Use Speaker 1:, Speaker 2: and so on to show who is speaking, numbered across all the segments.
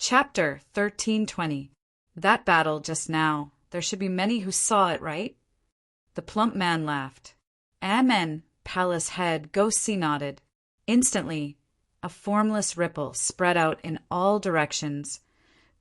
Speaker 1: Chapter 1320. That battle just now. There should be many who saw it, right? The plump man laughed. Amen, Palace head Ghostsy nodded. Instantly, a formless ripple spread out in all directions,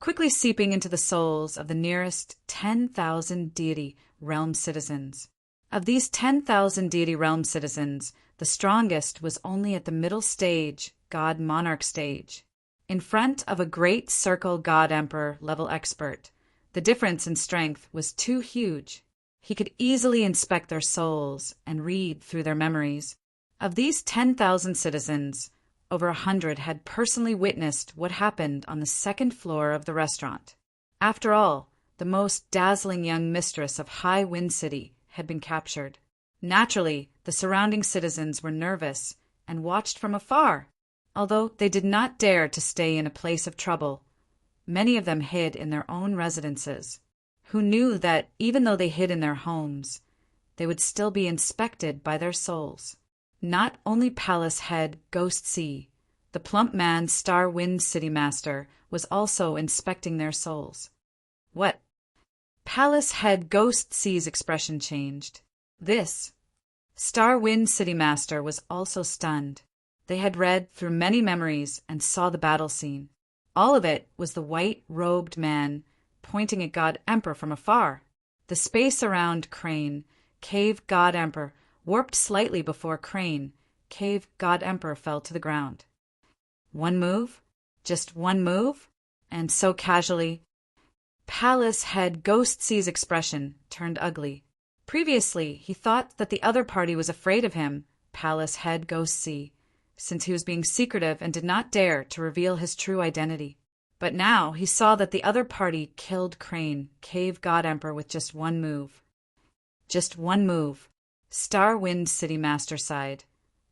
Speaker 1: quickly seeping into the souls of the nearest 10,000 deity realm citizens. Of these 10,000 deity realm citizens, the strongest was only at the middle stage, God Monarch stage. In front of a great circle God Emperor level expert, the difference in strength was too huge. He could easily inspect their souls and read through their memories. Of these 10,000 citizens, over 100 had personally witnessed what happened on the second floor of the restaurant. After all, the most dazzling young mistress of High Wind City had been captured. Naturally, the surrounding citizens were nervous and watched from afar. Although they did not dare to stay in a place of trouble, many of them hid in their own residences, who knew that even though they hid in their homes, they would still be inspected by their souls. Not only Palace head Ghostsy, the plump man Star Wind City Master was also inspecting their souls. What? Palace head Ghostsy's expression changed. This. Star Wind City Master was also stunned. They had read through many memories and saw the battle scene. All of it was the white-robed man pointing at God Emperor from afar. The space around Crane, Cave God Emperor, warped slightly before Crane, Cave God Emperor fell to the ground. One move? Just one move? And so casually. Palace head Ghostsy's expression turned ugly. Previously, he thought that the other party was afraid of him, Palace head Ghostsy, since he was being secretive and did not dare to reveal his true identity. But now he saw that the other party killed Crane, Cave God Emperor, with just one move. Just one move. Star Wind City Master sighed.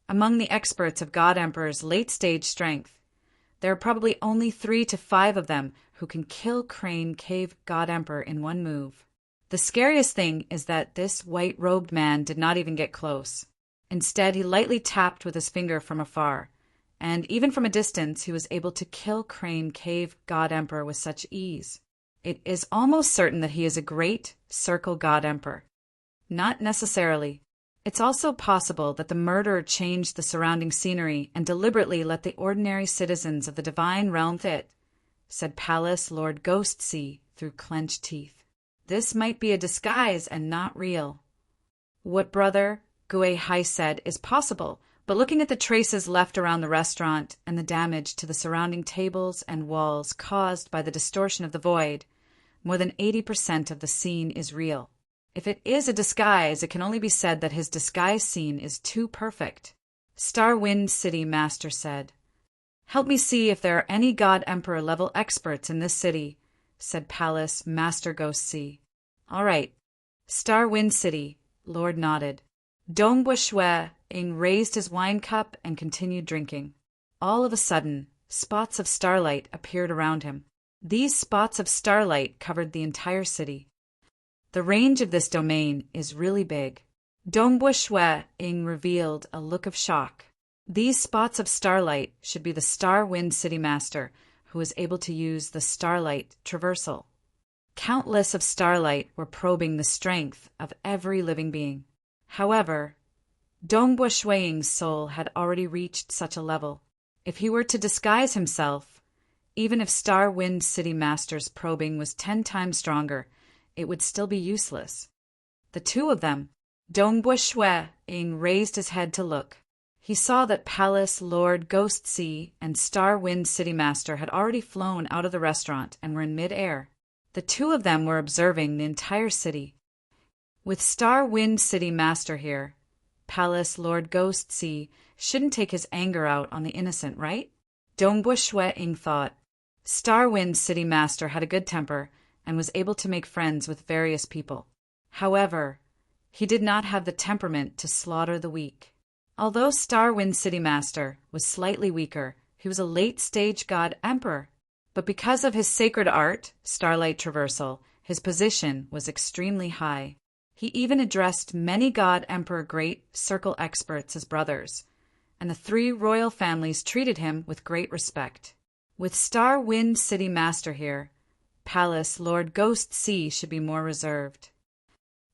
Speaker 1: Among the experts of God Emperor's late-stage strength, there are probably only 3 to 5 of them who can kill Crane, Cave God Emperor in one move. The scariest thing is that this white-robed man did not even get close. Instead, he lightly tapped with his finger from afar, and even from a distance he was able to kill Crane Cave God Emperor with such ease. It is almost certain that he is a great Circle God Emperor. Not necessarily. It's also possible that the murderer changed the surrounding scenery and deliberately let the ordinary citizens of the divine realm fit, said Palace Lord Ghostsy through clenched teeth. This might be a disguise and not real. What Brother Gue Hai said is possible, but looking at the traces left around the restaurant and the damage to the surrounding tables and walls caused by the distortion of the void, more than 80% of the scene is real. If it is a disguise, it can only be said that his disguise scene is too perfect. Star Wind City Master said. Help me see if there are any God Emperor level experts in this city, said Palace Master Ghostsy. All right. Star Wind City, Lord nodded. Dongbua Shui Ing raised his wine cup and continued drinking. All of a sudden, spots of starlight appeared around him. These spots of starlight covered the entire city. The range of this domain is really big. Dongbua Shui Ing revealed a look of shock. These spots of starlight should be the Star Wind City Master, who was able to use the starlight traversal. Countless of starlight were probing the strength of every living being. However, Dongbua Shui's soul had already reached such a level. If he were to disguise himself, even if Star Wind City Master's probing was 10 times stronger, it would still be useless. The two of them, Dongbua Shui raised his head to look. He saw that Palace Lord Ghostsy and Star Wind City Master had already flown out of the restaurant and were in mid-air. The two of them were observing the entire city. With Star Wind City Master here, Palace Lord Ghostsy shouldn't take his anger out on the innocent, right? Dongbua Shui thought. Star Wind City Master had a good temper and was able to make friends with various people. However, he did not have the temperament to slaughter the weak. Although Star Wind City Master was slightly weaker, he was a late-stage God Emperor. But because of his sacred art, Starlight Traversal, his position was extremely high. He even addressed many God Emperor Great Circle experts as brothers, and the 3 royal families treated him with great respect. With Star Wind City Master here, Palace Lord Ghost Sea should be more reserved.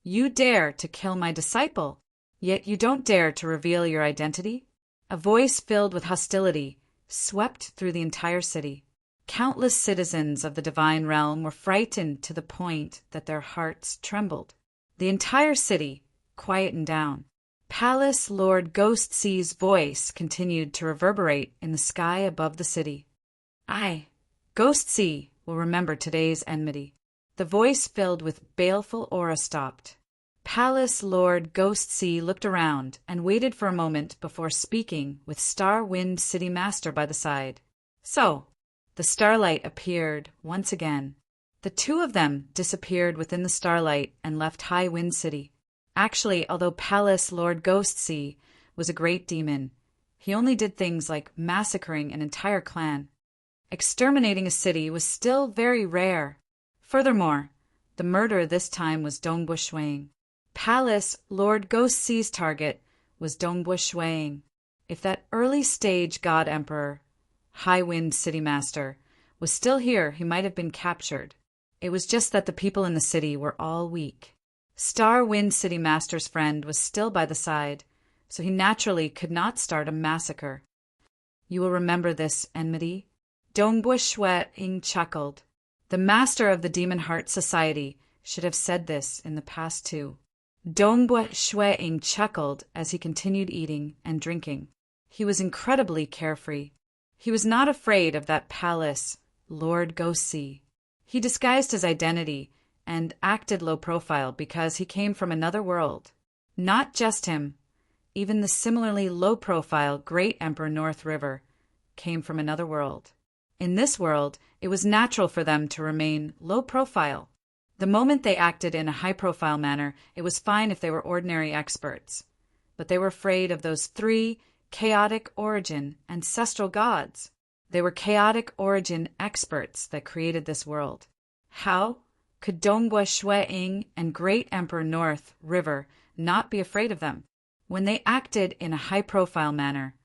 Speaker 1: You dare to kill my disciple, yet you don't dare to reveal your identity? A voice filled with hostility swept through the entire city. Countless citizens of the divine realm were frightened to the point that their hearts trembled. The entire city quietened down. Palace Lord Ghost Sea's voice continued to reverberate in the sky above the city. I, Ghost Sea, will remember today's enmity. The voice filled with baleful aura stopped. Palace Lord Ghost Sea looked around and waited for a moment before speaking with Star Wind City Master by the side. So, the starlight appeared once again. The two of them disappeared within the starlight and left High Wind City. Actually, although Palace Lord Ghost Sea was a great demon, he only did things like massacring an entire clan. Exterminating a city was still very rare. Furthermore, the murderer this time was Dongbu Shuang. Palace Lord Ghost Sea's target was Dongbu Shuang. If that early stage God Emperor, High Wind City Master, was still here, he might have been captured. It was just that the people in the city were all weak. Star Wind City Master's friend was still by the side, so he naturally could not start a massacre. You will remember this enmity. Dongbu Shuang chuckled. The master of the Demon Heart Society should have said this in the past too. Dongbu Shuang chuckled as he continued eating and drinking. He was incredibly carefree. He was not afraid of that palace, Lord Ghost Sea. He disguised his identity and acted low profile because he came from another world. Not just him, even the similarly low profile Great Emperor North River came from another world. In this world, it was natural for them to remain low profile. The moment they acted in a high-profile manner, it was fine if they were ordinary experts. But they were afraid of those three chaotic origin ancestral gods. They were chaotic origin experts that created this world. How could Dongbu Shuang and Great Emperor North River not be afraid of them? When they acted in a high-profile manner,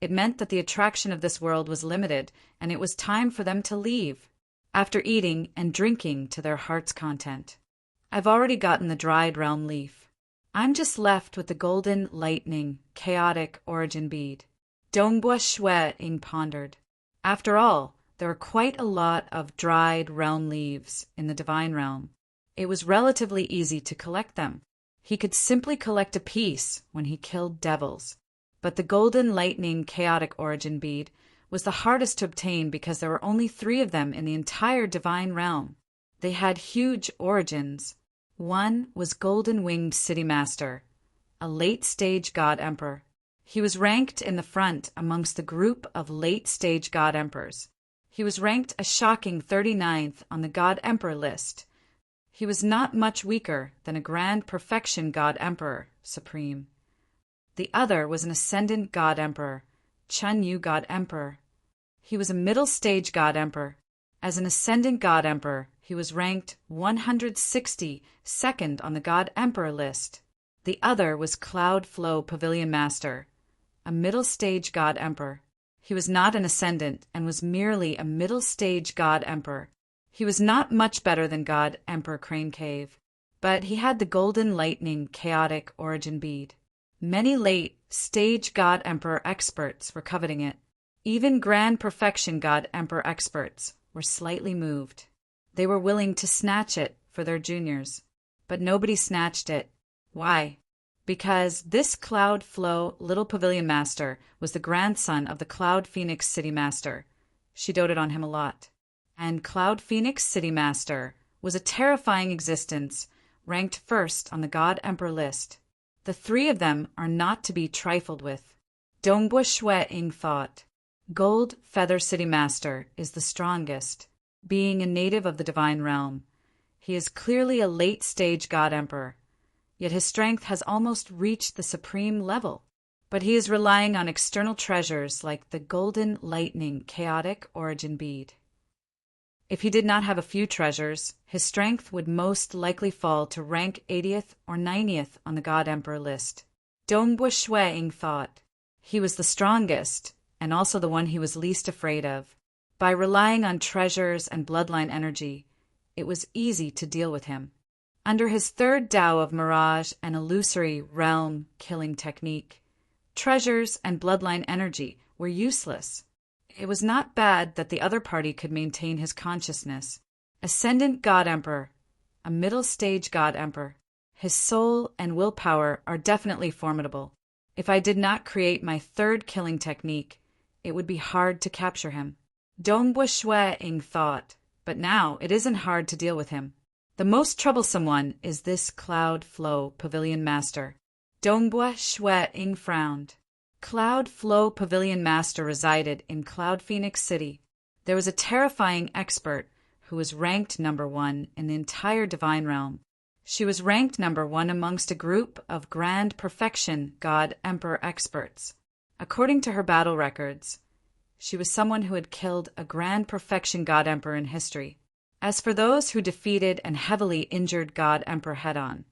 Speaker 1: it meant that the attraction of this world was limited, and it was time for them to leave, after eating and drinking to their heart's content. I've already gotten the dried realm leaf. I'm just left with the golden lightning, chaotic origin bead. Dongbu Shuang pondered. After all, there are quite a lot of dried realm leaves in the divine realm. It was relatively easy to collect them. He could simply collect a piece when he killed devils. But the golden lightning chaotic origin bead was the hardest to obtain because there were only 3 of them in the entire divine realm. They had huge origins. One was Golden Winged City Master, a late-stage God Emperor. He was ranked in the front amongst the group of late-stage God Emperors. He was ranked a shocking 39th on the God Emperor list. He was not much weaker than a Grand Perfection God Emperor Supreme. The other was an Ascendant God Emperor, Chun Yu God Emperor. He was a middle-stage God Emperor. As an Ascendant God Emperor, he was ranked 162nd on the God Emperor list. The other was Cloud Flow Pavilion Master, a middle-stage God Emperor. He was not an Ascendant and was merely a middle-stage God Emperor. He was not much better than God Emperor Crane Cave, but he had the Golden Lightning Chaotic Origin Bead. Many late-stage God Emperor experts were coveting it. Even Grand Perfection God Emperor experts were slightly moved. They were willing to snatch it for their juniors, but nobody snatched it. Why? Because this Cloud Flow Little Pavilion Master was the grandson of the Cloud Phoenix City Master. She doted on him a lot. And Cloud Phoenix City Master was a terrifying existence, ranked first on the God Emperor list. The 3 of them are not to be trifled with. Dongbu Shuang thought. Gold Feather City Master is the strongest. Being a native of the divine realm, he is clearly a late-stage God Emperor, yet his strength has almost reached the supreme level. But he is relying on external treasures like the Golden Lightning Chaotic Origin Bead. If he did not have a few treasures, his strength would most likely fall to rank 80th or 90th on the God Emperor list. Dongbu Shuang thought. He was the strongest, and also the one he was least afraid of. By relying on treasures and bloodline energy, it was easy to deal with him. Under his third Tao of mirage and illusory realm-killing technique, treasures and bloodline energy were useless. It was not bad that the other party could maintain his consciousness. Ascendant God Emperor, a middle-stage God Emperor. His soul and willpower are definitely formidable. If I did not create my third killing technique, it would be hard to capture him. Dongbua Shui-ing thought, but now it isn't hard to deal with him. The most troublesome one is this Cloud Flow Pavilion Master. Dongbua Shui-ing frowned. Cloud Flow Pavilion Master resided in Cloud Phoenix City. There was a terrifying expert who was ranked number 1 in the entire divine realm. She was ranked number 1 amongst a group of Grand Perfection God Emperor experts. According to her battle records, she was someone who had killed a Grand Perfection God Emperor in history. As for those who defeated and heavily injured God Emperor head-on,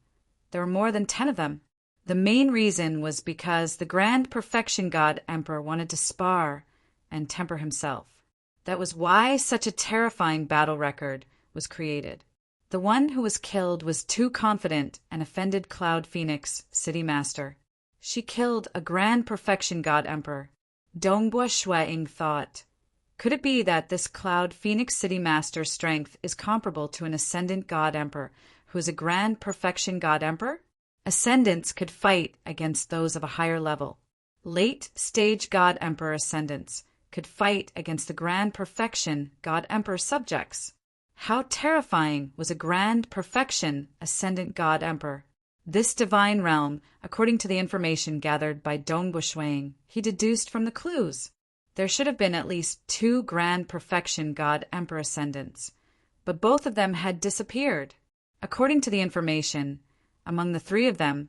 Speaker 1: there were more than 10 of them. The main reason was because the Grand Perfection God Emperor wanted to spar and temper himself. That was why such a terrifying battle record was created. The one who was killed was too confident and offended Cloud Phoenix City Master. She killed a Grand Perfection God Emperor. Dongbua Shui-ing thought, could it be that this Cloud Phoenix City Master's strength is comparable to an Ascendant God Emperor who is a Grand Perfection God Emperor? Ascendants could fight against those of a higher level. Late-stage God Emperor Ascendants could fight against the Grand Perfection God Emperor subjects. How terrifying was a Grand Perfection Ascendant God Emperor? This divine realm, according to the information gathered by Dongbua Shui-ing, he deduced from the clues. There should have been at least 2 Grand Perfection God Emperor Ascendants, but both of them had disappeared. According to the information, among the 3 of them,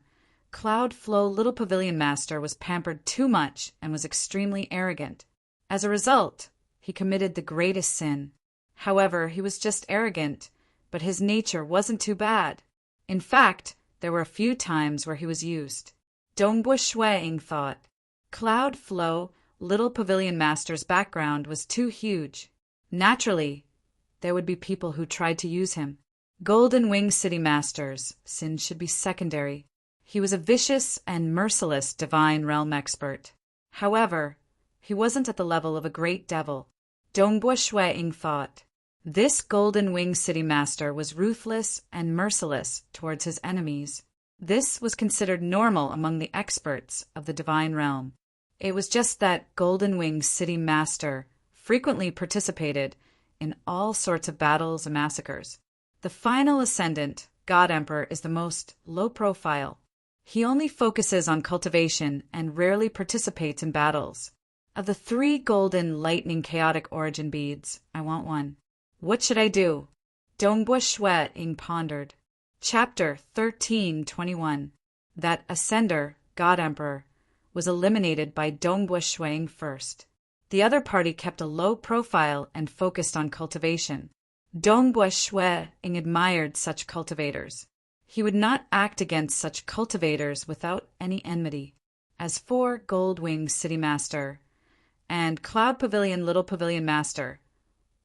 Speaker 1: Cloud Flow Little Pavilion Master was pampered too much and was extremely arrogant. As a result, he committed the greatest sin. However, he was just arrogant, but his nature wasn't too bad. In fact, there were a few times where he was used. Dongbua Shui-ing thought, Cloud Flow Little Pavilion Master's background was too huge. Naturally, there would be people who tried to use him. Golden Wing City Master's sin should be secondary. He was a vicious and merciless divine realm expert. However, he wasn't at the level of a great devil. Dongbua Shui-ing thought, this Golden Wing City Master was ruthless and merciless towards his enemies. This was considered normal among the experts of the divine realm. It was just that Golden Wing City Master frequently participated in all sorts of battles and massacres. The final Ascendant, God Emperor, is the most low-profile. He only focuses on cultivation and rarely participates in battles. Of the 3 golden lightning chaotic origin beads, I want one. What should I do? Dongbua Shui-ing pondered. Chapter 1321. That Ascender, God Emperor, was eliminated by Dongbua Shui-ing first. The other party kept a low profile and focused on cultivation. Dongbua Shui-ing admired such cultivators. He would not act against such cultivators without any enmity. As for Gold Wing City Master and Cloud Pavilion Little Pavilion Master,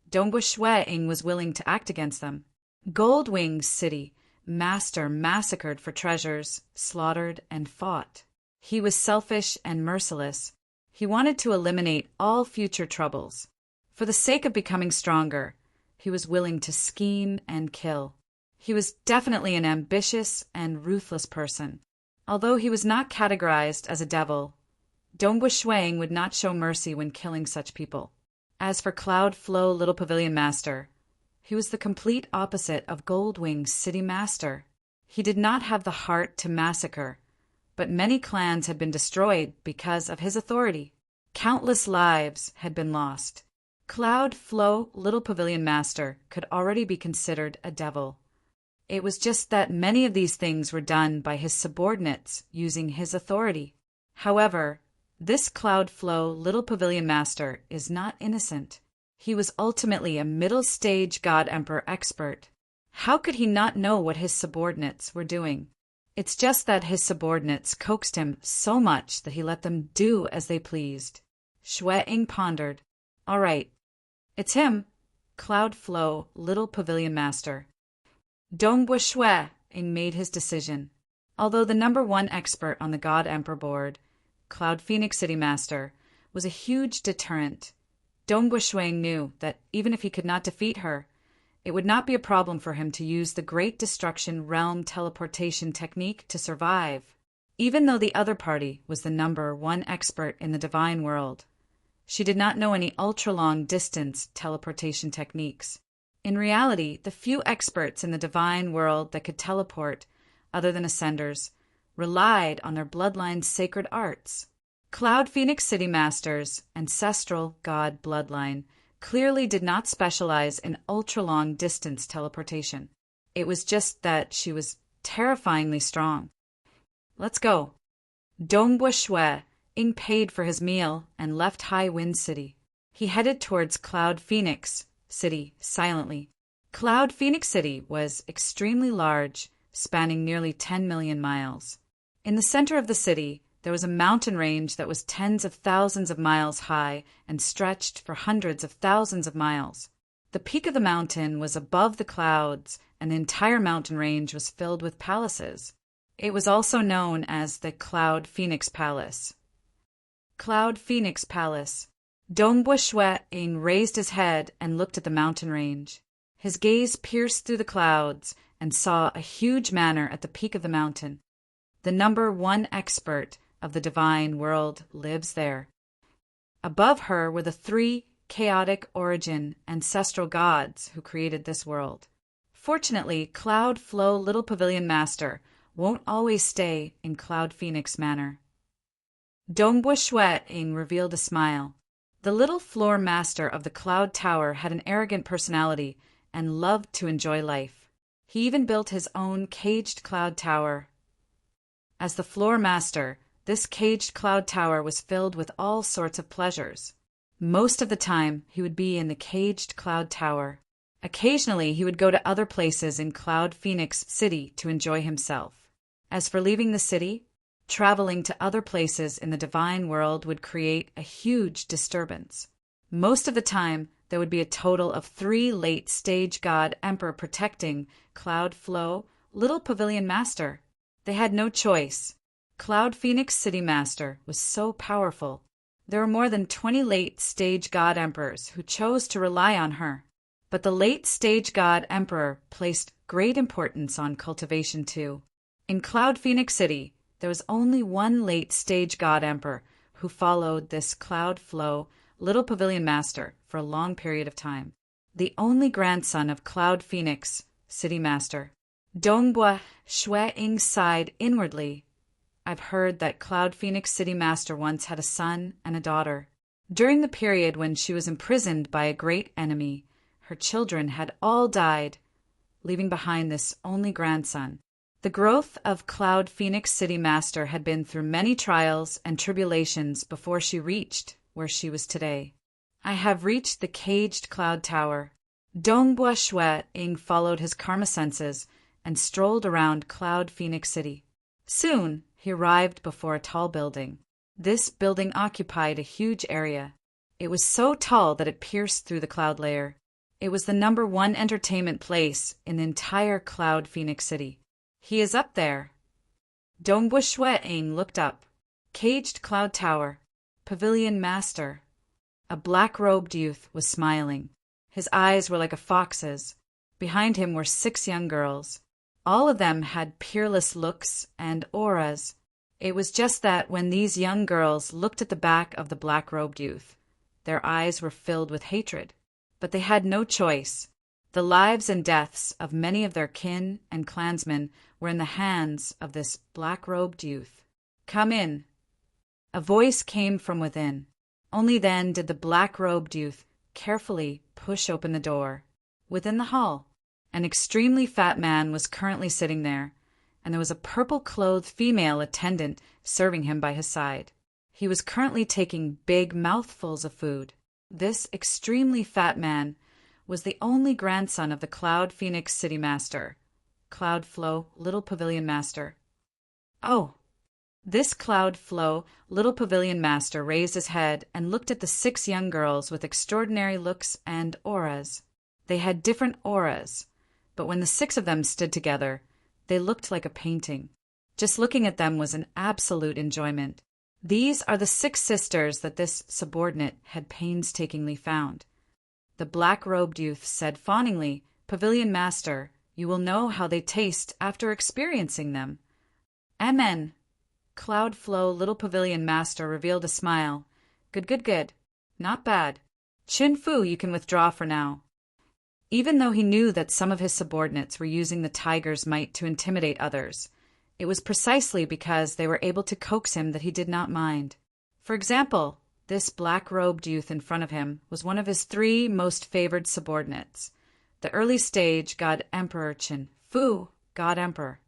Speaker 1: Dongbua Shui-ing was willing to act against them. Gold Wing City Master massacred for treasures, slaughtered, and fought. He was selfish and merciless. He wanted to eliminate all future troubles. For the sake of becoming stronger, he was willing to scheme and kill. He was definitely an ambitious and ruthless person. Although he was not categorized as a devil, Dongbua Shui-ing would not show mercy when killing such people. As for Cloud Flow Little Pavilion Master, he was the complete opposite of Gold Wing City Master. He did not have the heart to massacre, but many clans had been destroyed because of his authority. Countless lives had been lost. Cloud Flow Little Pavilion Master could already be considered a devil. It was just that many of these things were done by his subordinates using his authority. However, this Cloud Flow Little Pavilion Master is not innocent. He was ultimately a middle-stage God Emperor expert. How could he not know what his subordinates were doing? It's just that his subordinates coaxed him so much that he let them do as they pleased. Shui-ing pondered. All right, It's him, Cloud Flow, Little Pavilion Master. Dongbua Shui made his decision. Although the #1 expert on the God Emperor board, Cloud Phoenix City Master, was a huge deterrent, Dongbua Shui knew that even if he could not defeat her, it would not be a problem for him to use the Great Destruction Realm teleportation technique to survive, even though the other party was the #1 expert in the divine world. She did not know any ultra-long distance teleportation techniques. In reality, the few experts in the divine world that could teleport, other than Ascenders, relied on their bloodline's sacred arts. Cloud Phoenix City Master's ancestral god bloodline clearly did not specialize in ultra-long distance teleportation. It was just that she was terrifyingly strong. Let's go. Dongbua Shui paid for his meal and left High Wind City. He headed towards Cloud Phoenix City silently. Cloud Phoenix City was extremely large, spanning nearly 10 million miles. In the center of the city, there was a mountain range that was tens of thousands of miles high and stretched for hundreds of thousands of miles. The peak of the mountain was above the clouds, and the entire mountain range was filled with palaces. It was also known as the Cloud Phoenix Palace. Cloud Phoenix Palace. Dongbua Shui raised his head and looked at the mountain range. His gaze pierced through the clouds and saw a huge manor at the peak of the mountain. The #1 expert of the divine world lives there. Above her were the 3 chaotic origin ancestral gods who created this world. Fortunately, Cloud Flow Little Pavilion Master won't always stay in Cloud Phoenix Manor. Dongbua Shui revealed a smile. The little floor master of the Cloud Tower had an arrogant personality and loved to enjoy life. He even built his own caged cloud tower. As the floor master, this caged cloud tower was filled with all sorts of pleasures. Most of the time, he would be in the caged cloud tower. Occasionally, he would go to other places in Cloud Phoenix City to enjoy himself. As for leaving the city, traveling to other places in the divine world would create a huge disturbance. Most of the time, there would be a total of 3 late-stage god emperor protecting Cloud Flow, Little Pavilion Master. They had no choice. Cloud Phoenix City Master was so powerful. There were more than 20 late-stage god emperors who chose to rely on her. But the late-stage god emperor placed great importance on cultivation too. In Cloud Phoenix City, there was only one late-stage god emperor who followed this Cloud Flow, Little Pavilion Master for a long period of time. The only grandson of Cloud Phoenix City Master. Dongbua Shui sighed inwardly. I've heard that Cloud Phoenix City Master once had a son and a daughter. During the period when she was imprisoned by a great enemy, her children had all died, leaving behind this only grandson. The growth of Cloud Phoenix City Master had been through many trials and tribulations before she reached where she was today. I have reached the caged cloud tower. Dongbua Shui followed his karma senses and strolled around Cloud Phoenix City. Soon, he arrived before a tall building. This building occupied a huge area. It was so tall that it pierced through the cloud layer. It was the #1 entertainment place in the entire Cloud Phoenix City. He is up there. Dongbua Shui looked up. Caged cloud tower. Pavilion Master. A black-robed youth was smiling. His eyes were like a fox's. Behind him were 6 young girls. All of them had peerless looks and auras. It was just that when these young girls looked at the back of the black-robed youth, their eyes were filled with hatred. But they had no choice. The lives and deaths of many of their kin and clansmen were in the hands of this black-robed youth. Come in. A voice came from within. Only then did the black-robed youth carefully push open the door. Within the hall, an extremely fat man was currently sitting there, and there was a purple-clothed female attendant serving him by his side. He was currently taking big mouthfuls of food. This extremely fat man was the only grandson of the Cloud Phoenix City Master, Cloud Flow Little Pavilion Master. Oh, This cloud flow, little pavilion master raised his head and looked at the 6 young girls with extraordinary looks and auras. They had different auras, but when the 6 of them stood together, they looked like a painting. Just looking at them was an absolute enjoyment. These are the 6 sisters that this subordinate had painstakingly found. The black-robed youth said fawningly, "Pavilion master, you will know how they taste after experiencing them." Amen. Cloud flow, little pavilion master revealed a smile. Good, good, good. Not bad. Chin Fu, you can withdraw for now. Even though he knew that some of his subordinates were using the tiger's might to intimidate others, it was precisely because they were able to coax him that he did not mind. For example, this black-robed youth in front of him was one of his 3 most favored subordinates. The early stage God Emperor Chin Fu, God Emperor.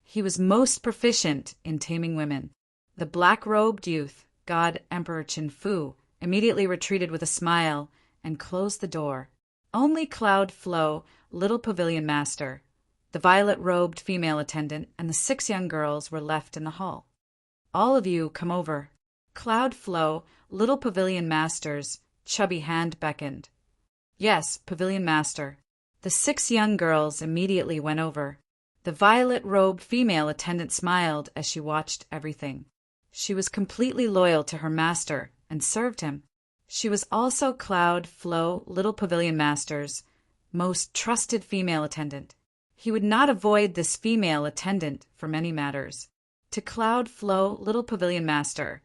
Speaker 1: He was most proficient in taming women. The black-robed youth, God Emperor Chin Fu, immediately retreated with a smile and closed the door. Only Cloud Flow, little pavilion master, the violet-robed female attendant, and the 6 young girls were left in the hall. All of you come over. Cloud Flow, little pavilion master's chubby hand beckoned. Yes, pavilion master. The 6 young girls immediately went over. The violet-robed female attendant smiled as she watched everything. She was completely loyal to her master and served him. She was also Cloud Flow, little pavilion master's most trusted female attendant. He would not avoid this female attendant for many matters. To Cloud Flow, little pavilion master,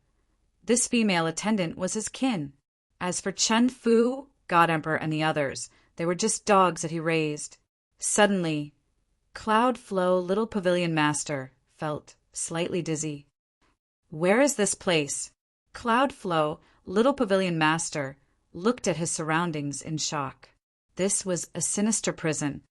Speaker 1: this female attendant was his kin. As for Chen Fu, God Emperor, and the others, they were just dogs that he raised. Suddenly, Cloud Flow, little pavilion master, felt slightly dizzy. Where is this place? Cloud Flow, little pavilion master, looked at his surroundings in shock. This was a sinister prison.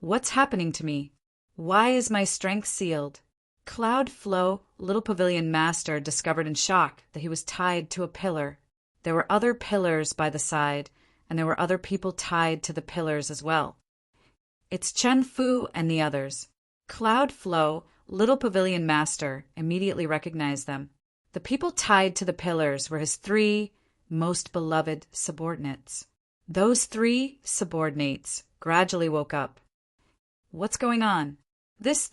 Speaker 1: What's happening to me? Why is my strength sealed? Cloud Flow, little pavilion master, discovered in shock that he was tied to a pillar. There were other pillars by the side, and there were other people tied to the pillars as well. It's Chen Fu and the others. Cloud Flow, little pavilion master, immediately recognized them. The people tied to the pillars were his 3 most beloved subordinates. Those 3 subordinates gradually woke up. What's going on? This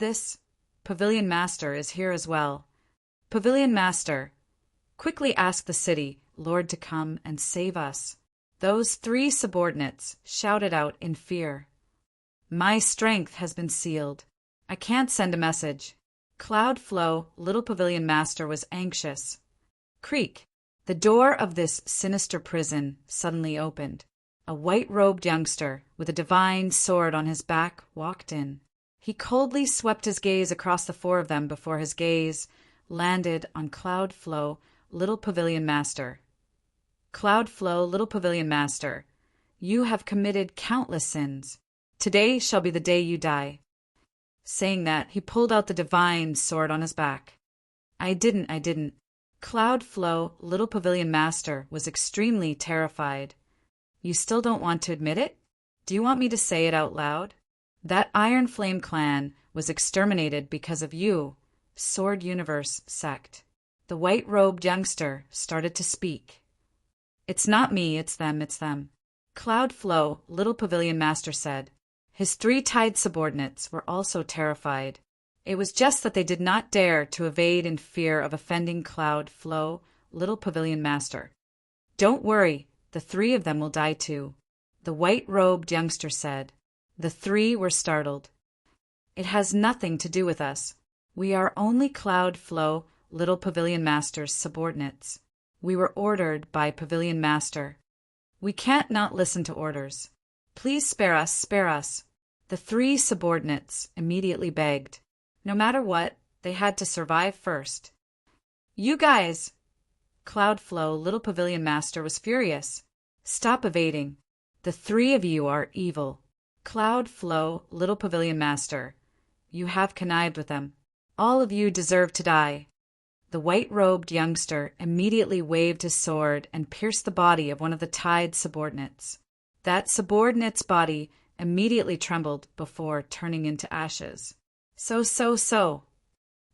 Speaker 1: pavilion master is here as well. Pavilion master, quickly ask the city lord to come and save us. Those 3 subordinates shouted out in fear. My strength has been sealed. I can't send a message. Cloud Flow, little pavilion master, was anxious. Creak. The door of this sinister prison suddenly opened. A white-robed youngster with a divine sword on his back walked in. He coldly swept his gaze across the 4 of them before his gaze landed on Cloud Flow, little pavilion master. Cloud Flow, little pavilion master, you have committed countless sins. Today shall be the day you die. Saying that, he pulled out the divine sword on his back. I didn't. Cloud Flow, little pavilion master, was extremely terrified. You still don't want to admit it? Do you want me to say it out loud? That Iron Flame clan was exterminated because of you, Sword Universe sect. The white-robed youngster started to speak. It's not me, it's them. Cloud Flow, little pavilion master, said. His 3 tied subordinates were also terrified. It was just that they did not dare to evade in fear of offending Cloud Flow, little pavilion master. Don't worry, the 3 of them will die too, the white-robed youngster said. The 3 were startled. It has nothing to do with us. We are only Cloud Flow, little pavilion master's subordinates. We were ordered by pavilion master. We can't not listen to orders. Please spare us. The 3 subordinates immediately begged. No matter what, they had to survive first. You guys! Cloud Flow, little pavilion master, was furious. Stop evading. The 3 of you are evil. Cloud Flow, little pavilion master, you have connived with them. All of you deserve to die. The white-robed youngster immediately waved his sword and pierced the body of one of the tied subordinates. That subordinate's body immediately trembled before turning into ashes. So.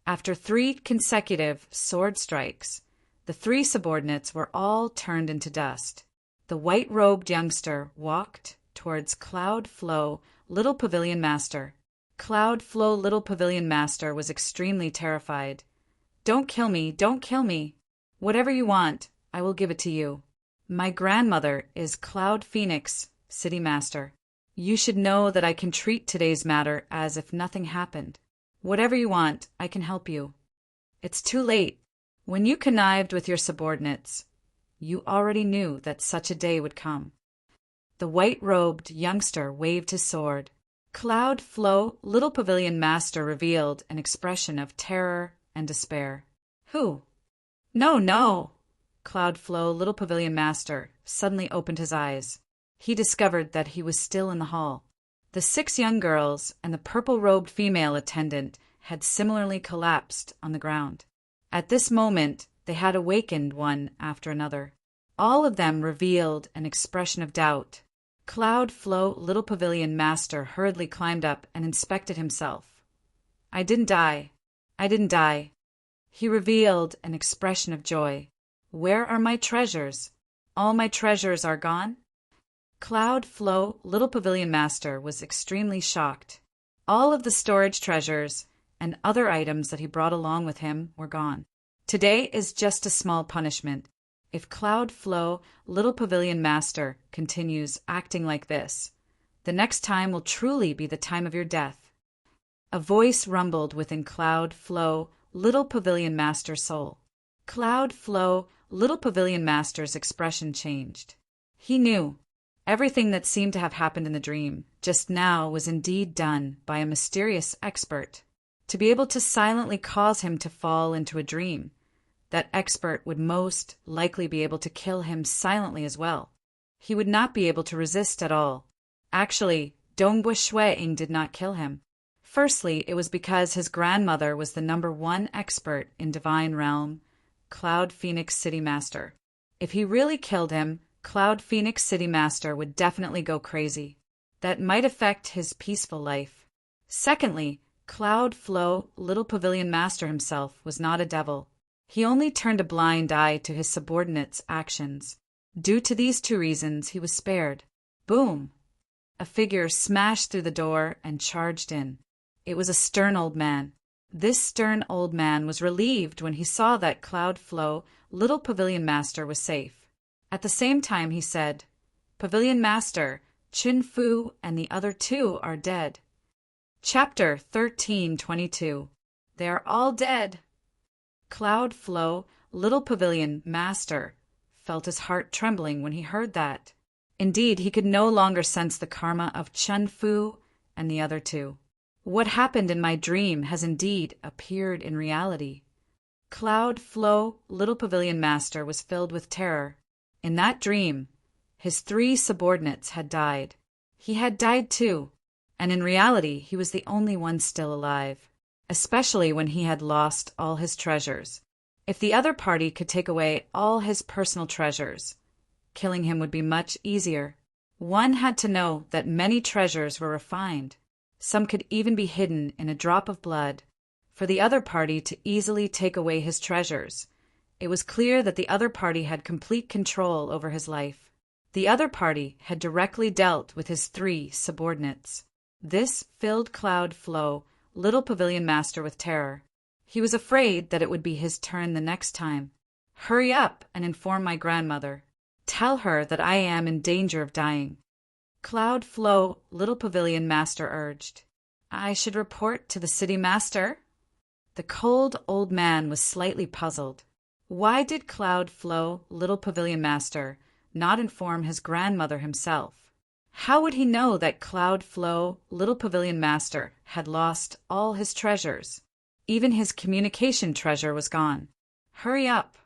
Speaker 1: After 3 consecutive sword strikes, the 3 subordinates were all turned into dust. The white-robed youngster walked towards Cloud Flow, Little Pavilion Master. Cloud Flow, Little Pavilion Master was extremely terrified. "Don't kill me, don't kill me. Whatever you want, I will give it to you. My grandmother is Cloud Phoenix, City Master. You should know that I can treat today's matter as if nothing happened. Whatever you want, I can help you." It's too late. When you connived with your subordinates, you already knew that such a day would come. The white-robed youngster waved his sword. Cloud Flow, Little Pavilion Master revealed an expression of terror and despair. "Who?" "No, no!" Cloud Flow, Little Pavilion Master suddenly opened his eyes. He discovered that he was still in the hall. The 6 young girls and the purple-robed female attendant had similarly collapsed on the ground. At this moment, they had awakened one after another. All of them revealed an expression of doubt. Cloud Flow, Little Pavilion Master hurriedly climbed up and inspected himself. "I didn't die. I didn't die." He revealed an expression of joy. "Where are my treasures? All my treasures are gone?" Cloud Flow, Little Pavilion Master was extremely shocked. All of the storage treasures and other items that he brought along with him were gone. Today is just a small punishment. If Cloud Flow, Little Pavilion Master continues acting like this, the next time will truly be the time of your death. A voice rumbled within Cloud Flow, Little Pavilion Master's soul. Cloud Flow, Little Pavilion Master's expression changed. He knew everything that seemed to have happened in the dream just now was indeed done by a mysterious expert. To be able to silently cause him to fall into a dream, that expert would most likely be able to kill him silently as well. He would not be able to resist at all. Actually, Dongbua Shueing did not kill him. Firstly, it was because his grandmother was the #1 expert in Divine Realm, Cloud Phoenix City Master. If he really killed him, Cloud Phoenix City Master would definitely go crazy. That might affect his peaceful life. Secondly, Cloud Flow, Little Pavilion Master himself was not a devil. He only turned a blind eye to his subordinates' actions. Due to these 2 reasons, he was spared. Boom! A figure smashed through the door and charged in. It was a stern old man. This stern old man was relieved when he saw that Cloud Flow, Little Pavilion Master was safe. At the same time, he said, "Pavilion Master, Chin Fu and the other 2 are dead." Chapter 1322. They are all dead. Cloud Flow, Little Pavilion Master felt his heart trembling when he heard that. Indeed, he could no longer sense the karma of Chun Fu and the other 2. What happened in my dream has indeed appeared in reality. Cloud Flow, Little Pavilion Master was filled with terror. In that dream, his 3 subordinates had died. He had died too, and in reality he was the only one still alive, especially when he had lost all his treasures. If the other party could take away all his personal treasures, killing him would be much easier. One had to know that many treasures were refined. Some could even be hidden in a drop of blood. For the other party to easily take away his treasures, it was clear that the other party had complete control over his life. The other party had directly dealt with his 3 subordinates. This filled Cloud Flow, Little Pavilion Master with terror. He was afraid that it would be his turn the next time. "Hurry up and inform my grandmother. Tell her that I am in danger of dying." Cloud Flow, Little Pavilion Master urged. "I should report to the City Master?" The cold old man was slightly puzzled. Why did Cloud Flow, Little Pavilion Master, not inform his grandmother himself? How would he know that Cloud Flow, Little Pavilion Master, had lost all his treasures? Even his communication treasure was gone. "Hurry up!"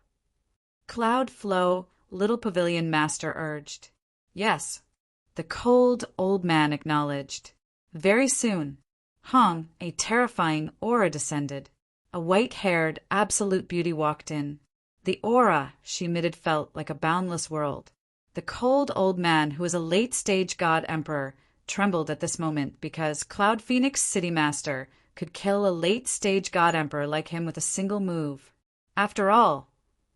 Speaker 1: Cloud Flow, Little Pavilion Master urged. "Yes," the cold old man acknowledged. Very soon, Hong, a terrifying aura descended. A white-haired, absolute beauty walked in. The aura she emitted felt like a boundless world. The cold old man, who was a late-stage god emperor, trembled at this moment because Cloud Phoenix City Master could kill a late-stage God Emperor like him with a single move. After all,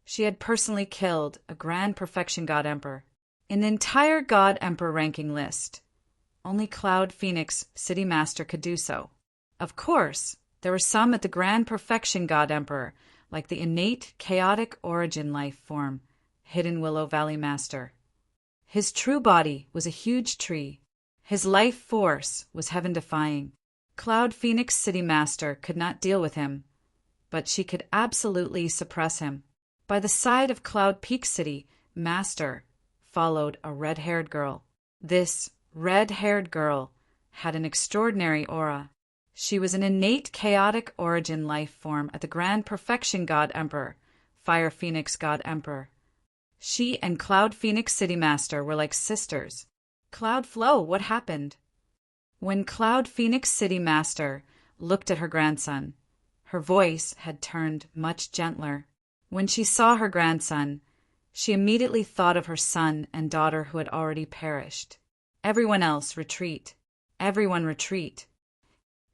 Speaker 1: she had personally killed a Grand Perfection God Emperor. In the entire God Emperor ranking list, only Cloud Phoenix City Master could do so. Of course, there were some at the Grand Perfection God Emperor, like the innate chaotic origin life form, Hidden Willow Valley Master. His true body was a huge tree. His life force was heaven-defying. Cloud Phoenix City Master could not deal with him, but she could absolutely suppress him. By the side of Cloud Peak City Master followed a red-haired girl. This red-haired girl had an extraordinary aura. She was an innate chaotic origin life form at the Grand Perfection God Emperor, Fire Phoenix God Emperor. She and Cloud Phoenix City Master were like sisters. Cloud Flow, what happened? When Cloud Phoenix City Master looked at her grandson, her voice had turned much gentler. When she saw her grandson, she immediately thought of her son and daughter who had already perished. Everyone else retreat. Everyone retreat.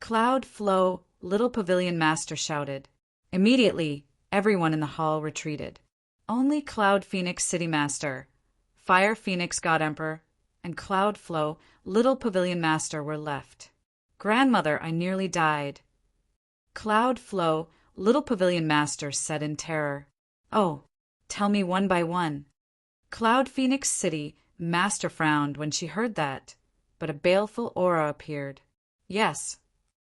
Speaker 1: Cloud Flow, Little Pavilion Master shouted. Immediately, everyone in the hall retreated. Only Cloud Phoenix City Master, Fire Phoenix God Emperor, and Cloud Flow, Little Pavilion Master were left. Grandmother, I nearly died. Cloud Flow, Little Pavilion Master said in terror. Oh, tell me one by one. Cloud Phoenix City Master frowned when she heard that, but a baleful aura appeared. Yes.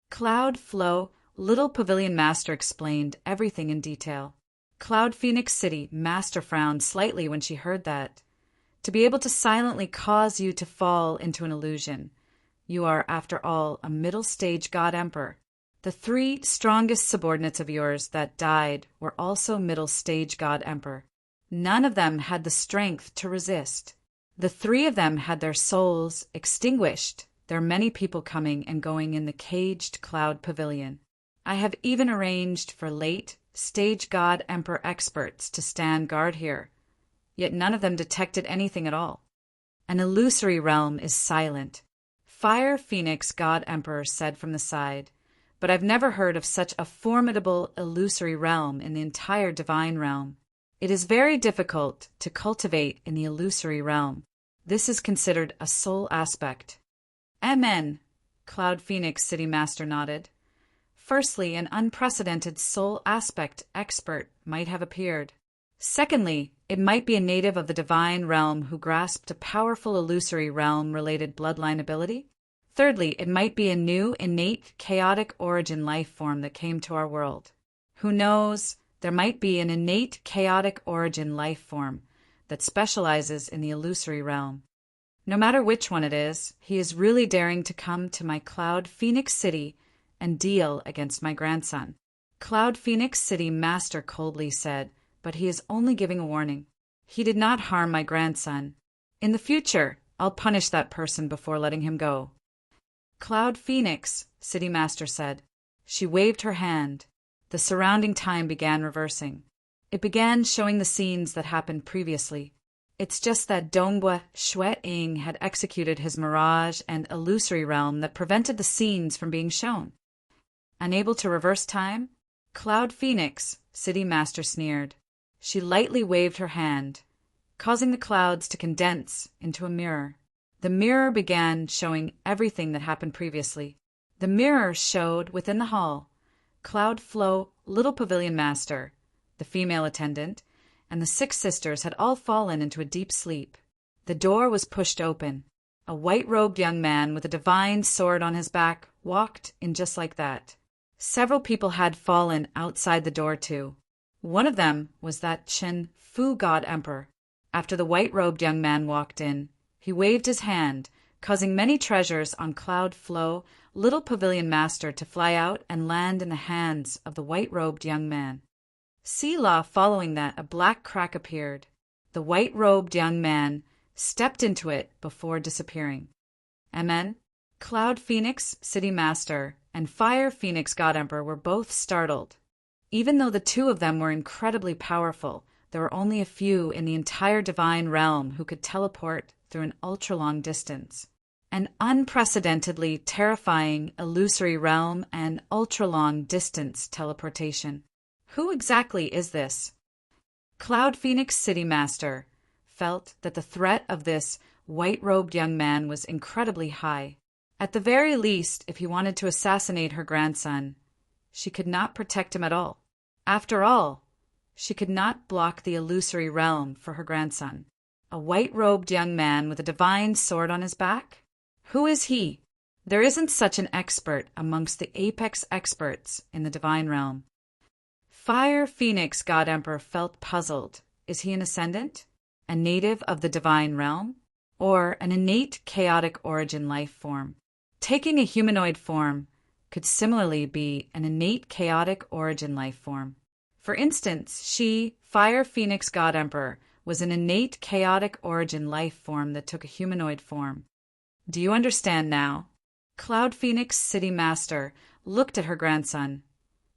Speaker 1: Cloud Flow, Little Pavilion Master explained everything in detail. Cloud Phoenix City Master frowned slightly when she heard that. To be able to silently cause you to fall into an illusion. You are, after all, a middle-stage God Emperor. The 3 strongest subordinates of yours that died were also middle-stage God Emperor. None of them had the strength to resist. The 3 of them had their souls extinguished. There are many people coming and going in the caged Cloud Pavilion. I have even arranged for late-stage God Emperor experts to stand guard here, yet none of them detected anything at all. An illusory realm is silent. Fire Phoenix God Emperor said from the side, but I've never heard of such a formidable illusory realm in the entire divine realm. It is very difficult to cultivate in the illusory realm. This is considered a soul aspect. Amen, Cloud Phoenix City Master nodded. Firstly, an unprecedented soul aspect expert might have appeared. Secondly, it might be a native of the divine realm who grasped a powerful illusory realm-related bloodline ability. Thirdly, it might be a new, innate, chaotic origin life form that came to our world. Who knows, there might be an innate, chaotic origin life form that specializes in the illusory realm. No matter which one it is, he is really daring to come to my Cloud Phoenix City and deal against my grandson. Cloud Phoenix City Master coldly said, but he is only giving a warning. He did not harm my grandson. In the future, I'll punish that person before letting him go. Cloud Phoenix, City Master said. She waved her hand. The surrounding time began reversing. It began showing the scenes that happened previously. It's just that Dongbua Shui-Ing had executed his mirage and illusory realm that prevented the scenes from being shown. Unable to reverse time? Cloud Phoenix, City Master sneered. She lightly waved her hand, causing the clouds to condense into a mirror. The mirror began showing everything that happened previously. The mirror showed within the hall Cloud Flow, Little Pavilion Master, the female attendant, and the 6 sisters had all fallen into a deep sleep. The door was pushed open. A white-robed young man with a divine sword on his back walked in just like that. Several people had fallen outside the door too. One of them was that Chen Fu God Emperor. After the white-robed young man walked in, he waved his hand, causing many treasures on Cloud Flow, Little Pavilion Master to fly out and land in the hands of the white-robed young man. Selah, following that, a black crack appeared. The white-robed young man stepped into it before disappearing. Amen. Cloud Phoenix, City Master, and Fire Phoenix God Emperor were both startled. Even though the 2 of them were incredibly powerful, there were only a few in the entire divine realm who could teleport through an ultra-long distance. An unprecedentedly terrifying illusory realm and ultra-long distance teleportation. Who exactly is this? Cloud Phoenix City Master felt that the threat of this white-robed young man was incredibly high. At the very least, if he wanted to assassinate her grandson, she could not protect him at all. After all, she could not block the illusory realm for her grandson. A white-robed young man with a divine sword on his back? Who is he? There isn't such an expert amongst the apex experts in the divine realm. Fire Phoenix God Emperor felt puzzled. Is he an ascendant? A native of the divine realm? Or an innate chaotic origin life form? Taking a humanoid form could similarly be an innate chaotic origin life form. For instance, she, Fire Phoenix God Emperor, was an innate chaotic origin life form that took a humanoid form. Do you understand now? Cloud Phoenix City Master looked at her grandson.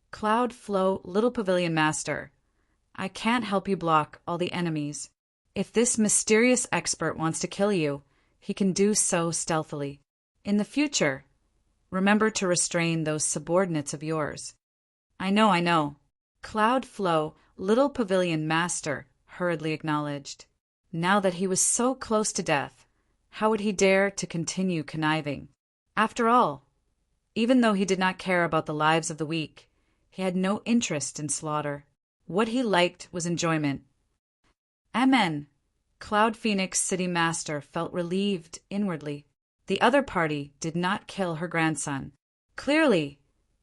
Speaker 1: Cloud Flow Little Pavilion Master, I can't help you block all the enemies. If this mysterious expert wants to kill you, he can do so stealthily. In the future, remember to restrain those subordinates of yours. I know. Cloud Flow Little Pavilion Master hurriedly acknowledged. Now that he was so close to death, how would he dare to continue conniving? After all, even though he did not care about the lives of the weak, he had no interest in slaughter. What he liked was enjoyment. Amen. Cloud Phoenix City Master felt relieved inwardly. The other party did not kill her grandson. Clearly,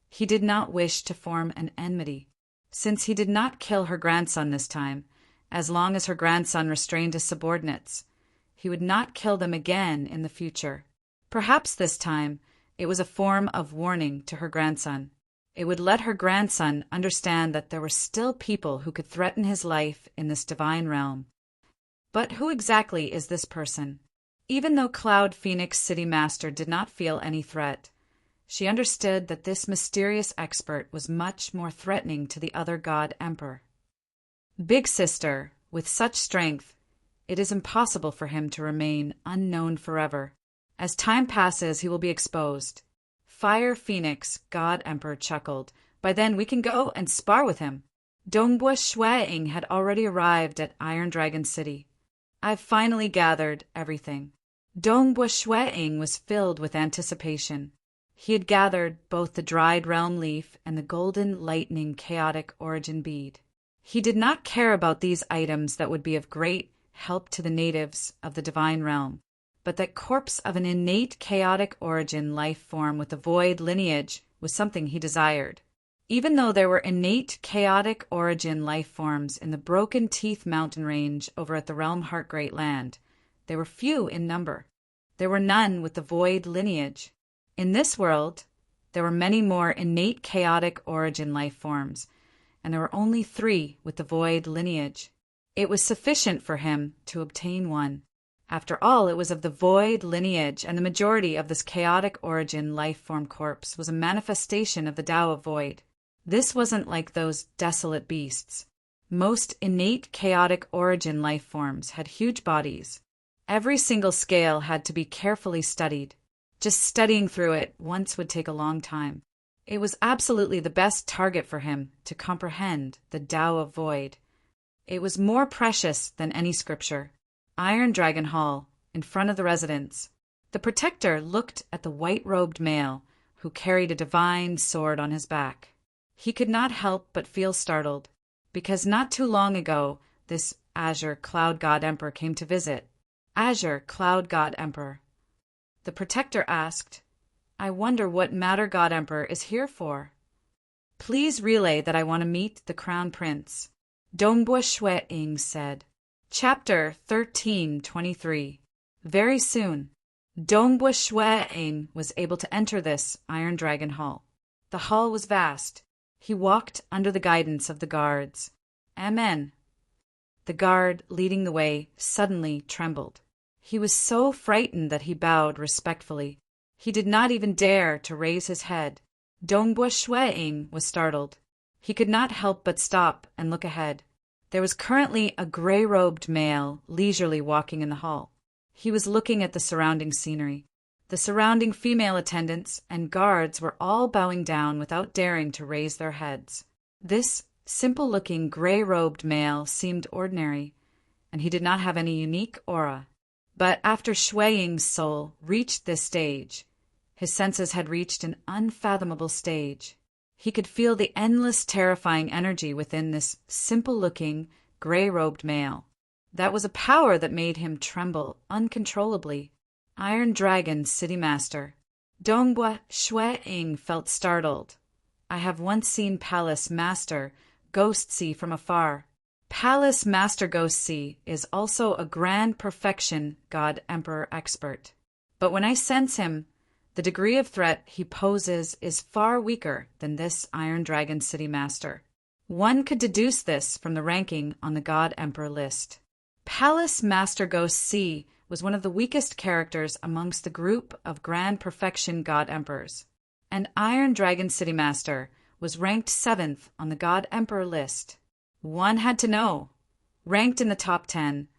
Speaker 1: he did not wish to form an enmity. Since he did not kill her grandson this time, as long as her grandson restrained his subordinates, he would not kill them again in the future. Perhaps this time it was a form of warning to her grandson. It would let her grandson understand that there were still people who could threaten his life in this divine realm. But who exactly is this person? Even though Cloud Phoenix City Master did not feel any threat, she understood that this mysterious expert was much more threatening to the other God Emperor. Big Sister, with such strength, it is impossible for him to remain unknown forever. As time passes, he will be exposed. Fire Phoenix God Emperor chuckled. By then we can go and spar with him. Dongbua Shuaing had already arrived at Iron Dragon City. I've finally gathered everything. Dongbua Shuaing was filled with anticipation. He had gathered both the dried realm leaf and the golden lightning chaotic origin bead. He did not care about these items that would be of great help to the natives of the divine realm, but that corpse of an innate chaotic origin life form with a void lineage was something he desired. Even though there were innate chaotic origin life forms in the Broken Teeth mountain range over at the Realm Heart Great Land, they were few in number. There were none with the void lineage. In this world, there were many more innate chaotic origin life forms, and there were only 3 with the void lineage. It was sufficient for him to obtain one. After all, it was of the void lineage, and the majority of this chaotic origin life form corpse was a manifestation of the Tao of Void. This wasn't like those desolate beasts. Most innate chaotic origin life forms had huge bodies. Every single scale had to be carefully studied. Just studying through it once would take a long time. It was absolutely the best target for him to comprehend the Tao of Void. It was more precious than any scripture. Iron Dragon Hall, in front of the residence. The protector looked at the white-robed male who carried a divine sword on his back. He could not help but feel startled, because not too long ago this Azure Cloud God Emperor came to visit. Azure Cloud God Emperor. The protector asked, I wonder what Matter God Emperor is here for. Please relay that I want to meet the Crown Prince. Dongbua Shueing said. Chapter 1323. Very soon, Dongbua Shueing was able to enter this Iron Dragon Hall. The hall was vast. He walked under the guidance of the guards. Amen. The guard leading the way suddenly trembled. He was so frightened that he bowed respectfully. He did not even dare to raise his head. Dongbua Shueing was startled. He could not help but stop and look ahead. There was currently a gray-robed male leisurely walking in the hall. He was looking at the surrounding scenery. The surrounding female attendants and guards were all bowing down without daring to raise their heads. This simple-looking gray-robed male seemed ordinary, and he did not have any unique aura. But after Shui Ying's soul reached this stage, his senses had reached an unfathomable stage. He could feel the endless, terrifying energy within this simple-looking, gray-robed male. That was a power that made him tremble uncontrollably. Iron Dragon City Master. Dongbua Shui Ying felt startled. I have once seen Palace Master Ghost See from afar. Palace Master Ghost See is also a grand perfection God Emperor expert. But when I sense him, the degree of threat he poses is far weaker than this Iron Dragon City Master. One could deduce this from the ranking on the God Emperor list. Palace Master Ghost See was one of the weakest characters amongst the group of Grand Perfection God Emperors, and Iron Dragon City Master was ranked 7th on the God Emperor list. One had to know. Ranked in the top 10,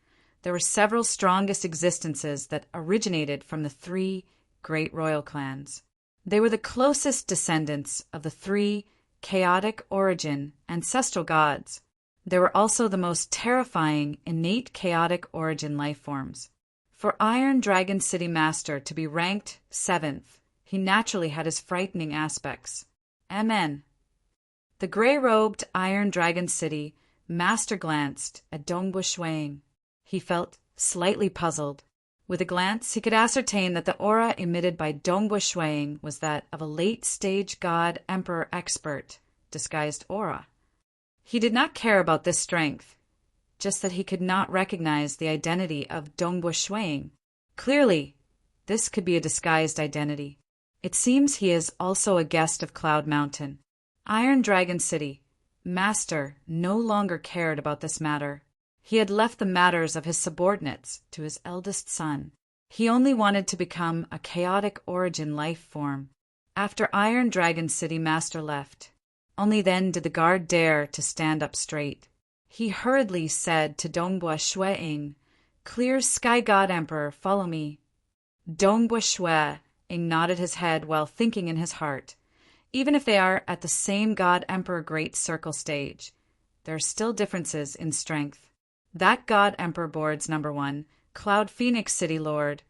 Speaker 1: there were several strongest existences that originated from the 3 great royal clans. They were the closest descendants of the 3 chaotic origin ancestral gods. They were also the most terrifying innate chaotic origin life forms. For Iron Dragon City Master to be ranked 7th, he naturally had his frightening aspects. MN. The gray-robed Iron Dragon City Master glanced at Dongbua Shui Ying. He felt slightly puzzled. With a glance, he could ascertain that the aura emitted by Dongbua Shui Ying was that of a late-stage God Emperor expert, disguised aura. He did not care about this strength, just that he could not recognize the identity of Dongbua Shui Ying. Clearly, this could be a disguised identity. It seems he is also a guest of Cloud Mountain. Iron Dragon City Master no longer cared about this matter. He had left the matters of his subordinates to his eldest son. He only wanted to become a chaotic origin life form. After Iron Dragon City Master left, only then did the guard dare to stand up straight. He hurriedly said to Dongbua Shui Ying, "Clear Sky God Emperor, follow me." Dongbua Shui Ying nodded his head while thinking in his heart, even if they are at the same God Emperor Great Circle stage, there are still differences in strength. That God Emperor Board's number 1, Cloud Phoenix City Lord,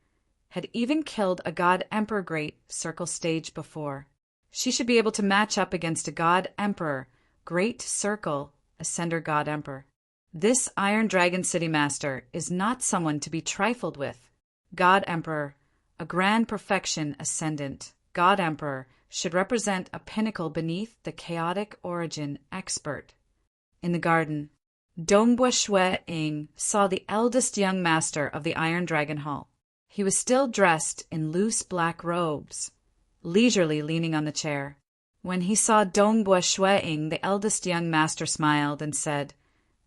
Speaker 1: had even killed a God Emperor Great Circle stage before. She should be able to match up against a God Emperor Great Circle Ascender God Emperor. This Iron Dragon City Master is not someone to be trifled with. God Emperor, a grand perfection ascendant, God Emperor should represent a pinnacle beneath the chaotic origin expert. In the garden, Dongbua Shui Ying saw the eldest young master of the Iron Dragon Hall. He was still dressed in loose black robes, leisurely leaning on the chair. When he saw Dongbua Shui Ying, the eldest young master smiled and said,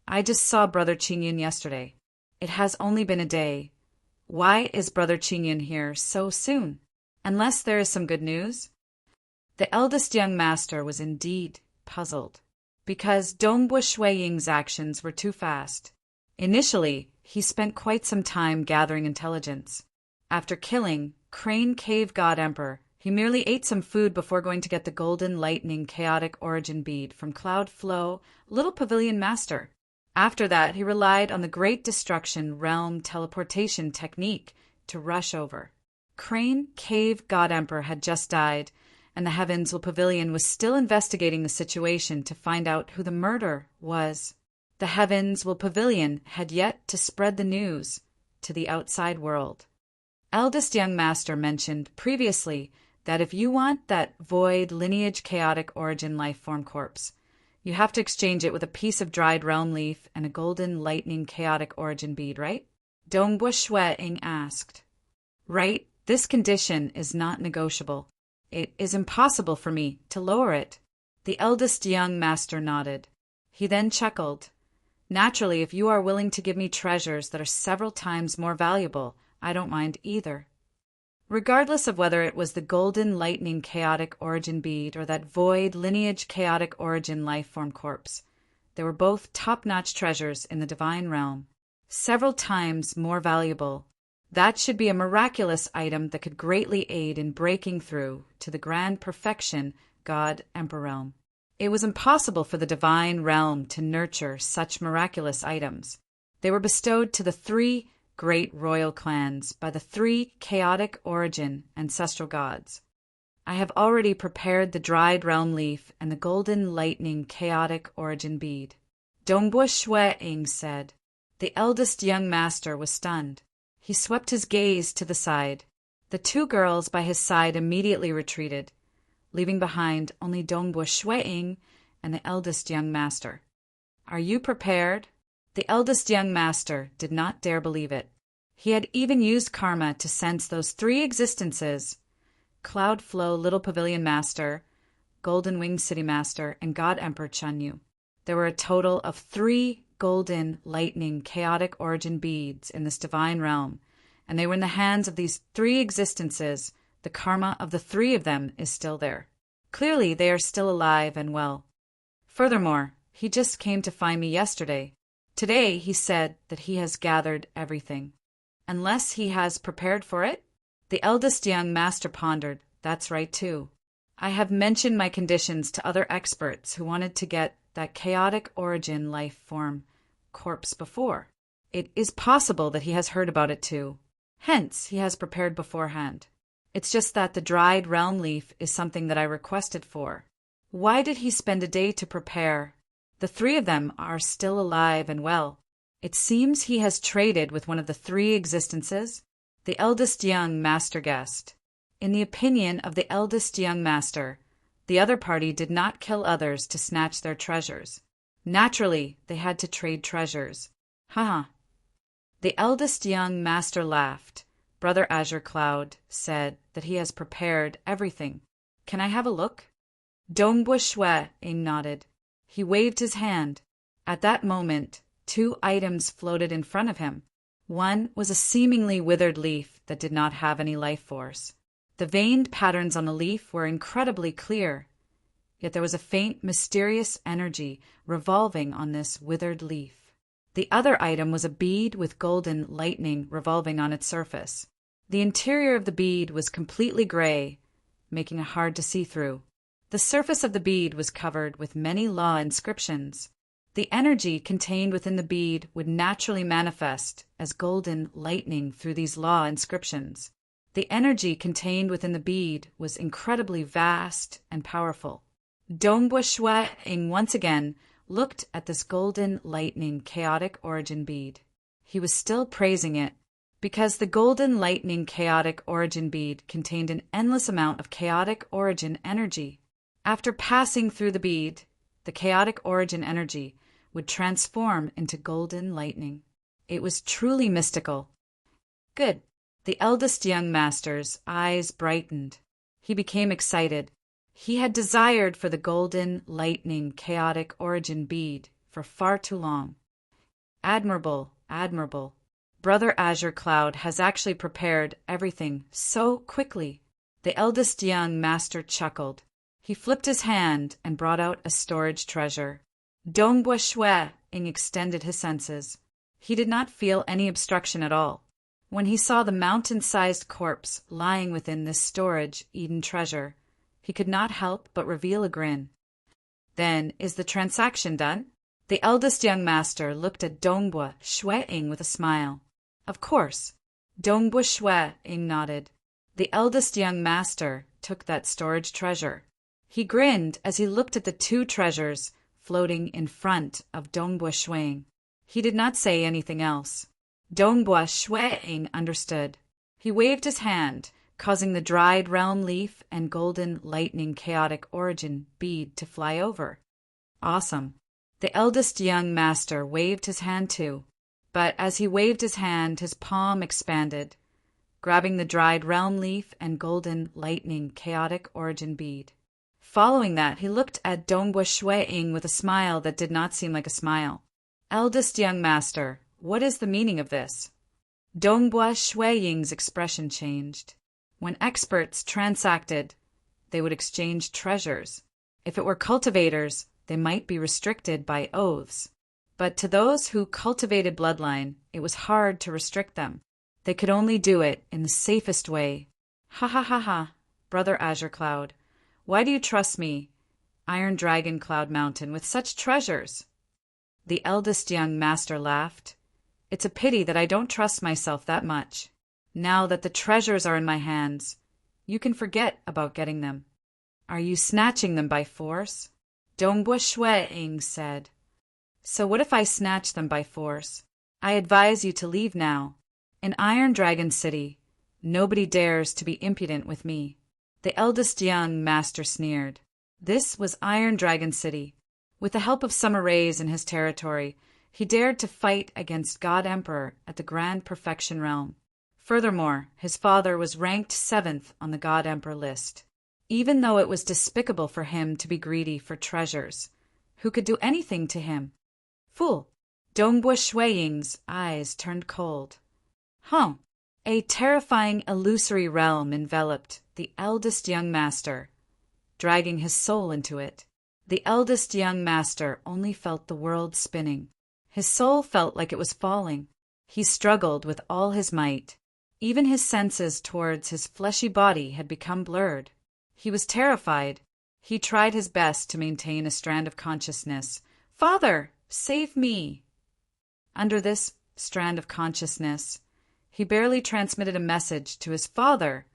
Speaker 1: "I just saw Brother Qingyun yesterday. It has only been a day. Why is Brother Qingyun here so soon? Unless there is some good news?" The eldest young master was indeed puzzled, because Dongbua Shui Ying's actions were too fast. Initially, he spent quite some time gathering intelligence. After killing Crane Cave God Emperor, he merely ate some food before going to get the Golden Lightning Chaotic Origin Bead from Cloud Flow Little Pavilion Master. After that, he relied on the Great Destruction Realm teleportation technique to rush over. Crane Cave God Emperor had just died, and the Heavensville Pavilion was still investigating the situation to find out who the murderer was. The Heavensville Pavilion had yet to spread the news to the outside world. Eldest Young Master mentioned previously that if you want that void lineage chaotic origin life form corpse, you have to exchange it with a piece of dried realm leaf and a golden lightning chaotic origin bead, right? Dongbua Shui Ying asked. Right, this condition is not negotiable. It is impossible for me to lower it. The eldest young master nodded. He then chuckled. Naturally, if you are willing to give me treasures that are several times more valuable, I don't mind either. Regardless of whether it was the golden lightning chaotic origin bead or that void lineage chaotic origin life form corpse, they were both top-notch treasures in the divine realm, several times more valuable That should be a miraculous item that could greatly aid in breaking through to the grand perfection God Emperor realm. It was impossible for the divine realm to nurture such miraculous items. They were bestowed to the 3 great royal clans by the 3 chaotic origin ancestral gods. I have already prepared the dried realm leaf and the golden lightning chaotic origin bead. Dongbua Shui-ing said. The eldest young master was stunned. He swept his gaze to the side. The 2 girls by his side immediately retreated, leaving behind only Dongbua Shui-ing and the eldest young master. Are you prepared? The eldest young master did not dare believe it. He had even used karma to sense those 3 existences: Cloud Flow Little Pavilion Master, Golden Wing City Master, and God Emperor Chunyu. There were a total of 3 golden lightning chaotic origin beads in this divine realm, and they were in the hands of these 3 existences. The karma of the 3 of them is still there. Clearly they are still alive and well. Furthermore, he just came to find me yesterday. Today he said that he has gathered everything. Unless he has prepared for it? The eldest young master pondered. That's right too. I have mentioned my conditions to other experts who wanted to get that chaotic origin life form corpse before. It is possible that he has heard about it too. Hence, he has prepared beforehand. It's just that the dried realm leaf is something that I requested for. Why did he spend a day to prepare? The 3 of them are still alive and well. It seems he has traded with one of the 3 existences. The eldest young master guessed. In the opinion of the eldest young master, the other party did not kill others to snatch their treasures. Naturally, they had to trade treasures. Haha. The eldest young master laughed. Brother Azure Cloud said that he has prepared everything. Can I have a look? Dongbua Shui-ing nodded. He waved his hand. At that moment, 2 items floated in front of him. One was a seemingly withered leaf that did not have any life force. The veined patterns on the leaf were incredibly clear, yet there was a faint, mysterious energy revolving on this withered leaf. The other item was a bead with golden lightning revolving on its surface. The interior of the bead was completely gray, making it hard to see through. The surface of the bead was covered with many law inscriptions. The energy contained within the bead would naturally manifest as golden lightning through these law inscriptions. The energy contained within the bead was incredibly vast and powerful. Dongbua Shui-ing once again looked at this golden lightning chaotic origin bead. He was still praising it, because the golden lightning chaotic origin bead contained an endless amount of chaotic origin energy. After passing through the bead, the chaotic origin energy would transform into golden lightning. It was truly mystical. Good. The eldest young master's eyes brightened. He became excited. He had desired for the golden lightning chaotic origin bead for far too long. Admirable, admirable. Brother Azure Cloud has actually prepared everything so quickly. The eldest young master chuckled. He flipped his hand and brought out a storage treasure. Dongbua Shui-ing extended his senses. He did not feel any obstruction at all. When he saw the mountain-sized corpse lying within this storage Eden treasure, he could not help but reveal a grin. Then, is the transaction done? The eldest young master looked at Dongbua Shui-ing with a smile. Of course. Dongbua Shui-ing nodded. The eldest young master took that storage treasure. He grinned as he looked at the 2 treasures floating in front of Dongbua Shui-ing. He did not say anything else. Dongbua Shui-ing understood. He waved his hand, causing the dried realm leaf and golden lightning chaotic origin bead to fly over. Awesome. The eldest young master waved his hand too, but as he waved his hand, his palm expanded, grabbing the dried realm leaf and golden lightning chaotic origin bead. Following that, he looked at Dongbua Shui-ing with a smile that did not seem like a smile. Eldest young master, what is the meaning of this? Dongbua Shui-ing's expression changed. When experts transacted, they would exchange treasures. If it were cultivators, they might be restricted by oaths. But to those who cultivated bloodline, it was hard to restrict them. They could only do it in the safest way. Ha ha ha ha, Brother Azure Cloud. Why do you trust me, Iron Dragon Cloud Mountain, with such treasures? The eldest young master laughed. It's a pity that I don't trust myself that much. Now that the treasures are in my hands, you can forget about getting them. Are you snatching them by force? Dongbua Shueing said. So what if I snatch them by force? I advise you to leave now. In Iron Dragon City, nobody dares to be impudent with me. The eldest young master sneered. This was Iron Dragon City. With the help of summer rays in his territory, he dared to fight against God Emperor at the Grand Perfection Realm. Furthermore, his father was ranked 7th on the God Emperor list. Even though it was despicable for him to be greedy for treasures, who could do anything to him? Fool! Dongbua Shueying's eyes turned cold. A terrifying illusory realm enveloped the eldest young master, dragging his soul into it. The eldest young master only felt the world spinning. His soul felt like it was falling. He struggled with all his might. Even his senses towards his fleshy body had become blurred. He was terrified. He tried his best to maintain a strand of consciousness. Father, save me! Under this strand of consciousness, he barely transmitted a message to his father,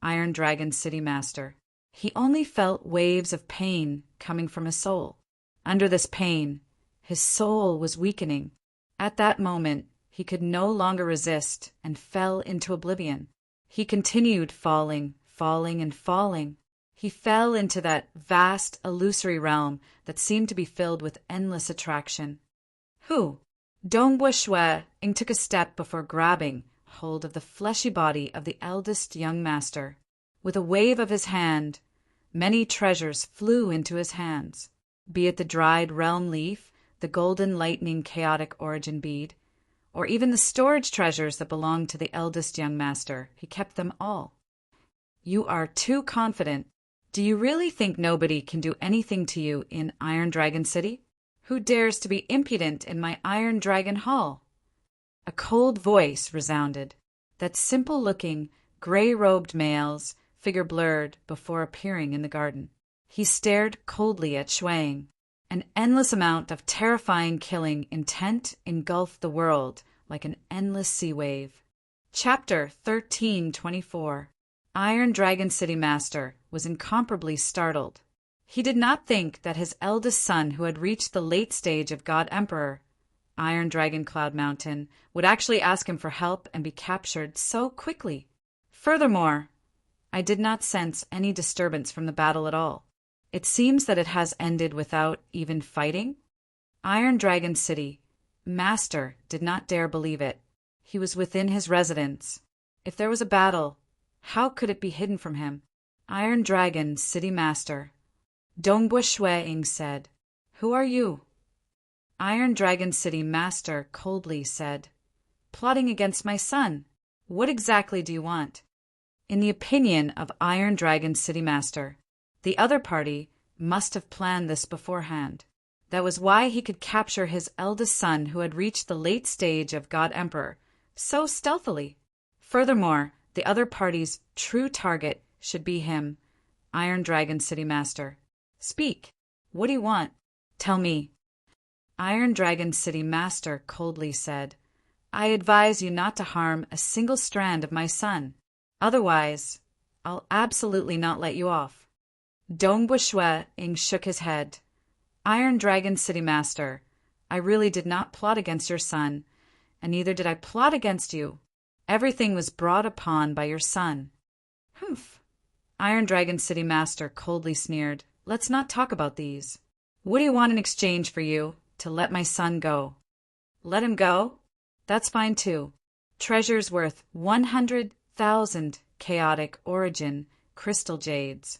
Speaker 1: Iron Dragon City Master. He only felt waves of pain coming from his soul. Under this pain, his soul was weakening. At that moment, he could no longer resist and fell into oblivion. He continued falling, and falling. He fell into that vast, illusory realm that seemed to be filled with endless attraction. Dongbua Shueing took a step before grabbing hold of the fleshy body of the eldest young master. With a wave of his hand, many treasures flew into his hands, be it the dried realm leaf, the golden lightning chaotic origin bead, or even the storage treasures that belonged to the eldest young master. He kept them all. You are too confident. Do you really think nobody can do anything to you in Iron Dragon City? Who dares to be impudent in my Iron Dragon Hall? A cold voice resounded. That simple-looking, gray-robed male's figure blurred before appearing in the garden. He stared coldly at Shuang. An endless amount of terrifying killing intent engulfed the world like an endless sea wave. Chapter 1324. Iron Dragon City Master was incomparably startled. He did not think that his eldest son, who had reached the late stage of God Emperor, Iron Dragon Cloud Mountain, would actually ask him for help and be captured so quickly. Furthermore, I did not sense any disturbance from the battle at all. It seems that it has ended without even fighting. Iron Dragon City Master did not dare believe it. He was within his residence. If there was a battle, how could it be hidden from him? Iron Dragon City Master. Dongbua Shueing said, Who are you? Iron Dragon City Master coldly said, Plotting against my son. What exactly do you want? In the opinion of Iron Dragon City Master, the other party must have planned this beforehand. That was why he could capture his eldest son, who had reached the late stage of God Emperor, so stealthily. Furthermore, the other party's true target should be him, Iron Dragon City Master. Speak. What do you want? Tell me. Iron Dragon City Master coldly said, I advise you not to harm a single strand of my son. Otherwise, I'll absolutely not let you off. Dongbua Shueing shook his head. Iron Dragon City Master, I really did not plot against your son, and neither did I plot against you. Everything was brought upon by your son. Humph. Iron Dragon City Master coldly sneered. Let's not talk about these. What do you want in exchange for you to let my son go? Let him go? That's fine too. Treasures worth 100,000 chaotic origin crystal jades.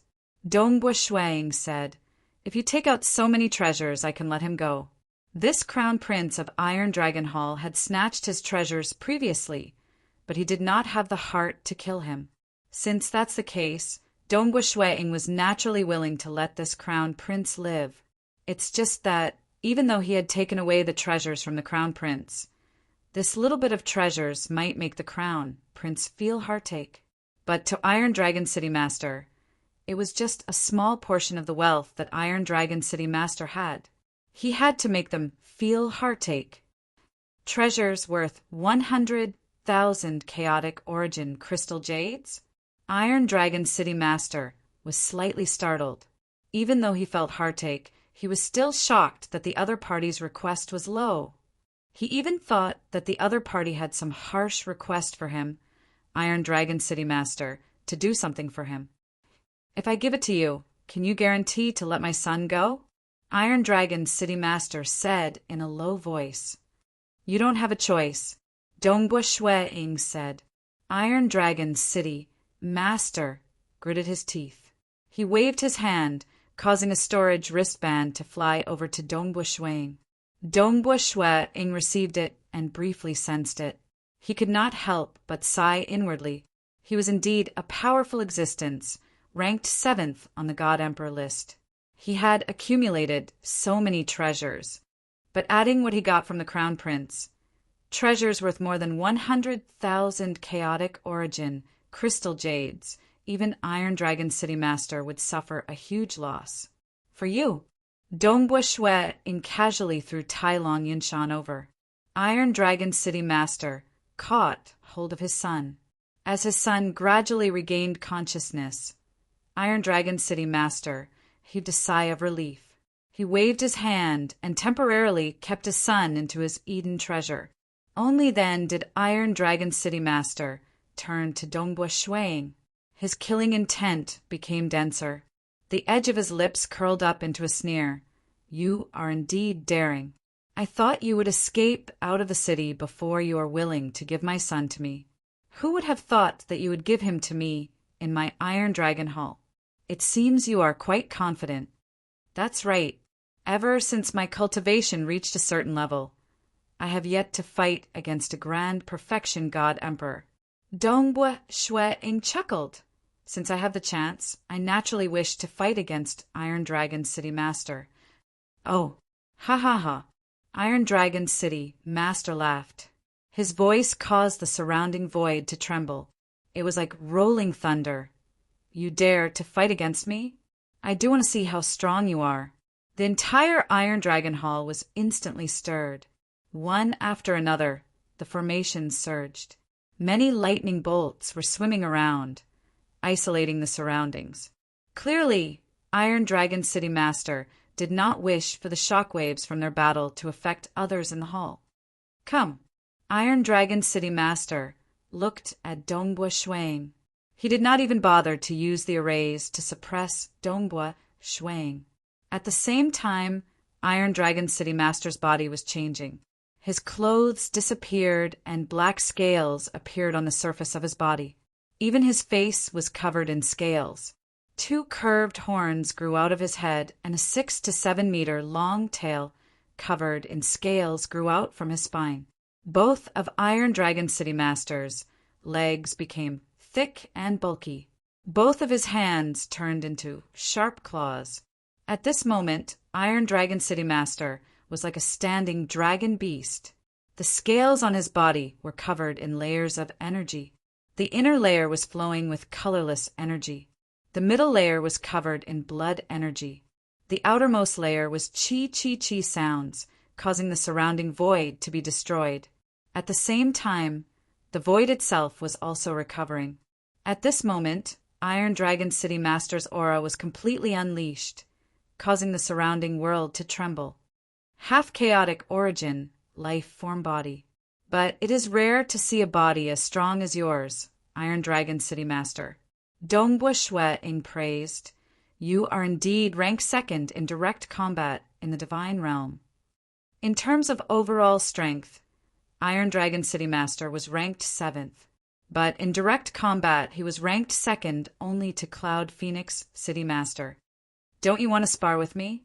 Speaker 1: Dongbua Shueing said, If you take out so many treasures, I can let him go. This crown prince of Iron Dragon Hall had snatched his treasures previously, but he did not have the heart to kill him. Since that's the case, Dongbua Shueing was naturally willing to let this crown prince live. It's just that, even though he had taken away the treasures from the crown prince, This little bit of treasures might make the crown prince feel heartache. But to Iron Dragon City Master, it was just a small portion of the wealth that Iron Dragon City Master had. He had to make them feel heartache. Treasures worth 100,000 chaotic origin crystal jades? Iron Dragon City Master was slightly startled. Even though he felt heartache, he was still shocked that the other party's request was low. He even thought that the other party had some harsh request for him, Iron Dragon City Master, to do something for him. If I give it to you, can you guarantee to let my son go? Iron Dragon City Master said in a low voice. You don't have a choice, Dongbua Shui-ing said. Iron Dragon City Master gritted his teeth. He waved his hand, causing a storage wristband to fly over to Dongbua Shui-ing. Dongbua Shui-ing received it and briefly sensed it. He could not help but sigh inwardly. He was indeed a powerful existence, ranked 7th on the God Emperor list. He had accumulated so many treasures, but adding what he got from the Crown Prince, treasures worth more than 100,000 chaotic origin crystal jades, even Iron Dragon City Master would suffer a huge loss. For you, Dongbua Shui-ing casually threw Tai Long Yinshan over. Iron Dragon City Master caught hold of his son. As his son gradually regained consciousness, Iron Dragon City Master heaved a sigh of relief. He waved his hand and temporarily kept his son into his Eden treasure. Only then did Iron Dragon City Master turn to Dongbua Shui-ing. His killing intent became denser. The edge of his lips curled up into a sneer. You are indeed daring. I thought you would escape out of the city before you are willing to give my son to me. Who would have thought that you would give him to me in my Iron Dragon Hall? It seems you are quite confident. That's right. Ever since my cultivation reached a certain level, I have yet to fight against a grand perfection God Emperor. Dongbua Shui-ing chuckled. Since I have the chance, I naturally wish to fight against Iron Dragon City Master. Oh, ha ha ha. Iron Dragon City Master laughed. His voice caused the surrounding void to tremble. It was like rolling thunder. You dare to fight against me? I do want to see how strong you are. The entire Iron Dragon Hall was instantly stirred. One after another, the formations surged. Many lightning bolts were swimming around, isolating the surroundings. Clearly, Iron Dragon City Master did not wish for the shockwaves from their battle to affect others in the hall. Come. Iron Dragon City Master looked at Dongbua Shui-ing. He did not even bother to use the arrays to suppress Dongbua Shui-ing. At the same time, Iron Dragon City Master's body was changing. His clothes disappeared and black scales appeared on the surface of his body. Even his face was covered in scales. 2 curved horns grew out of his head, and a 6 to 7 meter long tail covered in scales grew out from his spine. Both of Iron Dragon City Master's legs became thick and bulky. Both of his hands turned into sharp claws. At this moment, Iron Dragon City Master was like a standing dragon beast. The scales on his body were covered in layers of energy. The inner layer was flowing with colorless energy. The middle layer was covered in blood energy. The outermost layer was chi-chi-chi sounds, causing the surrounding void to be destroyed. At the same time, the void itself was also recovering. At this moment, Iron Dragon City Master's aura was completely unleashed, causing the surrounding world to tremble. Half chaotic origin, life form body. But it is rare to see a body as strong as yours, Iron Dragon City Master. Dongbua Shui-ing praised. You are indeed ranked 2nd in direct combat in the Divine Realm. In terms of overall strength, Iron Dragon City Master was ranked 7th. But in direct combat, he was ranked 2nd only to Cloud Phoenix City Master. Don't you want to spar with me?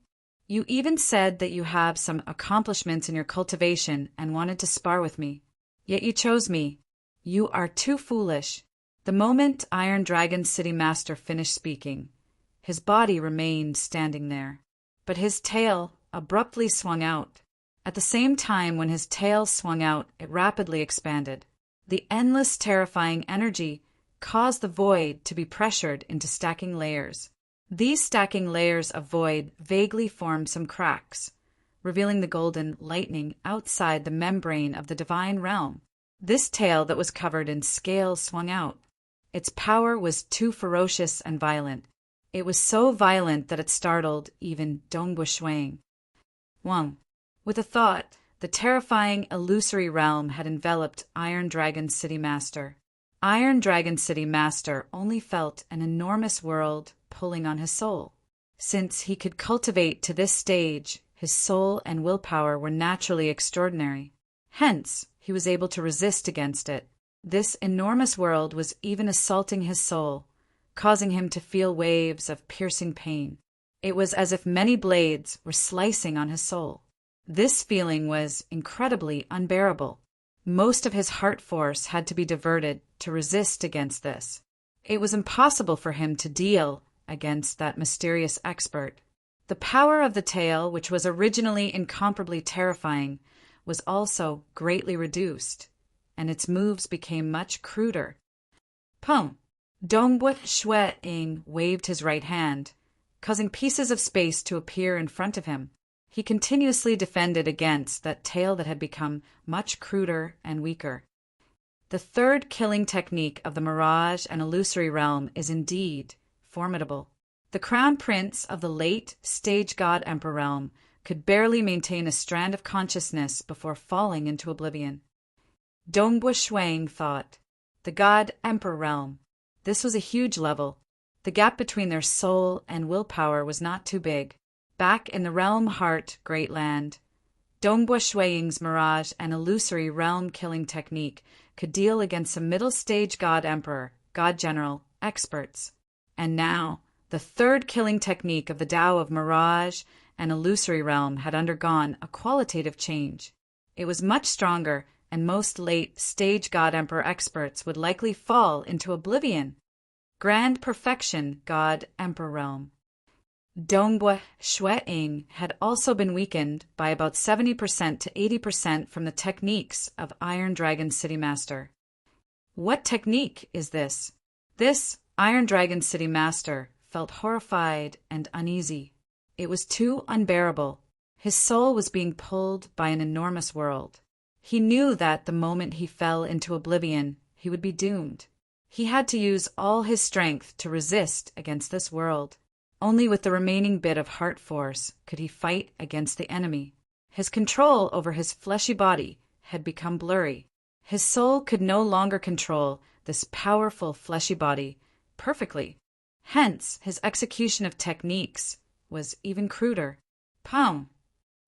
Speaker 1: You even said that you have some accomplishments in your cultivation and wanted to spar with me. Yet you chose me. You are too foolish. The moment Iron Dragon City Master finished speaking, his body remained standing there, but his tail abruptly swung out. At the same time, when his tail swung out, it rapidly expanded. The endless, terrifying energy caused the void to be pressured into stacking layers. These stacking layers of void vaguely formed some cracks, revealing the golden lightning outside the membrane of the divine realm. This tail that was covered in scales swung out. Its power was too ferocious and violent. It was so violent that it startled even Dongbu Shuang. 1. With a thought, the terrifying, illusory realm had enveloped Iron Dragon City Master. Iron Dragon City Master only felt an enormous world pulling on his soul. Since he could cultivate to this stage, his soul and willpower were naturally extraordinary. Hence, he was able to resist against it. This enormous world was even assaulting his soul, causing him to feel waves of piercing pain. It was as if many blades were slicing on his soul. This feeling was incredibly unbearable. Most of his heart force had to be diverted to resist against this. It was impossible for him to deal against that mysterious expert. The power of the tail, which was originally incomparably terrifying, was also greatly reduced, and its moves became much cruder. Pum! Dongbu Shuang waved his right hand, causing pieces of space to appear in front of him. He continuously defended against that tail that had become much cruder and weaker. The third killing technique of the Mirage and Illusory realm is indeed formidable. The Crown Prince of the late Stage God Emperor realm could barely maintain a strand of consciousness before falling into oblivion. Dongbu Shuang thought, the God Emperor realm. This was a huge level. The gap between their soul and willpower was not too big. Back in the realm heart, Great Land, Dongbu Shuang's Mirage and Illusory realm killing technique could deal against some middle stage God Emperor, God General, experts. And now, the third killing technique of the Tao of Mirage and Illusory realm had undergone a qualitative change. It was much stronger, and most late stage God Emperor experts would likely fall into oblivion. Grand Perfection God Emperor realm. Dongbu Shuang had also been weakened by about 70% to 80% from the techniques of Iron Dragon City Master. What technique is this? This Iron Dragon City Master felt horrified and uneasy. It was too unbearable. His soul was being pulled by an enormous world. He knew that the moment he fell into oblivion, he would be doomed. He had to use all his strength to resist against this world. Only with the remaining bit of heart force could he fight against the enemy. His control over his fleshy body had become blurry. His soul could no longer control this powerful fleshy body perfectly. Hence, his execution of techniques was even cruder. Pum!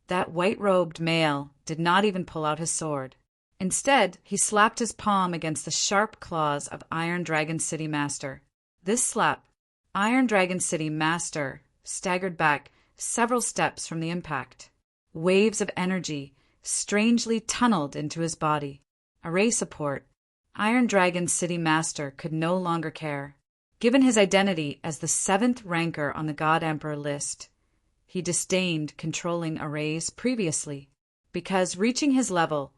Speaker 1: That white-robed male did not even pull out his sword. Instead, he slapped his palm against the sharp claws of Iron Dragon City Master. This slap, Iron Dragon City Master staggered back several steps from the impact. Waves of energy strangely tunneled into his body. Array support. Iron Dragon City Master could no longer care. Given his identity as the 7th ranker on the God Emperor list, he disdained controlling arrays previously, because reaching his level,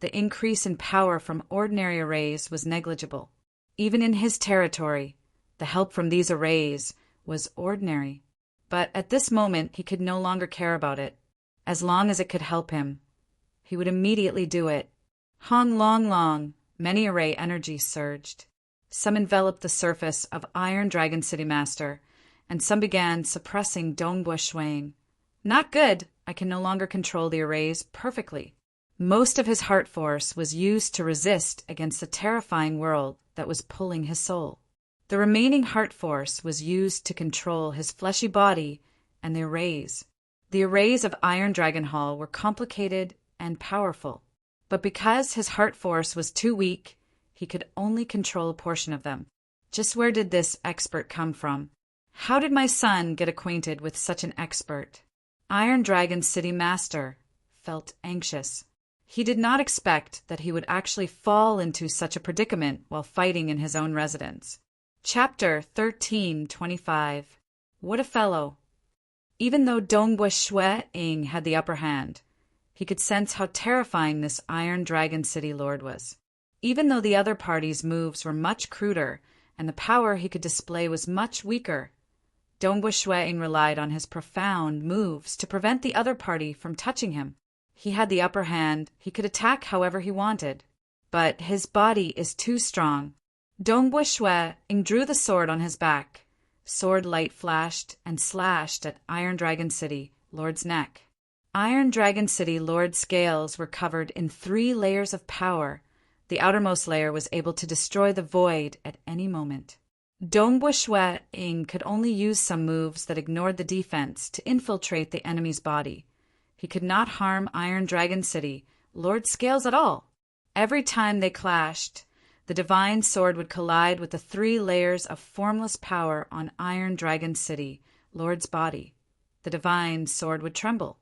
Speaker 1: the increase in power from ordinary arrays was negligible. Even in his territory, the help from these arrays was ordinary. But at this moment, he could no longer care about it. As long as it could help him, he would immediately do it. Hong long long, many array energies surged. Some enveloped the surface of Iron Dragon City Master, and some began suppressing Dongbu Shuang. Not good, I can no longer control the arrays perfectly. Most of his heart force was used to resist against the terrifying world that was pulling his soul. The remaining heart force was used to control his fleshy body and the arrays. The arrays of Iron Dragon Hall were complicated and powerful, but because his heart force was too weak, he could only control a portion of them. Just where did this expert come from? How did my son get acquainted with such an expert? Iron Dragon City Master felt anxious. He did not expect that he would actually fall into such a predicament while fighting in his own residence. Chapter 1325. What a fellow! Even though Dongbu Shuang had the upper hand, He could sense how terrifying this Iron Dragon City Lord was. Even though the other party's moves were much cruder and the power he could display was much weaker, Dongbo Shuang relied on his profound moves to prevent the other party from touching him. He had the upper hand, he could attack however he wanted. But his body is too strong. Dongbo Shuang drew the sword on his back. Sword light flashed and slashed at Iron Dragon City Lord's neck. Iron Dragon City Lord's scales were covered in 3 layers of power. The outermost layer was able to destroy the void at any moment. Dongbo Shuang could only use some moves that ignored the defense to infiltrate the enemy's body. He could not harm Iron Dragon City Lord's scales at all. Every time they clashed, the divine sword would collide with the 3 layers of formless power on Iron Dragon City Lord's body. The divine sword would tremble.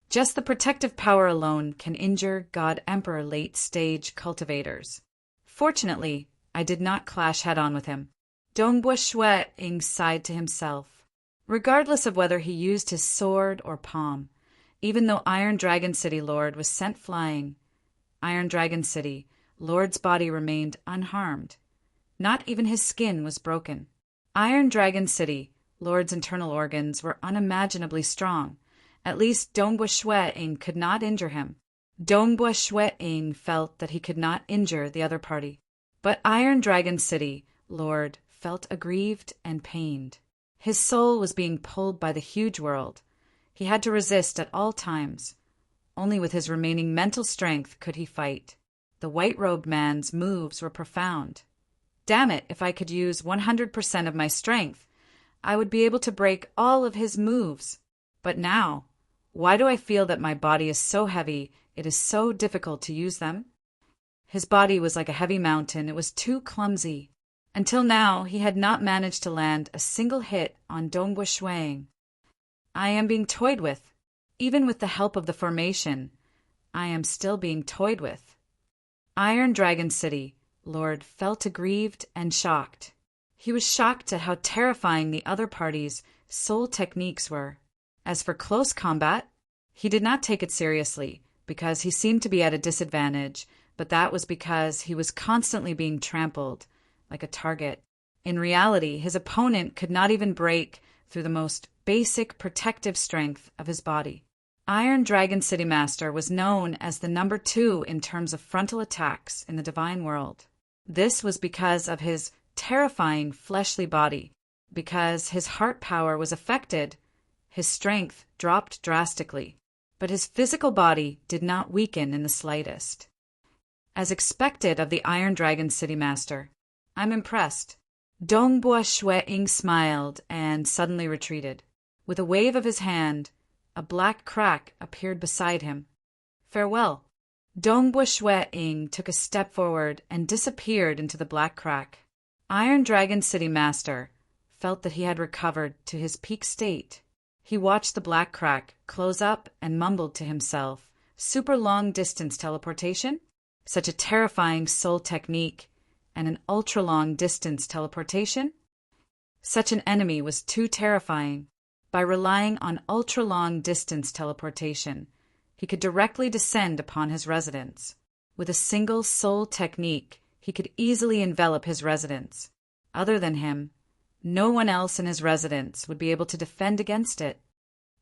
Speaker 1: Just the protective power alone can injure God Emperor late-stage cultivators. Fortunately, I did not clash head-on with him. Dongbo Shuang sighed to himself. Regardless of whether he used his sword or palm, even though Iron Dragon City Lord was sent flying, Iron Dragon City Lord's body remained unharmed. Not even his skin was broken. Iron Dragon City Lord's internal organs were unimaginably strong. At least Dongbo Shuang could not injure him. Dongbo Shuang felt that he could not injure the other party. But Iron Dragon City Lord felt aggrieved and pained. His soul was being pulled by the huge world. He had to resist at all times. Only with his remaining mental strength could he fight. The white-robed man's moves were profound. Damn it, if I could use 100% of my strength, I would be able to break all of his moves. But now, why do I feel that my body is so heavy, it is so difficult to use them? His body was like a heavy mountain. It was too clumsy. Until now, he had not managed to land a single hit on Dongbo Shuang. I am being toyed with. Even with the help of the formation, I am still being toyed with. Iron Dragon City Lord felt aggrieved and shocked. He was shocked at how terrifying the other party's soul techniques were. As for close combat, he did not take it seriously because he seemed to be at a disadvantage, but that was because he was constantly being trampled like a target. In reality, his opponent could not even break through the most basic protective strength of his body. Iron Dragon City Master was known as the number 2 in terms of frontal attacks in the divine world. This was because of his terrifying fleshly body. Because his heart power was affected, his strength dropped drastically, but his physical body did not weaken in the slightest. As expected of the Iron Dragon City Master, I'm impressed. Dongbo Shuang smiled and suddenly retreated. With a wave of his hand, a black crack appeared beside him. Farewell. Dongbo Shuang took a step forward and disappeared into the black crack. Iron Dragon City Master felt that he had recovered to his peak state. He watched the black crack close up and mumbled to himself, super long distance teleportation? Such a terrifying soul technique, and an ultra-long distance teleportation? Such an enemy was too terrifying. By relying on ultra-long distance teleportation, he could directly descend upon his residence. With a single soul technique, he could easily envelop his residence. Other than him, no one else in his residence would be able to defend against it.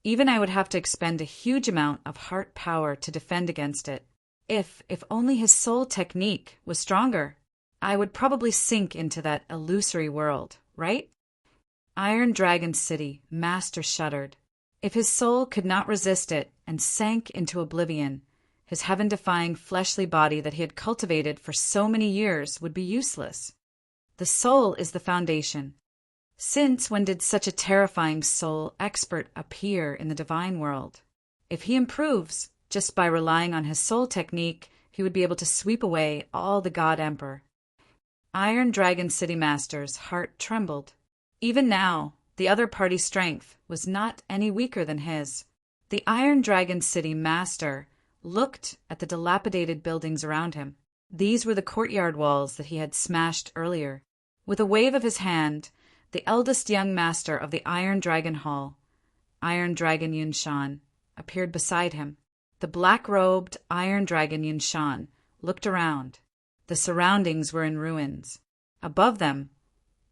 Speaker 1: Even I would have to expend a huge amount of heart power to defend against it. If only his soul technique was stronger, I would probably sink into that illusory world, right? Iron Dragon City Master shuddered. If his soul could not resist it and sank into oblivion, his heaven-defying fleshly body that he had cultivated for so many years would be useless. The soul is the foundation. Since when did such a terrifying soul expert appear in the divine world? If he improves, just by relying on his soul technique, he would be able to sweep away all the God Emperor. Iron Dragon City Master's heart trembled. Even now, the other party's strength was not any weaker than his. The Iron Dragon City Master looked at the dilapidated buildings around him. These were the courtyard walls that he had smashed earlier. With a wave of his hand, the eldest young master of the Iron Dragon Hall, Iron Dragon Yunshan, appeared beside him. The black-robed Iron Dragon Yunshan looked around. The surroundings were in ruins. Above them,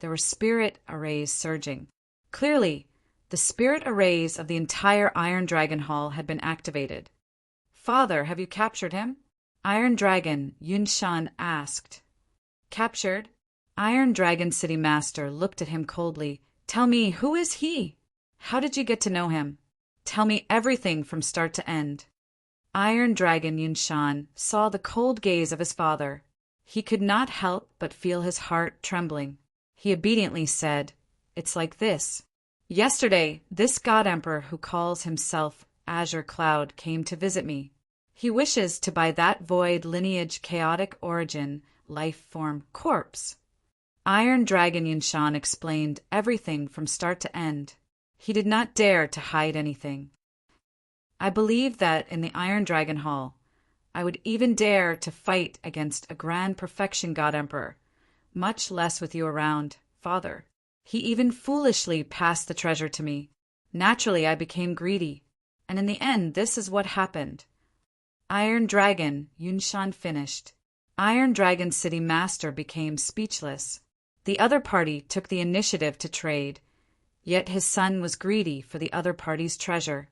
Speaker 1: there were spirit arrays surging. Clearly, the spirit arrays of the entire Iron Dragon Hall had been activated. "Father, have you captured him?" Iron Dragon Yunshan asked. "Captured?" Iron Dragon City Master looked at him coldly. "Tell me, who is he? How did you get to know him? Tell me everything from start to end." Iron Dragon Yunshan saw the cold gaze of his father. He could not help but feel his heart trembling. He obediently said, "It's like this. Yesterday, this God Emperor who calls himself Azure Cloud came to visit me. He wishes to buy that void lineage chaotic origin life form corpse." Iron Dragon Yunshan explained everything from start to end. He did not dare to hide anything. "I believe that in the Iron Dragon Hall, I would even dare to fight against a grand perfection God Emperor, much less with you around, father. He even foolishly passed the treasure to me. Naturally, I became greedy, and in the end, this is what happened." Iron Dragon Yunshan finished. Iron Dragon City Master became speechless. The other party took the initiative to trade, yet his son was greedy for the other party's treasure.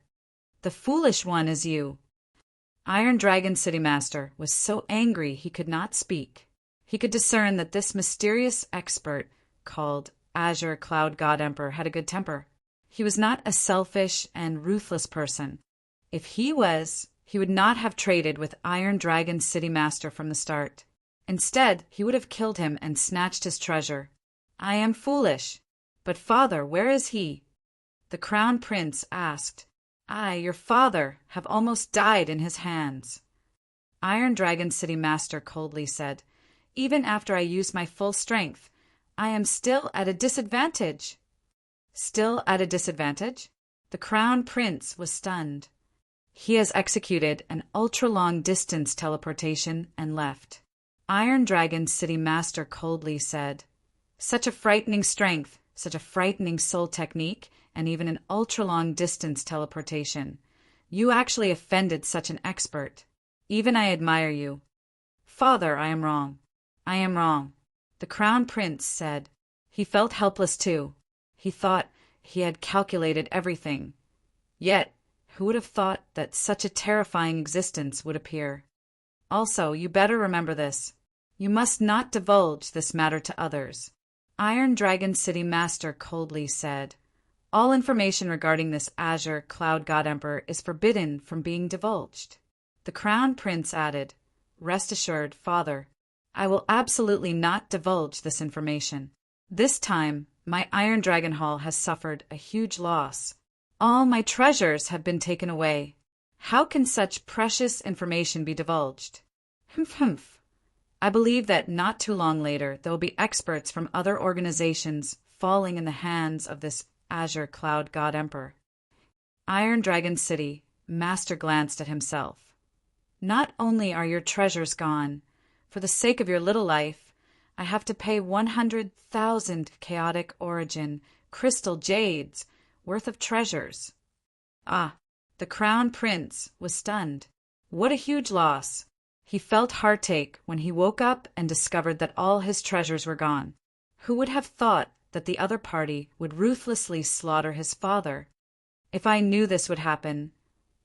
Speaker 1: "The foolish one is you." Iron Dragon City Master was so angry he could not speak. He could discern that this mysterious expert, called Azure Cloud God Emperor, had a good temper. He was not a selfish and ruthless person. If he was, he would not have traded with Iron Dragon City Master from the start. Instead, he would have killed him and snatched his treasure. "I am foolish. But father, where is he?" The Crown Prince asked. "I, your father, have almost died in his hands." Iron Dragon City Master coldly said, "Even after I use my full strength, I am still at a disadvantage." "Still at a disadvantage?" The Crown Prince was stunned. "He has executed an ultra-long distance teleportation and left." Iron Dragon City Master coldly said, "Such a frightening strength, such a frightening soul technique, and even an ultra-long distance teleportation. You actually offended such an expert. Even I admire you." "Father, I am wrong. I am wrong." The Crown Prince said. He felt helpless too. He thought he had calculated everything. Yet, who would have thought that such a terrifying existence would appear? "Also, you better remember this. You must not divulge this matter to others." Iron Dragon City Master coldly said, "All information regarding this Azure Cloud God Emperor is forbidden from being divulged." The Crown Prince added, "Rest assured, father, I will absolutely not divulge this information. This time, my Iron Dragon Hall has suffered a huge loss. All my treasures have been taken away. How can such precious information be divulged?" Humph. I believe that not too long later there will be experts from other organizations falling in the hands of this Azure Cloud God Emperor. Iron Dragon City Master glanced at himself. "Not only are your treasures gone, for the sake of your little life, I have to pay 100,000 chaotic origin crystal jades worth of treasures." Ah, the Crown Prince was stunned. What a huge loss! He felt heartache when he woke up and discovered that all his treasures were gone. Who would have thought that the other party would ruthlessly slaughter his father? If I knew this would happen,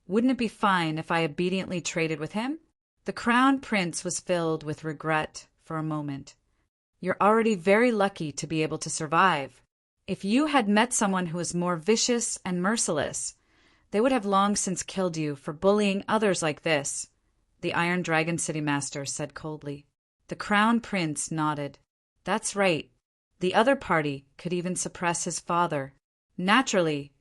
Speaker 1: wouldn't it be fine if I obediently traded with him? The Crown Prince was filled with regret for a moment. "You're already very lucky to be able to survive. If you had met someone who was more vicious and merciless, they would have long since killed you for bullying others like this," the Iron Dragon City Master said coldly. The Crown Prince nodded. "That's right. The other party could even suppress his father. Naturally,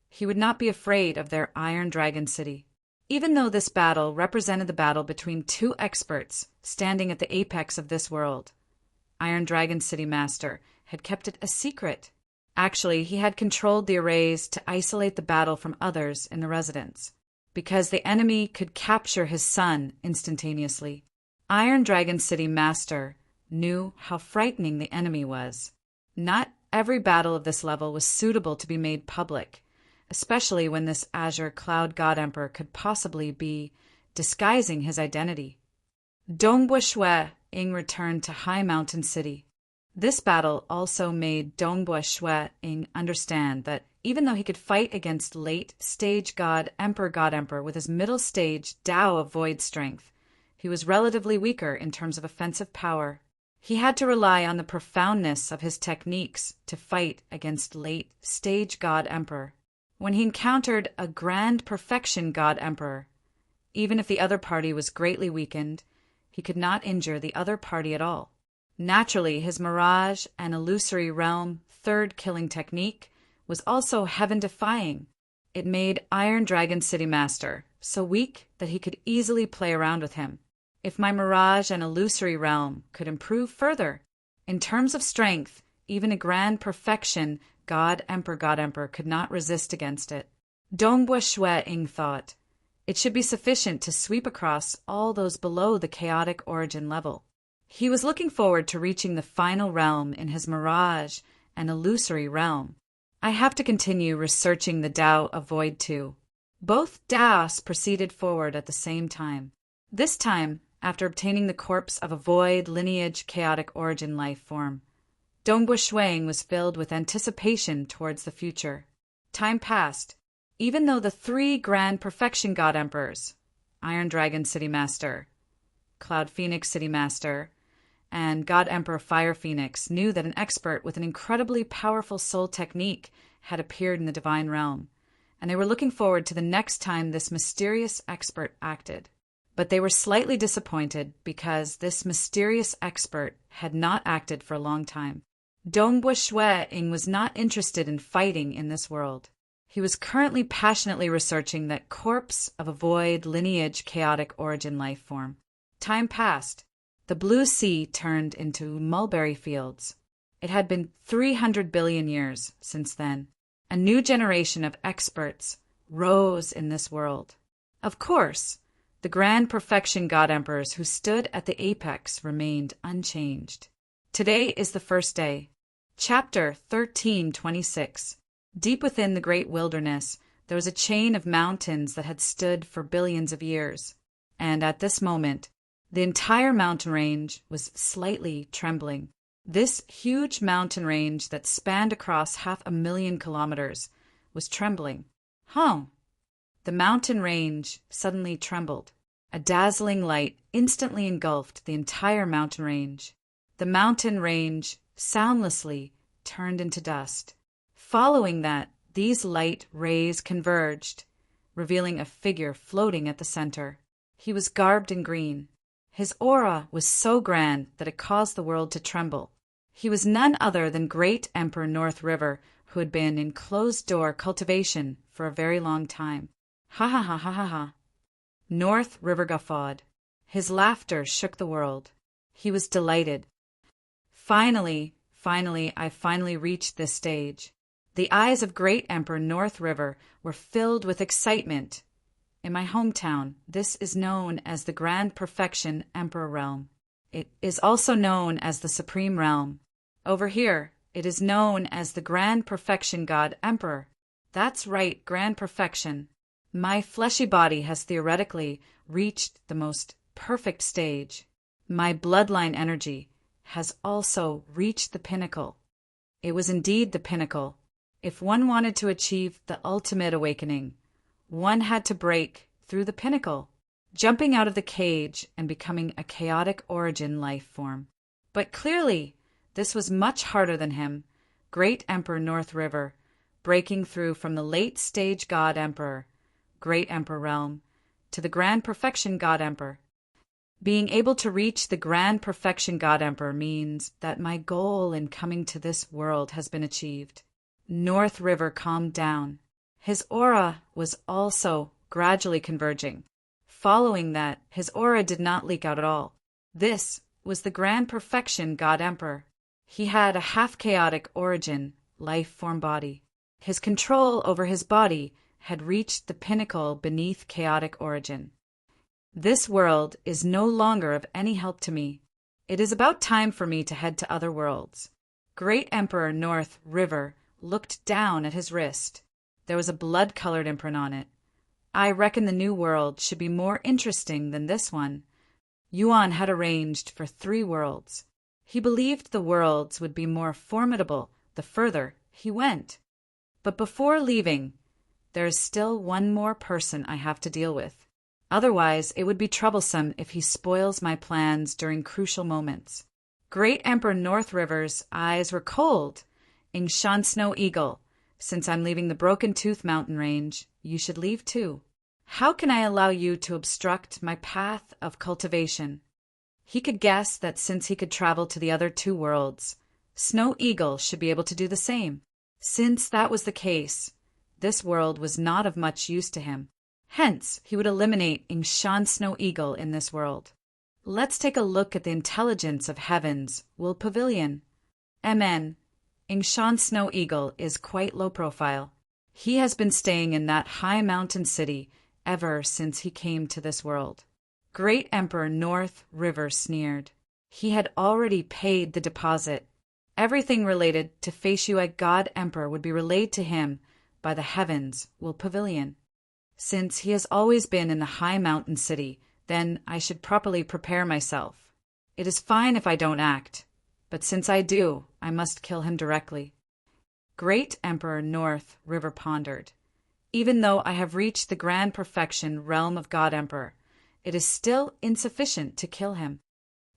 Speaker 1: he would not be afraid of their Iron Dragon City." Even though this battle represented the battle between two experts standing at the apex of this world, Iron Dragon City Master had kept it a secret. Actually, he had controlled the arrays to isolate the battle from others in the residence, because the enemy could capture his son instantaneously. Iron Dragon City Master knew how frightening the enemy was. Not every battle of this level was suitable to be made public, especially when this azure cloud god emperor could possibly be disguising his identity. Dongbua Shui Ing returned to High Mountain City. This battle also made Dongbua Shui Ing understand that even though he could fight against late-stage God Emperor with his middle-stage Tao of Void strength, he was relatively weaker in terms of offensive power. He had to rely on the profoundness of his techniques to fight against late-stage God Emperor. When he encountered a Grand Perfection God Emperor, even if the other party was greatly weakened, he could not injure the other party at all. Naturally, his Mirage and Illusory Realm third killing technique was also heaven-defying. It made Iron Dragon City Master so weak that he could easily play around with him. If my Mirage and Illusory Realm could improve further, in terms of strength, even a Grand Perfection God Emperor could not resist against it. Dongbua Shui Ing thought, it should be sufficient to sweep across all those below the chaotic origin level. He was looking forward to reaching the final realm in his Mirage and Illusory Realm. I have to continue researching the Tao of Void too. Both Taos proceeded forward at the same time. This time, after obtaining the corpse of a Void lineage chaotic origin life form, Dongbua Shui Ing was filled with anticipation towards the future. Time passed. Even though the three Grand Perfection God Emperors, Iron Dragon City Master, Cloud Phoenix City Master, and God Emperor Fire Phoenix knew that an expert with an incredibly powerful soul technique had appeared in the Divine Realm, and they were looking forward to the next time this mysterious expert acted. But they were slightly disappointed because this mysterious expert had not acted for a long time. Dongbua Shui Ing was not interested in fighting in this world. He was currently passionately researching that corpse of a Void lineage chaotic origin life form. Time passed. The blue sea turned into mulberry fields. It had been 300 billion years since then. A new generation of experts rose in this world. Of course, the Grand Perfection God Emperors who stood at the apex remained unchanged. Today is the first day. Chapter 1326. Deep within the great wilderness, there was a chain of mountains that had stood for billions of years. And at this moment, the entire mountain range was slightly trembling. This huge mountain range that spanned across 500,000 kilometers was trembling. The mountain range suddenly trembled. A dazzling light instantly engulfed the entire mountain range. The mountain range soundlessly turned into dust. Following that, these light rays converged, revealing a figure floating at the center. He was garbed in green. His aura was so grand that it caused the world to tremble. He was none other than Great Emperor North River, who had been in closed-door cultivation for a very long time. Ha ha ha ha ha ha. North River guffawed. His laughter shook the world. He was delighted. Finally, I finally reached this stage. The eyes of Great Emperor North River were filled with excitement. In my hometown, this is known as the Grand Perfection Emperor Realm. It is also known as the Supreme Realm. Over here, it is known as the Grand Perfection God Emperor. That's right, Grand Perfection. My fleshy body has theoretically reached the most perfect stage. My bloodline energy has also reached the pinnacle. It was indeed the pinnacle. If one wanted to achieve the ultimate awakening, one had to break through the pinnacle, jumping out of the cage and becoming a chaotic origin life form. But clearly, this was much harder than him, Great Emperor North River, breaking through from the late stage God Emperor, Great Emperor Realm, to the Grand Perfection God Emperor. Being able to reach the Grand Perfection God Emperor means that my goal in coming to this world has been achieved. North River calmed down. His aura was also gradually converging. Following that, his aura did not leak out at all. This was the Grand Perfection God Emperor. He had a half-chaotic origin, life form body. His control over his body had reached the pinnacle beneath chaotic origin. This world is no longer of any help to me. It is about time for me to head to other worlds. Great Emperor North River looked down at his wrist. There was a blood-colored imprint on it. I reckon the new world should be more interesting than this one. Yuan had arranged for 3 worlds. He believed the worlds would be more formidable the further he went. But before leaving, there is still one more person I have to deal with. Otherwise, it would be troublesome if he spoils my plans during crucial moments. Great Emperor North River's eyes were cold. Shan Snow Eagle, since I'm leaving the Broken Tooth mountain range, you should leave too. How can I allow you to obstruct my path of cultivation? He could guess that since he could travel to the other 2 worlds, Snow Eagle should be able to do the same. Since that was the case, this world was not of much use to him. Hence, he would eliminate Shan Snow Eagle in this world. Let's take a look at the intelligence of Heaven's Will Pavilion. MN. Shan Snow Eagle is quite low profile. He has been staying in that high mountain city ever since he came to this world. Great Emperor North River sneered. He had already paid the deposit. Everything related to Fei Shui God Emperor would be relayed to him by the Heavens Will Pavilion. Since he has always been in the high mountain city, then I should properly prepare myself. It is fine if I don't act, but since I do, I must kill him directly. Great Emperor North River pondered. Even though I have reached the grand perfection realm of God Emperor, it is still insufficient to kill him.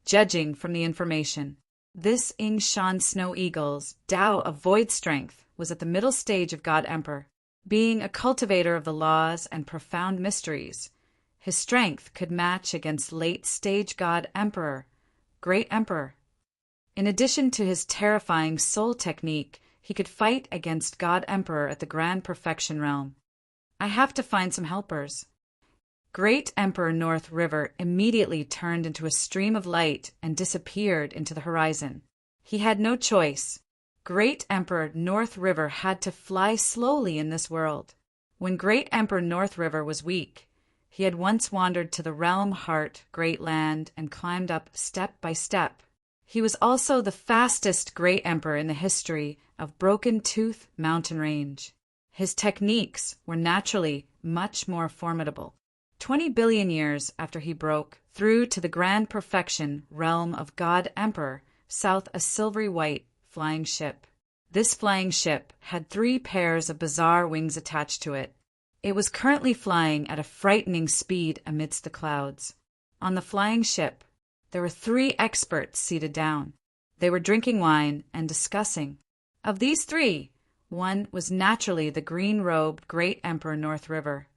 Speaker 1: Judging from the information, this Shan Snow Eagle's Tao of Void Strength was at the middle stage of God Emperor. Being a cultivator of the laws and profound mysteries, his strength could match against late-stage God Emperor, Great Emperor. In addition to his terrifying soul technique, he could fight against God Emperor at the Grand Perfection Realm. I have to find some helpers. Great Emperor North River immediately turned into a stream of light and disappeared into the horizon. He had no choice. Great Emperor North River had to fly slowly in this world. When Great Emperor North River was weak, he had once wandered to the realm heart, Great Land, and climbed up step by step. He was also the fastest Great Emperor in the history of Broken Tooth mountain range. His techniques were naturally much more formidable. 20 billion years after he broke through to the grand perfection realm of God Emperor, south a silvery white flying ship. This flying ship had 3 pairs of bizarre wings attached to it. It was currently flying at a frightening speed amidst the clouds. On the flying ship, there were 3 experts seated down. They were drinking wine and discussing. Of these 3, one was naturally the green-robed Great Emperor North River.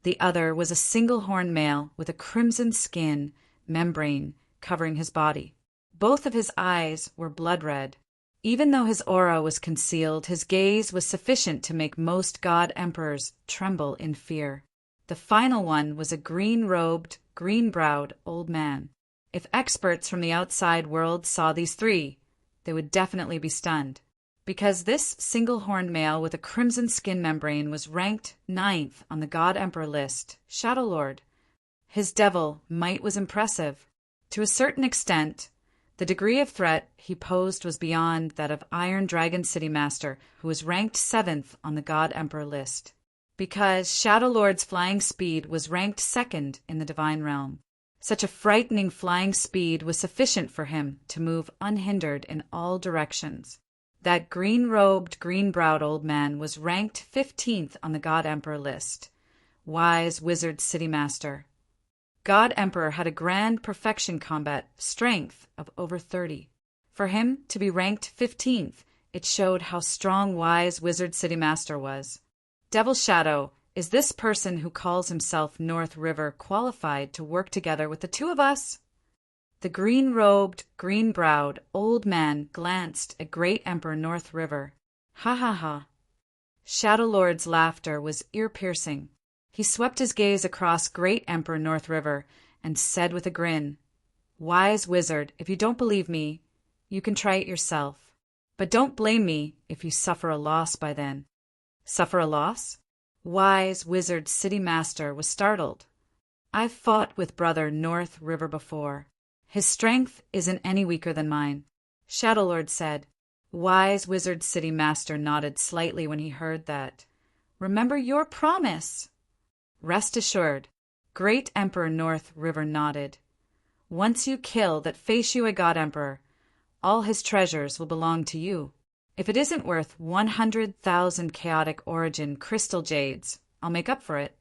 Speaker 1: The other was a single-horned male with a crimson skin membrane covering his body. Both of his eyes were blood-red. Even though his aura was concealed, his gaze was sufficient to make most God Emperors tremble in fear. The final one was a green-robed, green-browed old man. If experts from the outside world saw these 3, they would definitely be stunned. Because this single-horned male with a crimson skin membrane was ranked 9th on the God Emperor list, Shadow Lord. His devil might was impressive. To a certain extent, the degree of threat he posed was beyond that of Iron Dragon City Master, who was ranked 7th on the God Emperor list. Because Shadow Lord's flying speed was ranked 2nd in the Divine Realm. Such a frightening flying speed was sufficient for him to move unhindered in all directions. That green-robed, green-browed old man was ranked 15th on the God Emperor list. Wise Wizard City Master. God Emperor had a grand perfection combat strength of over 30. For him to be ranked 15th, it showed how strong Wise Wizard City Master was. Devil Shadow, is this person who calls himself North River qualified to work together with the 2 of us? The green-robed, green-browed old man glanced at Great Emperor North River. Ha ha ha. Shadow Lord's laughter was ear-piercing. He swept his gaze across Great Emperor North River and said with a grin, Wise Wizard, if you don't believe me, you can try it yourself. But don't blame me if you suffer a loss by then. Suffer a loss? Wise Wizard City Master was startled. I've fought with Brother North River before. His strength isn't any weaker than mine. Shadowlord said. Wise Wizard City Master nodded slightly when he heard that. Remember your promise. Rest assured, great Emperor North River nodded. Once you kill that Feishui God Emperor, all his treasures will belong to you. If it isn't worth 100,000 chaotic origin crystal jades, I'll make up for it.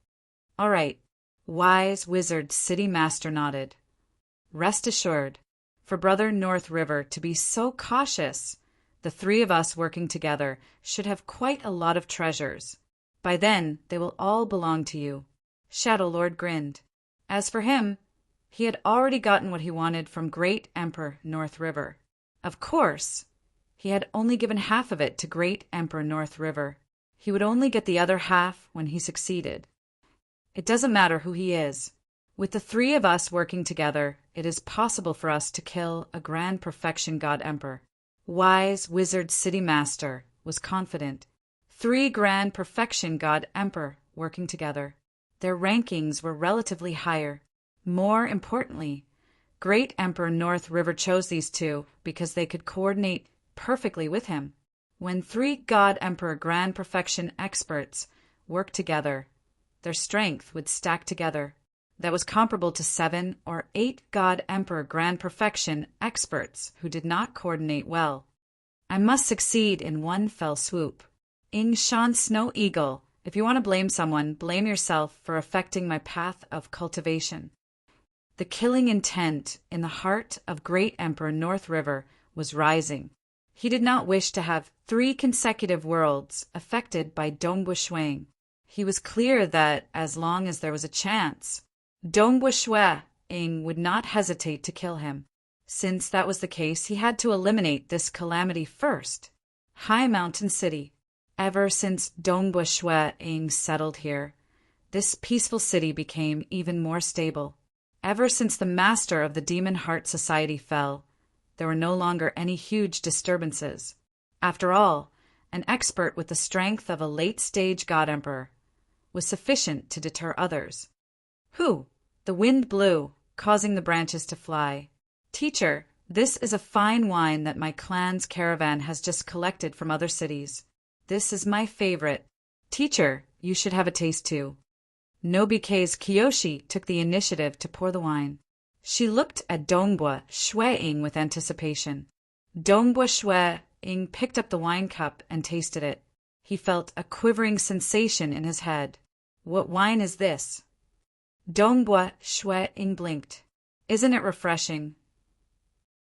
Speaker 1: All right, wise wizard city master nodded. Rest assured, for Brother North River to be so cautious, the three of us working together should have quite a lot of treasures. By then, they will all belong to you. Shadow Lord grinned. As for him, he had already gotten what he wanted from Great Emperor North River. Of course, he had only given half of it to Great Emperor North River. He would only get the other half when he succeeded. It doesn't matter who he is. With the three of us working together, it is possible for us to kill a grand perfection God Emperor. Wise wizard city master was confident. 3 grand perfection God Emperor working together. Their rankings were relatively higher. More importantly, Great Emperor North River chose these two because they could coordinate perfectly with him. When 3 God Emperor Grand Perfection experts worked together, their strength would stack together. That was comparable to 7 or 8 God Emperor Grand Perfection experts who did not coordinate well. I must succeed in one fell swoop. Ing Shan Snow Eagle, if you want to blame someone, blame yourself for affecting my path of cultivation. The killing intent in the heart of Great Emperor North River was rising. He did not wish to have 3 consecutive worlds affected by Dongbua Shuang. He was clear that, as long as there was a chance, Dongbua Shuang would not hesitate to kill him. Since that was the case, he had to eliminate this calamity first. High Mountain City. Ever since Dongbua Shuang settled here, this peaceful city became even more stable. Ever since the master of the Demon Heart Society fell, there were no longer any huge disturbances. After all, an expert with the strength of a late-stage God Emperor was sufficient to deter others. Who? The wind blew, causing the branches to fly. Teacher, this is a fine wine that my clan's caravan has just collected from other cities. This is my favorite. Teacher, you should have a taste too. Nobike's Kiyoshi took the initiative to pour the wine. She looked at Dongbua Shuang with anticipation. Dongbua Shuang picked up the wine cup and tasted it. He felt a quivering sensation in his head. What wine is this? Dongbua Shuang blinked. Isn't it refreshing?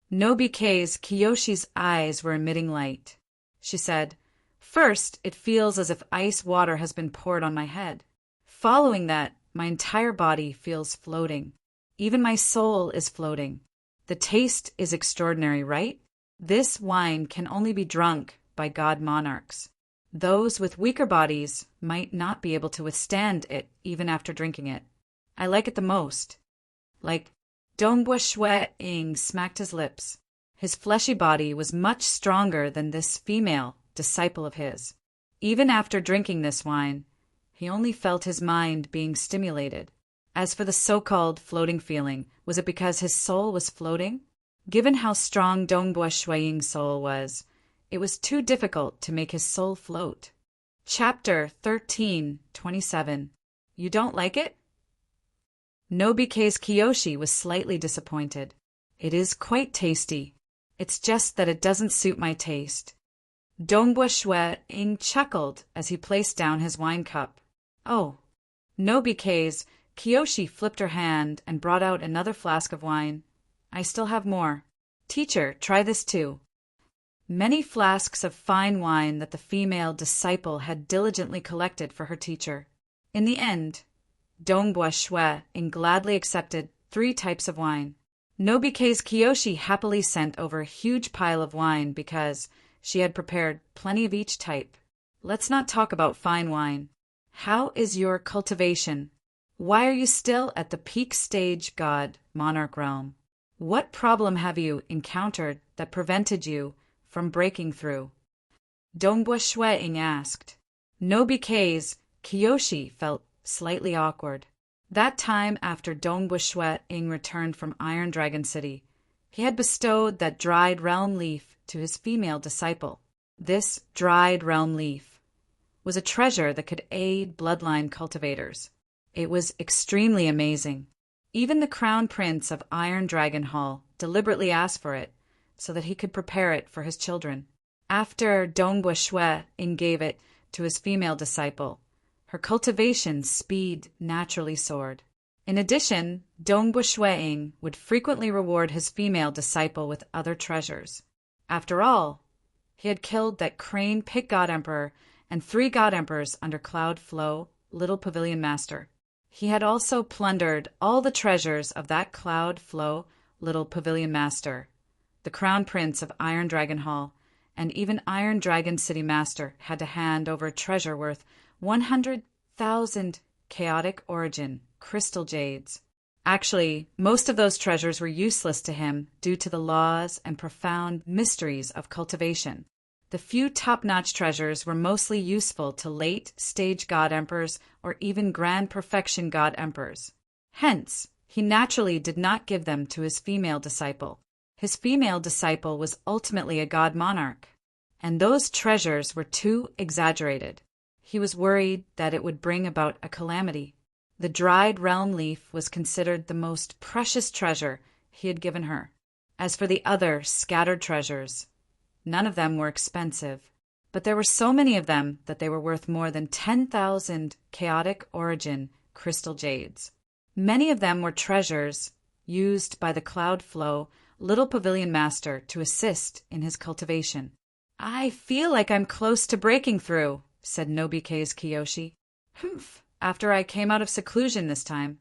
Speaker 1: Nobike's Kiyoshi's eyes were emitting light. She said, First, it feels as if ice water has been poured on my head. Following that, my entire body feels floating. Even my soul is floating. The taste is extraordinary, right? This wine can only be drunk by god monarchs. Those with weaker bodies might not be able to withstand it even after drinking it. I like it the most. Like, Dongbua Shuang smacked his lips. His fleshy body was much stronger than this female disciple of his. Even after drinking this wine, he only felt his mind being stimulated. As for the so-called floating feeling, was it because his soul was floating? Given how strong Dongbua Shuang's soul was, it was too difficult to make his soul float. Chapter 13:27. You don't like it? Nobike's Kiyoshi was slightly disappointed. It is quite tasty. It's just that it doesn't suit my taste. Dongbua Shuang chuckled as he placed down his wine cup. Oh. Nobike's Kiyoshi flipped her hand and brought out another flask of wine. I still have more. Teacher, try this too. Many flasks of fine wine that the female disciple had diligently collected for her teacher. In the end, Dongbua Shuang gladly accepted 3 types of wine. Nobike's Kiyoshi happily sent over a huge pile of wine because she had prepared plenty of each type. Let's not talk about fine wine. How is your cultivation? Why are you still at the peak stage god monarch realm? What problem have you encountered that prevented you from breaking through? Dongbua Shuang asked. Nobike's Kiyoshi felt slightly awkward. That time after Dongbua Shuang returned from Iron Dragon City, he had bestowed that dried realm leaf to his female disciple. This dried realm leaf was a treasure that could aid bloodline cultivators. It was extremely amazing. Even the Crown Prince of Iron Dragon Hall deliberately asked for it so that he could prepare it for his children. After Dongbua Shui Ing gave it to his female disciple, her cultivation speed naturally soared. In addition, Dongbua Shui Ing would frequently reward his female disciple with other treasures. After all, he had killed that Crane Pit God Emperor and 3 God Emperors under Cloud Flow, Little Pavilion Master. He had also plundered all the treasures of that Cloud Flow, Little Pavilion Master, the Crown Prince of Iron Dragon Hall, and even Iron Dragon City Master had to hand over a treasure worth 100,000 chaotic origin crystal jades. Actually, most of those treasures were useless to him due to the laws and profound mysteries of cultivation. The few top-notch treasures were mostly useful to late-stage God Emperors or even Grand Perfection God Emperors. Hence, he naturally did not give them to his female disciple. His female disciple was ultimately a God Monarch, and those treasures were too exaggerated. He was worried that it would bring about a calamity. The dried realm leaf was considered the most precious treasure he had given her. As for the other scattered treasures, none of them were expensive, but there were so many of them that they were worth more than 10,000 chaotic origin crystal jades. Many of them were treasures used by the Cloud Flow Little Pavilion Master to assist in his cultivation. "I feel like I'm close to breaking through," said Nobike's Kiyoshi. "Humph. After I came out of seclusion this time,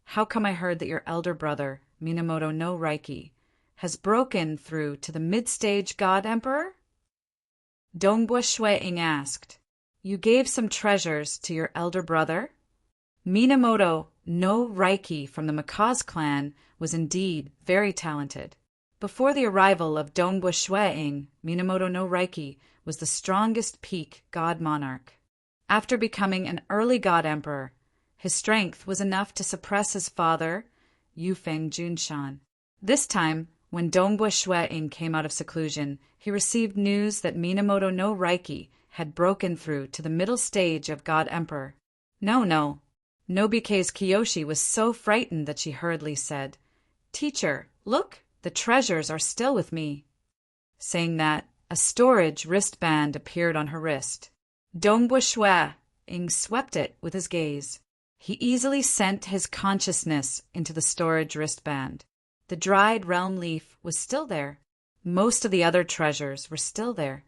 Speaker 1: how come I heard that your elder brother, Minamoto no Raiki, has broken through to the mid-stage God Emperor?" Dongbua Shui Ing asked. "You gave some treasures to your elder brother?" Minamoto no Raiki from the Makaz clan was indeed very talented. Before the arrival of Dongbua Shui Ing, Minamoto no Raiki was the strongest peak God Monarch. After becoming an early God Emperor, his strength was enough to suppress his father, Yufeng Junshan. This time, when Dongbua Shui Ing came out of seclusion, he received news that Minamoto no Raiki had broken through to the middle stage of God Emperor. No. Nobike's Kiyoshi was so frightened that she hurriedly said, "Teacher, look, the treasures are still with me." Saying that, a storage wristband appeared on her wrist. Dongbua Shui Ing swept it with his gaze. He easily sent his consciousness into the storage wristband. The dried realm leaf was still there. Most of the other treasures were still there.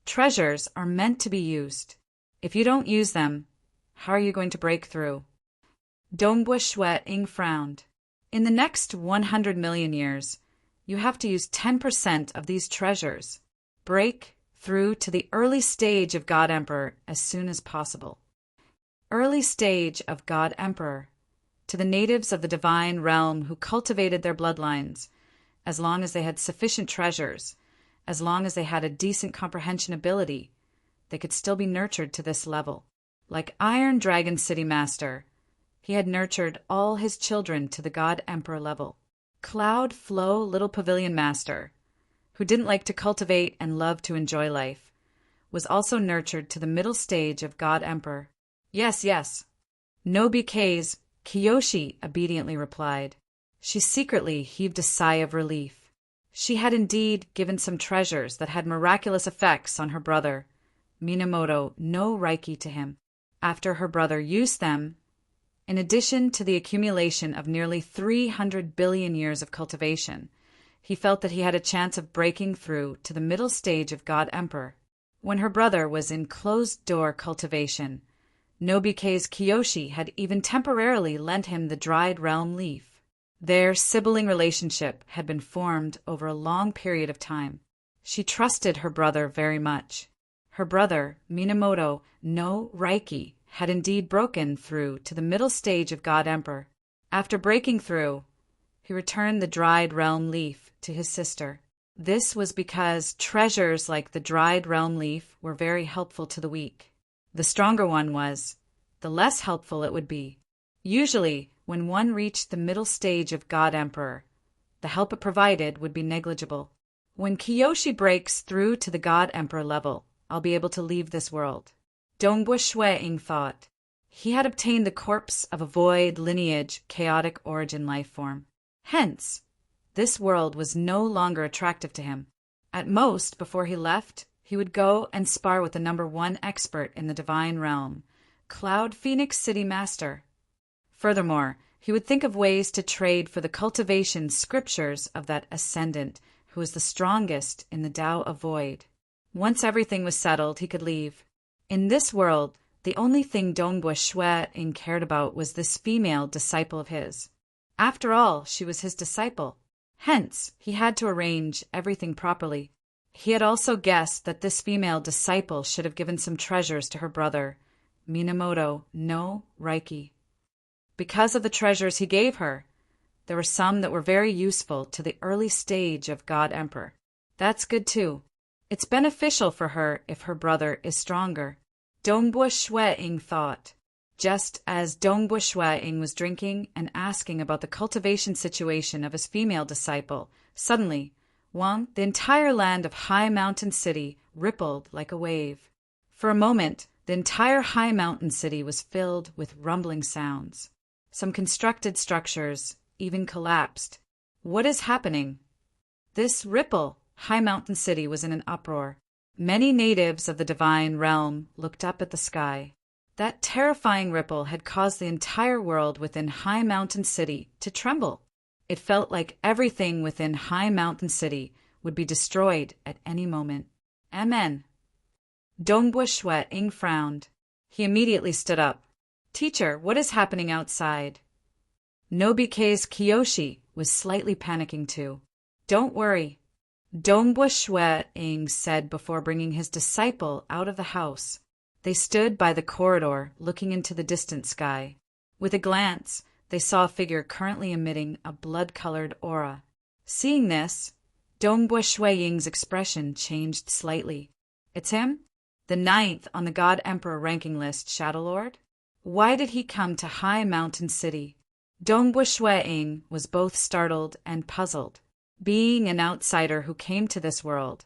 Speaker 1: Treasures are meant to be used. If you don't use them, how are you going to break through? Dongbua Shui Ing frowned. In the next 100 million years, you have to use 10% of these treasures. Break through to the early stage of God Emperor as soon as possible. Early stage of God Emperor. To the natives of the divine realm who cultivated their bloodlines, as long as they had sufficient treasures, as long as they had a decent comprehension ability, they could still be nurtured to this level. Like Iron Dragon City Master, he had nurtured all his children to the God Emperor level. Cloud Flow Little Pavilion Master, who didn't like to cultivate and loved to enjoy life, was also nurtured to the middle stage of God Emperor. Yes. Nobike's Kiyoshi obediently replied. She secretly heaved a sigh of relief. She had indeed given some treasures that had miraculous effects on her brother, Minamoto no Raiki, to him. After her brother used them, in addition to the accumulation of nearly 300 billion years of cultivation, he felt that he had a chance of breaking through to the middle stage of God Emperor. When her brother was in closed-door cultivation, Nobike's Kiyoshi had even temporarily lent him the dried realm leaf. Their sibling relationship had been formed over a long period of time. She trusted her brother very much. Her brother, Minamoto no Raiki, had indeed broken through to the middle stage of God Emperor. After breaking through, he returned the dried realm leaf to his sister. This was because treasures like the dried realm leaf were very helpful to the weak. The stronger one was, the less helpful it would be. Usually, when one reached the middle stage of God Emperor, the help it provided would be negligible. When Kiyoshi breaks through to the God Emperor level, I'll be able to leave this world. Dongbua Shueing thought. He had obtained the corpse of a void lineage, chaotic origin life form. Hence, this world was no longer attractive to him. At most, before he left, he would go and spar with the #1 expert in the divine realm, Cloud Phoenix City Master. Furthermore, he would think of ways to trade for the cultivation scriptures of that ascendant who was the strongest in the Tao of Void. Once everything was settled, he could leave. In this world, the only thing Dongbua Shueing cared about was this female disciple of his. After all, she was his disciple. Hence, he had to arrange everything properly. He had also guessed that this female disciple should have given some treasures to her brother, Minamoto no Reiki. Because of the treasures he gave her, there were some that were very useful to the early stage of God Emperor. That's good too. It's beneficial for her if her brother is stronger. Dongbua Shueing thought. Just as Dongbua Shueing was drinking and asking about the cultivation situation of his female disciple, suddenly, the entire land of High Mountain City rippled like a wave. For a moment, the entire High Mountain City was filled with rumbling sounds. Some constructed structures even collapsed. What is happening? This ripple, High Mountain City was in an uproar. Many natives of the divine realm looked up at the sky. That terrifying ripple had caused the entire world within High Mountain City to tremble. It felt like everything within High Mountain City would be destroyed at any moment. Amen. Dongbua Shueing frowned. He immediately stood up. Teacher, what is happening outside? Nobike's Kiyoshi was slightly panicking too. Don't worry, Dongbua Shueing said before bringing his disciple out of the house. They stood by the corridor, looking into the distant sky. With a glance, they saw a figure currently emitting a blood-colored aura. Seeing this, Dongbua Shueing's expression changed slightly. It's him? The 9th on the God Emperor ranking list, Shadow Lord? Why did he come to High Mountain City? Dongbua Shueing was both startled and puzzled. Being an outsider who came to this world,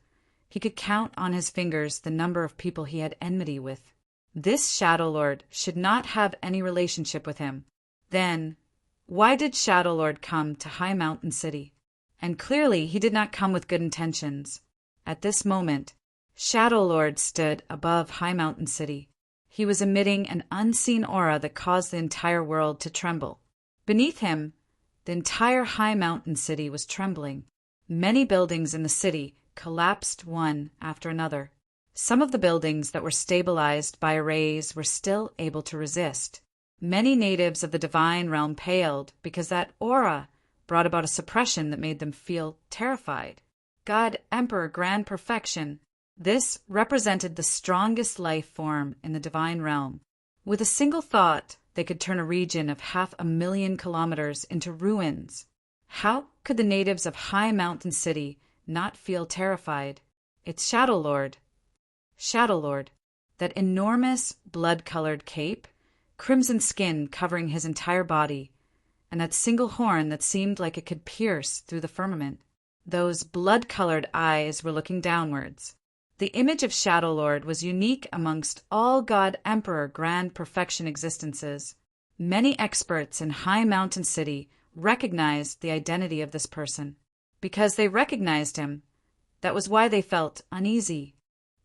Speaker 1: he could count on his fingers the number of people he had enmity with. This Shadow Lord should not have any relationship with him. Then, why did Shadow Lord come to High Mountain City? And clearly he did not come with good intentions. At this moment, Shadow Lord stood above High Mountain City. He was emitting an unseen aura that caused the entire world to tremble. Beneath him, the entire High Mountain City was trembling. Many buildings in the city collapsed one after another. Some of the buildings that were stabilized by arrays were still able to resist. Many natives of the divine realm paled because that aura brought about a suppression that made them feel terrified. God Emperor Grand Perfection. This represented the strongest life form in the divine realm. With a single thought, they could turn a region of 500,000 kilometers into ruins. How could the natives of High Mountain City not feel terrified? It's Shadow Lord. Shadow Lord. That enormous blood-colored cape, crimson skin covering his entire body, and that single horn that seemed like it could pierce through the firmament. Those blood-colored eyes were looking downwards. The image of Shadow Lord was unique amongst all God Emperor Grand Perfection existences. Many experts in High Mountain City recognized the identity of this person. Because they recognized him, that was why they felt uneasy.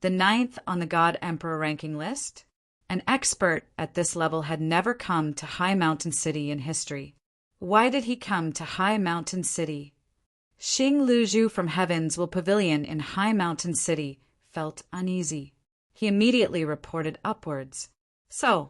Speaker 1: The 9th on the God Emperor ranking list, an expert at this level had never come to High Mountain City in history. Why did he come to High Mountain City? Xing Luzhu from Heavens will pavilion in High Mountain City felt uneasy. He immediately reported upwards. So,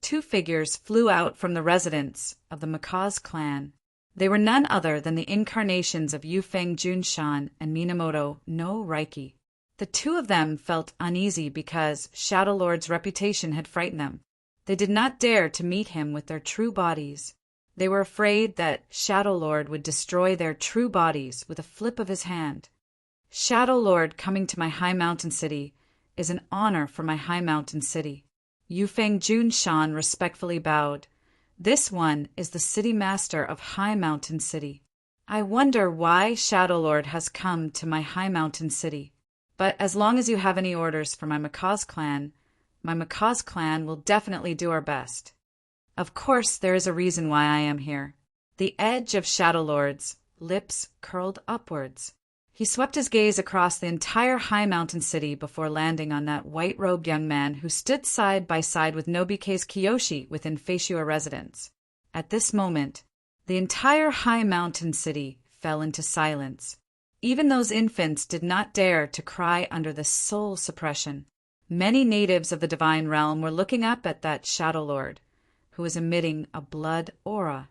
Speaker 1: 2 figures flew out from the residence of the Macaw's clan. They were none other than the incarnations of Yufeng Junshan and Minamoto no Reiki. The 2 of them felt uneasy because Shadow Lord's reputation had frightened them. They did not dare to meet him with their true bodies. They were afraid that Shadow Lord would destroy their true bodies with a flip of his hand. Shadow Lord coming to my High Mountain City is an honor for my High Mountain City. Yufeng Junshan respectfully bowed. This one is the city master of High Mountain City. I wonder why Shadow Lord has come to my High Mountain City. But as long as you have any orders for my Macaw's clan will definitely do our best. Of course, there is a reason why I am here. The edge of Shadow Lord's lips curled upwards. He swept his gaze across the entire high mountain city before landing on that white-robed young man who stood side by side with Nobike's Kiyoshi within Feishua residence. At this moment, the entire high mountain city fell into silence. Even those infants did not dare to cry under the soul suppression. Many natives of the divine realm were looking up at that Shadow Lord, who was emitting a blood aura.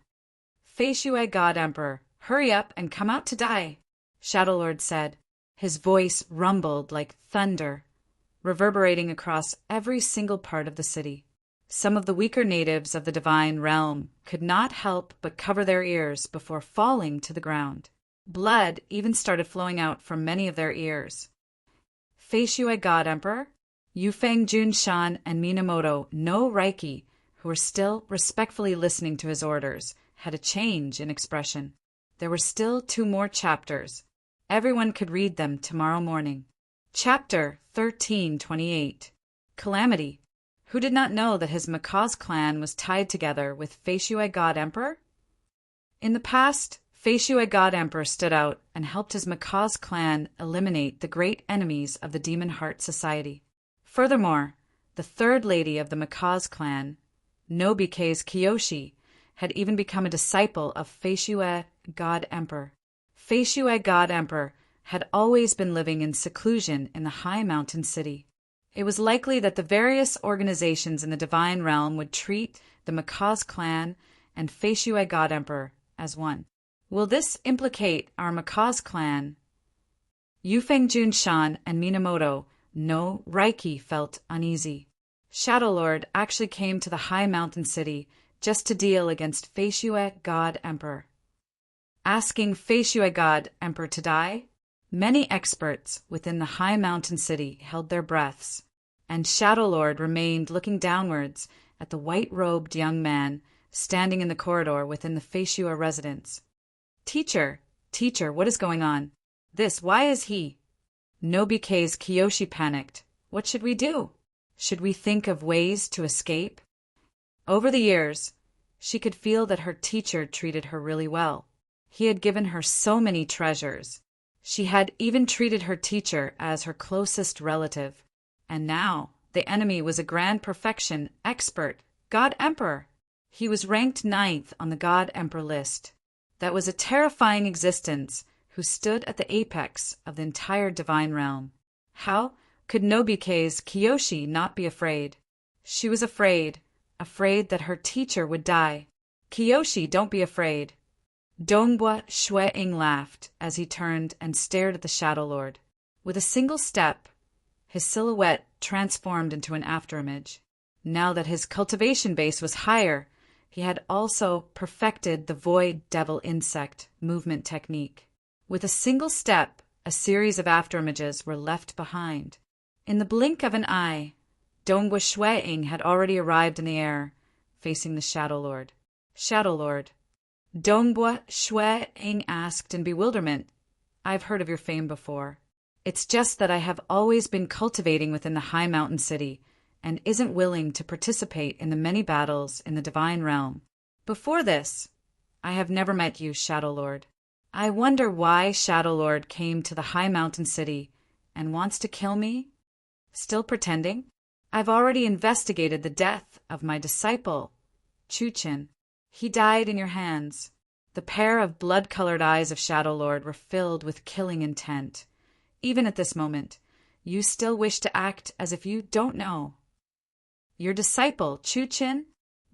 Speaker 1: Feishua God Emperor, hurry up and come out to die, Shadow Lord said. His voice rumbled like thunder, reverberating across every single part of the city. Some of the weaker natives of the divine realm could not help but cover their ears before falling to the ground. Blood even started flowing out from many of their ears. Feishua God Emperor, Yufeng Junshan and Minamoto no Reiki, who were still respectfully listening to his orders, had a change in expression. There were still 2 more chapters. Everyone could read them tomorrow morning. Chapter 1328. Calamity. Who did not know that his Macaw's clan was tied together with Feishua God Emperor? In the past, Feishua God Emperor stood out and helped his Macaw's clan eliminate the great enemies of the Demon Heart Society. Furthermore, the third lady of the Macaw's clan, Nobike's Kiyoshi, had even become a disciple of Feishua God Emperor. Feishua God Emperor had always been living in seclusion in the high mountain city. It was likely that the various organizations in the divine realm would treat the Macaw's clan and Feishua God Emperor as one. Will this implicate our Macaw's clan? Yufeng Junshan and Minamoto no Reiki felt uneasy. Shadow Lord actually came to the high mountain city just to deal against Feishua God Emperor. Asking Feishua God Emperor to die? Many experts within the high mountain city held their breaths, and Shadow Lord remained looking downwards at the white-robed young man standing in the corridor within the Feishua residence. Teacher, what is going on? Why is he? Nobike's Kiyoshi panicked. What should we do? Should we think of ways to escape? Over the years, she could feel that her teacher treated her really well. He had given her so many treasures. She had even treated her teacher as her closest relative. And now, the enemy was a grand perfection expert, God Emperor. He was ranked 9th on the God Emperor list. That was a terrifying existence who stood at the apex of the entire divine realm. How could Nobike's Kiyoshi not be afraid? She was afraid that her teacher would die. Kiyoshi, don't be afraid. Dongbua Shui-ing laughed as he turned and stared at the Shadow Lord. With a single step, his silhouette transformed into an afterimage. Now that his cultivation base was higher, he had also perfected the Void Devil Insect movement technique. With a single step, a series of afterimages were left behind. In the blink of an eye, Dongbua Shui-ing had already arrived in the air, facing the Shadow Lord. Shadow Lord. Dongbua Shui-ing asked in bewilderment. I've heard of your fame before. It's just that I have always been cultivating within the high mountain city and isn't willing to participate in the many battles in the divine realm. Before this, I have never met you, Shadow Lord. I wonder why Shadow Lord came to the high mountain city and wants to kill me? Still pretending? I've already investigated the death of my disciple, Chuchin. He died in your hands. The pair of blood-colored eyes of Shadow Lord were filled with killing intent. Even at this moment, you still wish to act as if you don't know. Your disciple, Chuchin?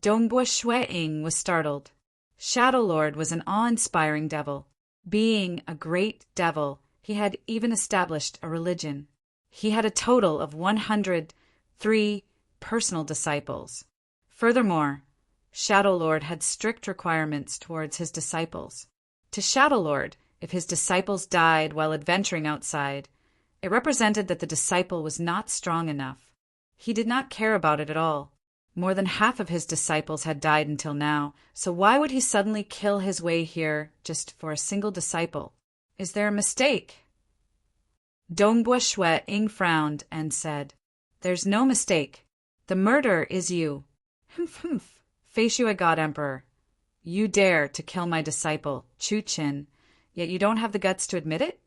Speaker 1: Dongbua Shui-ing was startled. Shadow Lord was an awe-inspiring devil. Being a great devil, he had even established a religion. He had a total of 103 personal disciples. Furthermore, Shadow Lord had strict requirements towards his disciples. To Shadow Lord, if his disciples died while adventuring outside, it represented that the disciple was not strong enough. He did not care about it at all. More than half of his disciples had died until now, so why would he suddenly kill his way here just for a single disciple? Is there a mistake? Dongbua Shui-ing frowned and said, "There's no mistake. The murderer is you. Humph. Fei Shui God Emperor. You dare to kill my disciple, Chu Qin, yet you don't have the guts to admit it?"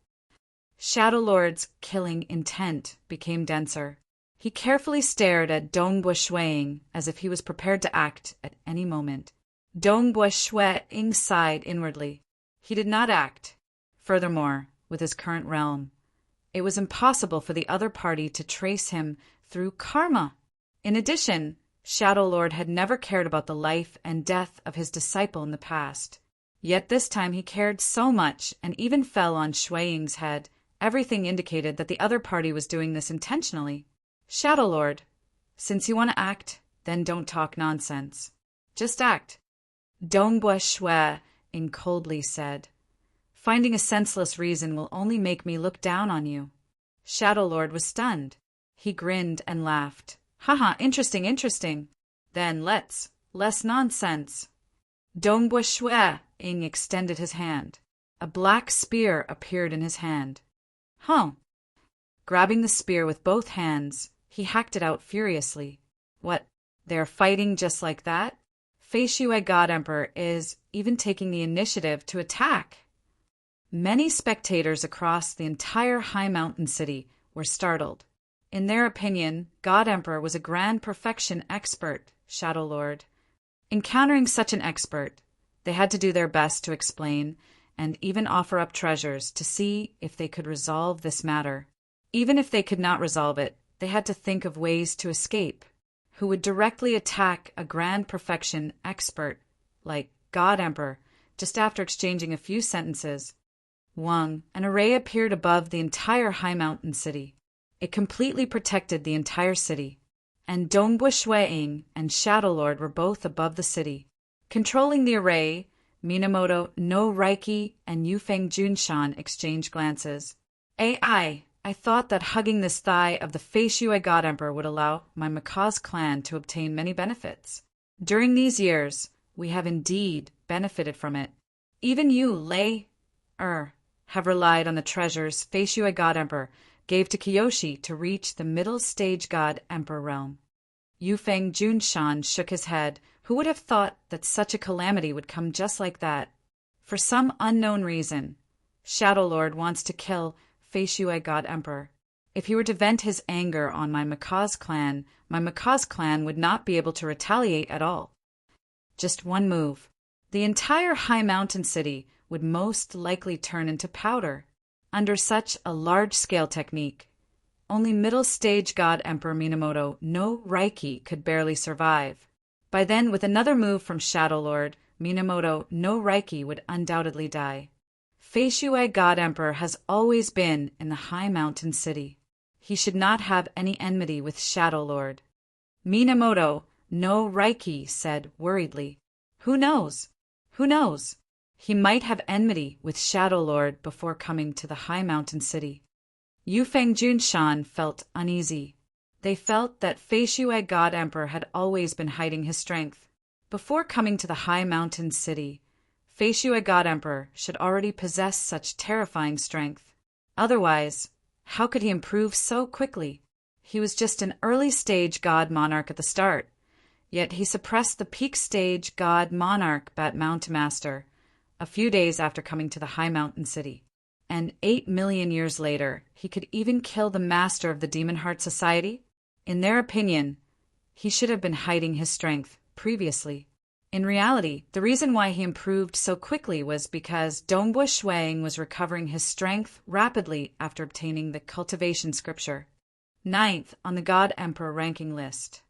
Speaker 1: Shadow Lord's killing intent became denser. He carefully stared at Dongbua Shui-ing as if he was prepared to act at any moment. Dongbua Shui-ing sighed inwardly. He did not act. Furthermore, with his current realm, it was impossible for the other party to trace him through karma. In addition, Shadow Lord had never cared about the life and death of his disciple in the past. Yet this time he cared so much and even fell on Shui-ing's head. Everything indicated that the other party was doing this intentionally. "Shadow Lord, since you want to act, then don't talk nonsense. Just act," Dongbua Shui-ing coldly said. "Finding a senseless reason will only make me look down on you." Shadow Lord was stunned. He grinned and laughed. "Haha, interesting. Then less nonsense." Dongbua Shui-ing extended his hand. A black spear appeared in his hand. Grabbing the spear with both hands, he hacked it out furiously. "What, they're fighting just like that? Fei Shui God Emperor is even taking the initiative to attack." Many spectators across the entire high mountain city were startled. In their opinion, God Emperor was a grand perfection expert, Shadow Lord. Encountering such an expert, they had to do their best to explain and even offer up treasures to see if they could resolve this matter. Even if they could not resolve it, they had to think of ways to escape. Who would directly attack a grand perfection expert like God Emperor just after exchanging a few sentences? An array appeared above the entire high mountain city. It completely protected the entire city, and Dongbua Shui-ing and Shadow Lord were both above the city. Controlling the array, Minamoto no Reiki and Yufeng Junshan exchanged glances. I thought that hugging this thigh of the Fei Shui God Emperor would allow my Macaw's clan to obtain many benefits. During these years, we have indeed benefited from it. Even you, have relied on the treasures Fei Shui God Emperor gave to Kiyoshi to reach the middle stage God Emperor realm." Yufeng Junshan shook his head. Who would have thought that such a calamity would come just like that? For some unknown reason, Shadow Lord wants to kill Fei Shui God Emperor. If he were to vent his anger on my Macaw's clan would not be able to retaliate at all. Just one move. The entire high mountain city would most likely turn into powder. Under such a large-scale technique, only middle-stage God Emperor Minamoto no Reiki could barely survive. By then, with another move from Shadow Lord, Minamoto no Reiki would undoubtedly die. Fei Shui God Emperor has always been in the high mountain city. He should not have any enmity with Shadow Lord. Minamoto no Reiki said worriedly. Who knows? He might have enmity with Shadow Lord before coming to the high mountain city. Yufeng Junshan felt uneasy. They felt that Fei Shui God Emperor had always been hiding his strength. Before coming to the high mountain city, Fei Shui God Emperor should already possess such terrifying strength. Otherwise, how could he improve so quickly? He was just an early-stage God Monarch at the start, yet he suppressed the peak-stage God Monarch Bat Master a few days after coming to the high mountain city. And 8 million years later, he could even kill the master of the Demon Heart Society? In their opinion, he should have been hiding his strength previously. In reality, the reason why he improved so quickly was because Dongbua Shui-ing was recovering his strength rapidly after obtaining the cultivation scripture. 9th on the God Emperor ranking list.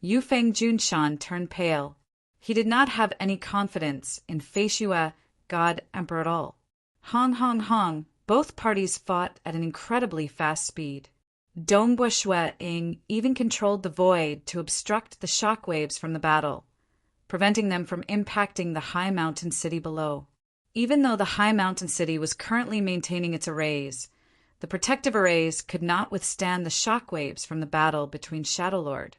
Speaker 1: Yufeng Junshan turned pale. He did not have any confidence in Fei Shui God Emperor at all. Hong. Both parties fought at an incredibly fast speed. Dongbua Shui-ing even controlled the void to obstruct the shockwaves from the battle, preventing them from impacting the high mountain city below. Even though the high mountain city was currently maintaining its arrays, the protective arrays could not withstand the shockwaves from the battle between Shadow Lord.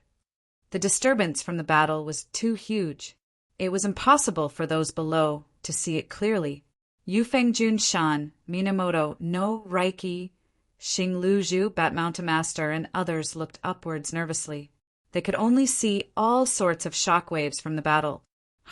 Speaker 1: The disturbance from the battle was too huge. It was impossible for those below to see it clearly. Yufeng Junshan, Minamoto no Reiki, Xing Lu Zhu, Bat Mountain Master, and others looked upwards nervously. They could only see all sorts of shockwaves from the battle.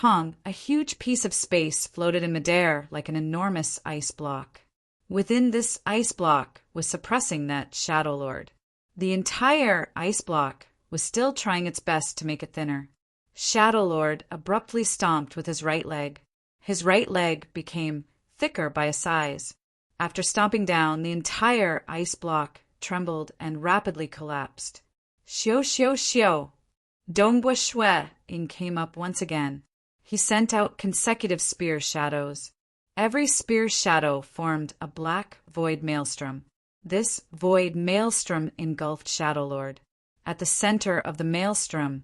Speaker 1: A huge piece of space floated in midair like an enormous ice block. Within this ice block was suppressing that Shadow Lord. The entire ice block was still trying its best to make it thinner. Shadow Lord abruptly stomped with his right leg. His right leg became thicker by a size. After stomping down, the entire ice block trembled and rapidly collapsed. Xiu xiu xiu! Dongbua Shui Ying came up once again. He sent out consecutive spear shadows. Every spear shadow formed a black void maelstrom. This void maelstrom engulfed Shadow Lord. At the center of the maelstrom,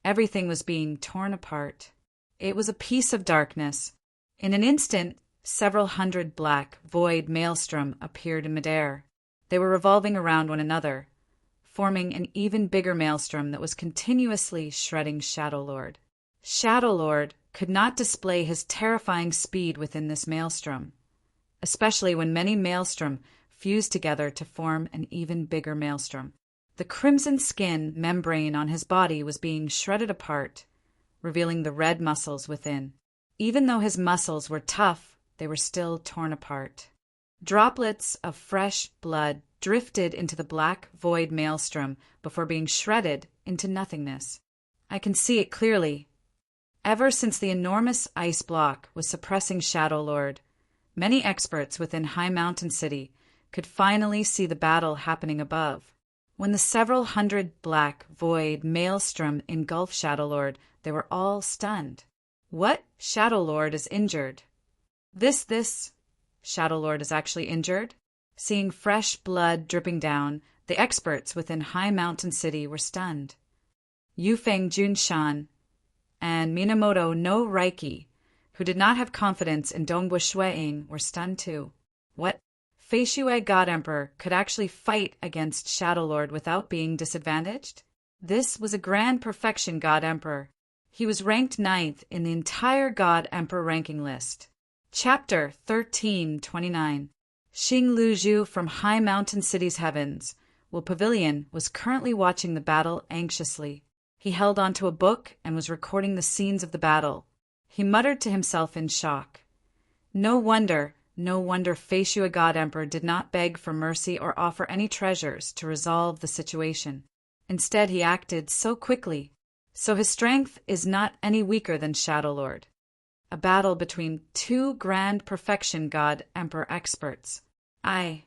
Speaker 1: everything was being torn apart. It was a piece of darkness. In an instant, several hundred black void maelstrom appeared in midair. They were revolving around one another, forming an even bigger maelstrom that was continuously shredding Shadow Lord. Shadow Lord could not display his terrifying speed within this maelstrom, especially when many maelstrom fused together to form an even bigger maelstrom. The crimson skin membrane on his body was being shredded apart, revealing the red muscles within. Even though his muscles were tough, they were still torn apart. Droplets of fresh blood drifted into the black void maelstrom before being shredded into nothingness. I can see it clearly. Ever since the enormous ice block was suppressing Shadow Lord, many experts within High Mountain City could finally see the battle happening above. When the several hundred black void maelstrom engulfed Shadow Lord, they were all stunned. What? Shadow Lord is injured. This Shadow Lord is actually injured? Seeing fresh blood dripping down, the experts within High Mountain City were stunned. Yufeng Junshan and Minamoto no Reiki, who did not have confidence in Dongbua Shui Ying, were stunned too. What? Fei Shui God Emperor could actually fight against Shadow Lord without being disadvantaged? This was a grand perfection God Emperor. He was ranked 9th in the entire God Emperor ranking list. Chapter 1329. Xing Lu Zhu from High Mountain City's heavens. Will Pavilion was currently watching the battle anxiously. He held onto a book and was recording the scenes of the battle. He muttered to himself in shock. No wonder Fei Shui God Emperor did not beg for mercy or offer any treasures to resolve the situation. Instead, he acted so quickly. So his strength is not any weaker than Shadow Lord. A battle between two grand perfection God Emperor experts. I,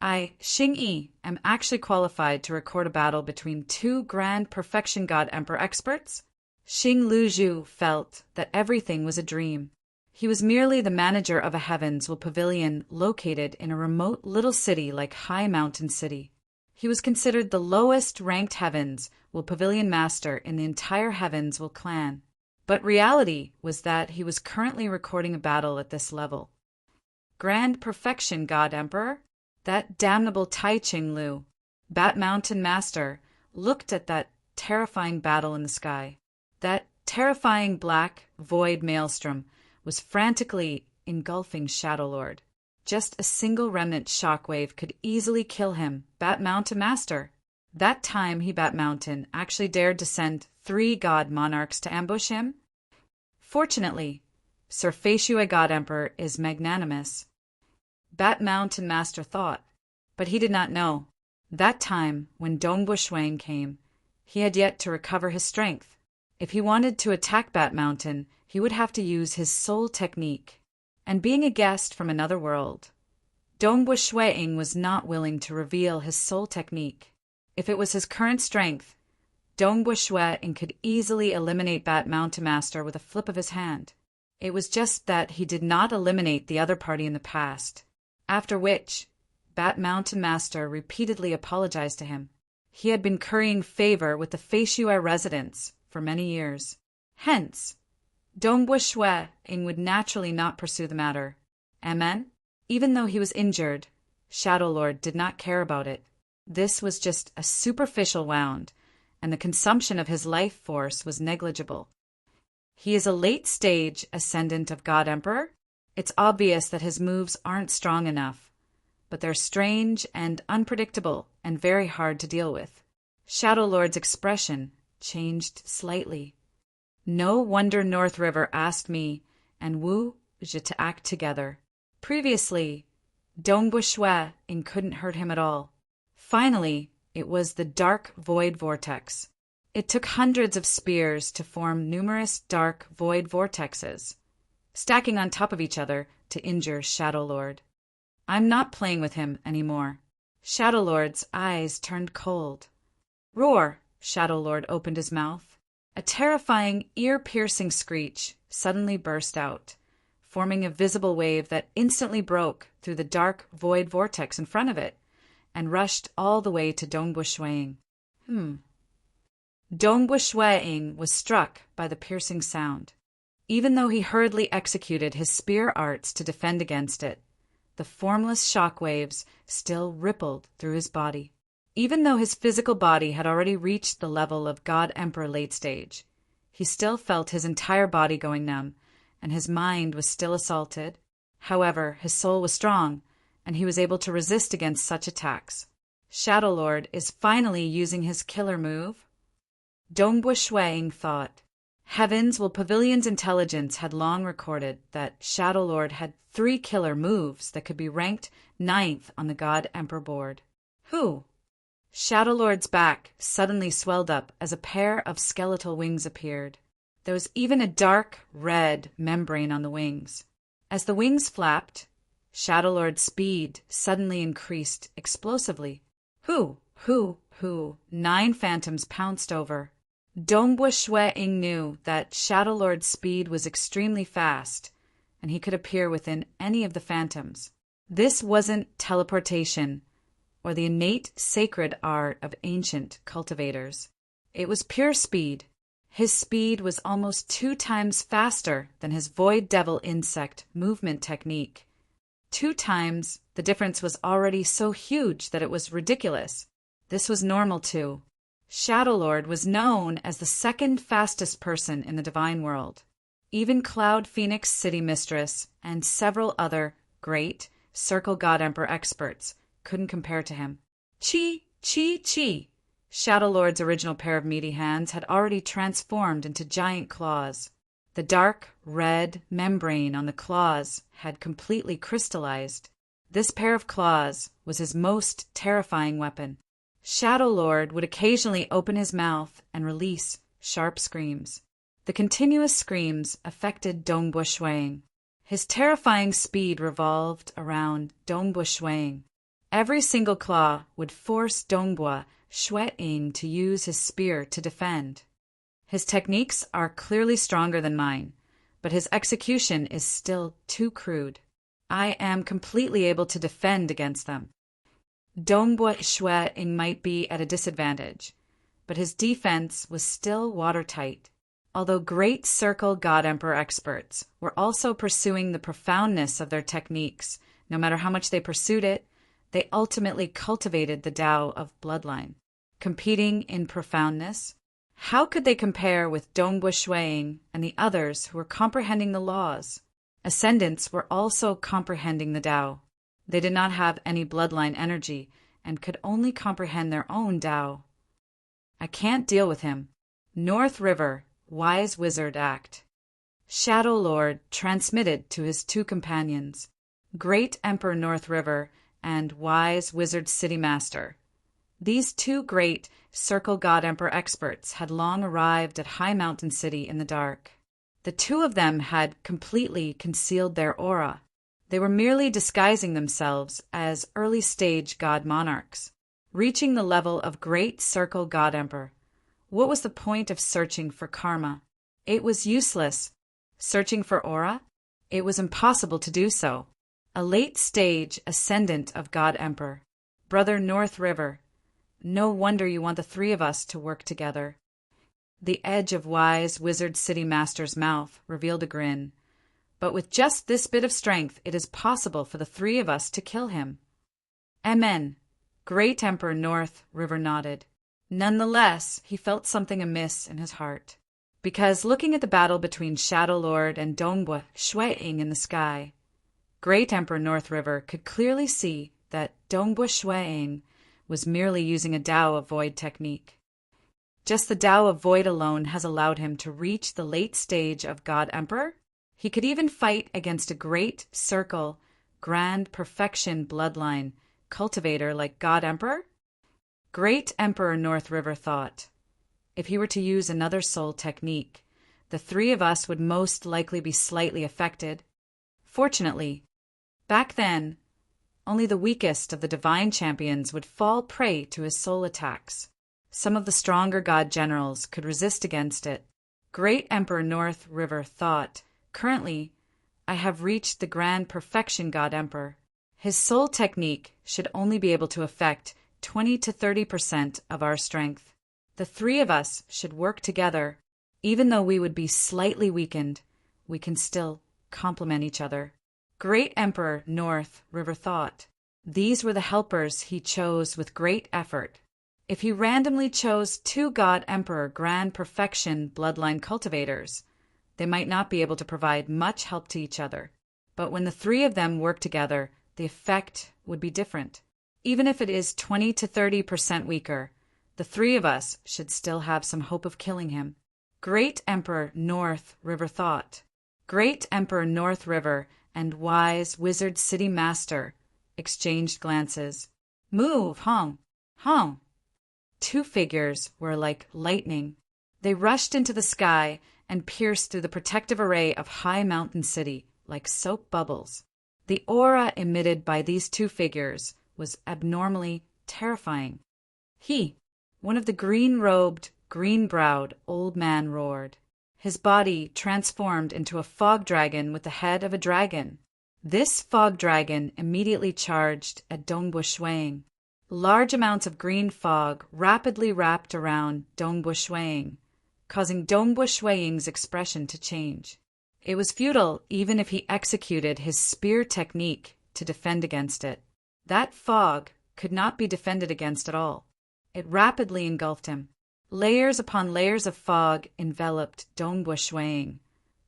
Speaker 1: Xing Yi, am actually qualified to record a battle between two grand perfection God Emperor experts? Xing Lu Zhu felt that everything was a dream. He was merely the manager of a Heavens Will Pavilion located in a remote little city like High Mountain City. He was considered the lowest ranked Heavens Will Pavilion master in the entire Heavens Will clan. But reality was that he was currently recording a battle at this level. Grand Perfection God Emperor? That damnable Tai Ching Lu, Bat Mountain Master, looked at that terrifying battle in the sky. That terrifying black void maelstrom was frantically engulfing Shadow Lord. Just a single remnant shockwave could easily kill him, Bat Mountain Master. That time Bat Mountain actually dared to send 3 god monarchs to ambush him. Fortunately, Sir Fei Shui God Emperor is magnanimous. Bat Mountain Master thought, but he did not know. That time, when Dongbua Shui came, he had yet to recover his strength. If he wanted to attack Bat Mountain, he would have to use his soul technique. And being a guest from another world, Dongbua Shui was not willing to reveal his soul technique. If it was his current strength, Dongbua Shui could easily eliminate Bat Mountain Master with a flip of his hand. It was just that he did not eliminate the other party in the past. After which, Bat Mountain Master repeatedly apologized to him. He had been currying favor with the Fei Shui residents for many years. Hence, Dongbua Shui would naturally not pursue the matter. Amen? Even though he was injured, Shadow Lord did not care about it. This was just a superficial wound, and the consumption of his life force was negligible. He is a late-stage ascendant of God Emperor. It's obvious that his moves aren't strong enough. but they're strange and unpredictable and very hard to deal with. Shadow Lord's expression changed slightly. No wonder North River asked me and Wu Zhi to act together. Previously, Dongbu Shui couldn't hurt him at all. Finally, it was the dark void vortex. It took hundreds of spears to form numerous dark void vortexes, stacking on top of each other to injure Shadow Lord. I'm not playing with him anymore. Shadow Lord's eyes turned cold. Roar! Shadow Lord opened his mouth. A terrifying, ear-piercing screech suddenly burst out, forming a visible wave that instantly broke through the dark void vortex in front of it and rushed all the way to Dongbu Shuiying. Dongbu Shuiying was struck by the piercing sound. Even though he hurriedly executed his spear arts to defend against it, the formless shock waves still rippled through his body. Even though his physical body had already reached the level of God Emperor late stage, he still felt his entire body going numb, and his mind was still assaulted. However, his soul was strong, and he was able to resist against such attacks. Shadow Lord is finally using his killer move? Dongbu Shuiying thought. Heavens, while Pavilion's intelligence had long recorded that Shadow Lord had 3 killer moves that could be ranked 9th on the God Emperor board. Who? Shadow Lord's back suddenly swelled up as a pair of skeletal wings appeared. There was even a dark red membrane on the wings. As the wings flapped, Shadow Lord's speed suddenly increased explosively. Who? 9 phantoms pounced over. Dongbu Shuiying knew that Shadow Lord's speed was extremely fast, and he could appear within any of the phantoms. This wasn't teleportation, or the innate sacred art of ancient cultivators. It was pure speed. His speed was almost 2 times faster than his Void Devil insect movement technique. 2 times, the difference was already so huge that it was ridiculous. This was normal too. Shadow Lord was known as the 2nd fastest person in the divine world. Even Cloud Phoenix City Mistress and several other great Circle God Emperor experts couldn't compare to him. Chi! Shadow Lord's original pair of meaty hands had already transformed into giant claws. The dark, red membrane on the claws had completely crystallized. This pair of claws was his most terrifying weapon. Shadow Lord would occasionally open his mouth and release sharp screams. The continuous screams affected Dongbu Shuiying. His terrifying speed revolved around Dongbu Shuiying. Every single claw would force Dongbu Shuiying to use his spear to defend. His techniques are clearly stronger than mine, but his execution is still too crude. I am completely able to defend against them. Dongbu Shuiying might be at a disadvantage, but his defense was still watertight. Although great Circle God Emperor experts were also pursuing the profoundness of their techniques, no matter how much they pursued it, they ultimately cultivated the Tao of bloodline. Competing in profoundness, how could they compare with Dongbu Shuiying and the others who were comprehending the laws? Ascendants were also comprehending the Tao. They did not have any bloodline energy and could only comprehend their own Tao. I can't deal with him. North River, Wise Wizard Act. Shadow Lord transmitted to his 2 companions, Great Emperor North River and Wise Wizard City Master. These 2 great Circle God Emperor experts had long arrived at High Mountain City in the dark. The 2 of them had completely concealed their aura. They were merely disguising themselves as early-stage God Monarchs, reaching the level of Great Circle God Emperor. What was the point of searching for karma? It was useless. Searching for aura? It was impossible to do so. A late-stage ascendant of God Emperor. Brother North River. No wonder you want the 3 of us to work together. The edge of Wise Wizard City Master's mouth revealed a grin. But with just this bit of strength, it is possible for the 3 of us to kill him. Amen. Great Emperor North River nodded. Nonetheless, he felt something amiss in his heart. Because looking at the battle between Shadow Lord and Dongbu Shuiying in the sky, Great Emperor North River could clearly see that Dongbua Shuang was merely using a Tao of Void technique. Just the Tao of Void alone has allowed him to reach the late stage of God Emperor. He could even fight against a great circle, grand perfection bloodline cultivator like God Emperor. Great Emperor North River thought, if he were to use another soul technique, the three of us would most likely be slightly affected. Fortunately, back then, only the weakest of the divine champions would fall prey to his soul attacks. Some of the stronger god generals could resist against it. Great Emperor North River thought, currently, I have reached the grand perfection God Emperor. His soul technique should only be able to affect 20 to 30% of our strength. The three of us should work together. Even though we would be slightly weakened, we can still complement each other. Great Emperor North River thought. These were the helpers he chose with great effort. If he randomly chose 2 God Emperor Grand Perfection bloodline cultivators, they might not be able to provide much help to each other. But when the 3 of them work together, the effect would be different. Even if it is 20 to 30% weaker, the 3 of us should still have some hope of killing him. Great Emperor North River thought. Great Emperor North River and wise Wizard City Master exchanged glances. Move, Hong, Hong. 2 figures were like lightning. They rushed into the sky and pierced through the protective array of High Mountain City like soap bubbles. The aura emitted by these 2 figures was abnormally terrifying. He, one of the green-robed, green-browed old man roared. His body transformed into a fog dragon with the head of a dragon. This fog dragon immediately charged at Dongbua Shuang. Large amounts of green fog rapidly wrapped around Dongbua Shuang, causing Dongbua Shuang's expression to change. It was futile even if he executed his spear technique to defend against it. That fog could not be defended against at all. It rapidly engulfed him. Layers upon layers of fog enveloped Dongbua Shuang,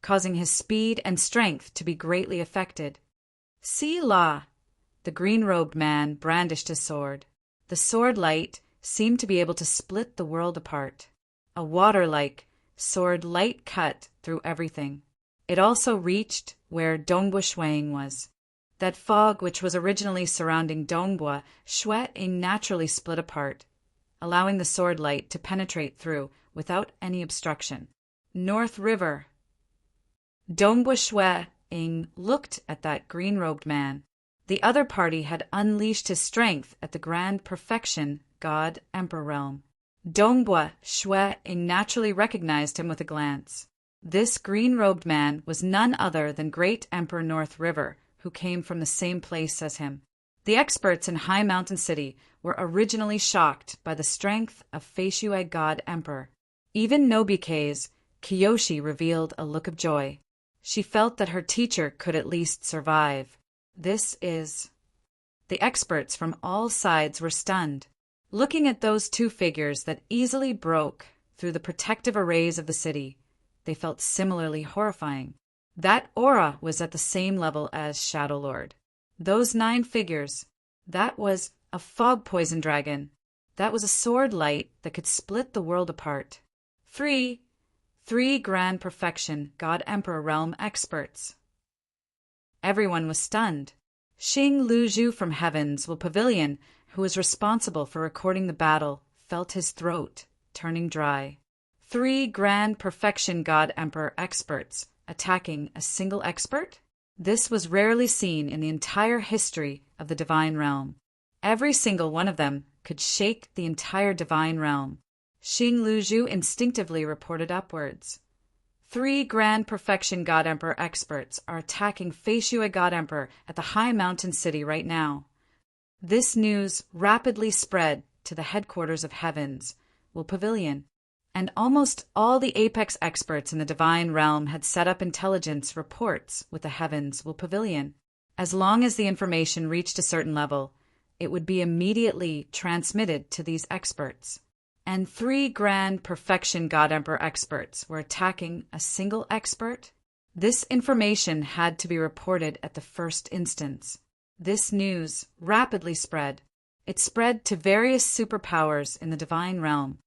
Speaker 1: causing his speed and strength to be greatly affected. See La! The green-robed man brandished his sword. The sword light seemed to be able to split the world apart. A water-like sword light cut through everything. It also reached where Dongbua Shuang was. That fog which was originally surrounding Dongbua Shuang naturally split apart, allowing the sword light to penetrate through without any obstruction. North River. Dongbua Shuang looked at that green-robed man. The other party had unleashed his strength at the Grand Perfection God Emperor realm. Dongbua Shuang naturally recognized him with a glance. This green-robed man was none other than Great Emperor North River, who came from the same place as him. The experts in High Mountain City were originally shocked by the strength of Fei Shui God Emperor. Even Nobike's Kiyoshi revealed a look of joy. She felt that her teacher could at least survive. The experts from all sides were stunned. Looking at those 2 figures that easily broke through the protective arrays of the city, they felt similarly horrifying. That aura was at the same level as Shadow Lord. Those 9 figures, that was a fog poison dragon. That was a sword light that could split the world apart. 3 Grand Perfection God Emperor realm experts. Everyone was stunned. Xing Luzhu from Heaven's Pavilion, who was responsible for recording the battle, felt his throat turning dry. 3 Grand Perfection God Emperor experts attacking a single expert? This was rarely seen in the entire history of the Divine Realm. Every single one of them could shake the entire Divine Realm. Xing Luzhu instinctively reported upwards. 3 Grand Perfection God Emperor experts are attacking Fei Shui God Emperor at the High Mountain City right now. This news rapidly spread to the headquarters of Heaven's Pavilion, and almost all the apex experts in the Divine Realm had set up intelligence reports with the Heaven's Pavilion. As long as the information reached a certain level, it would be immediately transmitted to these experts. And 3 Grand Perfection God Emperor experts were attacking a single expert? This information had to be reported at the first instance. This news rapidly spread. It spread to various superpowers in the divine realm.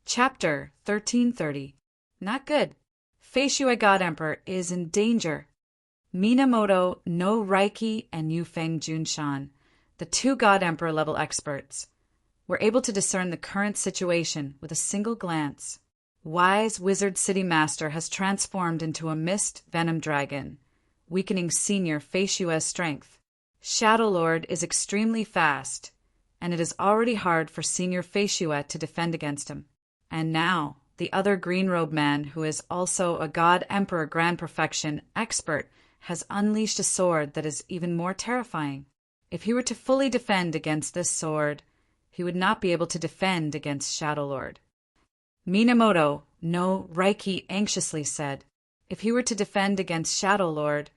Speaker 1: Chapter 1330. Not good. Feishui God Emperor is in danger. Minamoto no Reiki and Yufeng Junshan, the two God Emperor level experts, were able to discern the current situation with a single glance. Wise Wizard City Master has transformed into a mist venom dragon, weakening Senior Feishua's strength. Shadow Lord is extremely fast, and it is already hard for Senior Feishua to defend against him. And now, the other green robe man, who is also a God Emperor Grand Perfection expert, has unleashed a sword that is even more terrifying. If he were to fully defend against this sword, he would not be able to defend against Shadow Lord. Minamoto no Reiki anxiously said, if he were to defend against Shadow Lord,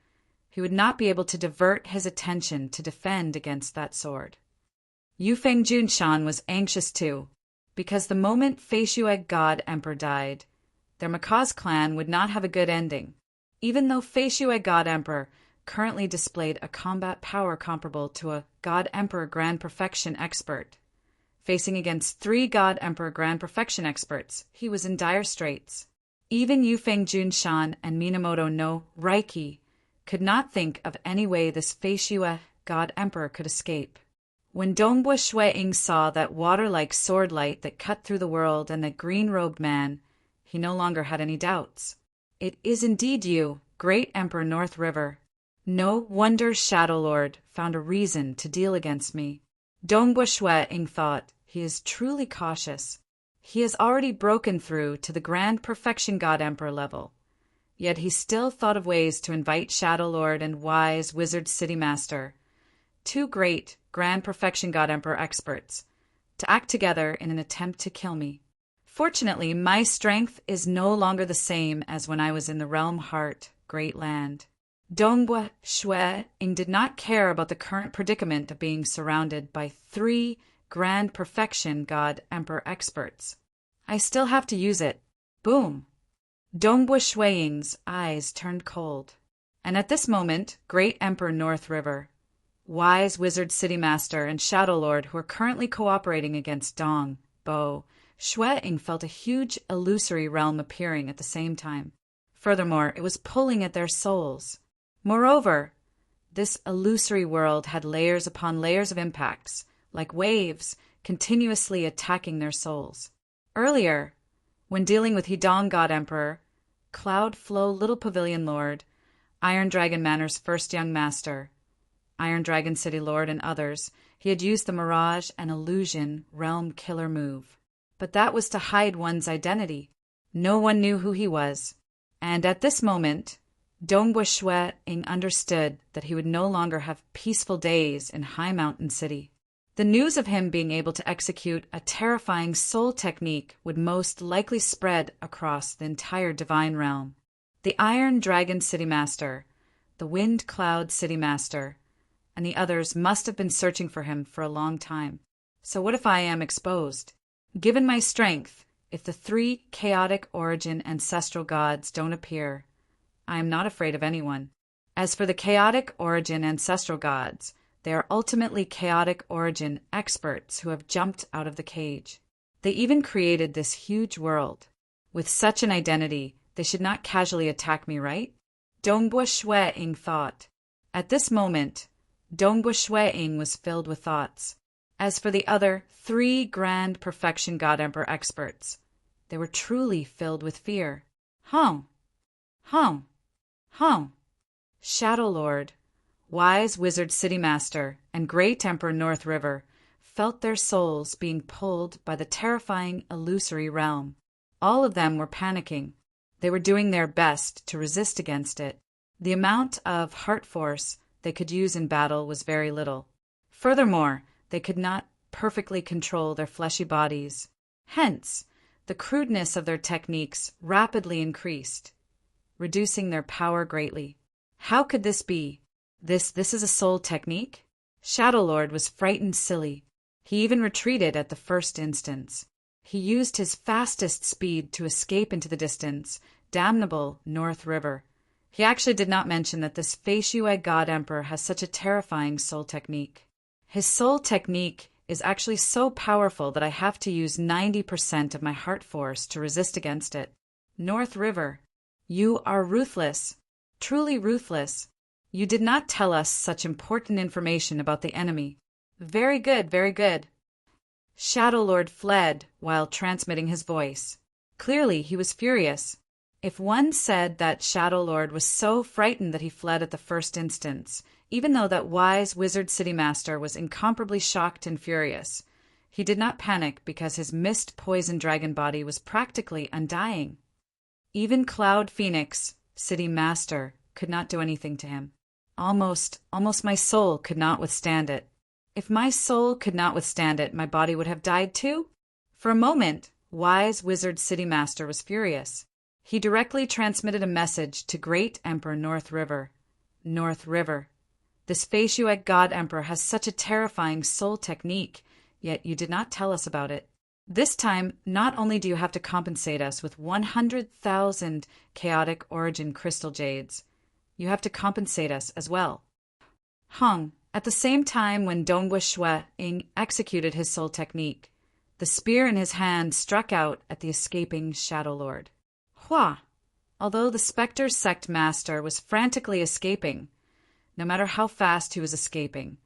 Speaker 1: he would not be able to divert his attention to defend against that sword. Yufeng Junshan was anxious too, because the moment Feishua God Emperor died, their Macaw's clan would not have a good ending. Even though Feishua God Emperor currently displayed a combat power comparable to a God Emperor Grand Perfection expert, facing against 3 God Emperor Grand Perfection experts, he was in dire straits. Even Yufeng Junshan and Minamoto no Reiki could not think of any way this Feishua God Emperor could escape. When Dongbua Shueing saw that water-like sword light that cut through the world and the green-robed man, he no longer had any doubts. It is indeed you, great Emperor North River. No wonder Shadow Lord found a reason to deal against me. Dongbua Shueing thought, he is truly cautious. He has already broken through to the Grand Perfection God Emperor level. Yet he still thought of ways to invite Shadow Lord and Wise Wizard City Master, 2 great Grand Perfection God Emperor experts, to act together in an attempt to kill me. Fortunately, my strength is no longer the same as when I was in the Realm Heart, Great Land. Dongbua Shueing did not care about the current predicament of being surrounded by 3 Grand Perfection God Emperor experts. I still have to use it. Boom! Dongbua Shueing's eyes turned cold. And at this moment, Great Emperor North River, Wise Wizard City Master, and Shadow Lord, who are currently cooperating against Dong, Bo, Shueing felt a huge illusory realm appearing at the same time. Furthermore, it was pulling at their souls. Moreover, this illusory world had layers upon layers of impacts, like waves, continuously attacking their souls. Earlier, when dealing with Hedong God Emperor, Cloud Flow Little Pavilion Lord, Iron Dragon Manor's first young master, Iron Dragon City Lord, and others, he had used the Mirage and Illusion Realm Killer move. But that was to hide one's identity. No one knew who he was. And at this moment, Dongbua Shueing understood that he would no longer have peaceful days in High Mountain City. The news of him being able to execute a terrifying soul technique would most likely spread across the entire divine realm. The Iron Dragon City Master, the Wind Cloud City Master, and the others must have been searching for him for a long time. So what if I am exposed? Given my strength, if the 3 chaotic origin ancestral gods don't appear, I am not afraid of anyone. As for the chaotic origin ancestral gods, they are ultimately chaotic origin experts who have jumped out of the cage. They even created this huge world. With such an identity, they should not casually attack me, right? Dongbua Shueing thought. At this moment, Dongbua Shueing was filled with thoughts. As for the other 3 Grand Perfection God Emperor experts, they were truly filled with fear. Hum! Shadow Lord, Wise Wizard City Master, and Great Emperor North River felt their souls being pulled by the terrifying illusory realm. All of them were panicking. They were doing their best to resist against it. The amount of heart force they could use in battle was very little. Furthermore, they could not perfectly control their fleshy bodies. Hence, the crudeness of their techniques rapidly increased, reducing their power greatly. How could this be? This is a soul technique? Shadow Lord was frightened silly. He even retreated at the first instance. He used his fastest speed to escape into the distance, damnable North River. He actually did not mention that this Fei Shui God Emperor has such a terrifying soul technique. His soul technique is actually so powerful that I have to use 90% of my heart force to resist against it. North River, you are ruthless, truly ruthless. You did not tell us such important information about the enemy. Very good, very good. Shadow Lord fled while transmitting his voice. Clearly, he was furious. If one said that Shadow Lord was so frightened that he fled at the first instance, even though that wise wizard city master was incomparably shocked and furious, he did not panic because his mist poison dragon body was practically undying. Even Cloud Phoenix, city master, could not do anything to him. Almost my soul could not withstand it. If my soul could not withstand it, my body would have died too? For a moment, wise wizard city master was furious. He directly transmitted a message to Great Emperor North River. North River, this Fei Shui God Emperor has such a terrifying soul technique, yet you did not tell us about it. This time, not only do you have to compensate us with 100,000 chaotic origin crystal jades, you have to compensate us as well. Hong, at the same time when Dongbua Shui executed his soul technique, the spear in his hand struck out at the escaping Shadow Lord. Hua! Although the Spectre Sect Master was frantically escaping, no matter how fast he was escaping,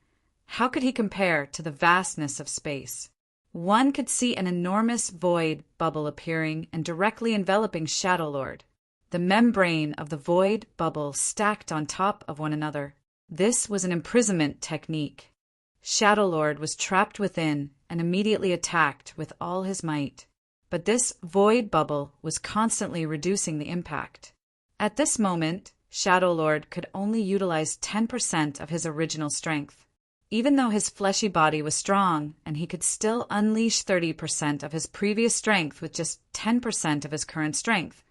Speaker 1: how could he compare to the vastness of space? One could see an enormous void bubble appearing and directly enveloping Shadow Lord. The membrane of the void bubble stacked on top of one another. This was an imprisonment technique. Shadow Lord was trapped within and immediately attacked with all his might. But this void bubble was constantly reducing the impact. At this moment, Shadow Lord could only utilize 10% of his original strength. Even though his fleshy body was strong, and he could still unleash 30% of his previous strength with just 10% of his current strength,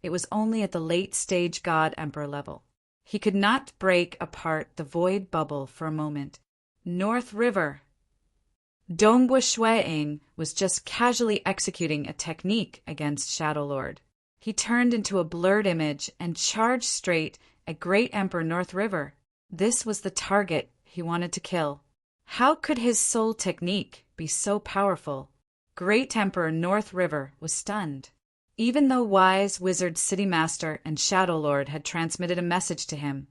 Speaker 1: it was only at the late-stage God Emperor level. He could not break apart the void bubble for a moment. North River. Dongbua Shui was just casually executing a technique against Shadow Lord. He turned into a blurred image and charged straight at Great Emperor North River. This was the target he wanted to kill. How could his soul technique be so powerful? Great Emperor North River was stunned. Even though wise wizard city master and Shadow Lord had transmitted a message to him,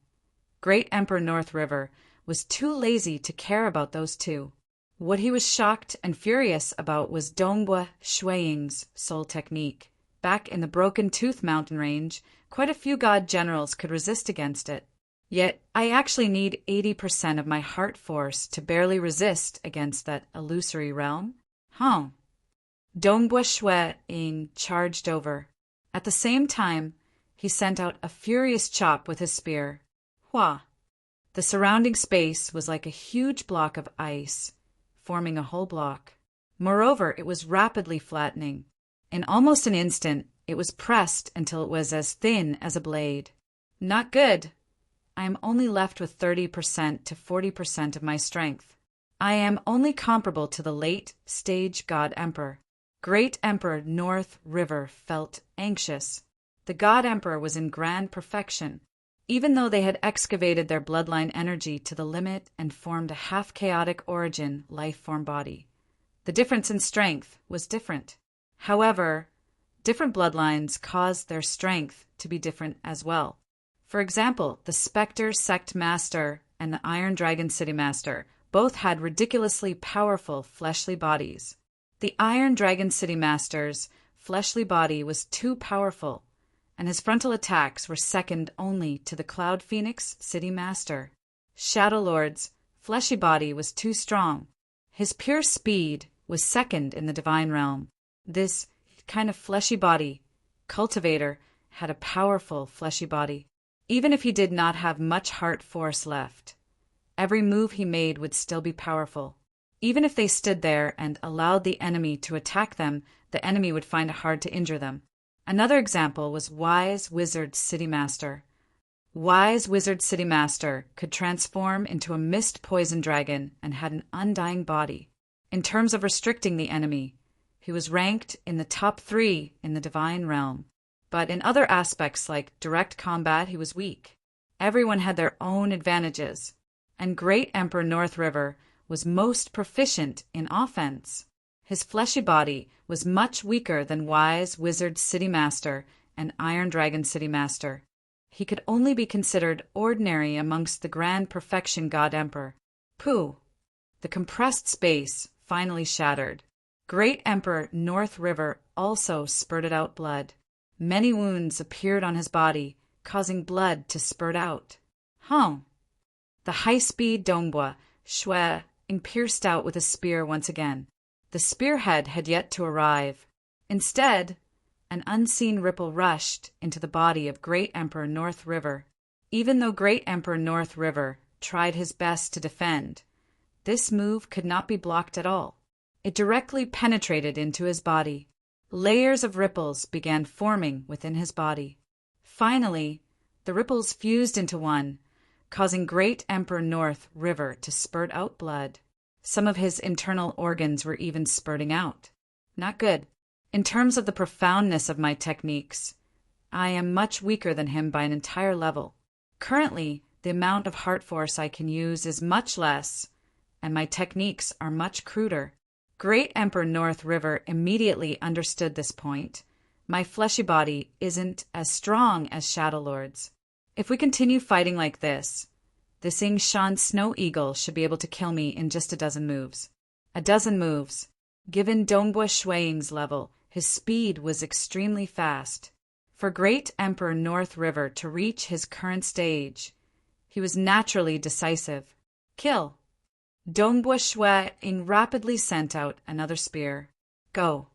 Speaker 1: Great Emperor North River was too lazy to care about those two. What he was shocked and furious about was Dongbua Shuiying's soul technique. Back in the Broken Tooth Mountain Range, quite a few god generals could resist against it. Yet, I actually need 80% of my heart force to barely resist against that illusory realm. Dongbua Shuiying charged over. At the same time, he sent out a furious chop with his spear. Hua! The surrounding space was like a huge block of ice, forming a whole block. Moreover, it was rapidly flattening. In almost an instant, it was pressed until it was as thin as a blade. Not good. I am only left with 30% to 40% of my strength. I am only comparable to the late-stage God Emperor. Great Emperor North River felt anxious. The God Emperor was in grand perfection. Even though they had excavated their bloodline energy to the limit and formed a half-chaotic origin life-form body, the difference in strength was different. However, different bloodlines caused their strength to be different as well. For example, the Spectre Sect Master and the Iron Dragon City Master both had ridiculously powerful fleshly bodies. The Iron Dragon City Master's fleshly body was too powerful, and his frontal attacks were second only to the Cloud Phoenix City Master. Shadow Lord's fleshy body was too strong. His pure speed was second in the divine realm. This kind of fleshy body, Cultivator, had a powerful fleshy body. Even if he did not have much heart force left, every move he made would still be powerful. Even if they stood there and allowed the enemy to attack them, the enemy would find it hard to injure them. Another example was Wise Wizard City Master. Wise Wizard City Master could transform into a mist poison dragon and had an undying body. In terms of restricting the enemy, he was ranked in the top 3 in the divine realm. but in other aspects like direct combat he was weak. Everyone had their own advantages, and Great Emperor North River was most proficient in offense. His fleshy body was much weaker than Wise Wizard City Master and Iron Dragon City Master. He could only be considered ordinary amongst the Grand Perfection God Emperor. Pooh! The compressed space finally shattered. Great Emperor North River also spurted out blood. Many wounds appeared on his body, causing blood to spurt out. The high-speed Dongbua Shui pierced out with a spear once again. The spearhead had yet to arrive. Instead, an unseen ripple rushed into the body of Great Emperor North River. Even though Great Emperor North River tried his best to defend, this move could not be blocked at all. It directly penetrated into his body. Layers of ripples began forming within his body. Finally, the ripples fused into one, causing Great Emperor North River to spurt out blood. Some of his internal organs were even spurting out. Not good. In terms of the profoundness of my techniques, I am much weaker than him by an entire level. Currently, the amount of heart force I can use is much less, and my techniques are much cruder. Great Emperor North River immediately understood this point. My fleshy body isn't as strong as Shadow Lord's. If we continue fighting like this Yingshan Snow Eagle should be able to kill me in just a dozen moves. A dozen moves. Given Dongbua Shuiying's level, his speed was extremely fast. For Great Emperor North River to reach his current stage, he was naturally decisive. Kill. Dongbua Shuiying rapidly sent out another spear. Go.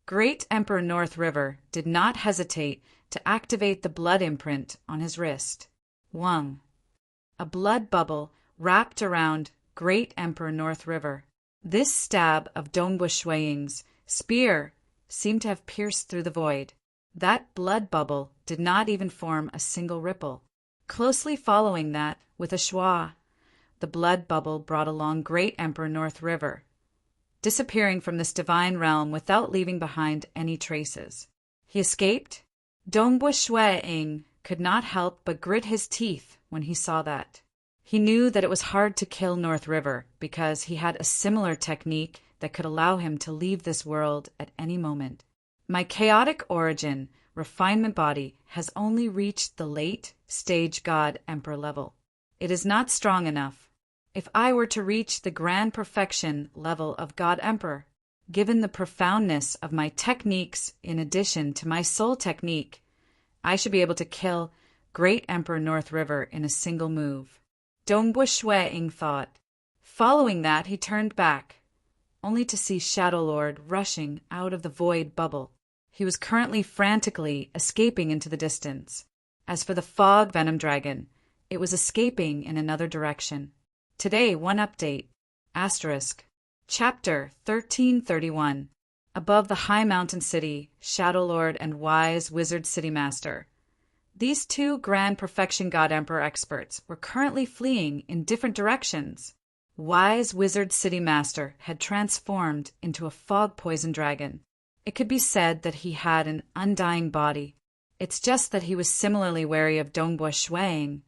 Speaker 1: Great Emperor North River did not hesitate to activate the blood imprint on his wrist. Wang. A blood bubble wrapped around Great Emperor North River. This stab of Dongbua Shuiying's spear seemed to have pierced through the void. That blood bubble did not even form a single ripple. Closely following that, with a schwa, the blood bubble brought along Great Emperor North River, disappearing from this divine realm without leaving behind any traces. He escaped? Dongbua Shuiying could not help but grit his teeth when he saw that. He knew that it was hard to kill North River because he had a similar technique that could allow him to leave this world at any moment. My chaotic origin, refinement body has only reached the late stage God Emperor level. It is not strong enough. If I were to reach the grand perfection level of God Emperor, given the profoundness of my techniques in addition to my soul technique, I should be able to kill Great Emperor North River in a single move. Dongbua Shuiying thought. Following that, he turned back, only to see Shadow Lord rushing out of the void bubble. He was currently frantically escaping into the distance. As for the fog venom dragon, it was escaping in another direction. Today, one update. Asterisk. Chapter 1331. Above the high mountain city, Shadow Lord and Wise Wizard City Master. These two Grand Perfection God Emperor experts were currently fleeing in different directions. Wise Wizard City Master had transformed into a fog poison dragon. It could be said that he had an undying body. It's just that he was similarly wary of Dongbua Shuiying.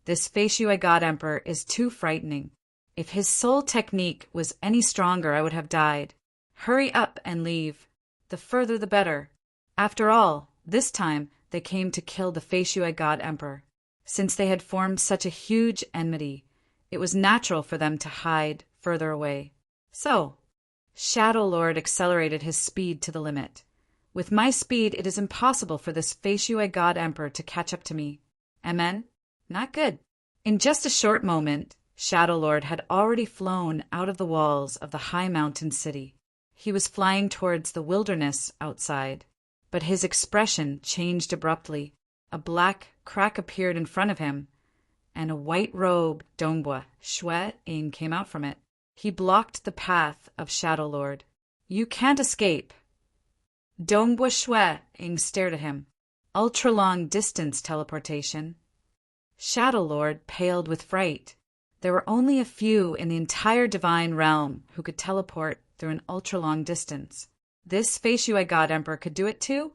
Speaker 1: This Fei Shui God Emperor is too frightening. If his soul technique was any stronger, I would have died. Hurry up and leave. The further the better. After all, this time they came to kill the Fei Shui God Emperor. Since they had formed such a huge enmity, it was natural for them to hide further away. So, Shadow Lord accelerated his speed to the limit. With my speed, it is impossible for this Fei Shui God Emperor to catch up to me. Amen? Not good. In just a short moment, Shadow Lord had already flown out of the walls of the high mountain city. He was flying towards the wilderness outside, but his expression changed abruptly. A black crack appeared in front of him, and a white-robed Dongbua Shuiying came out from it. He blocked the path of Shadow Lord. You can't escape. Dongbua Shuiying stared at him. Ultra-long distance teleportation. Shadow Lord paled with fright. There were only a few in the entire divine realm who could teleport through an ultra-long distance. This Fei Shui God Emperor could do it too?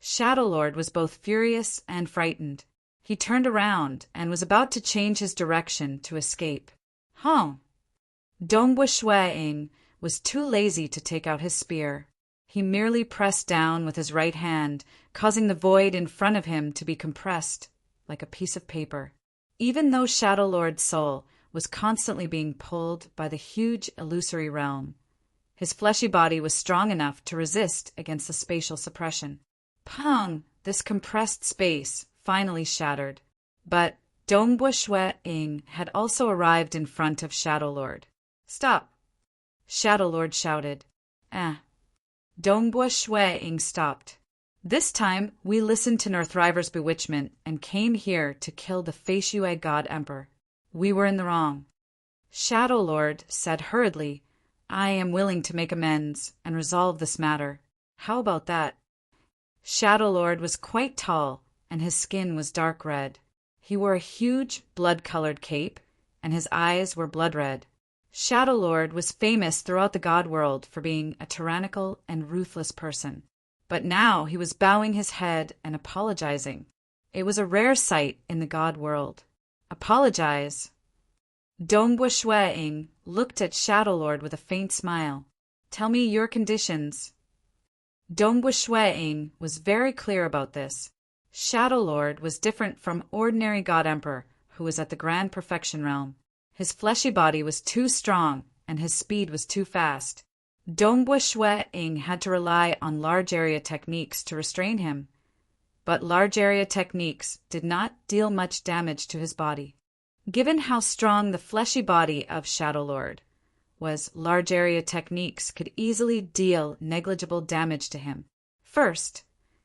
Speaker 1: Shadow Lord was both furious and frightened. He turned around and was about to change his direction to escape. Dongbu Shuang was too lazy to take out his spear. He merely pressed down with his right hand, causing the void in front of him to be compressed like a piece of paper. Even though Shadow Lord's soul was constantly being pulled by the huge illusory realm, his fleshy body was strong enough to resist against the spatial suppression. Pang! This compressed space finally shattered. But Dongbu Shuang had also arrived in front of Shadow Lord. "Stop!" Shadow Lord shouted. Dongbu Shuang stopped. "This time, we listened to Northriver's bewitchment and came here to kill the Fei Shui God Emperor. We were in the wrong." Shadow Lord said hurriedly, "I am willing to make amends and resolve this matter. How about that?" Shadow Lord was quite tall, and his skin was dark red. He wore a huge blood-colored cape, and his eyes were blood red. Shadow Lord was famous throughout the god world for being a tyrannical and ruthless person. But now he was bowing his head and apologizing. It was a rare sight in the god world. Apologize? Dongbu Shuang looked at Shadow Lord with a faint smile. "Tell me your conditions." Dongbu Shuang was very clear about this. Shadow Lord was different from ordinary God Emperor, who was at the Grand Perfection Realm. His fleshy body was too strong, and his speed was too fast. Dongbu Shuang had to rely on large area techniques to restrain him. But large area techniques did not deal much damage to his body. Given how strong the fleshy body of Shadow Lord was, large area techniques could easily deal negligible damage to him. First,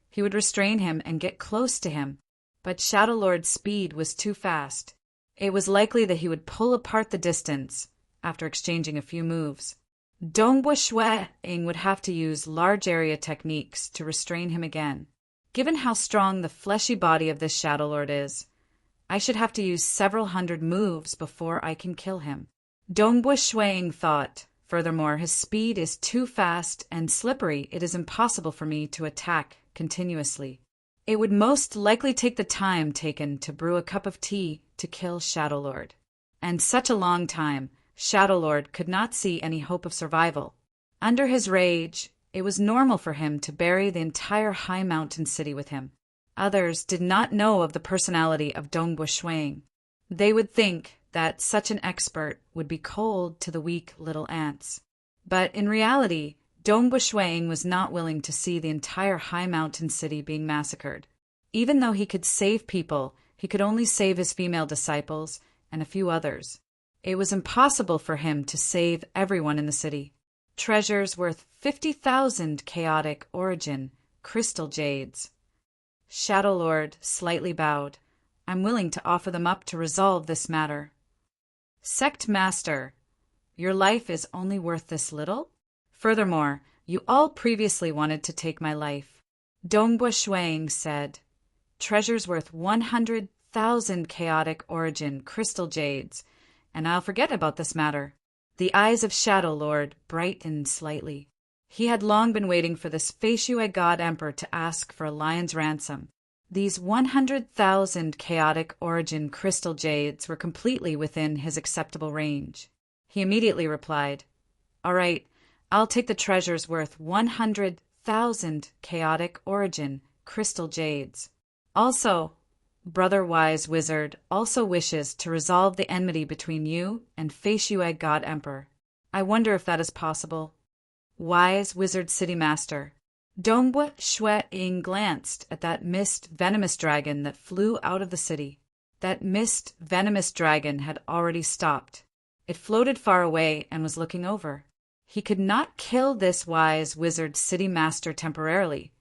Speaker 1: he would restrain him and get close to him, but Shadow Lord's speed was too fast. It was likely that he would pull apart the distance after exchanging a few moves. Dongbu Shuang would have to use large area techniques to restrain him again. Given how strong the fleshy body of this Shadow Lord is, I should have to use several hundred moves before I can kill him. Dongbu Shuang thought. Furthermore, his speed is too fast and slippery, it is impossible for me to attack continuously. It would most likely take the time taken to brew a cup of tea to kill Shadow Lord. And such a long time, Shadow Lord could not see any hope of survival. Under his rage, it was normal for him to bury the entire high mountain city with him. Others did not know of the personality of Dongbu Shuang. They would think that such an expert would be cold to the weak little ants. But in reality, Dongbu Shuang was not willing to see the entire high mountain city being massacred. Even though he could save people, he could only save his female disciples and a few others. It was impossible for him to save everyone in the city. Treasures worth 50,000 chaotic origin crystal jades. Shadow Lord slightly bowed. "I'm willing to offer them up to resolve this matter." "Sect Master, your life is only worth this little? Furthermore, you all previously wanted to take my life." Dongbu Shuang said, "Treasures worth 100,000 chaotic origin crystal jades, and I'll forget about this matter." The eyes of Shadow Lord brightened slightly. He had long been waiting for this Fei Shui God Emperor to ask for a lion's ransom. These 100,000 chaotic origin crystal jades were completely within his acceptable range. He immediately replied, "All right, I'll take the treasures worth 100,000 chaotic origin crystal jades. Also, Brother Wise Wizard also wishes to resolve the enmity between you and Fei Shui God Emperor. I wonder if that is possible." Wise Wizard City Master. Dongbu Shuang glanced at that mist venomous dragon that flew out of the city. That mist venomous dragon had already stopped. It floated far away and was looking over. He could not kill this Wise Wizard City Master temporarily.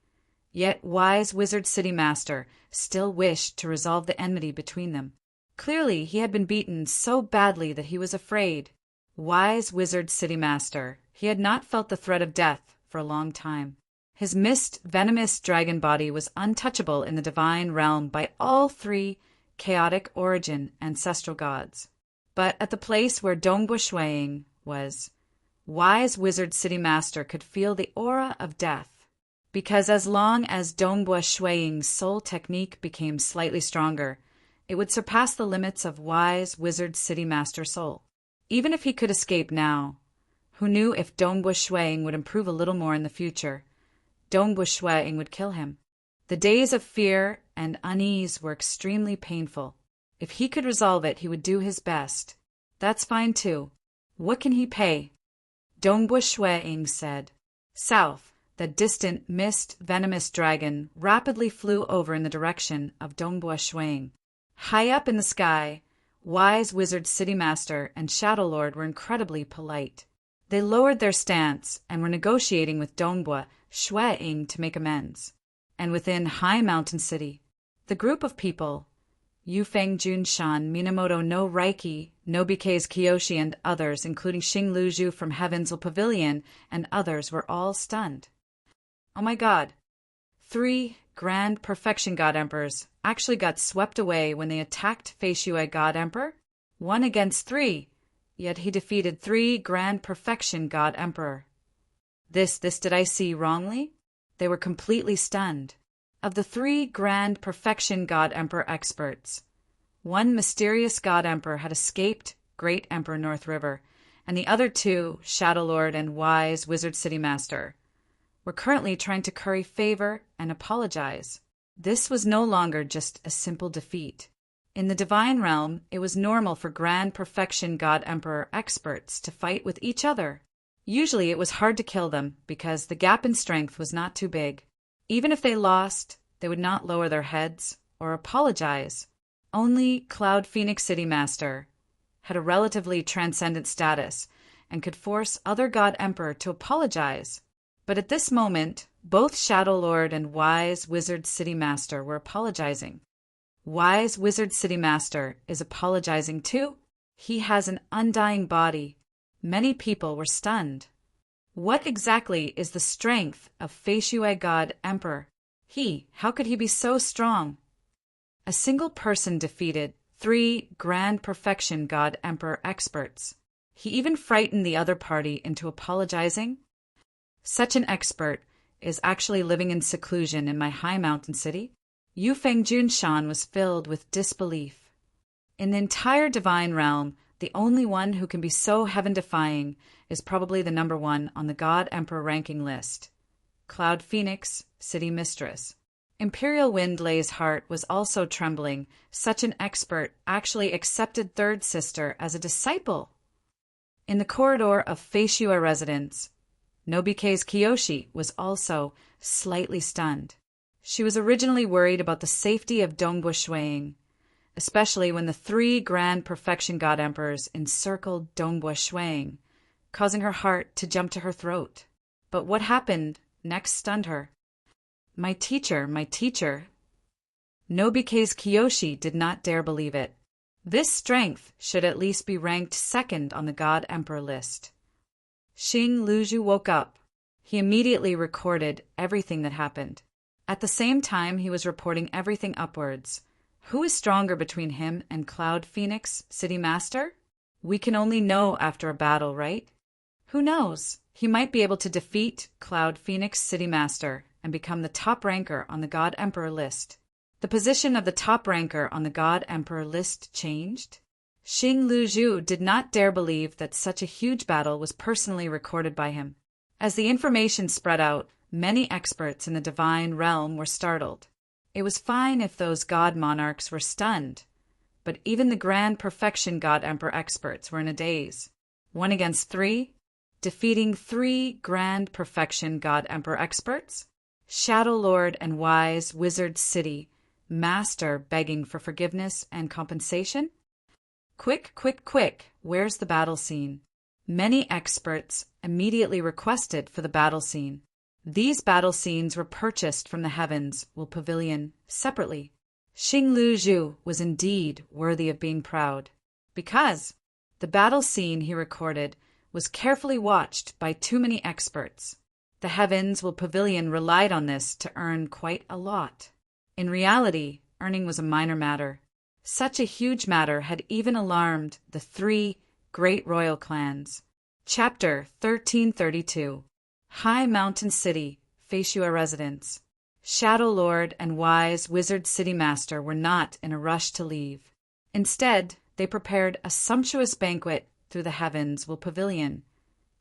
Speaker 1: Yet Wise Wizard City Master still wished to resolve the enmity between them. Clearly he had been beaten so badly that he was afraid. Wise Wizard City Master, he had not felt the threat of death for a long time. His mist venomous dragon body was untouchable in the divine realm by all three chaotic origin ancestral gods. But at the place where Dongbu Shuang was, Wise Wizard City Master could feel the aura of death. because as long as Dongbua Shuiying's soul technique became slightly stronger, it would surpass the limits of wise wizard city master soul. Even if he could escape now, who knew if Dongbua Shuiying would improve a little more in the future? Dongbua Shuiying would kill him. The days of fear and unease were extremely painful. If he could resolve it, he would do his best. That's fine too. What can he pay? Dongbua Shuiying said. South, the distant, mist-venomous dragon rapidly flew over in the direction of Dongbua Shuiying. High up in the sky, wise wizard city master and shadow lord were incredibly polite. They lowered their stance and were negotiating with Dongbua Shuiying to make amends. And within High Mountain City, the group of people, Yufeng Junshan, Minamoto no Reiki, Nobike's Kiyoshi and others, including Xing Luzhu from Heaven's Pavilion and others, were all stunned. Oh my god. 3 Grand Perfection God Emperors actually got swept away when they attacked Fei Shui God Emperor? 1 against 3, yet he defeated 3 Grand Perfection God Emperor. This did I see wrongly? They were completely stunned. Of the 3 Grand Perfection God Emperor experts, 1 mysterious God Emperor had escaped Great Emperor North River, and the other 2, Shadow Lord and Wise Wizard City Master, were currently trying to curry favor and apologize. This was no longer just a simple defeat. In the divine realm, it was normal for Grand Perfection God Emperor experts to fight with each other. Usually it was hard to kill them because the gap in strength was not too big. Even if they lost, they would not lower their heads or apologize. Only Cloud Phoenix City Master had a relatively transcendent status and could force other God Emperor to apologize. But at this moment, both Shadow Lord and Wise Wizard City Master were apologizing. Wise Wizard City Master is apologizing too. He has an undying body. Many people were stunned. What exactly is the strength of Fei Shui God Emperor? How could he be so strong? A single person defeated 3 Grand Perfection God Emperor experts. He even frightened the other party into apologizing. Such an expert is actually living in seclusion in my High Mountain City. Yufeng Junshan was filled with disbelief. In the entire divine realm, the only one who can be so heaven-defying is probably the number 1 on the God Emperor ranking list, Cloud Phoenix, City Mistress. Imperial Windlay's heart was also trembling. Such an expert actually accepted Third Sister as a disciple. In the corridor of Fei Shui residence, Nobike's Kiyoshi was also slightly stunned. She was originally worried about the safety of Dongbua Shuiying, especially when the 3 Grand Perfection God Emperors encircled Dongbua Shuiying, causing her heart to jump to her throat. But what happened next stunned her. My teacher. Nobike's Kiyoshi did not dare believe it. This strength should at least be ranked 2nd on the God Emperor list. Xing Luzhu woke up. He immediately recorded everything that happened. At the same time, he was reporting everything upwards. Who is stronger between him and Cloud Phoenix, City Master? We can only know after a battle, right? Who knows? He might be able to defeat Cloud Phoenix, City Master and become the top ranker on the God Emperor list. The position of the top ranker on the God Emperor list changed. Xing Luzhu did not dare believe that such a huge battle was personally recorded by him. As the information spread out, many experts in the divine realm were startled. It was fine if those god monarchs were stunned, but even the Grand Perfection God Emperor experts were in a daze. 1 against 3, defeating 3 Grand Perfection God Emperor experts, Shadow Lord and Wise Wizard City Master begging for forgiveness and compensation? Quick, where's the battle scene? Many experts immediately requested for the battle scene. These battle scenes were purchased from the Heavens Pavilion separately. Xing Luzhu was indeed worthy of being proud, because the battle scene he recorded was carefully watched by too many experts. The Heavens Pavilion relied on this to earn quite a lot. In reality, earning was a minor matter. Such a huge matter had even alarmed the 3 great royal clans. Chapter 1332. High Mountain City, Feishua residence. Shadow Lord and wise Wizard City Master were not in a rush to leave. Instead, they prepared a sumptuous banquet through the heavens will pavilion,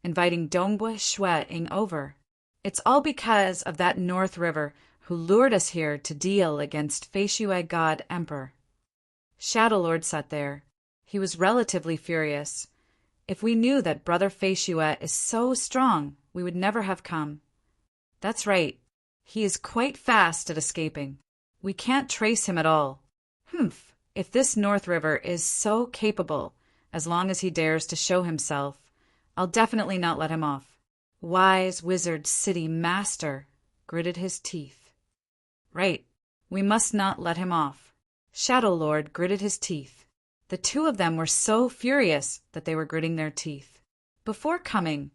Speaker 1: inviting Dongbua Shwe-ing over. It's all because of that North River who lured us here to deal against Feishua God Emperor. Shadow Lord sat there. He was relatively furious. If we knew that Brother Feishua is so strong, we would never have come. That's right. He is quite fast at escaping. We can't trace him at all. Humph, if this North River is so capable, as long as he dares to show himself, I'll definitely not let him off. Wise Wizard City Master gritted his teeth. Right, we must not let him off. Shadow Lord gritted his teeth. The two of them were so furious that they were gritting their teeth. Before coming,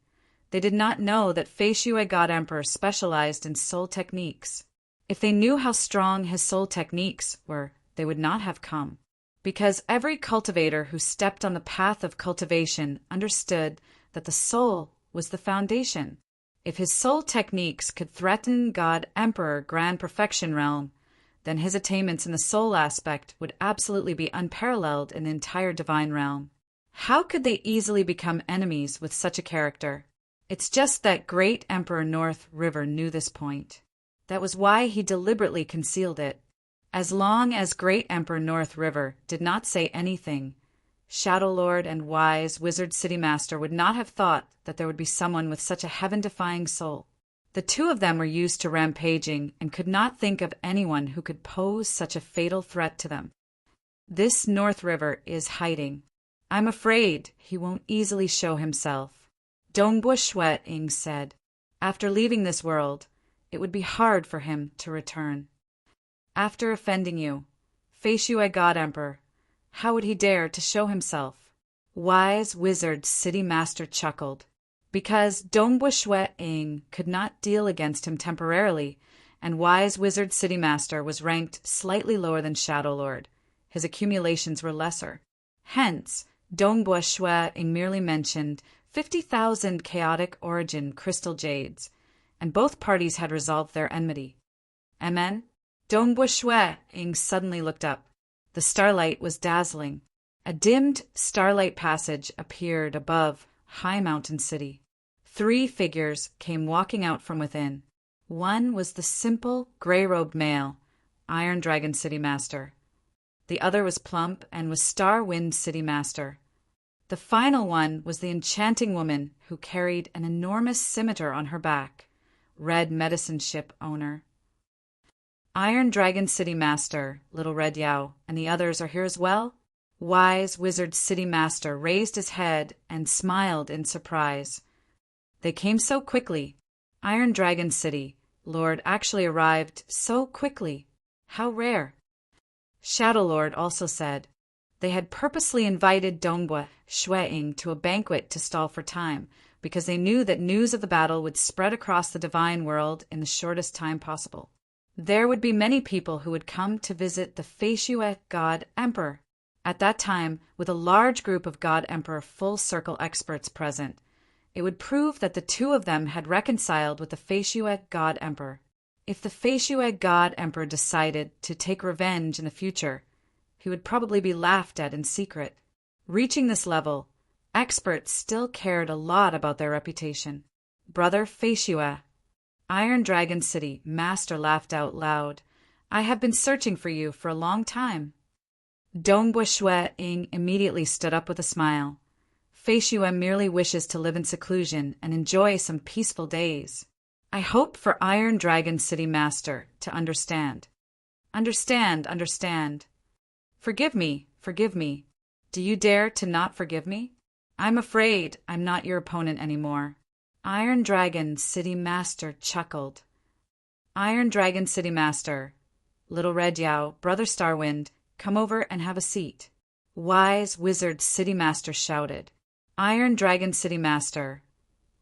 Speaker 1: they did not know that Feishua God Emperor specialized in soul techniques. If they knew how strong his soul techniques were, they would not have come. Because every cultivator who stepped on the path of cultivation understood that the soul was the foundation. If his soul techniques could threaten God Emperor Grand Perfection Realm, then his attainments in the soul aspect would absolutely be unparalleled in the entire divine realm. How could they easily become enemies with such a character? It's just that great Emperor North River knew this point. That was why he deliberately concealed it. As long as great Emperor North River did not say anything, Shadow Lord and wise Wizard City Master would not have thought that there would be someone with such a heaven-defying soul. The two of them were used to rampaging and could not think of anyone who could pose such a fatal threat to them. This North River is hiding. I'm afraid he won't easily show himself. Dongbua Shwe-ing said, after leaving this world, it would be hard for him to return. After offending you, Feishua God Emperor, how would he dare to show himself? Wise Wizard City Master chuckled. Because Dongbua Shwe-ing could not deal against him temporarily, and wise Wizard City Master was ranked slightly lower than Shadow Lord, his accumulations were lesser. Hence, Dongbua Shwe-ing merely mentioned 50,000 chaotic origin crystal jades, and both parties had resolved their enmity. Amen? Dongbua Shwe-ing suddenly looked up. The starlight was dazzling. A dimmed starlight passage appeared above High Mountain City. 3 figures came walking out from within. One was the simple, gray-robed male, Iron Dragon City Master. The other was plump and was Star Wind City Master. The final one was the enchanting woman who carried an enormous scimitar on her back, Red Medicine Ship owner. Iron Dragon City Master, Little Red Yao, and the others are here as well? Wise Wizard City Master raised his head and smiled in surprise. They came so quickly. Iron Dragon City, Lord actually arrived so quickly. How rare. Shadow Lord also said, they had purposely invited Dongbua Shwe-ing to a banquet to stall for time, because they knew that news of the battle would spread across the divine world in the shortest time possible. There would be many people who would come to visit the Feishua God Emperor. At that time, with a large group of God Emperor full circle experts present, it would prove that the two of them had reconciled with the Feishua God Emperor. If the Feishua God Emperor decided to take revenge in the future, he would probably be laughed at in secret. Reaching this level, experts still cared a lot about their reputation. Brother Feishua, Iron Dragon City Master laughed out loud. I have been searching for you for a long time. Dongbua Shwe-ing immediately stood up with a smile. Feishua merely wishes to live in seclusion and enjoy some peaceful days. I hope for Iron Dragon City Master to understand. Understand. Forgive me. Do you dare to not forgive me? I'm afraid I'm not your opponent anymore. Iron Dragon City Master chuckled. Iron Dragon City Master, Little Red Yao, Brother Starwind, come over and have a seat. Wise Wizard City Master shouted. Iron Dragon City Master,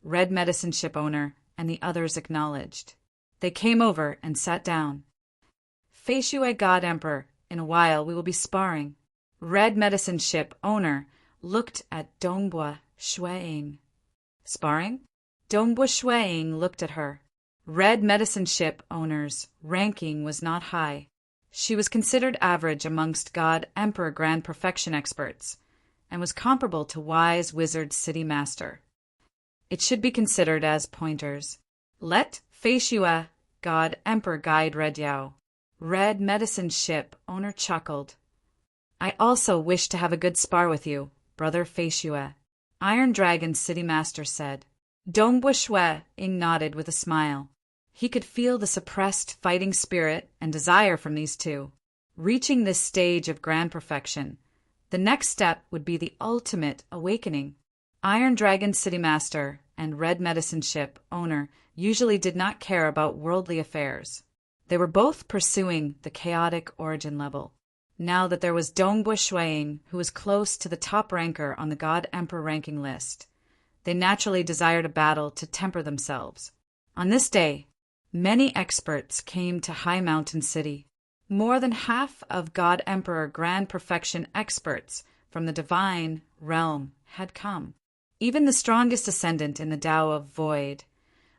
Speaker 1: Red Medicine Ship owner, and the others acknowledged. They came over and sat down. Feishua God Emperor, in a while we will be sparring. Red Medicine Ship owner looked at Dongbua Shwe-ing. Sparring? Dongbua Shwe-ing looked at her. Red medicine ship owner's ranking was not high. She was considered average amongst God Emperor Grand Perfection experts, and was comparable to Wise Wizard City Master. It should be considered as pointers. Let Feishua God Emperor guide Red Yao. Red medicine ship owner chuckled. I also wish to have a good spar with you, brother Feishua. Iron Dragon City Master said. Dong Bushue Ing nodded with a smile. He could feel the suppressed fighting spirit and desire from these two. Reaching this stage of grand perfection, the next step would be the ultimate awakening. Iron Dragon City Master and Red Medicine Ship owner usually did not care about worldly affairs. They were both pursuing the chaotic origin level. Now that there was Dongbui Shuang, who was close to the top ranker on the God Emperor ranking list, they naturally desired a battle to temper themselves. On this day, many experts came to High Mountain City. More than half of God Emperor Grand Perfection experts from the divine realm had come. Even the strongest ascendant in the Tao of Void,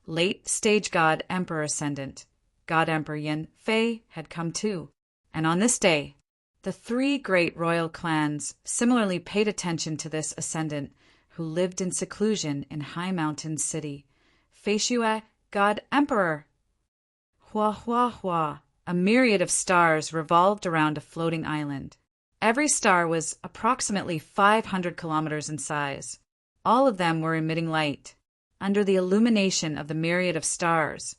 Speaker 1: late stage God Emperor Ascendant, God Emperor Yin Fei, had come too. And on this day, the three great royal clans similarly paid attention to this ascendant who lived in seclusion in High Mountain City. Feishue, God Emperor. Hua Hua Hua. A myriad of stars revolved around a floating island. Every star was approximately 500 kilometers in size. All of them were emitting light. Under the illumination of the myriad of stars,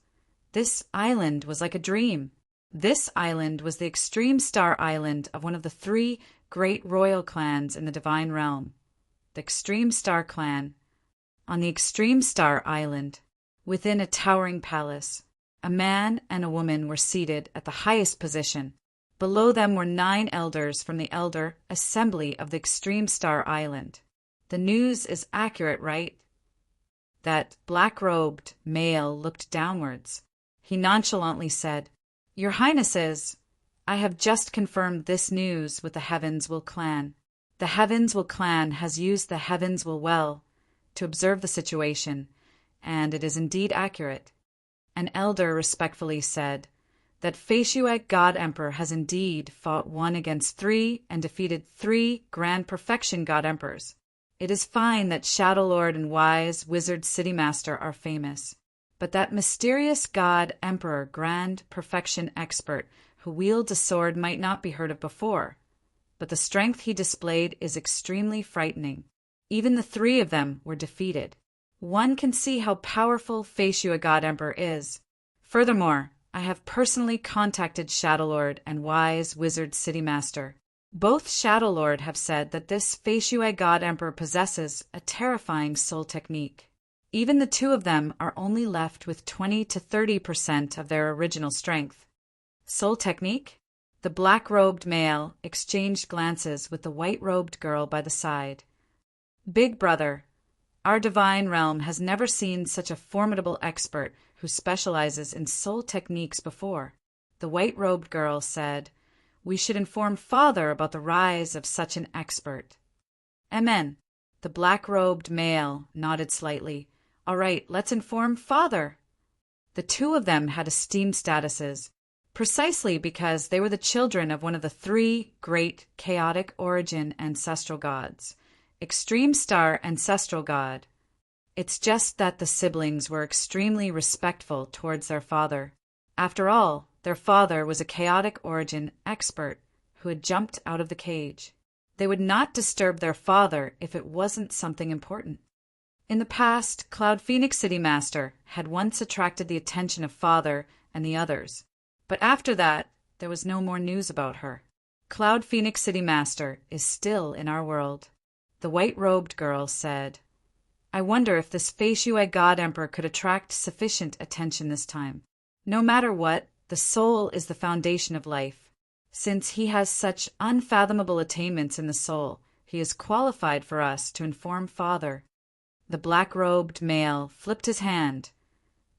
Speaker 1: this island was like a dream. This island was the extreme star island of one of the three great royal clans in the divine realm, the Extreme Star Clan. On the Extreme Star Island, within a towering palace, a man and a woman were seated at the highest position. Below them were 9 elders from the Elder Assembly of the Extreme Star Island. The news is accurate, right? That black-robed male looked downwards. He nonchalantly said, Your Highnesses, I have just confirmed this news with the Heavens-Will clan. The Heavens-Will clan has used the Heavens-Will well to observe the situation, and it is indeed accurate. An elder respectfully said that Feishue God Emperor has indeed fought 1 against 3 and defeated 3 Grand Perfection God Emperors. It is fine that Shadow Lord and Wise Wizard City Master are famous, but that mysterious God Emperor Grand Perfection expert who wields a sword might not be heard of before, but the strength he displayed is extremely frightening. Even the 3 of them were defeated. One can see how powerful Feishue God Emperor is. Furthermore, I have personally contacted Shadow Lord and Wise Wizard City Master. Both Shadow Lord have said that this Feishue God Emperor possesses a terrifying soul technique. Even the 2 of them are only left with 20 to 30% of their original strength. Soul technique? The black-robed male exchanged glances with the white-robed girl by the side. Big brother, our divine realm has never seen such a formidable expert who specializes in soul techniques before. The white-robed girl said, We should inform Father about the rise of such an expert. Amen. The black-robed male nodded slightly. All right, let's inform Father. The 2 of them had esteemed statuses, precisely because they were the children of one of the 3 great chaotic origin ancestral gods, Extreme Star Ancestral God. It's just that the siblings were extremely respectful towards their father. After all, their father was a chaotic origin expert who had jumped out of the cage. They would not disturb their father if it wasn't something important. In the past, Cloud Phoenix City Master had once attracted the attention of Father and the others, but after that, there was no more news about her. Cloud Phoenix City Master is still in our world. The white-robed girl said, I wonder if this Feishue God Emperor could attract sufficient attention this time. No matter what, the soul is the foundation of life. Since he has such unfathomable attainments in the soul, he is qualified for us to inform Father. The black-robed male flipped his hand,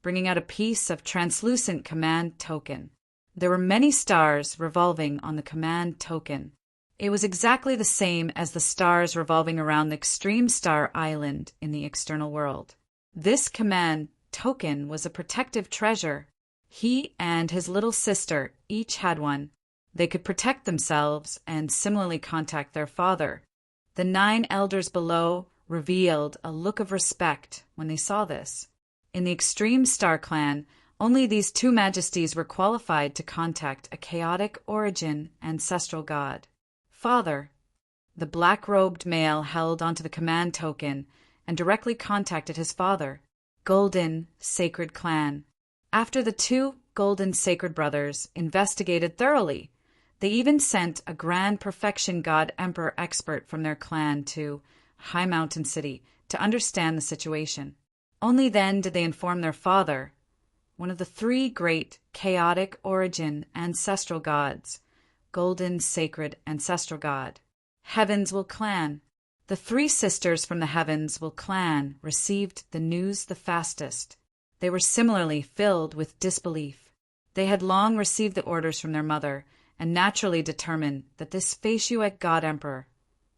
Speaker 1: bringing out a piece of translucent command token. There were many stars revolving on the command token. It was exactly the same as the stars revolving around the Extreme Star Island in the external world. This command token was a protective treasure. He and his little sister each had one. They could protect themselves and similarly contact their father. The 9 elders below revealed a look of respect when they saw this. In the Extreme Star Clan, only these 2 majesties were qualified to contact a chaotic origin ancestral god. Father. The black-robed male held onto the command token and directly contacted his father. Golden Sacred Clan. After the 2 Golden Sacred Brothers investigated thoroughly, they even sent a Grand Perfection God Emperor expert from their clan to High Mountain City to understand the situation. Only then did they inform their father, one of the 3 great chaotic origin ancestral gods, Golden Sacred Ancestral God. Heavens Will Clan. The 3 sisters from the Heavens Will Clan received the news the fastest. They were similarly filled with disbelief. They had long received the orders from their mother and naturally determined that this Faciuec God Emperor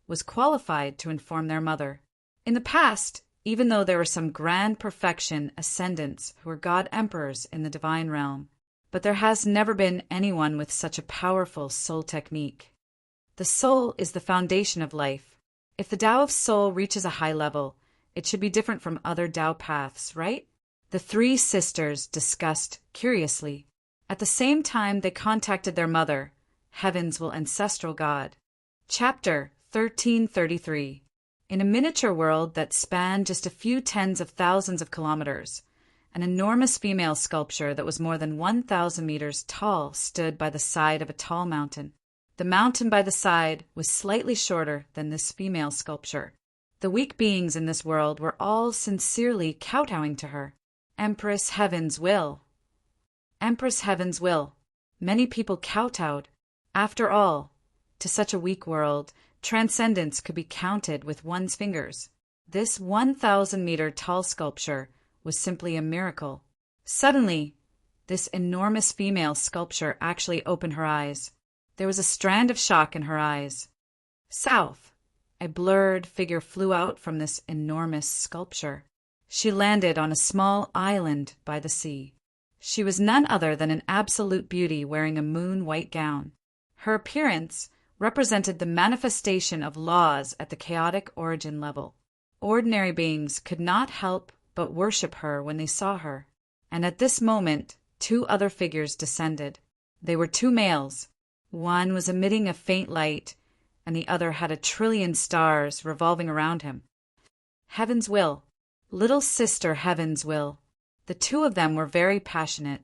Speaker 1: was qualified to inform their mother. In the past, even though there were some Grand Perfection ascendants who were God Emperors in the divine realm, but there has never been anyone with such a powerful soul technique. The soul is the foundation of life. If the Tao of Soul reaches a high level, it should be different from other Tao paths, right? The 3 sisters discussed curiously. At the same time, they contacted their mother, Heavens Will Ancestral God. Chapter 1333. In a miniature world that spanned just a few tens of thousands of kilometers, an enormous female sculpture that was more than 1,000 meters tall stood by the side of a tall mountain. The mountain by the side was slightly shorter than this female sculpture. The weak beings in this world were all sincerely kowtowing to her. Empress Heaven's Will. Empress Heaven's Will. Many people kowtowed. After all, to such a weak world, transcendence could be counted with one's fingers. This 1,000-meter tall sculpture was simply a miracle. Suddenly, this enormous female sculpture actually opened her eyes. There was a strand of shock in her eyes. South. A blurred figure flew out from this enormous sculpture. She landed on a small island by the sea. She was none other than an absolute beauty wearing a moon-white gown. Her appearance represented the manifestation of laws at the chaotic origin level. Ordinary beings could not help but worship her when they saw her. And at this moment, 2 other figures descended. They were 2 males. One was emitting a faint light, and the other had 1,000,000,000,000 stars revolving around him. Heaven's Will. Little Sister Heaven's Will. The 2 of them were very passionate.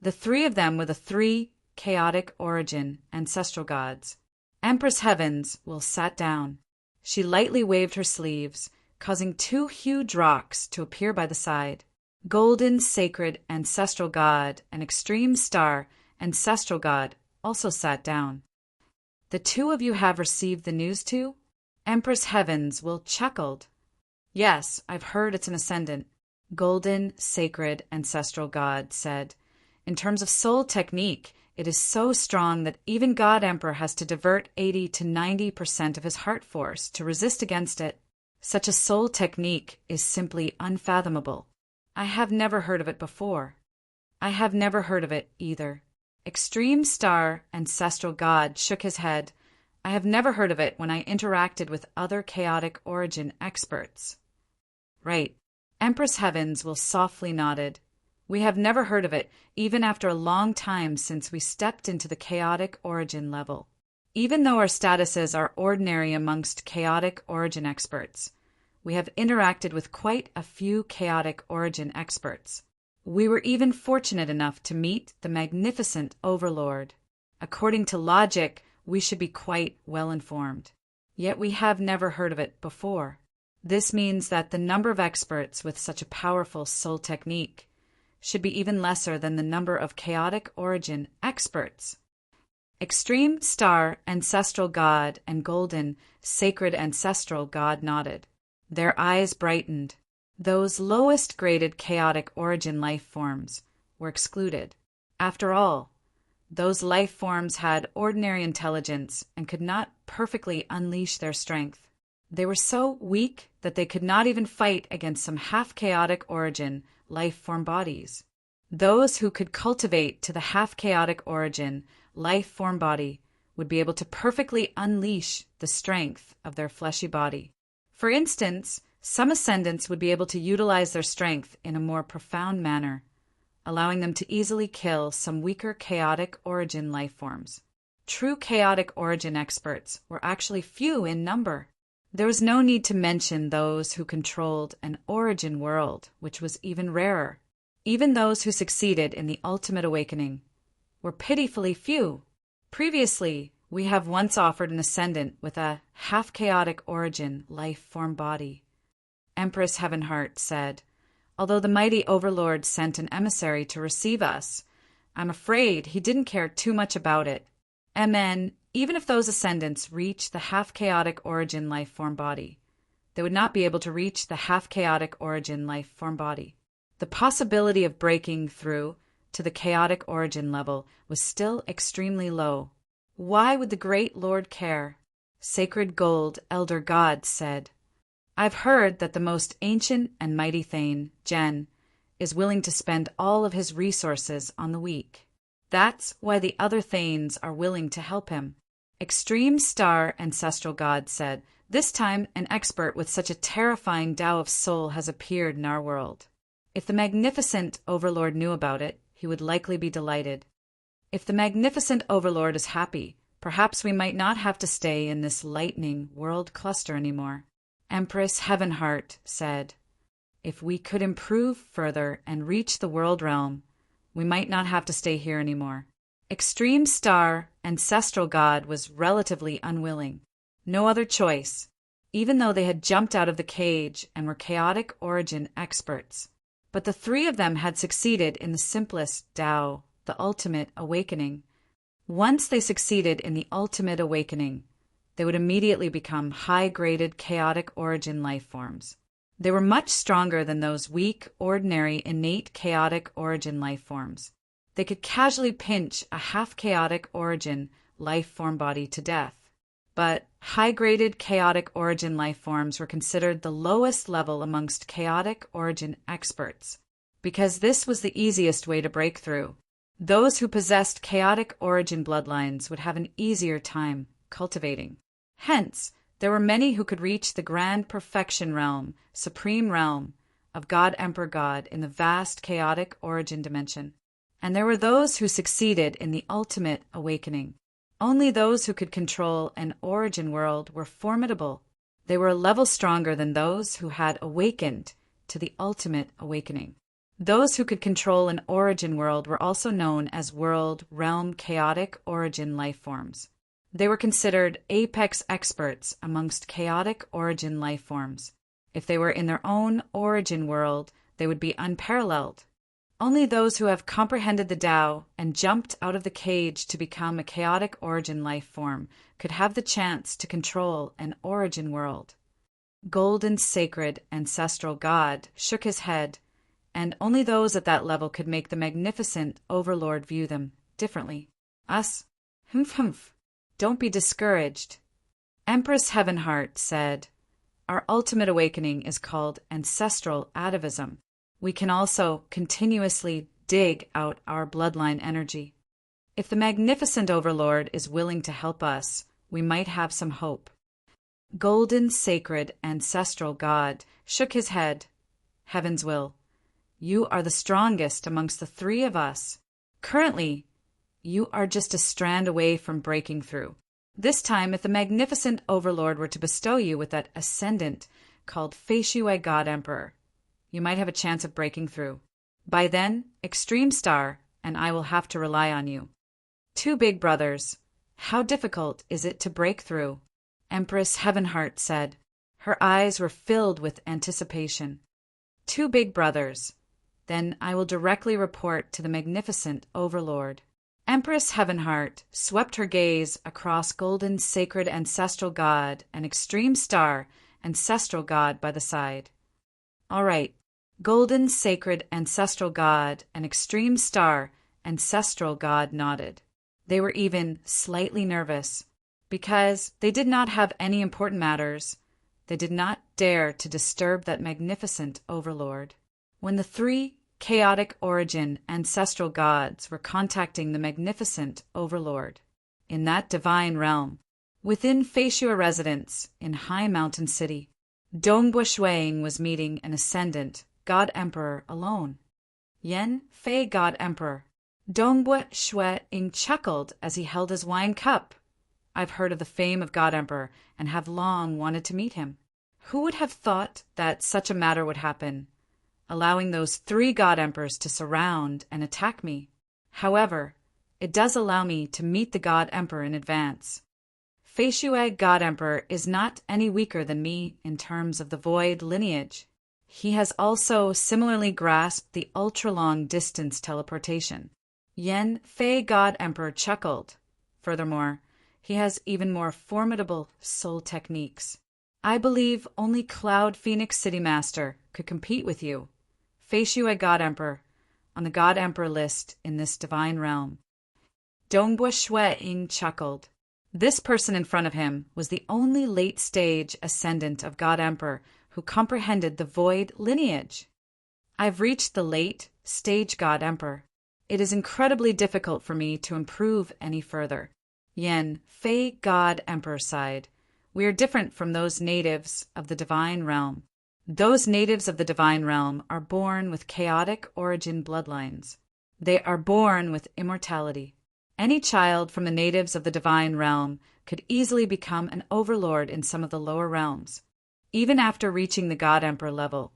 Speaker 1: The 3 of them were the 3 chaotic origin ancestral gods. Empress Heaven's Will sat down. She lightly waved her sleeves, causing 2 huge rocks to appear by the side. Golden Sacred Ancestral God and Extreme Star Ancestral God also sat down. The 2 of you have received the news too? Empress Heaven's Will chuckled. Yes, I've heard it's an ascendant. Golden Sacred Ancestral God said, in terms of soul technique, it is so strong that even God Emperor has to divert 80 to 90% of his heart force to resist against it. Such a soul technique is simply unfathomable. I have never heard of it before. I have never heard of it either. Extreme Star Ancestral God shook his head. I have never heard of it when I interacted with other chaotic origin experts. Right. Empress Heavens Will softly nodded. We have never heard of it, even after a long time since we stepped into the chaotic origin level. Even though our statuses are ordinary amongst chaotic origin experts, we have interacted with quite a few chaotic origin experts. We were even fortunate enough to meet the magnificent Overlord. According to logic, we should be quite well informed. Yet we have never heard of it before. This means that the number of experts with such a powerful soul technique should be even lesser than the number of chaotic origin experts. Extreme Star Ancestral God and Golden Sacred Ancestral God nodded. Their eyes brightened. Those lowest graded chaotic origin life forms were excluded. After all, those life forms had ordinary intelligence and could not perfectly unleash their strength. They were so weak that they could not even fight against some half-chaotic origin life-form bodies. Those who could cultivate to the half-chaotic origin life-form body would be able to perfectly unleash the strength of their fleshy body. For instance, some ascendants would be able to utilize their strength in a more profound manner, allowing them to easily kill some weaker chaotic origin life forms. True chaotic origin experts were actually few in number. There was no need to mention those who controlled an origin world, which was even rarer. Even those who succeeded in the ultimate awakening were pitifully few. Previously, we have once offered an ascendant with a half-chaotic origin life form body. Empress Heavenheart said, "Although the mighty Overlord sent an emissary to receive us, I'm afraid he didn't care too much about it. MN, even if those ascendants reach the half-chaotic origin life form body, they would not be able to reach the half-chaotic origin life form body. The possibility of breaking through to the chaotic origin level was still extremely low. Why would the great Lord care?" Sacred Gold Elder God said, "I've heard that the most ancient and mighty Thane, Jen, is willing to spend all of his resources on the weak. That's why the other Thanes are willing to help him." Extreme Star Ancestral God said, "This time an expert with such a terrifying Tao of Soul has appeared in our world. If the magnificent Overlord knew about it, he would likely be delighted. If the magnificent Overlord is happy, perhaps we might not have to stay in this lightning world cluster anymore." Empress Heavenheart said, "If we could improve further and reach the world realm, we might not have to stay here anymore." Extreme Star Ancestral God was relatively unwilling. No other choice, even though they had jumped out of the cage and were chaotic origin experts. But the three of them had succeeded in the simplest Tao, the ultimate awakening. Once they succeeded in the ultimate awakening, they would immediately become high-graded chaotic origin life forms. They were much stronger than those weak, ordinary, innate chaotic origin life forms. They could casually pinch a half-chaotic origin life form body to death. But high-graded chaotic origin life forms were considered the lowest level amongst chaotic origin experts, because this was the easiest way to break through. Those who possessed chaotic origin bloodlines would have an easier time cultivating. Hence, there were many who could reach the grand perfection realm, supreme realm, of God Emperor God in the vast chaotic origin dimension. And there were those who succeeded in the ultimate awakening. Only those who could control an origin world were formidable. They were a level stronger than those who had awakened to the ultimate awakening. Those who could control an origin world were also known as world, realm, chaotic origin life forms. They were considered apex experts amongst chaotic origin life forms. If they were in their own origin world, they would be unparalleled. Only those who have comprehended the Tao and jumped out of the cage to become a chaotic origin life form could have the chance to control an origin world. Golden Sacred Ancestral God shook his head, and only those at that level could make the magnificent Overlord view them differently. Us? Humph. Don't be discouraged. Empress Heavenheart said, "Our ultimate awakening is called ancestral atavism. We can also continuously dig out our bloodline energy. If the magnificent Overlord is willing to help us, we might have some hope." Golden Sacred Ancestral God shook his head. "Heaven's will. You are the strongest amongst the three of us. Currently, you are just a strand away from breaking through. This time, if the magnificent Overlord were to bestow you with that ascendant called Fei Shui God Emperor, you might have a chance of breaking through. By then, Extreme Star and I will have to rely on you. Two big brothers, how difficult is it to break through?" Empress Heavenheart said. Her eyes were filled with anticipation. "Two big brothers. Then I will directly report to the magnificent Overlord." Empress Heavenheart swept her gaze across Golden Sacred Ancestral God and Extreme Star Ancestral God by the side. "All right." Golden Sacred Ancestral God and Extreme Star Ancestral God nodded. They were even slightly nervous, because they did not have any important matters, They did not dare to disturb that magnificent overlord. When the three chaotic origin ancestral gods were contacting the magnificent overlord in that divine realm, within Feishua residence in High Mountain City, Dongbua Shuang was meeting an ascendant God Emperor alone. Yen Fei God Emperor. Dongbua Shuang chuckled as he held his wine cup. I've heard of the fame of God Emperor and have long wanted to meet him. Who would have thought that such a matter would happen, allowing those three God Emperors to surround and attack me? However, it does allow me to meet the God Emperor in advance. Feishua God Emperor is not any weaker than me in terms of the void lineage. He has also similarly grasped the ultra-long distance teleportation. Yen Fei God Emperor chuckled. Furthermore, he has even more formidable soul techniques. I believe only Cloud Phoenix City Master could compete with you, Feishua God Emperor, on the God Emperor list in this divine realm. Dongbua Shuang chuckled. This person in front of him was the only late-stage ascendant of God Emperor who comprehended the void lineage. I've reached the late-stage God Emperor. It is incredibly difficult for me to improve any further. Yen Fei God Emperor sighed. We are different from those natives of the divine realm. Those natives of the divine realm are born with chaotic origin bloodlines. They are born with immortality. Any child from the natives of the divine realm could easily become an overlord in some of the lower realms. Even after reaching the God Emperor level,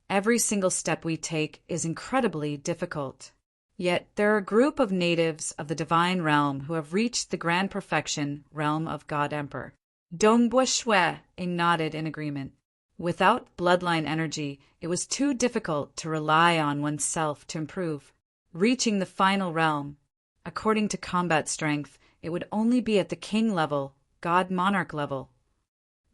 Speaker 1: every single step we take is incredibly difficult. Yet there are a group of natives of the divine realm who have reached the grand perfection realm of God Emperor. Dongbua Shuang nodded in agreement. Without bloodline energy, it was too difficult to rely on oneself to improve. Reaching the final realm, according to combat strength, it would only be at the king level, God Monarch level.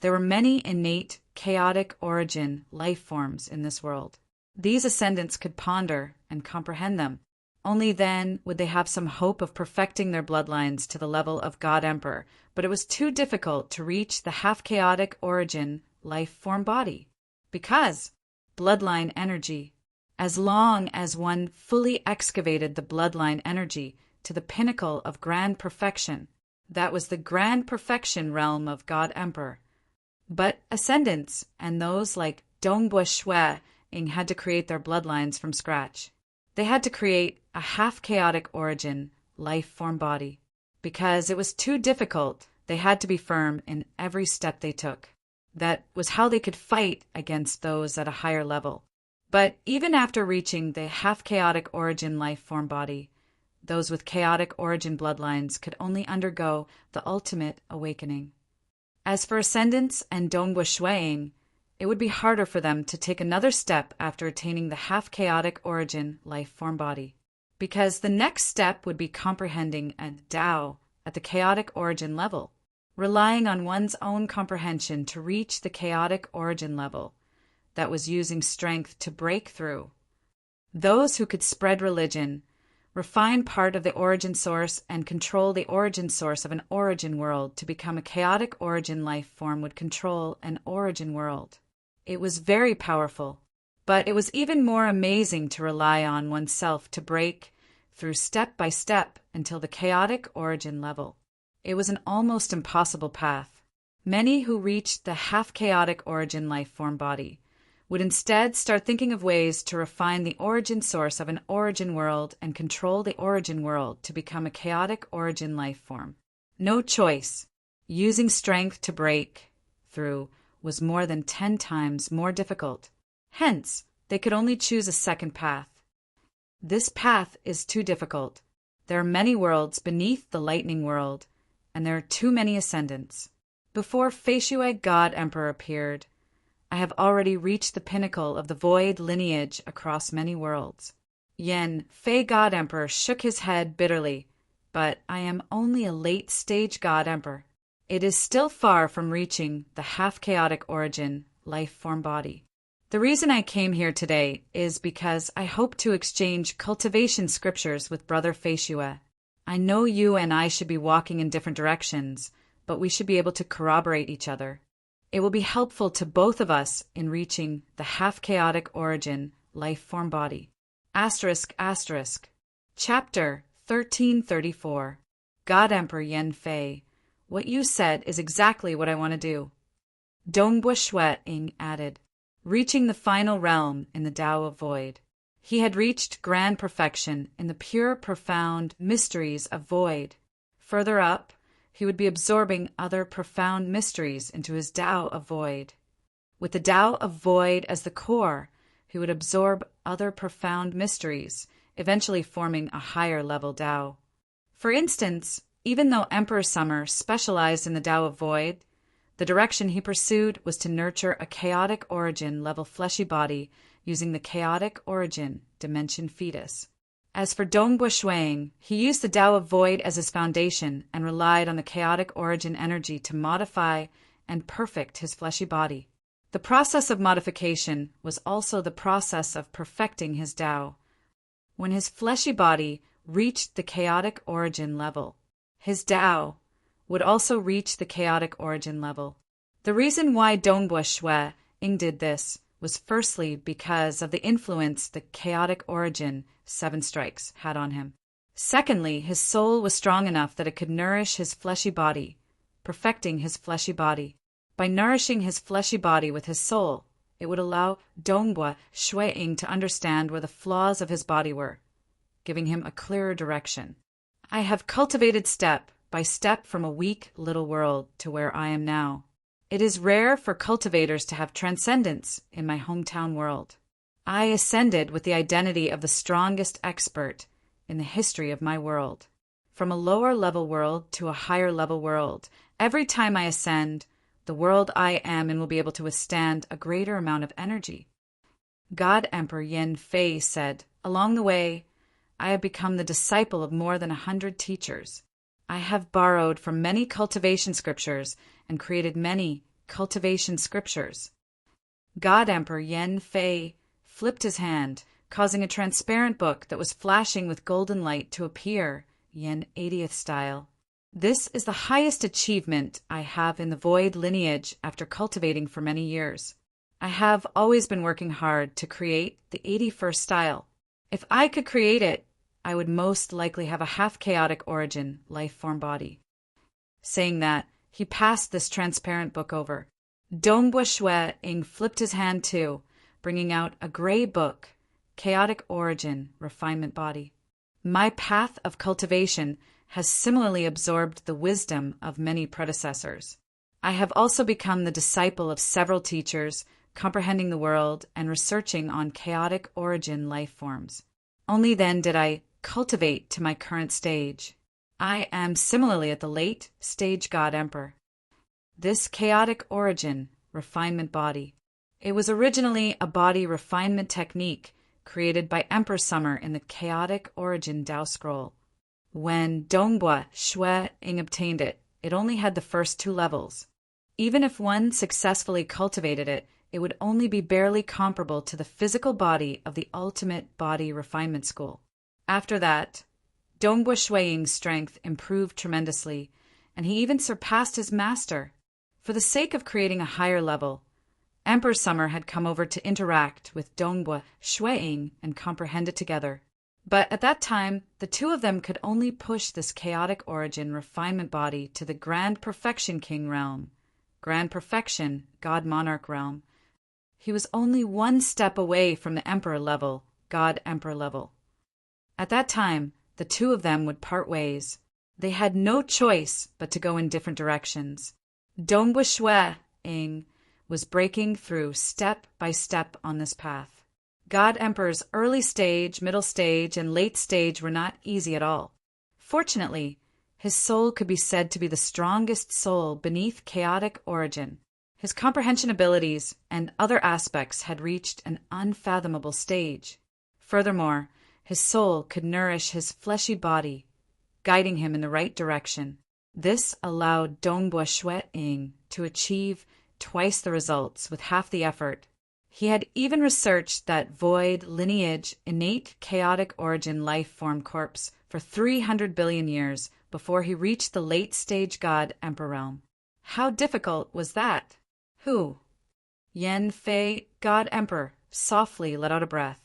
Speaker 1: There were many innate, chaotic origin life forms in this world. These ascendants could ponder and comprehend them. Only then would they have some hope of perfecting their bloodlines to the level of God Emperor, but it was too difficult to reach the half-chaotic origin life form body. Because bloodline energy, as long as one fully excavated the bloodline energy to the pinnacle of grand perfection, that was the grand perfection realm of God Emperor. But ascendants and those like Dongbua Shuang had to create their bloodlines from scratch. They had to create a half-chaotic origin life form body. Because it was too difficult, they had to be firm in every step they took. That was how they could fight against those at a higher level. But even after reaching the half-chaotic origin life form body, those with chaotic origin bloodlines could only undergo the ultimate awakening. As for ascendants and Dongbua Shuang, it would be harder for them to take another step after attaining the half-chaotic origin life form body, because the next step would be comprehending a Tao at the chaotic origin level, relying on one's own comprehension to reach the chaotic origin level that was using strength to break through. Those who could spread religion, refine part of the origin source, and control the origin source of an origin world to become a chaotic origin life form would control an origin world. It was very powerful, but it was even more amazing to rely on oneself to break through step by step until the chaotic origin level. It was an almost impossible path. Many who reached the half-chaotic origin life form body would instead start thinking of ways to refine the origin source of an origin world and control the origin world to become a chaotic origin life form. No choice. Using strength to break through was more than 10 times more difficult. Hence, they could only choose a second path. This path is too difficult. There are many worlds beneath the lightning world, and there are too many ascendants. Before Feishua God Emperor appeared, I have already reached the pinnacle of the void lineage across many worlds. Yen Fei God Emperor shook his head bitterly, but I am only a late-stage God Emperor. It is still far from reaching the half-chaotic origin life form body. The reason I came here today is because I hope to exchange cultivation scriptures with Brother Feishua. I know you and I should be walking in different directions, but we should be able to corroborate each other. It will be helpful to both of us in reaching the half-chaotic origin life form body. ***. Chapter 1334. God Emperor Yen Fei. What you said is exactly what I want to do. Dongbua Shui Ing added, reaching the final realm in the Tao of Void. He had reached grand perfection in the pure, profound mysteries of void. Further up, he would be absorbing other profound mysteries into his Tao of Void. With the Tao of Void as the core, he would absorb other profound mysteries, eventually forming a higher level Tao. For instance, even though Emperor Summer specialized in the Tao of Void, the direction he pursued was to nurture a chaotic origin level fleshy body using the chaotic origin dimension fetus. As for Dongbua Shuang, he used the Tao of Void as his foundation and relied on the chaotic origin energy to modify and perfect his fleshy body. The process of modification was also the process of perfecting his Tao. When his fleshy body reached the chaotic origin level, his Tao would also reach the chaotic origin level. The reason why Dongbua Shui Ing did this was firstly because of the influence the chaotic origin 7 strikes had on him. Secondly, his soul was strong enough that it could nourish his fleshy body, perfecting his fleshy body. By nourishing his fleshy body with his soul, it would allow Dongbua Shui Ing to understand where the flaws of his body were, giving him a clearer direction. I have cultivated step by step from a weak little world to where I am now. It is rare for cultivators to have transcendence in my hometown world. I ascended with the identity of the strongest expert in the history of my world. From a lower level world to a higher level world, every time I ascend, the world I am in will be able to withstand a greater amount of energy. God Emperor Yen Fei said, along the way, I have become the disciple of more than 100 teachers. I have borrowed from many cultivation scriptures and created many cultivation scriptures. God Emperor Yen Fei flipped his hand, causing a transparent book that was flashing with golden light to appear, Yen 80th style. This is the highest achievement I have in the Void lineage after cultivating for many years. I have always been working hard to create the 81st style. If I could create it, I would most likely have a half-chaotic origin life form body. Saying that, he passed this transparent book over. Dongbua Shui Ing flipped his hand too, bringing out a gray book, Chaotic Origin Refinement Body. My path of cultivation has similarly absorbed the wisdom of many predecessors. I have also become the disciple of several teachers, comprehending the world and researching on chaotic origin life forms. Only then did I cultivate to my current stage. I am similarly at the late stage God Emperor. This chaotic origin refinement body. It was originally a body refinement technique created by Emperor Summer in the chaotic origin Tao scroll. When Dongbua Shui Ing obtained it, it only had the first 2 levels. Even if one successfully cultivated it, it would only be barely comparable to the physical body of the ultimate body refinement school. After that, Dongbua Shui Ing's strength improved tremendously, and he even surpassed his master. For the sake of creating a higher level, Emperor Summer had come over to interact with Dongbua Shui Ing and comprehend it together. But at that time, the 2 of them could only push this chaotic origin refinement body to the Grand Perfection King realm, Grand Perfection God Monarch realm. He was only 1 step away from the Emperor level, God Emperor level. At that time, the 2 of them would part ways. They had no choice but to go in different directions. Dongbua Shui Ing was breaking through step by step on this path. God Emperor's early stage, middle stage, and late stage were not easy at all. Fortunately, his soul could be said to be the strongest soul beneath chaotic origin. His comprehension abilities and other aspects had reached an unfathomable stage. Furthermore, his soul could nourish his fleshy body, guiding him in the right direction. This allowed Dongbua Shui Ing to achieve twice the results with half the effort. He had even researched that void lineage innate chaotic origin life form corpse for 300 billion years before he reached the late stage God Emperor realm. How difficult was that? Who? Yen Fei, God Emperor, softly let out a breath.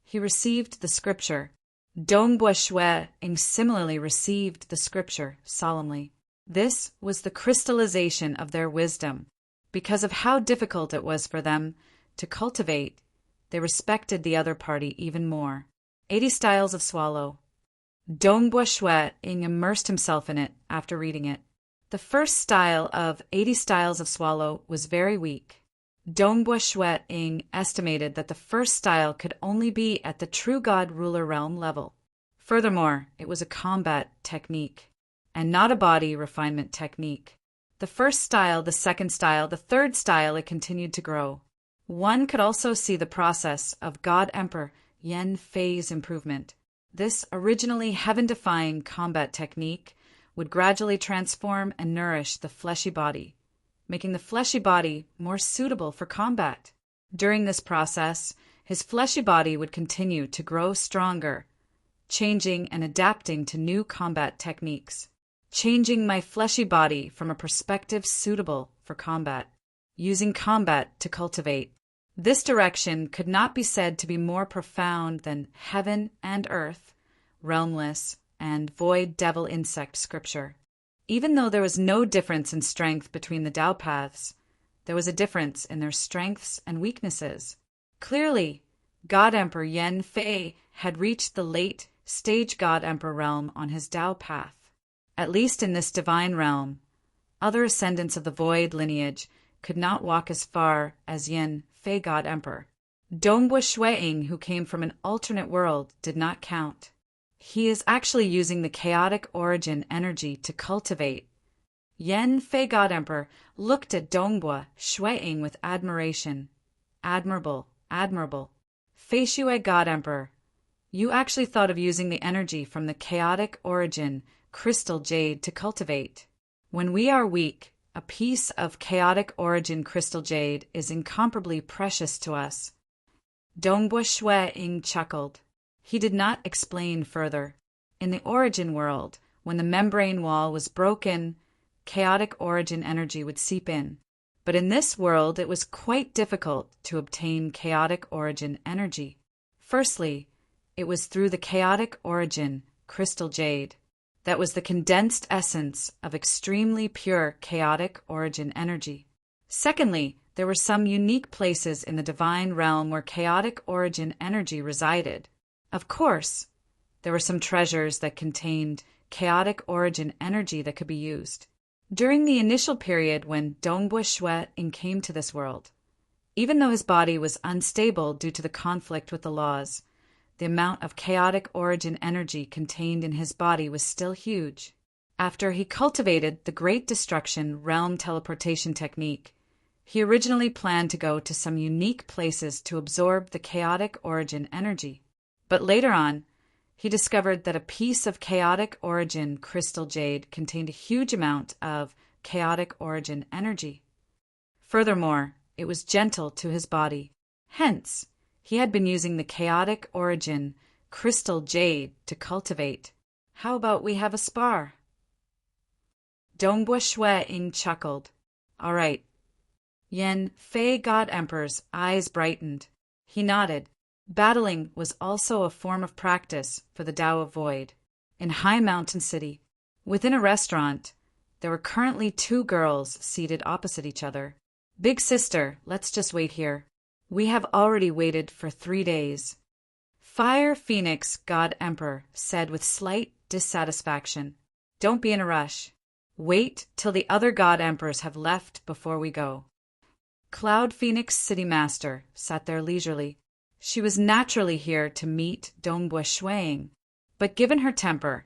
Speaker 1: He received the scripture. Dongbua Shui Ing similarly received the scripture solemnly. This was the crystallization of their wisdom. Because of how difficult it was for them to cultivate, they respected the other party even more. 80 Styles of Swallow. Dongbua Shui Ing immersed himself in it after reading it. The first style of 80 Styles of Swallow was very weak. Dongbua Shui Ing estimated that the first style could only be at the true God ruler realm level. Furthermore, it was a combat technique, and not a body refinement technique. The first style, the second style, the third style, it continued to grow. One could also see the process of God Emperor Yen Fei's improvement. This originally heaven-defying combat technique would gradually transform and nourish the fleshy body, making the fleshy body more suitable for combat. During this process, his fleshy body would continue to grow stronger, changing and adapting to new combat techniques, changing my fleshy body from a perspective suitable for combat, using combat to cultivate. This direction could not be said to be more profound than heaven and earth, realmless, and void devil insect scripture. Even though there was no difference in strength between the Tao paths, there was a difference in their strengths and weaknesses. Clearly, God Emperor Yen Fei had reached the late stage God Emperor realm on his Tao path. At least in this divine realm, other ascendants of the void lineage could not walk as far as Yen Fei God Emperor. Dongbua Shui Ing, who came from an alternate world, did not count. He is actually using the chaotic origin energy to cultivate. Yen Fei God Emperor looked at Dongbua Shui Ing with admiration. Admirable, admirable. Fei Shui God Emperor, you actually thought of using the energy from the chaotic origin crystal jade to cultivate. When we are weak, a piece of chaotic origin crystal jade is incomparably precious to us. Dongbua Shui Ing chuckled. He did not explain further. In the origin world, when the membrane wall was broken, chaotic origin energy would seep in. But in this world, it was quite difficult to obtain chaotic origin energy. Firstly, it was through the chaotic origin crystal jade. That was the condensed essence of extremely pure chaotic origin energy. Secondly, there were some unique places in the divine realm where chaotic origin energy resided. Of course, there were some treasures that contained chaotic origin energy that could be used. During the initial period when Dongbua Shui Ing came to this world, even though his body was unstable due to the conflict with the laws, the amount of chaotic origin energy contained in his body was still huge. After he cultivated the Great Destruction realm teleportation technique, he originally planned to go to some unique places to absorb the chaotic origin energy. But later on, he discovered that a piece of chaotic origin crystal jade contained a huge amount of chaotic origin energy. Furthermore, it was gentle to his body. Hence, he had been using the chaotic origin crystal jade to cultivate. How about we have a spar? Dongbua Shui Ing chuckled. All right. Yen Fei God Emperor's eyes brightened. He nodded. Battling was also a form of practice for the Tao of Void. In High Mountain City, within a restaurant, there were currently 2 girls seated opposite each other. Big sister, let's just wait here. We have already waited for 3 days. Fire Phoenix God Emperor said with slight dissatisfaction. Don't be in a rush. Wait till the other God Emperors have left before we go. Cloud Phoenix City Master sat there leisurely. She was naturally here to meet Dongbua Shui Ing, but given her temper,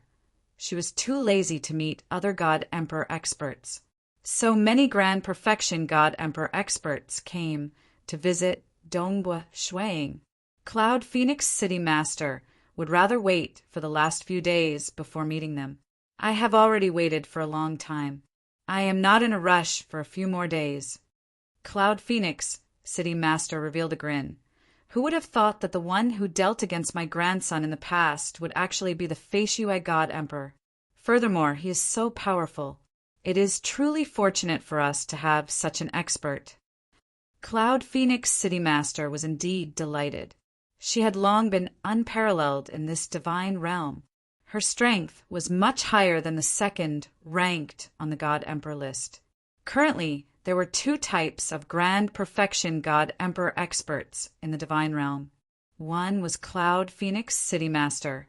Speaker 1: she was too lazy to meet other God Emperor experts. So many Grand Perfection God Emperor experts came to visit Dongbua Shui Ing. Cloud Phoenix City Master would rather wait for the last few days before meeting them. I have already waited for a long time. I am not in a rush for a few more days. Cloud Phoenix City Master revealed a grin. Who would have thought that the one who dealt against my grandson in the past would actually be the Fei Shui God Emperor? Furthermore, he is so powerful. It is truly fortunate for us to have such an expert. Cloud Phoenix City Master was indeed delighted. She had long been unparalleled in this divine realm. Her strength was much higher than the second ranked on the God Emperor list. Currently, there were two types of Grand Perfection God Emperor experts in the divine realm. One was Cloud Phoenix City Master,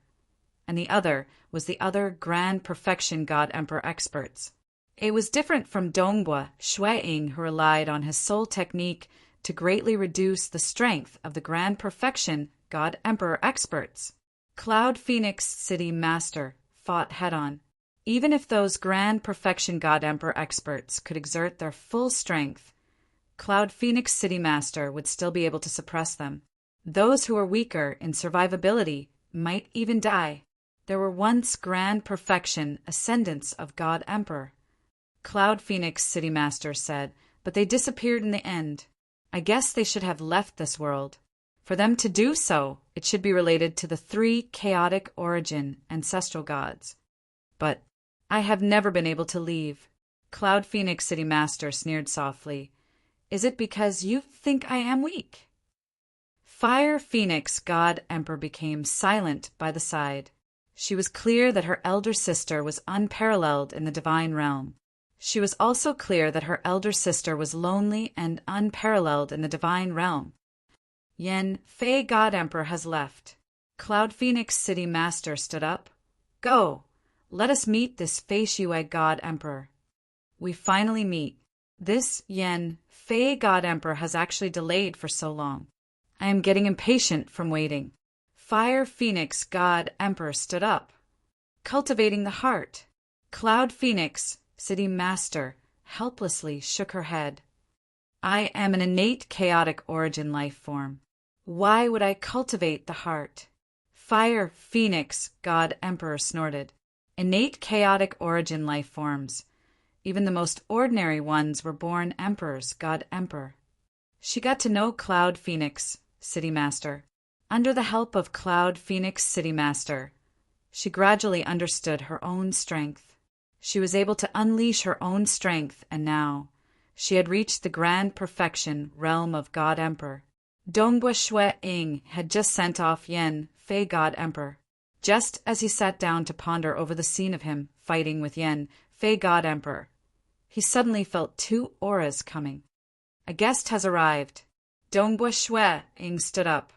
Speaker 1: and the other was the other Grand Perfection God Emperor experts. It was different from Dongbua Shueing, who relied on his soul technique to greatly reduce the strength of the Grand Perfection God Emperor experts. Cloud Phoenix City Master fought head-on. Even if those Grand Perfection God Emperor experts could exert their full strength, Cloud Phoenix City Master would still be able to suppress them. Those who were weaker in survivability might even die. There were once Grand Perfection ascendants of God Emperor, Cloud Phoenix City Master said, but they disappeared in the end. I guess they should have left this world. For them to do so, it should be related to the three chaotic origin ancestral gods. But I have never been able to leave. Cloud Phoenix City Master sneered softly. Is it because you think I am weak? Fire Phoenix God Emperor became silent by the side. She was clear that her elder sister was unparalleled in the divine realm. She was also clear that her elder sister was lonely and unparalleled in the divine realm. Yen Fei God Emperor has left. Cloud Phoenix City Master stood up. Go! Let us meet this Fei Shue God Emperor. We finally meet. This Yen Fei God Emperor has actually delayed for so long. I am getting impatient from waiting. Fire Phoenix God Emperor stood up. Cultivating the heart. Cloud Phoenix City Master helplessly shook her head. I am an innate chaotic origin life form. Why would I cultivate the heart? Fire Phoenix God Emperor snorted. Innate chaotic origin life forms. Even the most ordinary ones were born emperors, God Emperor. She got to know Cloud Phoenix City Master. Under the help of Cloud Phoenix City Master, she gradually understood her own strength. She was able to unleash her own strength, and now she had reached the Grand Perfection realm of God Emperor. Dongbua Shueing had just sent off Yen Fei God Emperor. Just as he sat down to ponder over the scene of him fighting with Yen Fei God Emperor, he suddenly felt two auras coming. A guest has arrived. Dongbua Shueing stood up.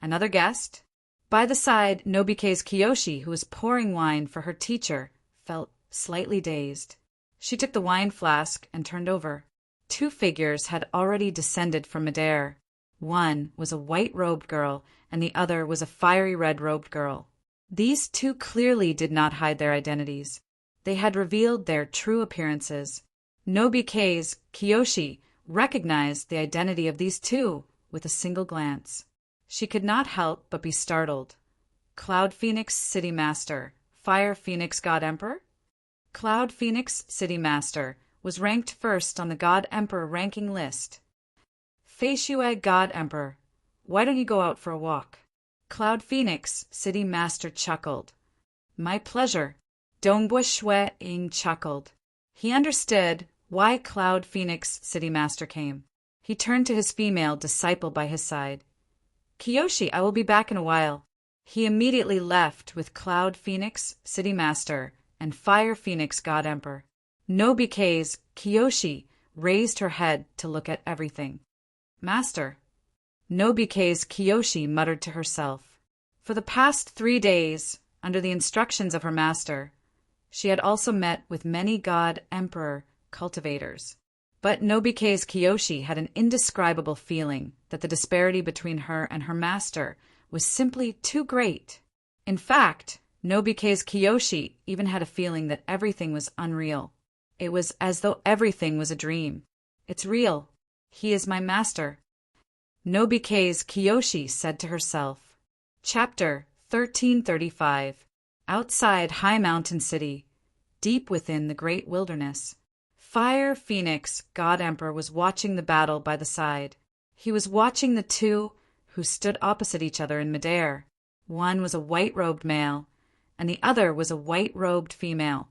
Speaker 1: Another guest? By the side, Nobike's Kiyoshi, who was pouring wine for her teacher, felt slightly dazed. She took the wine flask and turned over. Two figures had already descended from midair. One was a white-robed girl, and the other was a fiery red-robed girl. These two clearly did not hide their identities. They had revealed their true appearances. Nobike's Kiyoshi recognized the identity of these two with a single glance. She could not help but be startled. Cloud Phoenix City Master, Fire Phoenix God Emperor? Cloud Phoenix City Master was ranked first on the God Emperor ranking list. Fei Shue God Emperor, why don't you go out for a walk? Cloud Phoenix City Master chuckled. My pleasure. Dongbua Shueing chuckled. He understood why Cloud Phoenix City Master came. He turned to his female disciple by his side. Kiyoshi, I will be back in a while. He immediately left with Cloud Phoenix City Master and Fire Phoenix God Emperor. Nobike's Kiyoshi raised her head to look at everything. Master. Nobike's Kiyoshi muttered to herself. For the past 3 days, under the instructions of her master, she had also met with many God Emperor cultivators. But Nobike's Kiyoshi had an indescribable feeling that the disparity between her and her master was simply too great. In fact, Nobike's Kiyoshi even had a feeling that everything was unreal. It was as though everything was a dream. It's real. He is my master. Nobike's Kiyoshi said to herself. Chapter 1335. Outside High Mountain City, deep within the great wilderness, Fire Phoenix God Emperor was watching the battle by the side. He was watching the two who stood opposite each other in midair. One was a white-robed male, and the other was a white-robed female.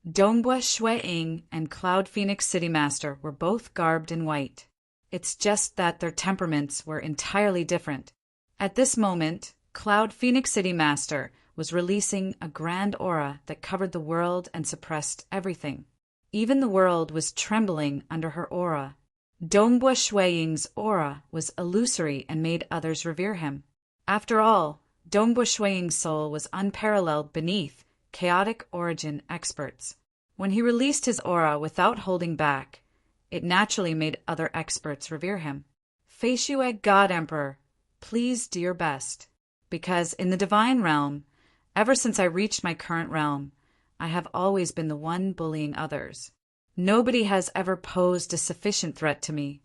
Speaker 1: Dongbua Shueing and Cloud Phoenix City Master were both garbed in white. It's just that their temperaments were entirely different. At this moment, Cloud Phoenix City Master was releasing a grand aura that covered the world and suppressed everything. Even the world was trembling under her aura. Dongbua Shuiying's aura was illusory and made others revere him. After all, Dongbua Shuiying's soul was unparalleled beneath chaotic origin experts. When he released his aura without holding back, it naturally made other experts revere him. Fei Shui God Emperor, please do your best, because in the divine realm, ever since I reached my current realm, I have always been the one bullying others. Nobody has ever posed a sufficient threat to me.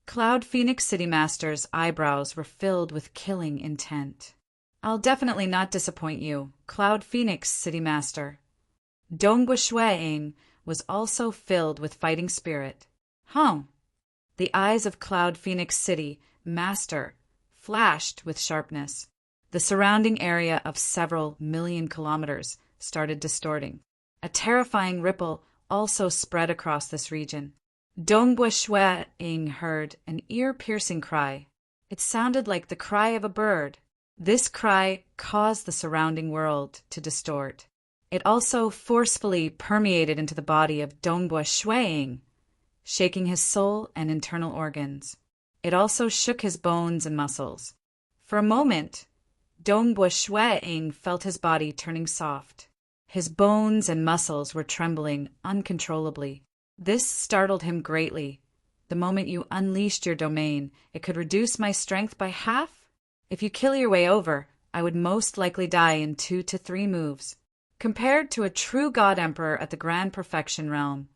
Speaker 1: Cloud Phoenix City Master's eyebrows were filled with killing intent. I'll definitely not disappoint you, Cloud Phoenix City Master. Dongbua Shuiying was also filled with fighting spirit. The eyes of Cloud Phoenix City Master flashed with sharpness. The surrounding area of several million kilometers started distorting. A terrifying ripple also spread across this region. Dongbua Shuiying heard an ear-piercing cry. It sounded like the cry of a bird. This cry caused the surrounding world to distort. It also forcefully permeated into the body of Dongbua Shuiying, shaking his soul and internal organs. It also shook his bones and muscles. For a moment, Dongbua Shuiying felt his body turning soft. His bones and muscles were trembling uncontrollably. This startled him greatly. The moment you unleashed your domain, it could reduce my strength by half? If you kill your way over, I would most likely die in 2 to 3 moves. Compared to a true God Emperor at the Grand Perfection realm,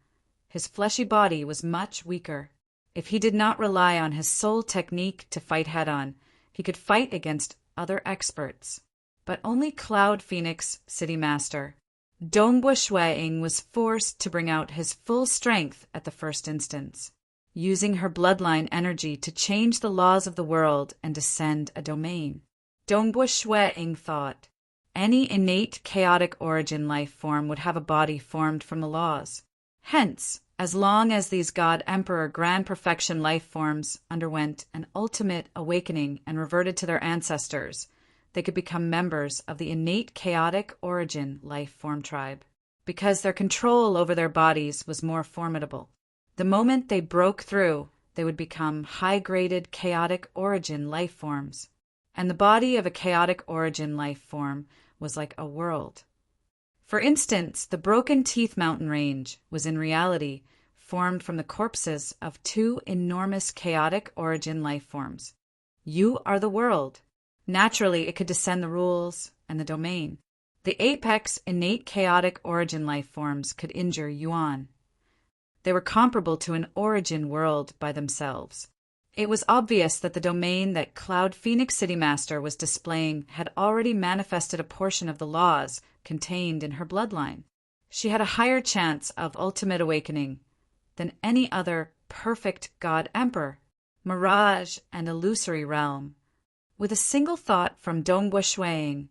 Speaker 1: his fleshy body was much weaker. If he did not rely on his soul technique to fight head-on, he could fight against other experts. But only Cloud Phoenix City Master Dongbua Shuiying was forced to bring out his full strength at the first instance, using her bloodline energy to change the laws of the world and descend a domain. Dongbua Shuiying thought, any innate chaotic origin life form would have a body formed from the laws. Hence, as long as these God Emperor Grand Perfection life forms underwent an ultimate awakening and reverted to their ancestors, they could become members of the innate chaotic origin life form tribe, because their control over their bodies was more formidable. The moment they broke through, they would become high-graded chaotic origin life forms, and the body of a chaotic origin life form was like a world. For instance, the Broken Teeth Mountain Range was in reality formed from the corpses of 2 enormous chaotic origin life forms. You are the world. Naturally, it could descend the rules and the domain. The apex innate chaotic origin life forms could injure Yuan. They were comparable to an origin world by themselves. It was obvious that the domain that Cloud Phoenix City Master was displaying had already manifested a portion of the laws contained in her bloodline. She had a higher chance of ultimate awakening than any other perfect God Emperor, mirage, and illusory realm. With a single thought from Dongbua Shuiying,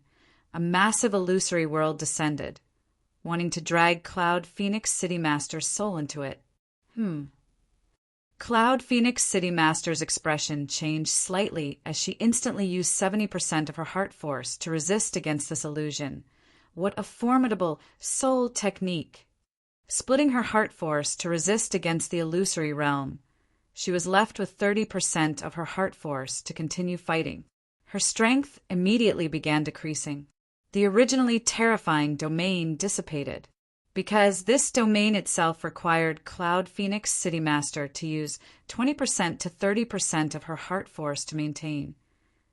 Speaker 1: a massive illusory world descended, wanting to drag Cloud Phoenix City Master's soul into it. Cloud Phoenix City Master's expression changed slightly as she instantly used 70% of her heart force to resist against this illusion. What a formidable soul technique! Splitting her heart force to resist against the illusory realm, she was left with 30% of her heart force to continue fighting. Her strength immediately began decreasing. The originally terrifying domain dissipated, because this domain itself required Cloud Phoenix City Master to use 20% to 30% of her heart force to maintain.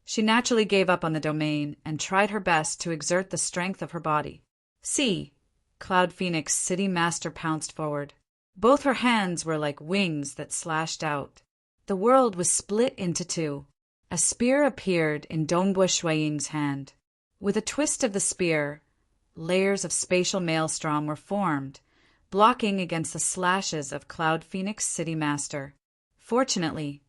Speaker 1: She naturally gave up on the domain and tried her best to exert the strength of her body. See, Cloud Phoenix City Master pounced forward. Both her hands were like wings that slashed out. The world was split into 2. A spear appeared in Dongbua Shuiying's hand. With a twist of the spear, layers of spatial maelstrom were formed, blocking against the slashes of Cloud Phoenix City Master. Fortunately,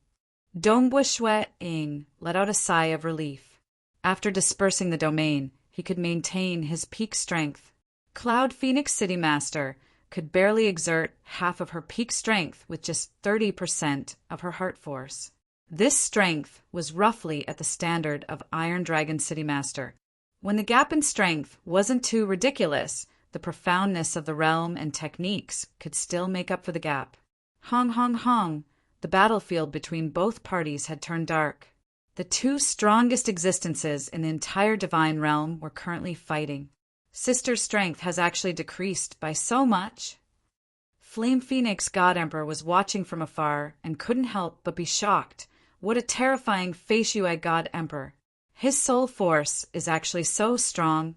Speaker 1: Dongbua Shuiying let out a sigh of relief. After dispersing the domain, he could maintain his peak strength. Cloud Phoenix City Master could barely exert half of her peak strength with just 30% of her heart force. This strength was roughly at the standard of Iron Dragon City Master. When the gap in strength wasn't too ridiculous, the profoundness of the realm and techniques could still make up for the gap. Hong hong hong, the battlefield between both parties had turned dark. The two strongest existences in the entire divine realm were currently fighting. Sister's strength has actually decreased by so much. Flame Phoenix God Emperor was watching from afar and couldn't help but be shocked. What a terrifying Fei Shui God Emperor. His soul force is actually so strong.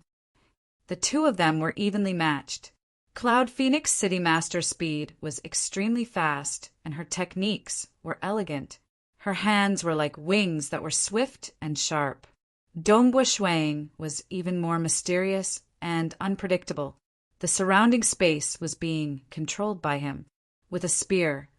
Speaker 1: The two of them were evenly matched. Cloud Phoenix City Master's speed was extremely fast, and her techniques were elegant. Her hands were like wings that were swift and sharp. Dongbua Shuang was even more mysterious and unpredictable. The surrounding space was being controlled by him. With a spear,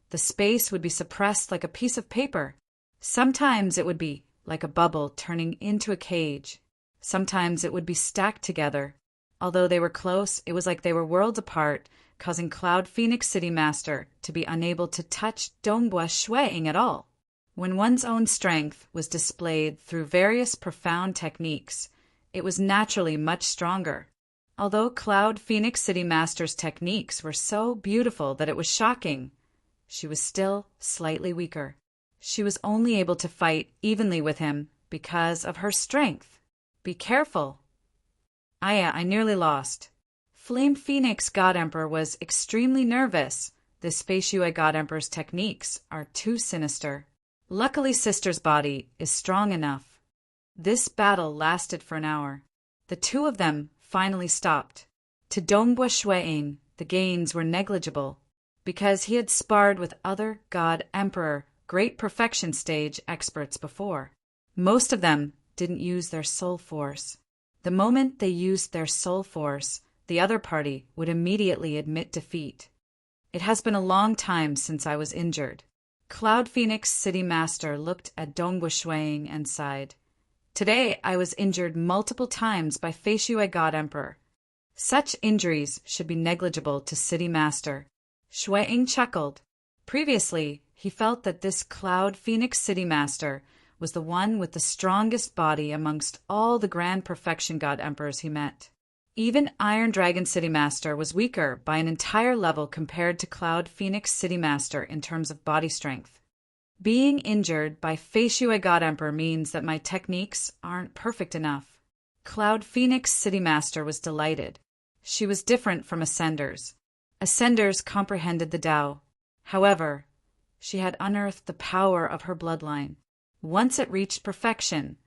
Speaker 1: the space would be suppressed like a piece of paper. Sometimes it would be like a bubble turning into a cage. Sometimes it would be stacked together. Although they were close, it was like they were worlds apart, causing Cloud Phoenix City Master to be unable to touch Dongbua Shuang at all. When one's own strength was displayed through various profound techniques, it was naturally much stronger. Although Cloud Phoenix City Master's techniques were so beautiful that it was shocking, she was still slightly weaker. She was only able to fight evenly with him because of her strength. Be careful. I nearly lost. Flame Phoenix God Emperor was extremely nervous. This Fei Shui God Emperor's techniques are too sinister. Luckily, Sister's body is strong enough. This battle lasted for an hour. The two of them finally stopped. To Dongbua Shuang, the gains were negligible, because he had sparred with other God Emperor Great Perfection Stage experts before. Most of them didn't use their soul force. The moment they used their soul force, the other party would immediately admit defeat. It has been a long time since I was injured. Cloud Phoenix City Master looked at Dongbua Shuang and sighed. Today I was injured multiple times by Fei Shui God Emperor. Such injuries should be negligible to City Master. Shuang chuckled. Previously, he felt that this Cloud Phoenix City Master was the one with the strongest body amongst all the Grand Perfection God Emperors he met. Even Iron Dragon City Master was weaker by an entire level compared to Cloud Phoenix City Master in terms of body strength. Being injured by Fei Shui God Emperor means that my techniques aren't perfect enough. Cloud Phoenix City Master was delighted. She was different from Ascenders. Ascenders comprehended the Tao. However, she had unearthed the power of her bloodline. Once it reached perfection,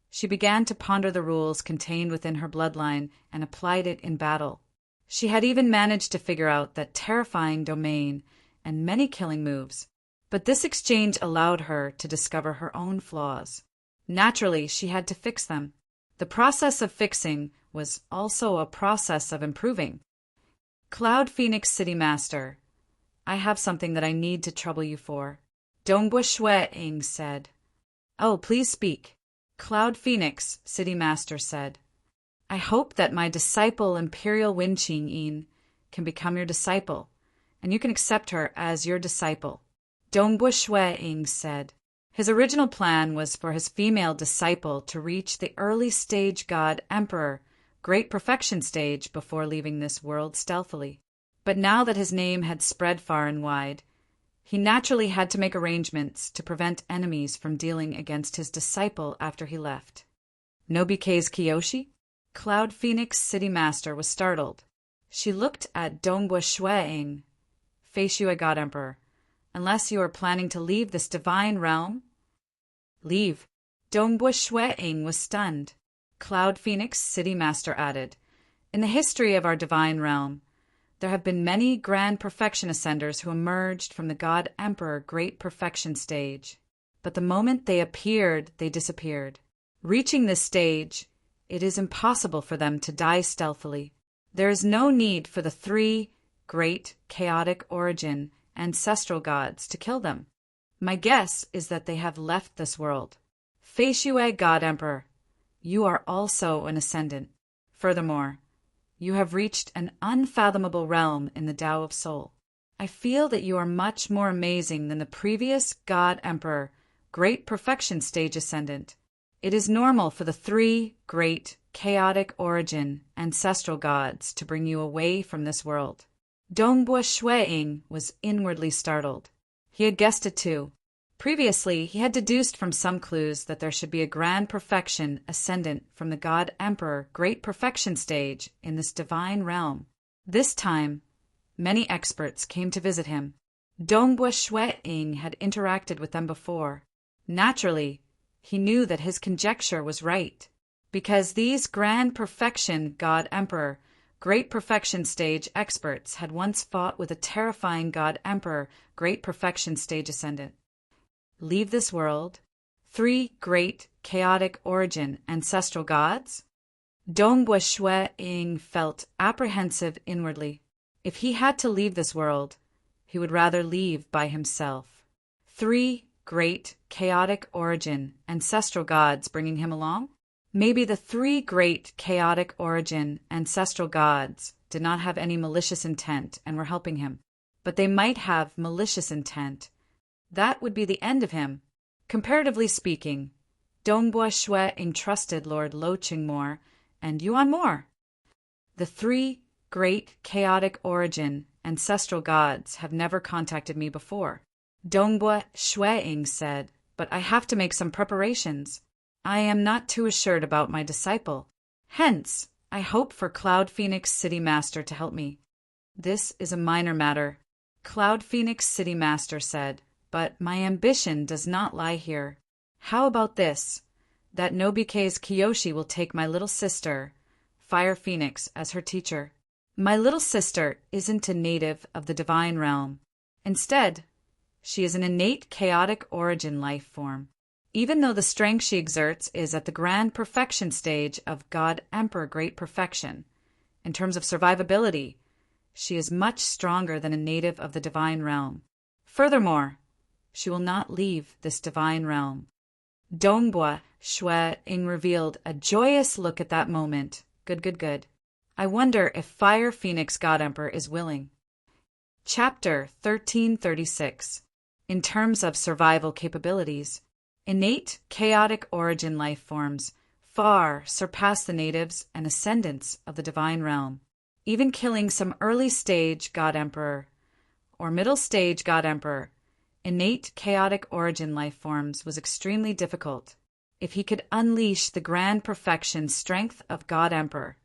Speaker 1: she began to ponder the rules contained within her bloodline and applied it in battle. She had even managed to figure out that terrifying domain and many killing moves. But this exchange allowed her to discover her own flaws. Naturally, she had to fix them. The process of fixing was also a process of improving. Cloud Phoenix City Master, I have something that I need to trouble you for. Dongbua Shuang said. Oh, please speak. Cloud Phoenix City Master said. I hope that my disciple Imperial Wenqing Yin can become your disciple, and you can accept her as your disciple. Dongbua Shuang said. His original plan was for his female disciple to reach the early stage God Emperor, Great Perfection Stage, before leaving this world stealthily. But now that his name had spread far and wide, he naturally had to make arrangements to prevent enemies from dealing against his disciple after he left. Nobike's Kiyoshi? Cloud Phoenix City Master was startled. She looked at Dongbua Shuang, Fei Shui God Emperor. Unless you are planning to leave this divine realm? Leave. Dongbua Shuang was stunned. Cloud Phoenix City Master added, in the history of our divine realm, there have been many grand perfection ascenders who emerged from the God Emperor Great Perfection Stage. But the moment they appeared, they disappeared. Reaching this stage, it is impossible for them to die stealthily. There is no need for the three great chaotic origin ancestral gods to kill them. My guess is that they have left this world. Fei Shui God Emperor, you are also an ascendant. Furthermore, You have reached an unfathomable realm in the Tao of Soul. I feel that you are much more amazing than the previous God Emperor, Great Perfection Stage Ascendant. It is normal for the three great, chaotic origin, ancestral gods to bring you away from this world. Dongbua Shueing was inwardly startled. He had guessed it too. Previously, he had deduced from some clues that there should be a grand perfection ascendant from the God Emperor Great Perfection Stage in this divine realm. This time, many experts came to visit him. Dongbua Shueing had interacted with them before. Naturally, he knew that his conjecture was right, because these Grand Perfection God Emperor Great Perfection Stage experts had once fought with a terrifying God Emperor Great Perfection Stage Ascendant. Leave this world? Three great, chaotic origin ancestral gods? Dongbua Shueing felt apprehensive inwardly. If he had to leave this world, he would rather leave by himself. Three great, chaotic origin ancestral gods bringing him along? Maybe the three great, chaotic origin ancestral gods did not have any malicious intent and were helping him, but they might have malicious intent. That would be the end of him. Comparatively speaking, Dongbua Shueing trusted Lord Loqing more and Yuan more. The three great, chaotic origin ancestral gods have never contacted me before. Dongbua Shueing said, but I have to make some preparations. I am not too assured about my disciple. Hence, I hope for Cloud Phoenix City Master to help me. This is a minor matter, Cloud Phoenix City Master said, but my ambition does not lie here. How about this, that Nobike's Kiyoshi will take my little sister, Fire Phoenix, as her teacher. My little sister isn't a native of the divine realm. Instead, she is an innate chaotic origin life form. Even though the strength she exerts is at the grand perfection stage of God Emperor Great Perfection, in terms of survivability, she is much stronger than a native of the divine realm. Furthermore, she will not leave this divine realm. Dongbua Shueing revealed a joyous look at that moment. Good. I wonder if Fire Phoenix God Emperor is willing. Chapter 1336. In terms of survival capabilities, innate, chaotic origin life forms far surpass the natives and ascendants of the divine realm. Even killing some early-stage God Emperor or middle-stage God Emperor, innate, chaotic origin life forms was extremely difficult. If he could unleash the grand perfection strength of God Emperor,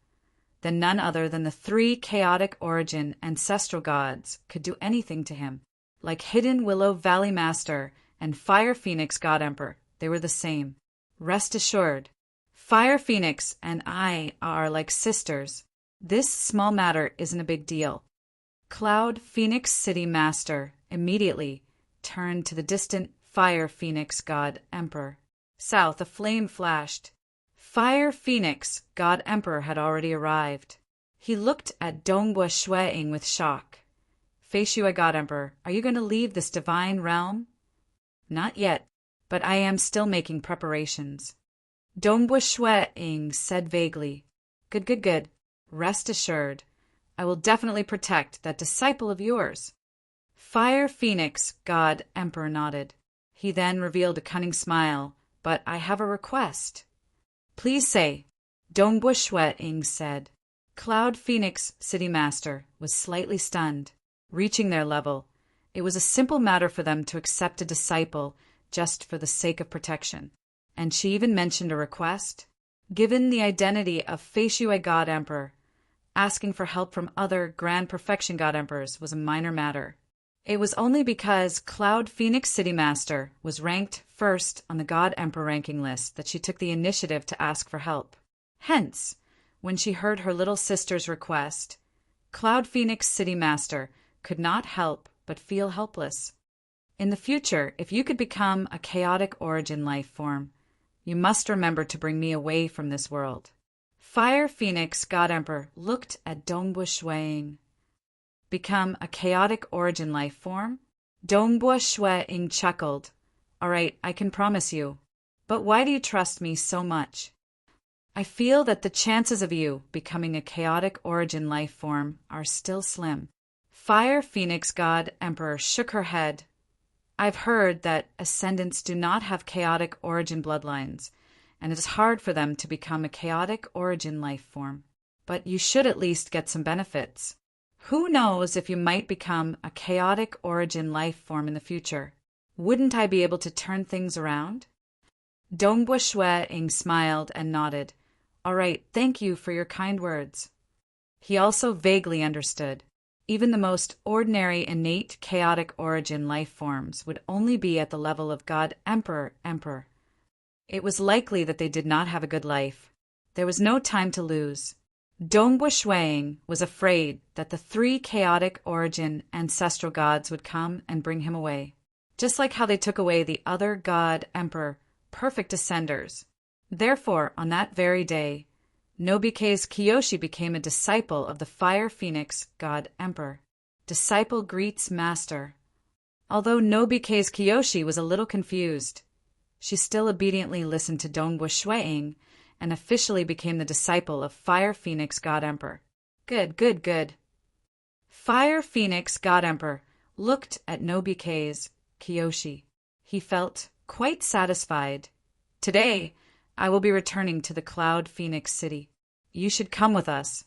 Speaker 1: then none other than the three chaotic origin ancestral gods could do anything to him. Like Hidden Willow Valley Master and Fire Phoenix God Emperor, they were the same. Rest assured, Fire Phoenix and I are like sisters. This small matter isn't a big deal. Cloud Phoenix City Master immediately turned to the distant Fire Phoenix God Emperor. South, a flame flashed. Fire Phoenix God Emperor had already arrived. He looked at Dongbua Shueing with shock. Feishui God Emperor, are you going to leave this divine realm? Not yet, but I am still making preparations. Dongbua Shueing said vaguely. Good. Rest assured, I will definitely protect that disciple of yours. Fire Phoenix God Emperor nodded. He then revealed a cunning smile. But I have a request. Please say, Dongbua Shueing said. Cloud Phoenix City Master was slightly stunned. Reaching their level, it was a simple matter for them to accept a disciple just for the sake of protection. And she even mentioned a request. Given the identity of Feishui God Emperor, asking for help from other Grand Perfection God Emperors was a minor matter. It was only because Cloud Phoenix City Master was ranked first on the God Emperor ranking list that she took the initiative to ask for help. Hence, when she heard her little sister's request, Cloud Phoenix City Master could not help but feel helpless. In the future, if you could become a chaotic origin life form, you must remember to bring me away from this world. Fire Phoenix God Emperor looked at Dongbua Shueing. Become a chaotic origin life form? Dongbua Shueing chuckled. All right, I can promise you. But why do you trust me so much? I feel that the chances of you becoming a chaotic origin life form are still slim. Fire Phoenix God Emperor shook her head. I've heard that ascendants do not have chaotic origin bloodlines, and it is hard for them to become a chaotic origin life form. But you should at least get some benefits. Who knows if you might become a chaotic origin life form in the future? Wouldn't I be able to turn things around? Dongbua Shui-ing smiled and nodded. All right, thank you for your kind words. He also vaguely understood. Even the most ordinary innate chaotic origin life forms would only be at the level of God Emperor. It was likely that they did not have a good life. There was no time to lose. Dongbua Shui-ing was afraid that the 3 chaotic origin ancestral gods would come and bring him away, just like how they took away the other God Emperor, perfect ascenders. Therefore, on that very day, Nobike's Kiyoshi became a disciple of the Fire Phoenix God Emperor. Disciple greets master. Although Nobike's Kiyoshi was a little confused, she still obediently listened to Dongbua Shui-ing and officially became the disciple of Fire Phoenix God Emperor. Good. Fire Phoenix God Emperor looked at Nobike's Kiyoshi. He felt quite satisfied. Today, I will be returning to the Cloud Phoenix City. You should come with us.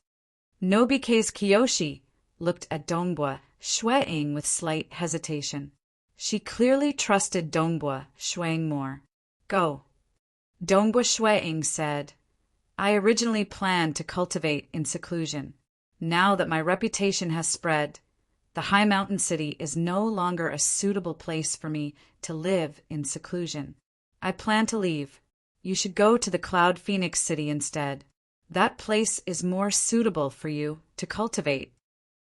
Speaker 1: Nobike's Kiyoshi looked at Dongbua Shui-ing with slight hesitation. She clearly trusted Dongbua Shui-ing more. Go. Dongbua Shui-ing said, I originally planned to cultivate in seclusion. Now that my reputation has spread, the high mountain city is no longer a suitable place for me to live in seclusion. I plan to leave. You should go to the Cloud Phoenix City instead. That place is more suitable for you to cultivate.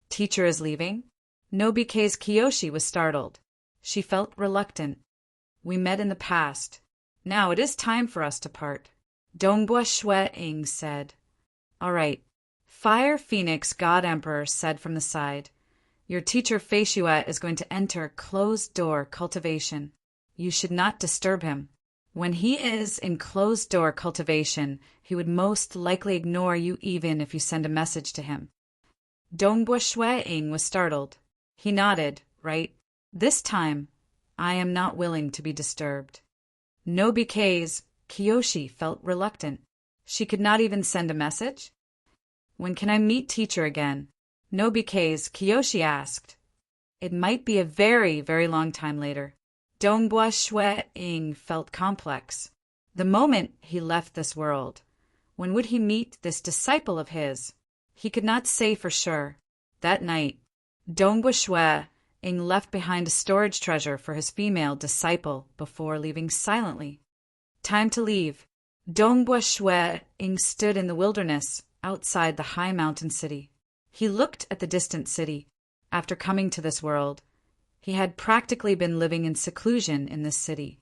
Speaker 1: Teacher is leaving? Nobike's Kiyoshi was startled. She felt reluctant. We met in the past. Now it is time for us to part. Dongbua Shui-ing said. All right. Fire Phoenix God Emperor said from the side. Your teacher Feishue is going to enter closed-door cultivation. You should not disturb him. When he is in closed-door cultivation, he would most likely ignore you even if you send a message to him. Dongbua Shui-ing was startled. He nodded, right? This time, I am not willing to be disturbed. Nobike's Kiyoshi felt reluctant. She could not even send a message? When can I meet teacher again? Nobike's Kiyoshi asked. It might be a very, very long time later. Dongbua Shui-ing felt complex. The moment he left this world, when would he meet this disciple of his? He could not say for sure. That night, Dongbua Shui-ing left behind a storage treasure for his female disciple before leaving silently. Time to leave. Dongbua Shui-ing stood in the wilderness outside the high mountain city. He looked at the distant city. After coming to this world, he had practically been living in seclusion in this city.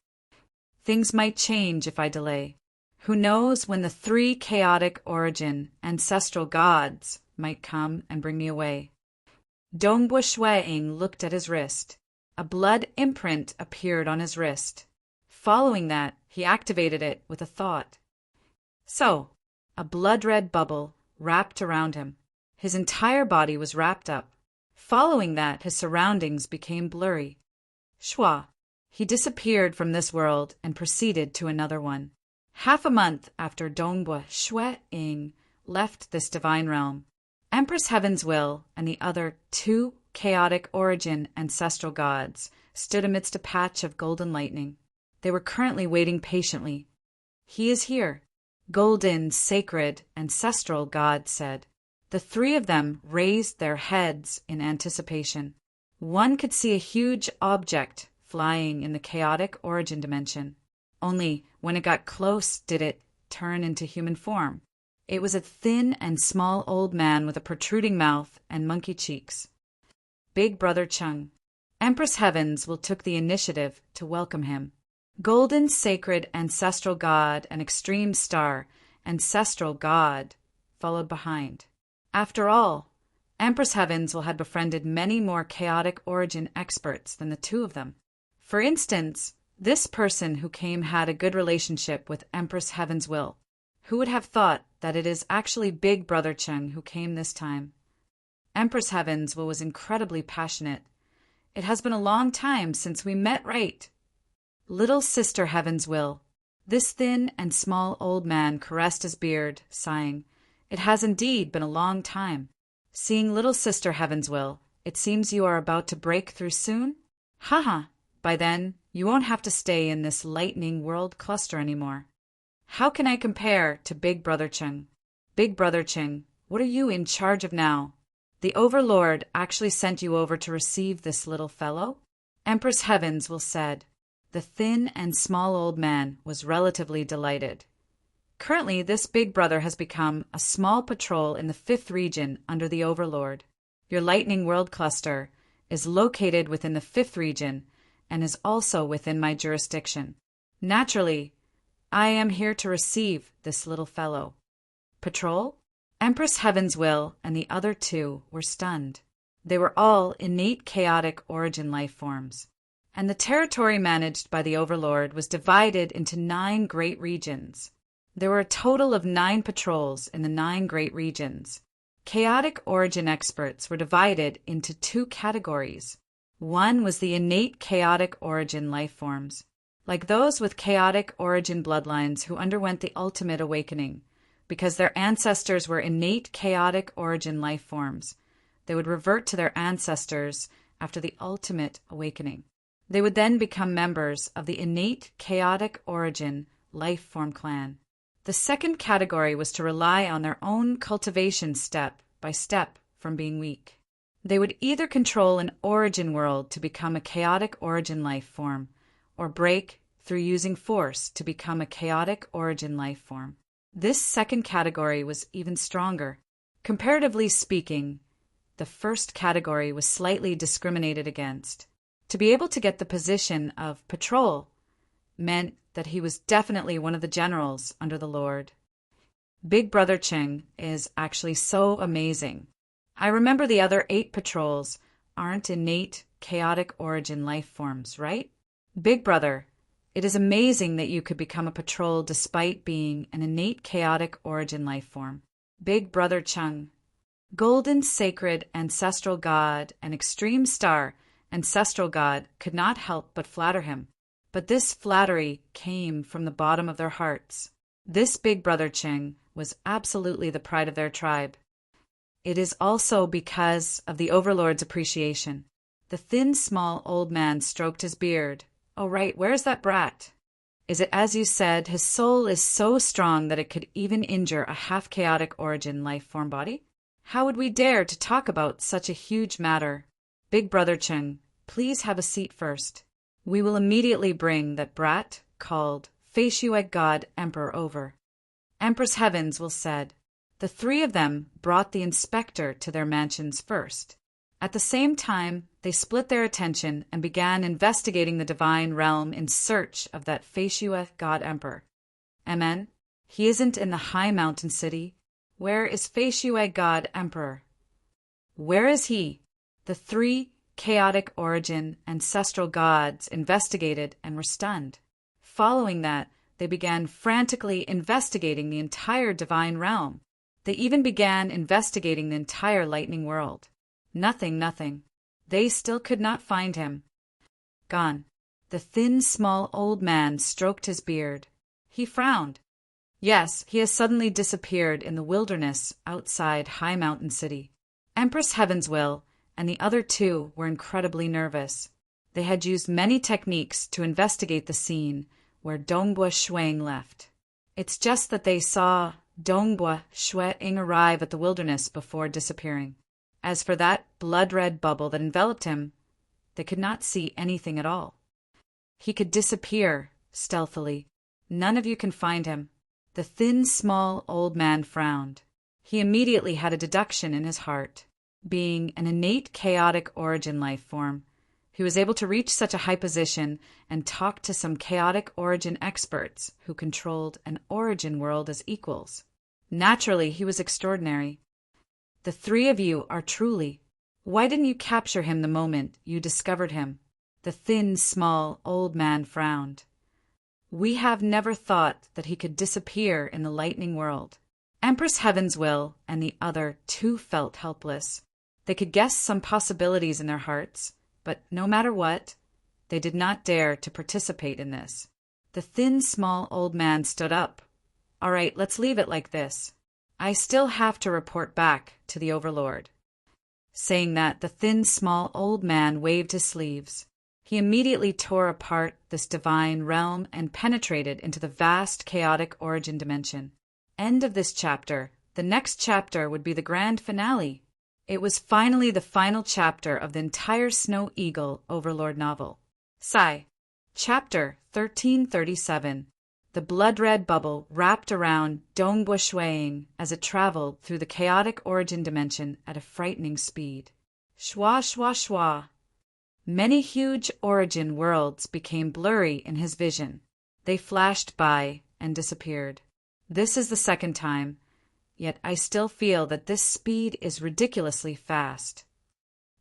Speaker 1: Things might change if I delay. Who knows when the 3 chaotic origin ancestral gods might come and bring me away. Dongbua Shui-ing looked at his wrist. A blood imprint appeared on his wrist. Following that, he activated it with a thought. So, a blood-red bubble wrapped around him. His entire body was wrapped up. Following that, his surroundings became blurry. Shwa. He disappeared from this world and proceeded to another one. Half a month after Dongbua Shui-ing left this divine realm, Empress Heaven's Will and the other 2 chaotic origin ancestral gods stood amidst a patch of golden lightning. They were currently waiting patiently. He is here, golden, sacred, ancestral God said. The 3 of them raised their heads in anticipation. One could see a huge object flying in the chaotic origin dimension. Only when it got close did it turn into human form. It was a thin and small old man with a protruding mouth and monkey cheeks. Big Brother Chung. Empress Heavens will took the initiative to welcome him. Golden, sacred, ancestral God and extreme star, ancestral God, followed behind. After all, Empress Heavens will have befriended many more chaotic origin experts than the 2 of them. For instance, this person who came had a good relationship with Empress Heaven's Will. Who would have thought that it is actually Big Brother Cheng who came this time? Empress Heavenswell was incredibly passionate. It has been a long time since we met, right? Little Sister Heavenswell. This thin and small old man caressed his beard, sighing. It has indeed been a long time. Seeing Little Sister Heavenswell, it seems you are about to break through soon? Haha, by then, you won't have to stay in this lightning world cluster anymore. How can I compare to Big Brother Cheng? Big Brother Cheng, what are you in charge of now? The Overlord actually sent you over to receive this little fellow? Empress Heavenswell said. The thin and small old man was relatively delighted. Currently, this big brother has become a small patrol in the 5th region under the Overlord. Your Lightning World Cluster is located within the 5th region and is also within my jurisdiction. Naturally, I am here to receive this little fellow. Patrol? Empress Heavenswell and the other two were stunned. They were all innate chaotic origin life forms, and the territory managed by the Overlord was divided into 9 great regions. There were a total of 9 patrols in the 9 great regions. Chaotic origin experts were divided into 2 categories. One was the innate chaotic origin life forms, like those with chaotic origin bloodlines who underwent the ultimate awakening. Because their ancestors were innate chaotic origin life forms, they would revert to their ancestors after the ultimate awakening. They would then become members of the innate chaotic origin life form clan. The second category was to rely on their own cultivation step by step from being weak. They would either control an origin world to become a chaotic origin life form, or break through using force to become a chaotic origin life form. This second category was even stronger. Comparatively speaking, the first category was slightly discriminated against. To be able to get the position of patrol meant that he was definitely one of the generals under the Lord. Big Brother Cheng is actually so amazing. I remember the other 8 patrols aren't innate chaotic origin life forms, right? Big Brother, it is amazing that you could become a patrol despite being an innate chaotic origin life form. Big Brother Cheng, golden sacred ancestral god and extreme star ancestral god could not help but flatter him. But this flattery came from the bottom of their hearts. This Big Brother Cheng was absolutely the pride of their tribe. It is also because of the Overlord's appreciation. The thin, small old man stroked his beard. Oh, right, where's that brat? Is it as you said, his soul is so strong that it could even injure a half-chaotic origin life form body? How would we dare to talk about such a huge matter? Big Brother Cheng, please have a seat first. We will immediately bring that brat called Feishueg God Emperor over. Empress Heavenswell said. The 3 of them brought the inspector to their mansions first. At the same time, they split their attention and began investigating the divine realm in search of that Feishueg God Emperor. Amen. He isn't in the high mountain city. Where is Feishueg God Emperor? Where is he? The 3 chaotic origin ancestral gods investigated and were stunned. Following that, they began frantically investigating the entire divine realm. They even began investigating the entire lightning world. Nothing. They still could not find him. Gone. The thin, small old man stroked his beard. He frowned. Yes, he has suddenly disappeared in the wilderness outside High Mountain City. Empress Heavenswell and the other 2 were incredibly nervous. They had used many techniques to investigate the scene where Dongbua Shuang left. It's just that they saw Dongbua Shuang arrive at the wilderness before disappearing. As for that blood-red bubble that enveloped him, they could not see anything at all. He could disappear stealthily. None of you can find him. The thin, small old man frowned. He immediately had a deduction in his heart. Being an innate chaotic origin life form, he was able to reach such a high position and talk to some chaotic origin experts who controlled an origin world as equals. Naturally, he was extraordinary. The 3 of you are truly. Why didn't you capture him the moment you discovered him? The thin, small, old man frowned. We have never thought that he could disappear in the lightning world. Empress Heaven's Will and the other too felt helpless. They could guess some possibilities in their hearts, but no matter what, they did not dare to participate in this. The thin, small old man stood up. All right, let's leave it like this. I still have to report back to the Overlord. Saying that, the thin, small old man waved his sleeves. He immediately tore apart this divine realm and penetrated into the vast, chaotic origin dimension. End of this chapter. The next chapter would be the grand finale. It was finally the final chapter of the entire Snow Eagle Overlord novel. Sigh. Chapter 1337. The blood-red bubble wrapped around Dongbua Shuang as it traveled through the chaotic origin dimension at a frightening speed. Shwa shwa shwa. Many huge origin worlds became blurry in his vision. They flashed by and disappeared. This is the second time, yet I still feel that this speed is ridiculously fast.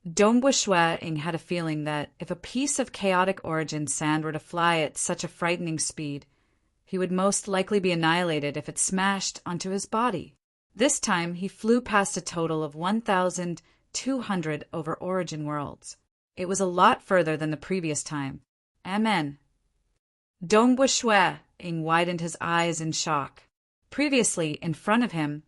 Speaker 1: Dongbua Shuang had a feeling that if a piece of chaotic origin sand were to fly at such a frightening speed, he would most likely be annihilated if it smashed onto his body. This time he flew past a total of 1,200 over origin worlds. It was a lot further than the previous time. Amen. Dongbua Shuang widened his eyes in shock. Previously, in front of him,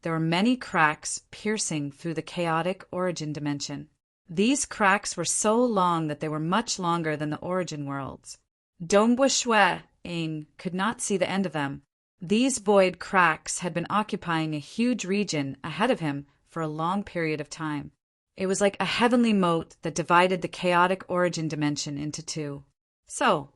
Speaker 1: there were many cracks piercing through the chaotic origin dimension. These cracks were so long that they were much longer than the origin worlds. Dongbua Shuang could not see the end of them. These void cracks had been occupying a huge region ahead of him for a long period of time. It was like a heavenly moat that divided the chaotic origin dimension into two. So,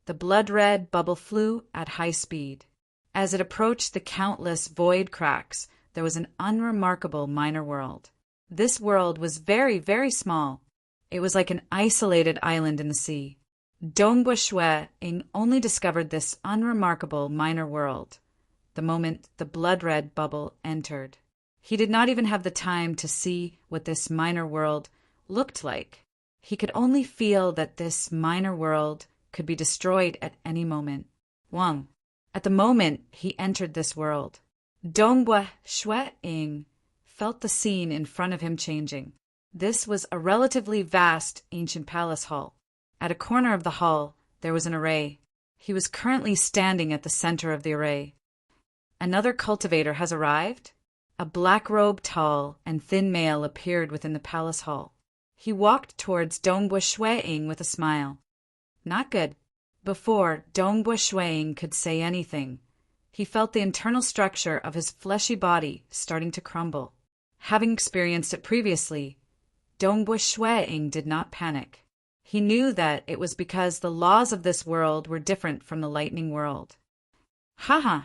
Speaker 1: the blood-red bubble flew at high speed. As it approached the countless void cracks, there was an unremarkable minor world. This world was very, very small. It was like an isolated island in the sea. Dongbua Shuang only discovered this unremarkable minor world the moment the blood-red bubble entered. He did not even have the time to see what this minor world looked like. He could only feel that this minor world could be destroyed at any moment. Wang. At the moment he entered this world, Dongbua Shuang felt the scene in front of him changing. This was a relatively vast ancient palace hall. At a corner of the hall, there was an array. He was currently standing at the center of the array. Another cultivator has arrived? A black-robed, tall, and thin male appeared within the palace hall. He walked towards Dongbua Shuang with a smile. Not good. Before Dongbua Shuang could say anything, he felt the internal structure of his fleshy body starting to crumble. Having experienced it previously, Dongbua Shuang did not panic. He knew that it was because the laws of this world were different from the lightning world. Haha,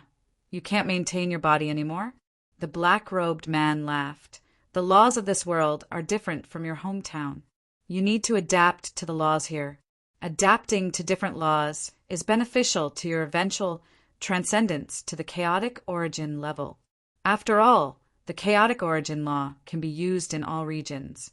Speaker 1: you can't maintain your body anymore? The black-robed man laughed. The laws of this world are different from your hometown. You need to adapt to the laws here. Adapting to different laws is beneficial to your eventual transcendence to the chaotic origin level. After all, the chaotic origin law can be used in all regions.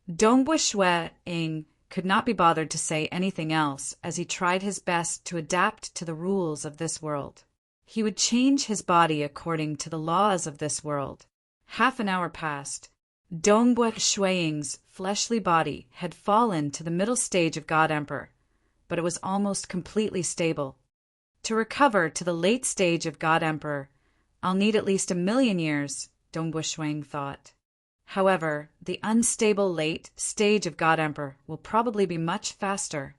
Speaker 1: Dongbua Shuang could not be bothered to say anything else as he tried his best to adapt to the rules of this world. He would change his body according to the laws of this world. Half an hour passed. Dongbua Shuang's fleshly body had fallen to the middle stage of God Emperor, but it was almost completely stable. To recover to the late stage of God Emperor, I'll need at least 1,000,000 years, Dongbua Shuang thought. However, the unstable late stage of God Emperor will probably be much faster.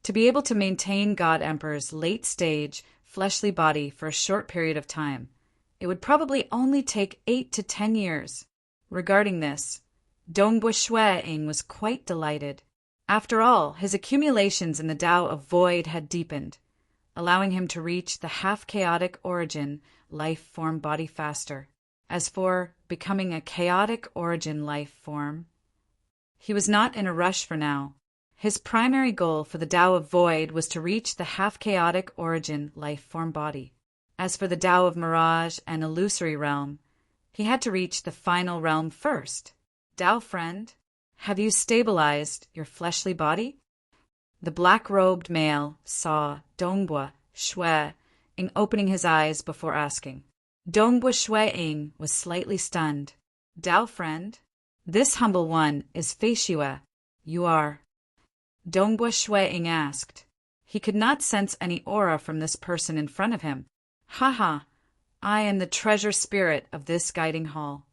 Speaker 1: To be able to maintain God Emperor's late stage fleshly body for a short period of time, it would probably only take 8 to 10 years. Regarding this, Dongbua Shuang was quite delighted. After all, his accumulations in the Tao of Void had deepened, allowing him to reach the half-chaotic origin life form body faster. As for becoming a chaotic origin life form, he was not in a rush for now. His primary goal for the Tao of Void was to reach the half-chaotic origin life form body. As for the Tao of Mirage and Illusory Realm, he had to reach the final realm first. Tao friend, have you stabilized your fleshly body? The black-robed male saw Dongbua Shui-ing opening his eyes before asking. Dongbua Shui-ing was slightly stunned. Dao friend? This humble one is Fei Shue. You are. Dongbua Shui-ing asked. He could not sense any aura from this person in front of him. Ha! I am the treasure spirit of this guiding hall.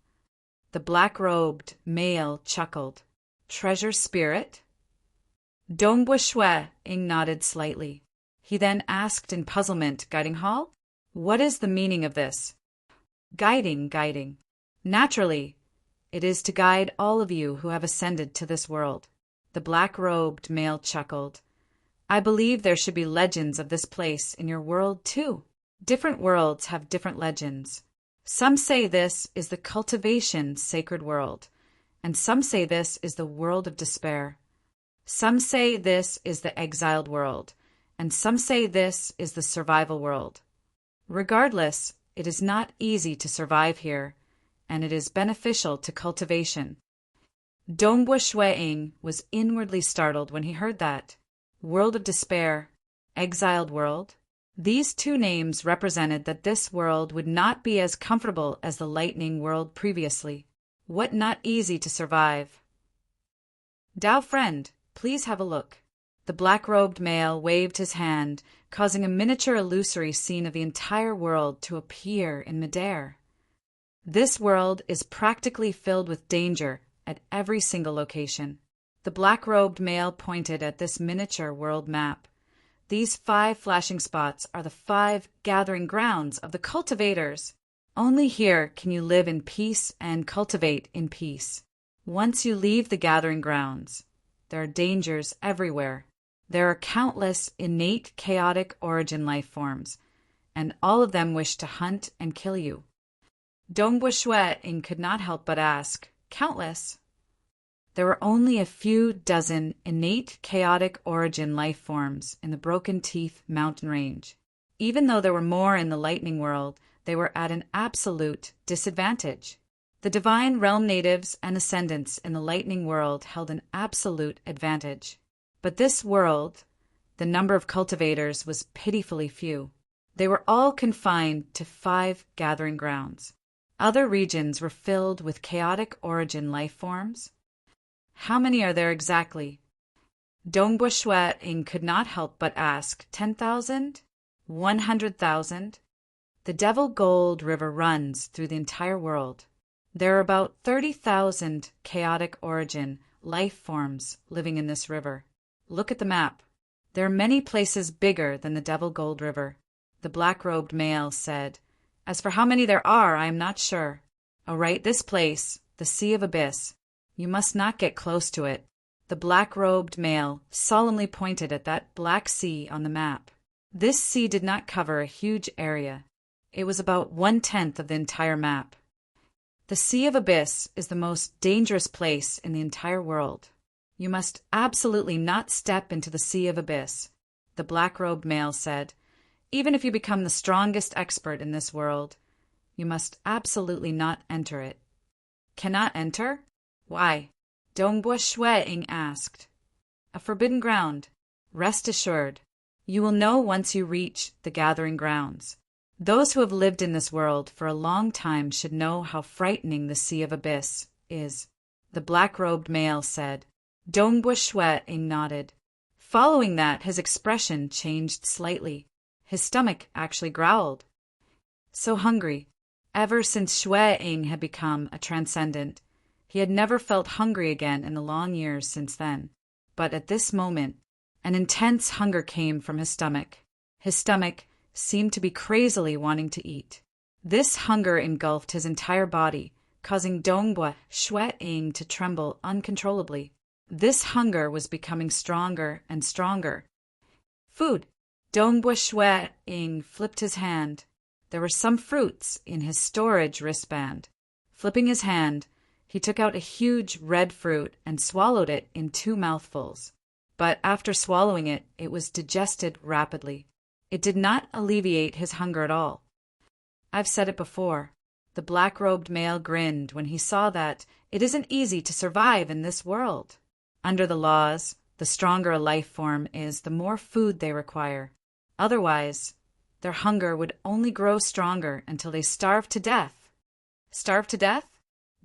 Speaker 1: The black-robed male chuckled. Treasure spirit? Dongbua Shui-ing nodded slightly. He then asked in puzzlement, Guiding hall? What is the meaning of this? Guiding. Naturally, it is to guide all of you who have ascended to this world. The black-robed male chuckled. I believe there should be legends of this place in your world too. Different worlds have different legends. Some say this is the cultivation sacred world, and some say this is the world of despair. Some say this is the exiled world, and some say this is the survival world. Regardless, it is not easy to survive here, and it is beneficial to cultivation. Dongbua Shui-ing was inwardly startled when he heard that. World of despair, exiled world. These two names represented that this world would not be as comfortable as the lightning world previously. What not easy to survive? Dao friend, please have a look. The black-robed male waved his hand, causing a miniature illusory scene of the entire world to appear in midair. This world is practically filled with danger at every single location. The black-robed male pointed at this miniature world map. These 5 flashing spots are the 5 gathering grounds of the cultivators. Only here can you live in peace and cultivate in peace. Once you leave the gathering grounds, there are dangers everywhere. There are countless innate chaotic origin life forms, and all of them wish to hunt and kill you. Dongbua Shui-ing could not help but ask, countless? There were only a few dozen innate chaotic origin life forms in the Broken Teeth mountain range. Even though there were more in the lightning world, they were at an absolute disadvantage. The divine realm natives and ascendants in the lightning world held an absolute advantage. But this world, the number of cultivators was pitifully few. They were all confined to 5 gathering grounds. Other regions were filled with chaotic origin life forms. How many are there exactly? Dongbua Shui-ing could not help but ask, 10,000? 100,000? The Devil Gold River runs through the entire world. There are about 30,000 chaotic origin life forms living in this river. Look at the map. There are many places bigger than the Devil Gold River. The black-robed male said, As for how many there are, I am not sure. All right, this place, the Sea of Abyss. You must not get close to it. The black-robed male solemnly pointed at that black sea on the map. This sea did not cover a huge area. It was about 1/10 of the entire map. The Sea of Abyss is the most dangerous place in the entire world. You must absolutely not step into the Sea of Abyss, the black-robed male said. Even if you become the strongest expert in this world, you must absolutely not enter it. Cannot enter? Why? Dongbua Shui-ing asked. A forbidden ground. Rest assured. You will know once you reach the gathering grounds. Those who have lived in this world for a long time should know how frightening the Sea of Abyss is, the black-robed male said. Dongbua Shui-ing nodded. Following that, his expression changed slightly. His stomach actually growled. So hungry. Ever since Shui-ing had become a transcendent, he had never felt hungry again in the long years since then. But at this moment, an intense hunger came from his stomach. His stomach seemed to be crazily wanting to eat. This hunger engulfed his entire body, causing Dongbua Shui-ing to tremble uncontrollably. This hunger was becoming stronger and stronger. Food. Dongbua Shui-ing flipped his hand. There were some fruits in his storage wristband. Flipping his hand, he took out a huge red fruit and swallowed it in 2 mouthfuls. But after swallowing it, it was digested rapidly. It did not alleviate his hunger at all. I've said it before. The black-robed male grinned when he saw that it isn't easy to survive in this world. Under the laws, The stronger a life form is, the more food they require. Otherwise, their hunger would only grow stronger until they starve to death. Starve to death?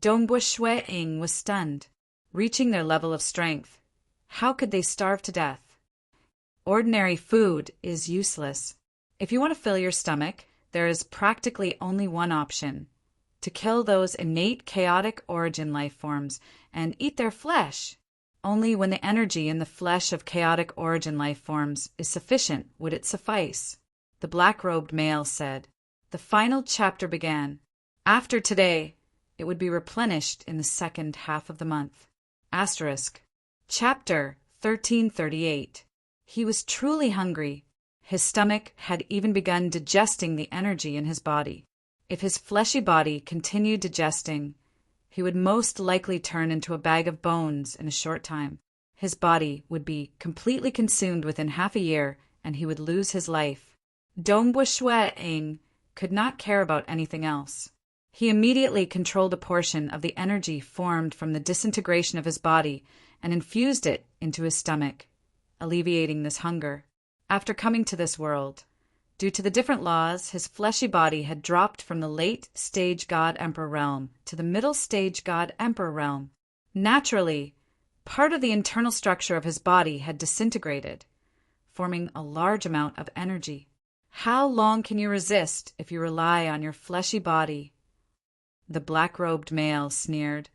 Speaker 1: Dongbua Shui-ing was stunned. Reaching their level of strength, how could they starve to death? Ordinary food is useless. If you want to fill your stomach, there is practically only one option: to kill those innate chaotic origin life forms and eat their flesh. Only when the energy in the flesh of chaotic origin life forms is sufficient would it suffice. The black-robed male said. The final chapter began. After today, it would be replenished in the second half of the month. Asterisk. Chapter 1338. He was truly hungry. His stomach had even begun digesting the energy in his body. If his fleshy body continued digesting, he would most likely turn into a bag of bones in a short time. His body would be completely consumed within half a year, and he would lose his life. Dongbua Shui-ing could not care about anything else. He immediately controlled a portion of the energy formed from the disintegration of his body and infused it into his stomach, alleviating this hunger. After coming to this world, due to the different laws, his fleshy body had dropped from the late-stage God-Emperor realm to the middle-stage God-Emperor realm. Naturally, part of the internal structure of his body had disintegrated, forming a large amount of energy. How long can you resist if you rely on your fleshy body? The black-robed male sneered.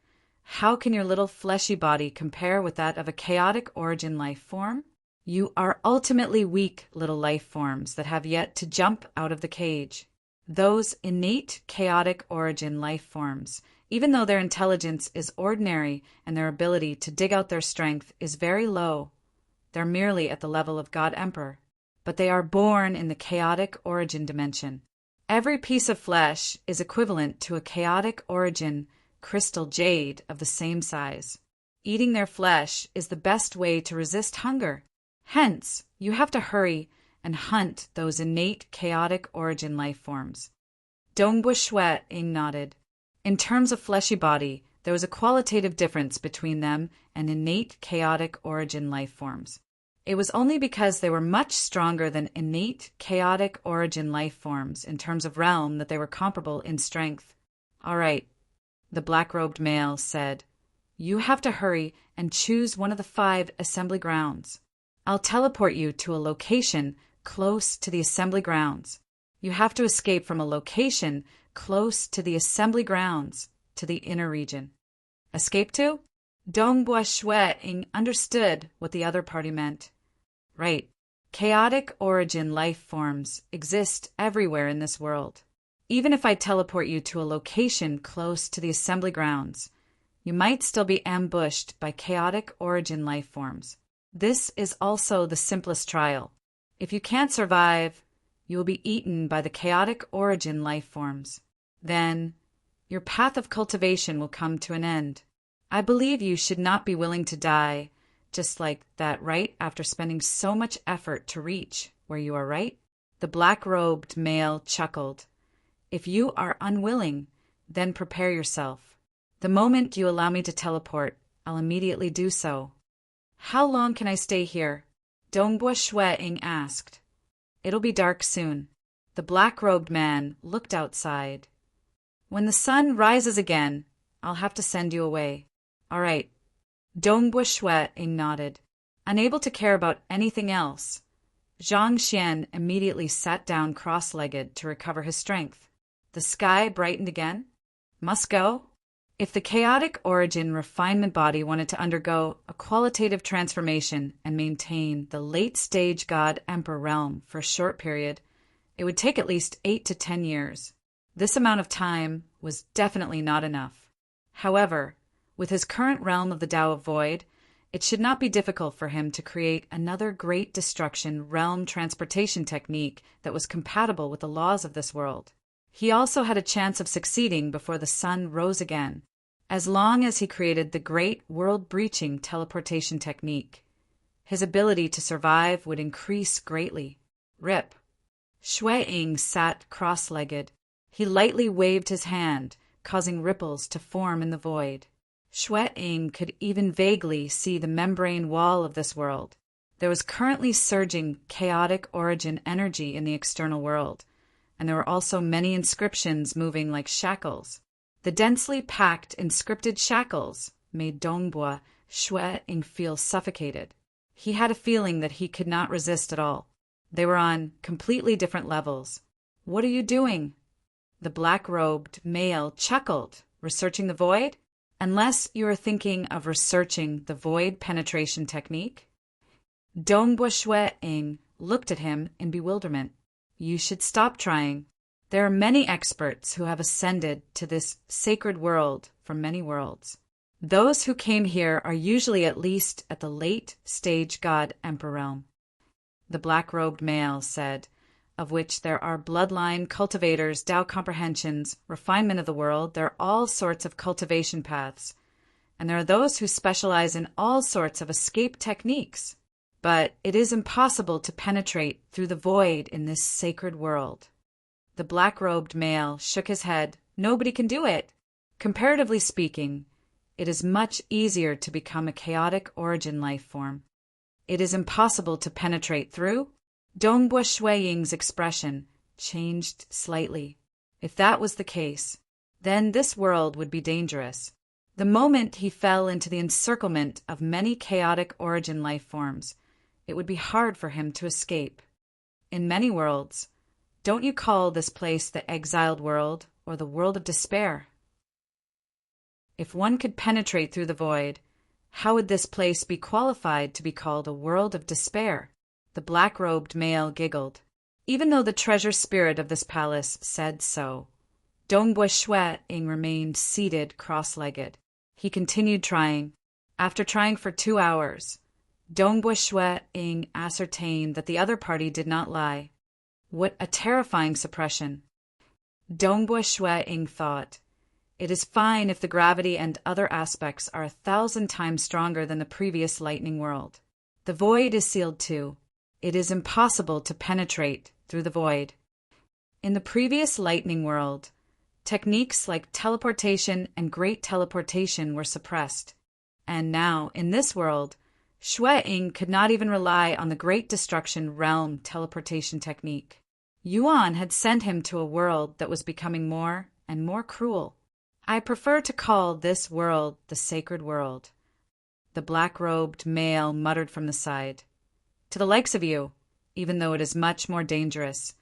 Speaker 1: How can your little fleshy body compare with that of a chaotic origin life form? You are ultimately weak little life forms that have yet to jump out of the cage. Those innate chaotic origin life forms, even though their intelligence is ordinary and their ability to dig out their strength is very low, they're merely at the level of God Emperor, but they are born in the chaotic origin dimension. Every piece of flesh is equivalent to a chaotic origin crystal jade of the same size. Eating their flesh is the best way to resist hunger. Hence, you have to hurry and hunt those innate chaotic origin life forms. Dongbua Shui-ing nodded. In terms of fleshy body, there was a qualitative difference between them and innate chaotic origin life forms. It was only because they were much stronger than innate chaotic origin life forms in terms of realm that they were comparable in strength. All right, the black-robed male said. You have to hurry and choose one of the 5 assembly grounds. I'll teleport you to a location close to the assembly grounds. You have to escape from a location close to the assembly grounds to the inner region. Escape to? Dongbua Shui-ing understood what the other party meant. Right. Chaotic origin life forms exist everywhere in this world. Even if I teleport you to a location close to the assembly grounds, you might still be ambushed by chaotic origin life forms. This is also the simplest trial. If you can't survive, you will be eaten by the chaotic origin life forms. Then, your path of cultivation will come to an end. I believe you should not be willing to die just like that right after spending so much effort to reach where you are, right? The black-robed male chuckled. If you are unwilling, then prepare yourself. The moment you allow me to teleport, I'll immediately do so. How long can I stay here? Dongbua Shui-ing asked. It'll be dark soon. The black-robed man looked outside. When the sun rises again, I'll have to send you away. All right. Dongbua Shui-ing nodded. Unable to care about anything else, Zhang Xian immediately sat down cross-legged to recover his strength. The sky brightened again. Must go? If the chaotic origin refinement body wanted to undergo a qualitative transformation and maintain the late-stage God-Emperor realm for a short period, it would take at least 8 to 10 years. This amount of time was definitely not enough. However, with his current realm of the Tao of Void, it should not be difficult for him to create another great destruction realm transportation technique that was compatible with the laws of this world. He also had a chance of succeeding before the sun rose again, as long as he created the great world-breaching teleportation technique. His ability to survive would increase greatly. Rip. Shui-ing sat cross-legged. He lightly waved his hand, causing ripples to form in the void. Shui could even vaguely see the membrane wall of this world. There was currently surging chaotic origin energy in the external world, and there were also many inscriptions moving like shackles. The densely packed inscripted shackles made Dongbua Shui feel suffocated. He had a feeling that he could not resist at all. They were on completely different levels. "What are you doing?" The black-robed male chuckled. "Researching the void? Unless you are thinking of researching the void penetration technique?" Dongbua Shui looked at him in bewilderment. "You should stop trying. There are many experts who have ascended to this sacred world from many worlds. Those who came here are usually at least at the late-stage God-Emperor realm," the black-robed male said, "of which there are bloodline, cultivators, Tao comprehensions, refinement of the world. There are all sorts of cultivation paths, and there are those who specialize in all sorts of escape techniques. But it is impossible to penetrate through the void in this sacred world." The black-robed male shook his head. "Nobody can do it. Comparatively speaking, it is much easier to become a chaotic origin life form. It is impossible to penetrate through." Dongbua Shui expression changed slightly. If that was the case, then this world would be dangerous. The moment he fell into the encirclement of many chaotic origin life forms, it would be hard for him to escape. In many worlds, don't you call this place the exiled world or the world of despair? If one could penetrate through the void, how would this place be qualified to be called a world of despair? The black-robed male giggled. Even though the treasure spirit of this palace said so, Dongbua Shui remained seated cross-legged. He continued trying. After trying for 2 hours, Dongbua Shui ascertained that the other party did not lie. What a terrifying suppression! Dongbua Shui thought, "It is fine if the gravity and other aspects are 1,000 times stronger than the previous lightning world. The void is sealed too. It is impossible to penetrate through the void." In the previous lightning world, techniques like teleportation and great teleportation were suppressed. And now, in this world, Shui could not even rely on the great destruction realm teleportation technique. Yuan had sent him to a world that was becoming more and more cruel. "I prefer to call this world the sacred world," the black-robed male muttered from the side. "To the likes of you, even though it is much more dangerous,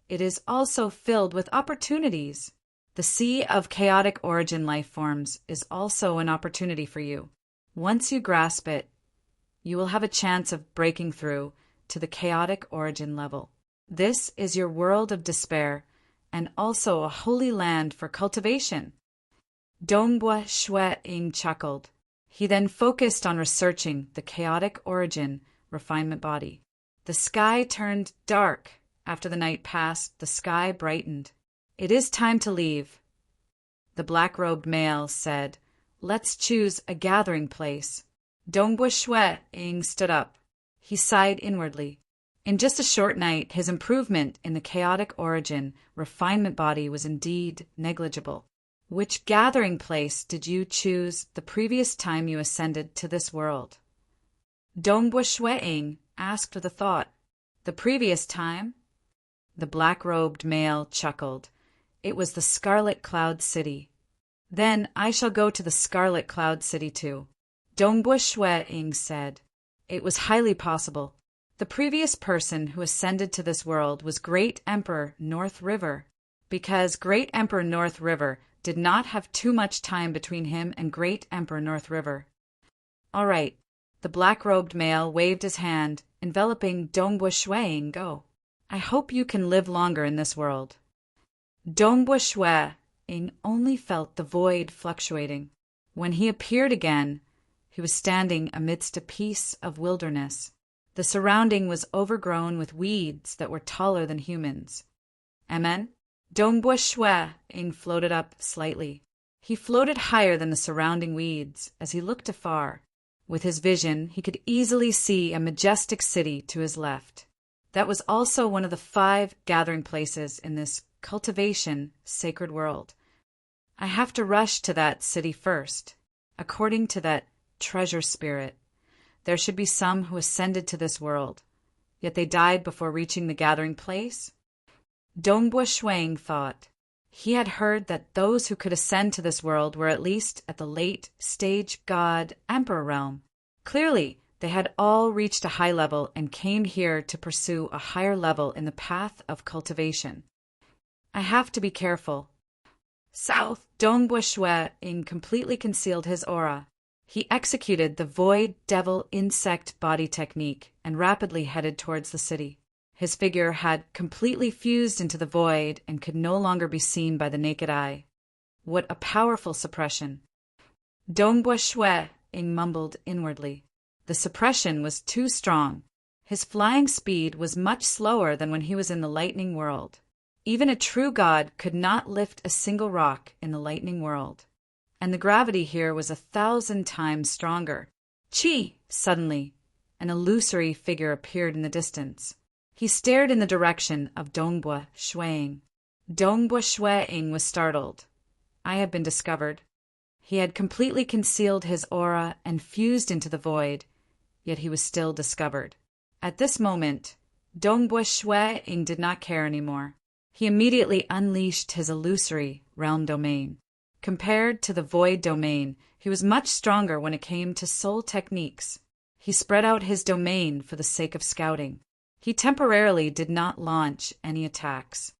Speaker 1: it is also filled with opportunities. The sea of chaotic origin life forms is also an opportunity for you. Once you grasp it, you will have a chance of breaking through to the chaotic origin level. This is your world of despair, and also a holy land for cultivation." Dongbua Shui chuckled. He then focused on researching the chaotic origin refinement body. The sky turned dark. After the night passed, the sky brightened. "It is time to leave," the black-robed male said. "Let's choose a gathering place." Dongbua Shui stood up. He sighed inwardly. In just a short night, his improvement in the chaotic origin refinement body was indeed negligible. "Which gathering place did you choose the previous time you ascended to this world?" Dongbua Shui asked with a thought. "The previous time?" The black-robed male chuckled. "It was the Scarlet Cloud City." "Then I shall go to the Scarlet Cloud City too," Dongbua Shui said. It was highly possible. The previous person who ascended to this world was Great Emperor North River, because Great Emperor North River did not have too much time between him and Great Emperor North River. "All right." The black-robed male waved his hand, enveloping Dongbua Shui. "Go. I hope you can live longer in this world." Dongbua Shui only felt the void fluctuating. When he appeared again, he was standing amidst a piece of wilderness. The surrounding was overgrown with weeds that were taller than humans. Amen? Dongbua Shui floated up slightly. He floated higher than the surrounding weeds as he looked afar. With his vision, he could easily see a majestic city to his left. That was also one of the 5 gathering places in this cultivation sacred world. "I have to rush to that city first." According to that treasure spirit, there should be some who ascended to this world, yet they died before reaching the gathering place? Dongbua Shuang thought. He had heard that those who could ascend to this world were at least at the late stage god emperor realm. Clearly, they had all reached a high level and came here to pursue a higher level in the path of cultivation. I have to be careful. South, Dongbua Shuang completely concealed his aura. He executed the void devil insect body technique and rapidly headed towards the city. His figure had completely fused into the void and could no longer be seen by the naked eye. What a powerful suppression! Dongbua Shuang mumbled inwardly. The suppression was too strong. His flying speed was much slower than when he was in the lightning world. Even a true god could not lift a single rock in the lightning world. And the gravity here was 1,000 times stronger. Chi! Suddenly, an illusory figure appeared in the distance. He stared in the direction of Dongbua Shuang. Dongbua Shuang was startled. I have been discovered. He had completely concealed his aura and fused into the void, yet he was still discovered. At this moment, Dongbua Shuang did not care anymore. He immediately unleashed his illusory realm domain. Compared to the void domain, he was much stronger when it came to soul techniques. He spread out his domain for the sake of scouting. He temporarily did not launch any attacks.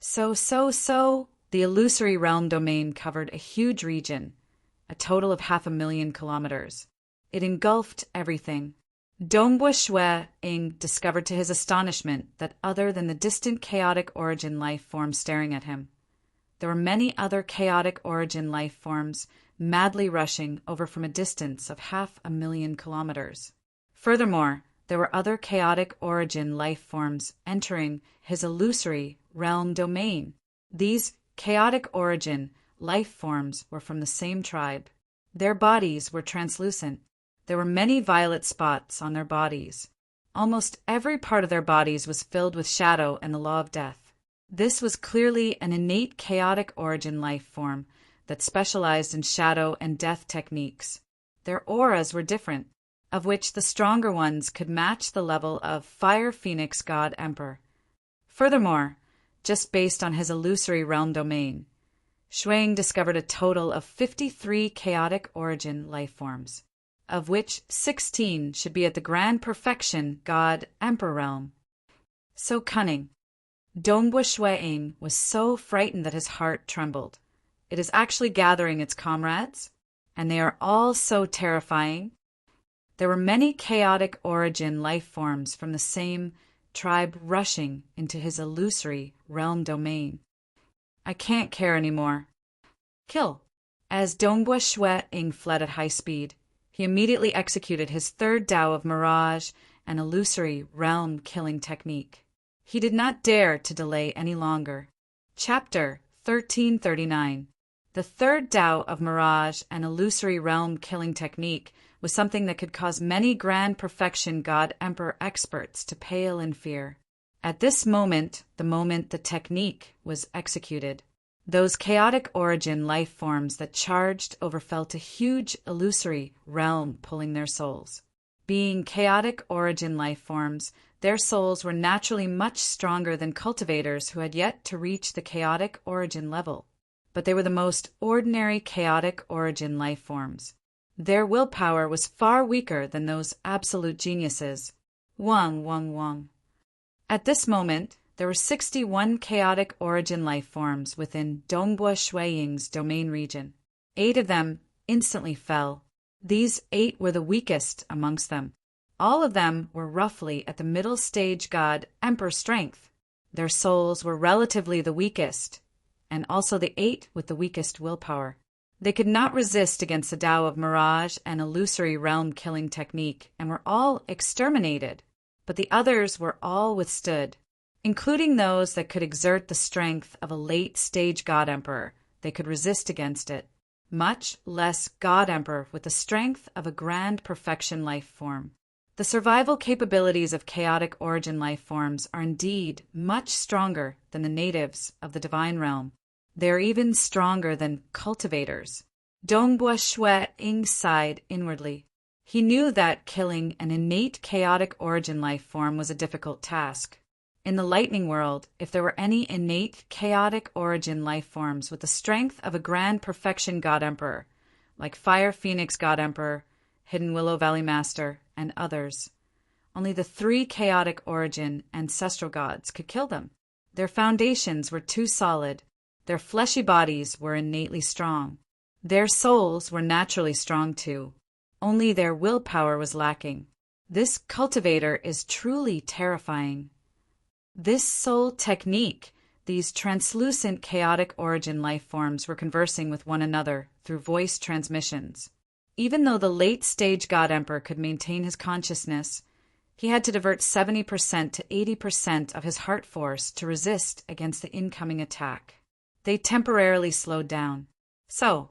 Speaker 1: The illusory realm domain covered a huge region, a total of 500,000 kilometers. It engulfed everything. Dongbua Shuang discovered to his astonishment that other than the distant chaotic origin life form staring at him, there were many other chaotic origin life forms madly rushing over from a distance of 500,000 kilometers. Furthermore, there were other chaotic origin life forms entering his illusory realm domain. These chaotic origin life forms were from the same tribe. Their bodies were translucent. There were many violet spots on their bodies. Almost every part of their bodies was filled with shadow and the law of death. This was clearly an innate chaotic origin life form that specialized in shadow and death techniques. Their auras were different, of which the stronger ones could match the level of Fire Phoenix God Emperor. Furthermore, just based on his illusory realm domain, Shuang discovered a total of 53 chaotic origin life forms, of which 16 should be at the grand perfection God Emperor realm. So cunning. Dongbua Shuang was so frightened that his heart trembled. It is actually gathering its comrades, and they are all so terrifying. There were many chaotic origin life forms from the same tribe rushing into his illusory realm domain. I can't care anymore. Kill. As Dongbua Shuang fled at high speed, he immediately executed his third Tao of Mirage, an illusory realm killing technique. He did not dare to delay any longer. Chapter 1339. The third Tao of Mirage, an illusory realm killing technique, was something that could cause many grand perfection God Emperor experts to pale in fear. At this moment, the moment the technique was executed, those chaotic origin life forms that charged over felt a huge illusory realm pulling their souls. Being chaotic origin life forms, their souls were naturally much stronger than cultivators who had yet to reach the chaotic origin level. But they were the most ordinary chaotic origin life forms. Their willpower was far weaker than those absolute geniuses. Wang. At this moment, there were 61 chaotic origin life forms within Dongbua Shuang's domain region. 8 of them instantly fell. These 8 were the weakest amongst them. All of them were roughly at the middle stage God Emperor strength. Their souls were relatively the weakest, and also the 8 with the weakest willpower. They could not resist against the Tao of Mirage and illusory realm killing technique, and were all exterminated. But the others were all withstood, including those that could exert the strength of a late stage God Emperor. They could resist against it. Much less God Emperor with the strength of a grand perfection life form. The survival capabilities of chaotic origin life forms are indeed much stronger than the natives of the divine realm. They are even stronger than cultivators. Dongbua Shue Ing sighed inwardly. He knew that killing an innate chaotic origin life form was a difficult task. In the lightning world, if there were any innate chaotic origin life forms with the strength of a grand perfection god emperor, like Fire Phoenix god emperor, Hidden Willow Valley master, and others, only the 3 chaotic origin ancestral gods could kill them. Their foundations were too solid, their fleshy bodies were innately strong, their souls were naturally strong too, only their willpower was lacking. This cultivator is truly terrifying. This soul technique, these translucent chaotic origin life forms were conversing with one another through voice transmissions. Even though the late-stage God Emperor could maintain his consciousness, he had to divert 70% to 80% of his heart force to resist against the incoming attack. They temporarily slowed down. So.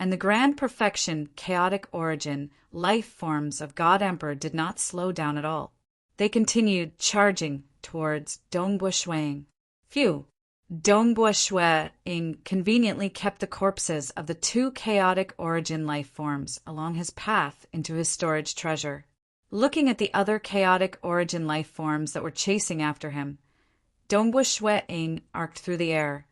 Speaker 1: And the grand perfection, chaotic origin, life forms of God Emperor did not slow down at all. They continued charging towards Dongbua Shuang. Phew! Dongbua Shuang conveniently kept the corpses of the 2 chaotic origin life forms along his path into his storage treasure. Looking at the other chaotic origin life forms that were chasing after him, Dongbua Shuang arced through the air,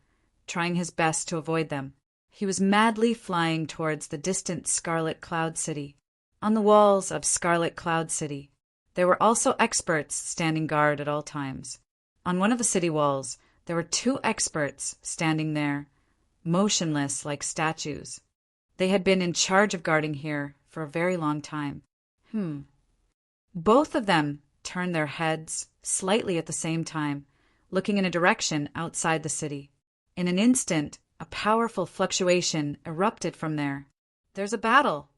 Speaker 1: trying his best to avoid them. He was madly flying towards the distant Scarlet Cloud City. On the walls of Scarlet Cloud City, there were also experts standing guard at all times. On one of the city walls, there were 2 experts standing there, motionless like statues. They had been in charge of guarding here for a very long time. Both of them turned their heads slightly at the same time, looking in a direction outside the city. In an instant, a powerful fluctuation erupted from there. There's a battle.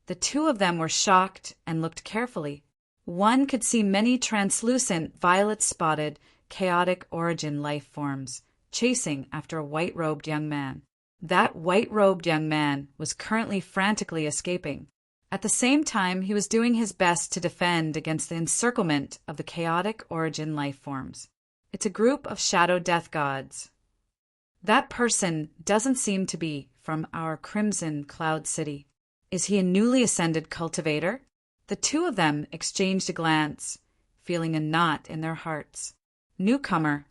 Speaker 1: The 2 of them were shocked and looked carefully. One could see many translucent, violet-spotted, chaotic origin life forms chasing after a white-robed young man. That white-robed young man was currently frantically escaping. At the same time, he was doing his best to defend against the encirclement of the chaotic origin life forms. It's a group of shadow death gods. That person doesn't seem to be from our Crimson Cloud City. Is he a newly ascended cultivator? The 2 of them exchanged a glance, feeling a knot in their hearts. Newcomers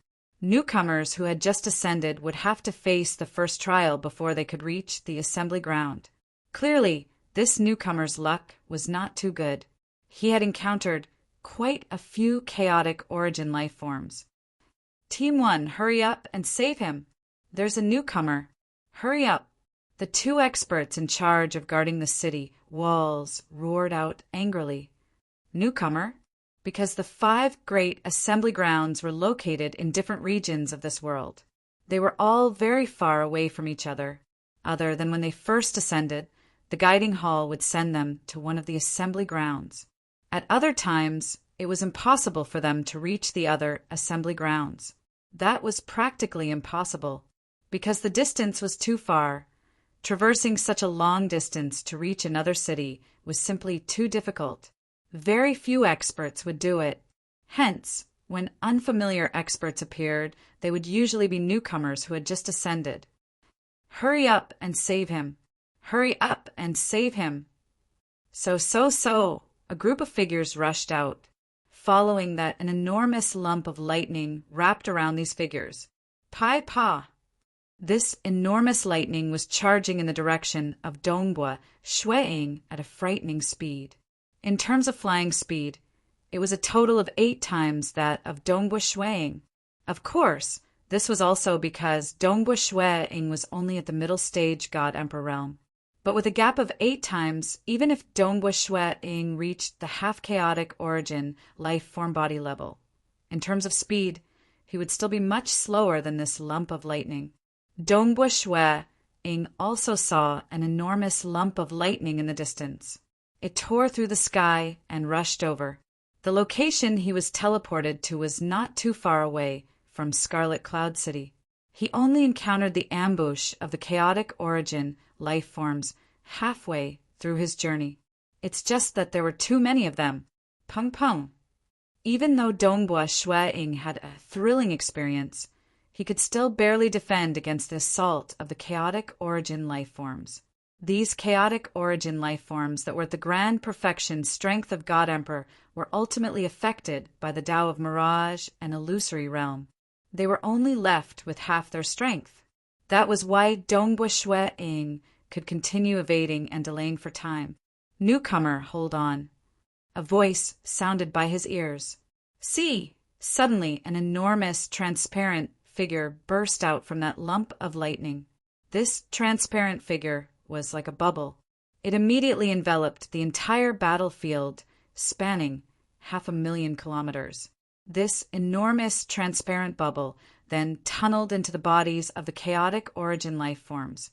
Speaker 1: who had just ascended would have to face the first trial before they could reach the assembly ground. Clearly, this newcomer's luck was not too good. He had encountered quite a few chaotic origin life forms. Team 1, hurry up and save him. There's a newcomer. Hurry up. The 2 experts in charge of guarding the city walls roared out angrily. Newcomer? Because the 5 great assembly grounds were located in different regions of this world. They were all very far away from each other. Other than when they first ascended, the guiding hall would send them to one of the assembly grounds. At other times, it was impossible for them to reach the other assembly grounds. That was practically impossible, because the distance was too far. Traversing such a long distance to reach another city was simply too difficult. Very few experts would do it. Hence, when unfamiliar experts appeared, they would usually be newcomers who had just ascended. Hurry up and save him. Hurry up and save him. So, a group of figures rushed out, following that an enormous lump of lightning wrapped around these figures. Pa! This enormous lightning was charging in the direction of Dongbua Shuang at a frightening speed. In terms of flying speed, it was a total of 8 times that of Dongbua Shuang. Of course, this was also because Dongbua Shuang was only at the middle stage God Emperor realm. But with a gap of 8 times, even if Dongbua Shuang reached the half-chaotic origin life form body level, in terms of speed, he would still be much slower than this lump of lightning. Dongbua Shuang also saw an enormous lump of lightning in the distance. It tore through the sky and rushed over. The location he was teleported to was not too far away from Scarlet Cloud City. He only encountered the ambush of the chaotic origin life forms halfway through his journey. It's just that there were too many of them. Pung. Even though Dongbua Shuang had a thrilling experience, he could still barely defend against the assault of the chaotic origin life forms. These chaotic origin life forms that were at the grand perfection strength of God Emperor were ultimately affected by the Tao of mirage and illusory realm. They were only left with half their strength. That was why Dongbua Shui Ing could continue evading and delaying for time. Newcomer, hold on. A voice sounded by his ears. See! Suddenly, an enormous, transparent figure burst out from that lump of lightning. This transparent figure was like a bubble. It immediately enveloped the entire battlefield, spanning 500,000 kilometers. This enormous, transparent bubble then tunneled into the bodies of the chaotic origin life forms,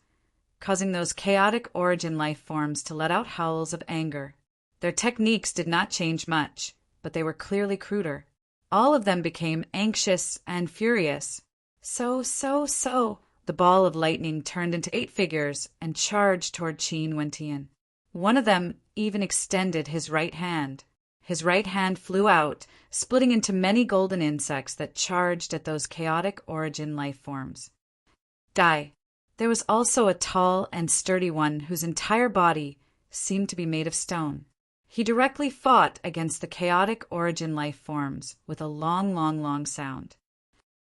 Speaker 1: causing those chaotic origin life forms to let out howls of anger. Their techniques did not change much, but they were clearly cruder. All of them became anxious and furious. So. The ball of lightning turned into 8 figures and charged toward Qin Wentian. One of them even extended his right hand. His right hand flew out, splitting into many golden insects that charged at those chaotic origin life forms. Die. There was also a tall and sturdy one whose entire body seemed to be made of stone. He directly fought against the chaotic origin life forms with a long sound.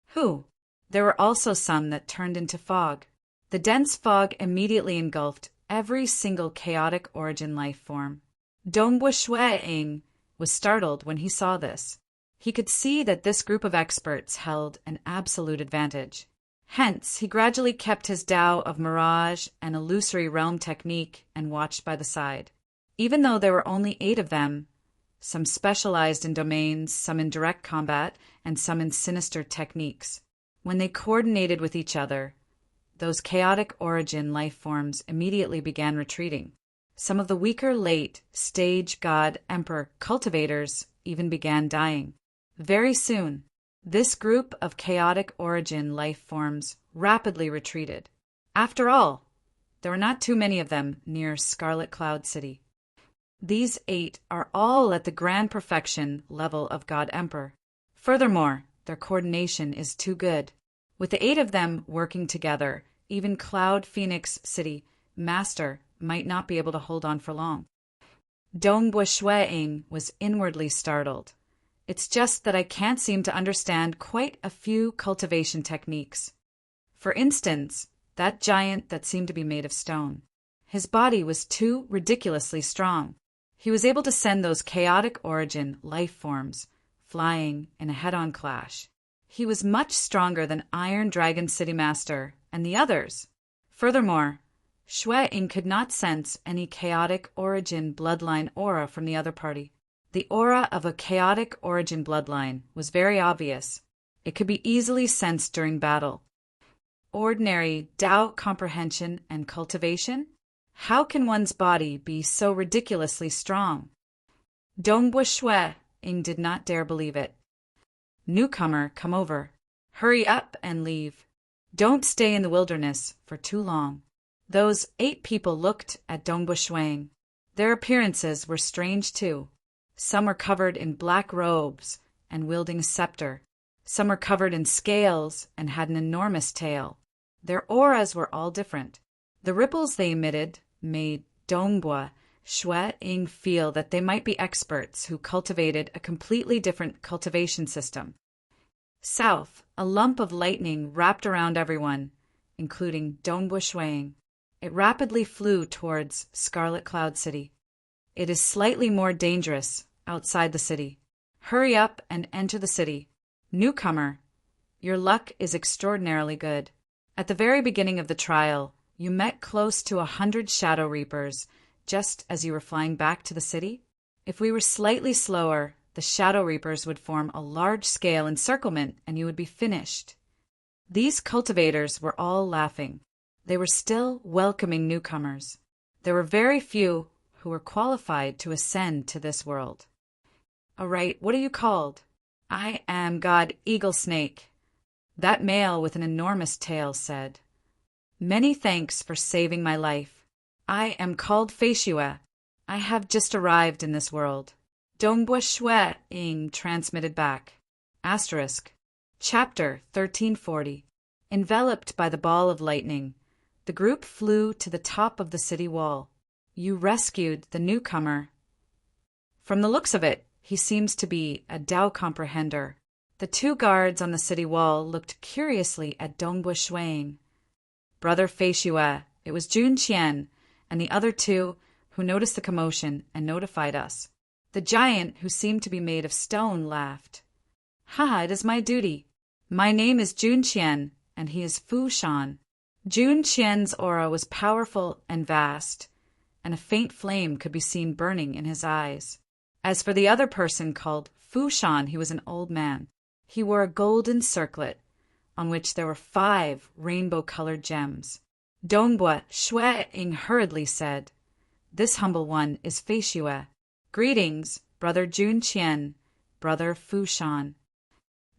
Speaker 1: Who? There were also some that turned into fog. The dense fog immediately engulfed every single chaotic origin life form. Dongbua Shui Ing was startled when he saw this. He could see that this group of experts held an absolute advantage. Hence, he gradually kept his Tao of mirage and illusory realm technique and watched by the side. Even though there were only 8 of them, some specialized in domains, some in direct combat, and some in sinister techniques. When they coordinated with each other, those chaotic origin life forms immediately began retreating. Some of the weaker late stage God Emperor cultivators even began dying. Very soon, this group of chaotic origin life forms rapidly retreated. After all, there were not too many of them near Scarlet Cloud City. These 8 are all at the grand perfection level of God Emperor. Furthermore, their coordination is too good. With the 8 of them working together, even Cloud Phoenix City Master might not be able to hold on for long. Dongbua Shui Ing was inwardly startled. It's just that I can't seem to understand quite a few cultivation techniques. For instance, that giant that seemed to be made of stone. His body was too ridiculously strong. He was able to send those chaotic origin life forms flying in a head-on clash. He was much stronger than Iron Dragon City Master and the others. Furthermore, Shui Ing could not sense any chaotic origin bloodline aura from the other party. The aura of a chaotic origin bloodline was very obvious. It could be easily sensed during battle. Ordinary Tao comprehension and cultivation? How can one's body be so ridiculously strong? Dongbua Shui Ing did not dare believe it. Newcomer, come over. Hurry up and leave. Don't stay in the wilderness for too long. Those 8 people looked at Dongbua Shui Ing. Their appearances were strange too. Some were covered in black robes and wielding a scepter. Some were covered in scales and had an enormous tail. Their auras were all different. The ripples they emitted made Dongbua Shui Ing feel that they might be experts who cultivated a completely different cultivation system. South, a lump of lightning wrapped around everyone, including Dongbua Shui Ing. It rapidly flew towards Scarlet Cloud City. It is slightly more dangerous outside the city. Hurry up and enter the city. Newcomer, your luck is extraordinarily good. At the very beginning of the trial, you met close to 100 Shadow Reapers just as you were flying back to the city. If we were slightly slower, the Shadow Reapers would form a large-scale encirclement and you would be finished. These cultivators were all laughing. They were still welcoming newcomers. There were very few who were qualified to ascend to this world. All right, what are you called? I am God Eagle Snake. That male with an enormous tail said. Many thanks for saving my life. I am called Feishue. I have just arrived in this world. Dongbua Shui Ing transmitted back. Asterisk. Chapter 1340. Enveloped by the ball of lightning, the group flew to the top of the city wall. You rescued the newcomer. From the looks of it, he seems to be a Tao comprehender. The two guards on the city wall looked curiously at Dongbua Shuang. Brother Fei Xue, it was Jun Qian, and the other two who noticed the commotion and notified us. The giant, who seemed to be made of stone, laughed. Ha, it is my duty. My name is Jun Qian, and he is Fu Shan. Jun Qian's aura was powerful and vast, and a faint flame could be seen burning in his eyes. As for the other person called Fu Shan, he was an old man. He wore a golden circlet, on which there were 5 rainbow-colored gems. Dongbua Shuang hurriedly said, "This humble one is Fei Xue. Greetings, Brother Jun Qian, Brother Fu Shan."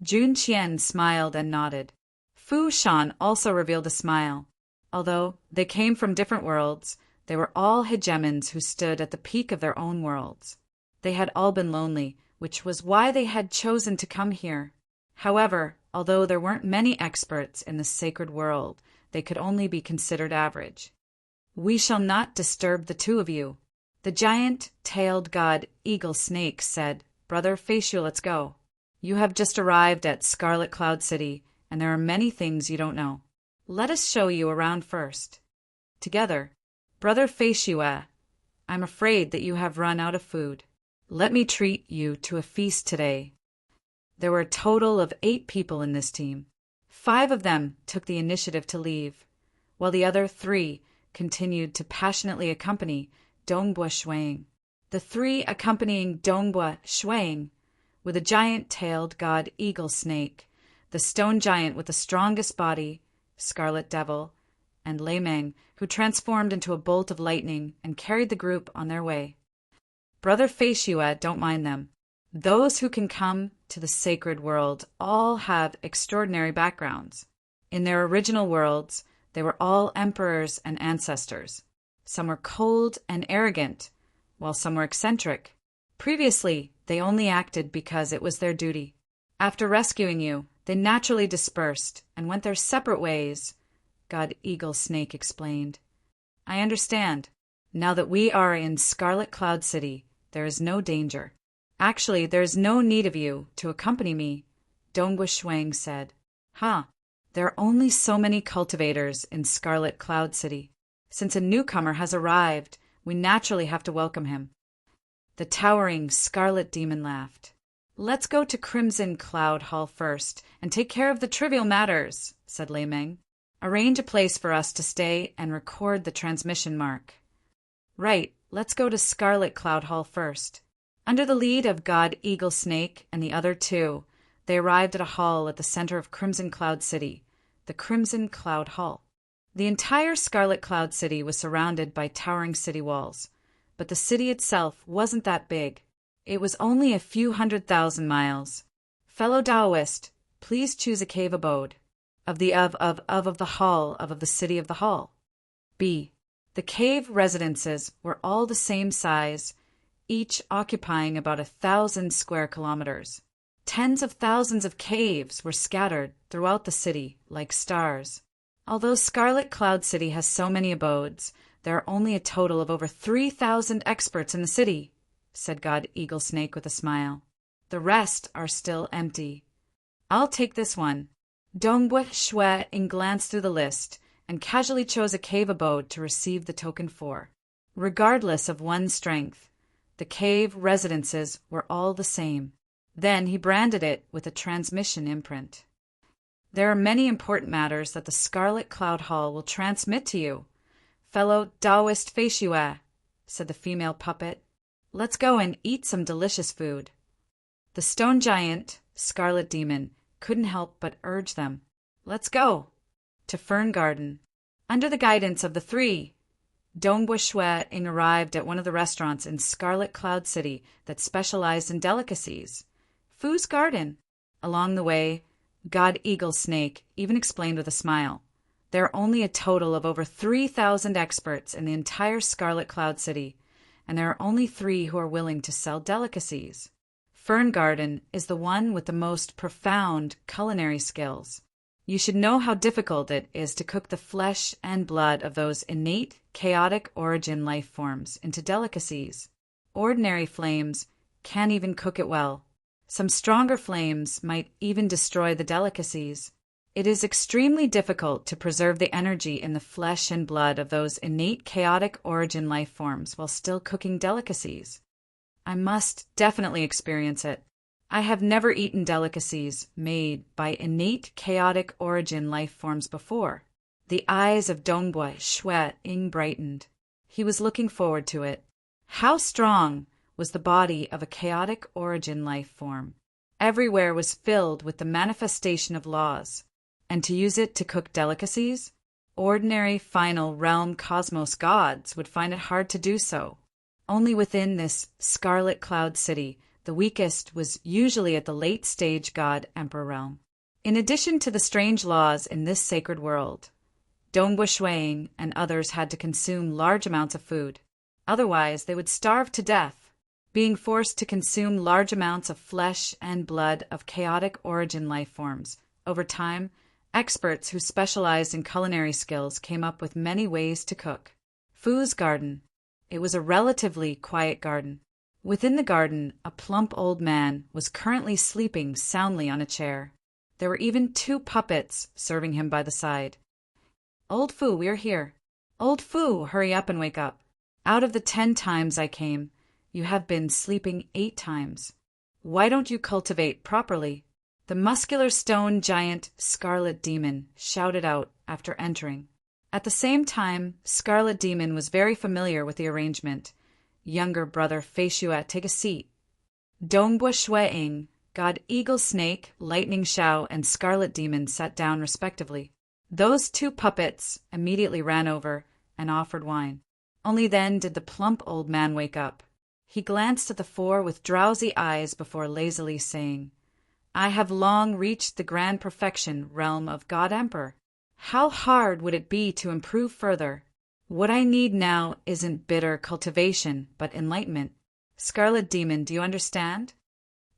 Speaker 1: Jun Qian smiled and nodded. Fu Shan also revealed a smile. Although they came from different worlds, they were all hegemons who stood at the peak of their own worlds. They had all been lonely, which was why they had chosen to come here. However, although there weren't many experts in the sacred world, they could only be considered average. "We shall not disturb the two of you." The giant-tailed god Eagle Snake said, "Brother Fei Xue, let's go. You have just arrived at Scarlet Cloud City, and there are many things you don't know. Let us show you around first." Together, "Brother Fei Xue, I'm afraid that you have run out of food. Let me treat you to a feast today." There were a total of 8 people in this team. 5 of them took the initiative to leave, while the other 3 continued to passionately accompany Dongbua Shuang. The 3 accompanying Dongbua Shuang were the giant-tailed god Eagle Snake, the stone giant with the strongest body, Scarlet Devil, and Lei Meng, who transformed into a bolt of lightning and carried the group on their way. Brother Fei Xue, don't mind them. Those who can come to the sacred world all have extraordinary backgrounds. In their original worlds, they were all emperors and ancestors. Some were cold and arrogant, while some were eccentric. Previously, they only acted because it was their duty. After rescuing you, they naturally dispersed and went their separate ways, God Eagle Snake explained. "I understand. Now that we are in Scarlet Cloud City, there is no danger. Actually, there is no need of you to accompany me," Dongbua Shuang said. There are only so many cultivators in Scarlet Cloud City. Since a newcomer has arrived, we naturally have to welcome him. The towering Scarlet Demon laughed. "Let's go to Crimson Cloud Hall first and take care of the trivial matters," said Lei Meng. "Arrange a place for us to stay and record the transmission mark." "Right, let's go to Scarlet Cloud Hall first." Under the lead of God Eagle Snake and the other 2, they arrived at a hall at the center of Crimson Cloud City, the Crimson Cloud Hall. The entire Scarlet Cloud City was surrounded by towering city walls, but the city itself wasn't that big. It was only a few 100,000 miles. Fellow Taoist, please choose a cave abode. Of the hall of the city of the hall. B. The cave residences were all the same size, each occupying about 1,000 square kilometers. Tens of thousands of caves were scattered throughout the city like stars. Although Scarlet Cloud City has so many abodes, there are only a total of over 3,000 experts in the city, said God Eagle Snake with a smile. The rest are still empty. I'll take this one. Dongbua Shuang glanced through the list and casually chose a cave abode to receive the token for. Regardless of one's strength, the cave residences were all the same. Then he branded it with a transmission imprint. There are many important matters that the Scarlet Cloud Hall will transmit to you, fellow Taoist Fei Xue, said the female puppet. Let's go and eat some delicious food. The stone giant, Scarlet Demon, couldn't help but urge them. Let's go. To Fern Garden. Under the guidance of the 3, Dongbua Shuang arrived at one of the restaurants in Scarlet Cloud City that specialized in delicacies. Fu's Garden. Along the way, God Eagle Snake even explained with a smile. There are only a total of over 3,000 experts in the entire Scarlet Cloud City, and there are only 3 who are willing to sell delicacies. Fern Garden is the one with the most profound culinary skills. You should know how difficult it is to cook the flesh and blood of those innate, chaotic origin life forms into delicacies. Ordinary flames can't even cook it well. Some stronger flames might even destroy the delicacies. It is extremely difficult to preserve the energy in the flesh and blood of those innate, chaotic origin life forms while still cooking delicacies. I must definitely experience it. I have never eaten delicacies made by innate, chaotic origin life forms before. The eyes of Dongbui Shui Ing brightened. He was looking forward to it. How strong was the body of a chaotic origin life form? Everywhere was filled with the manifestation of laws. And to use it to cook delicacies? Ordinary final realm cosmos gods would find it hard to do so. Only within this scarlet cloud city, the weakest was usually at the late-stage god-emperor realm. In addition to the strange laws in this sacred world, Dongbui Shuang and others had to consume large amounts of food. Otherwise, they would starve to death. Being forced to consume large amounts of flesh and blood of chaotic origin life forms. Over time, experts who specialized in culinary skills came up with many ways to cook. Fu's garden. It was a relatively quiet garden. Within the garden, a plump old man was currently sleeping soundly on a chair. There were even 2 puppets serving him by the side. "Old Fu, we are here. Old Fu, hurry up and wake up. Out of the 10 times I came, you have been sleeping 8 times. Why don't you cultivate properly?" The muscular stone giant Scarlet Demon shouted out after entering. At the same time, Scarlet Demon was very familiar with the arrangement. "Younger brother Feishue, take a seat." Dongbui Shuang, God Eagle Snake, Lightning Shao, and Scarlet Demon sat down respectively. Those 2 puppets immediately ran over and offered wine. Only then did the plump old man wake up. He glanced at the 4 with drowsy eyes before lazily saying, "I have long reached the grand perfection realm of God Emperor. How hard would it be to improve further? What I need now isn't bitter cultivation, but enlightenment. Scarlet Demon, do you understand?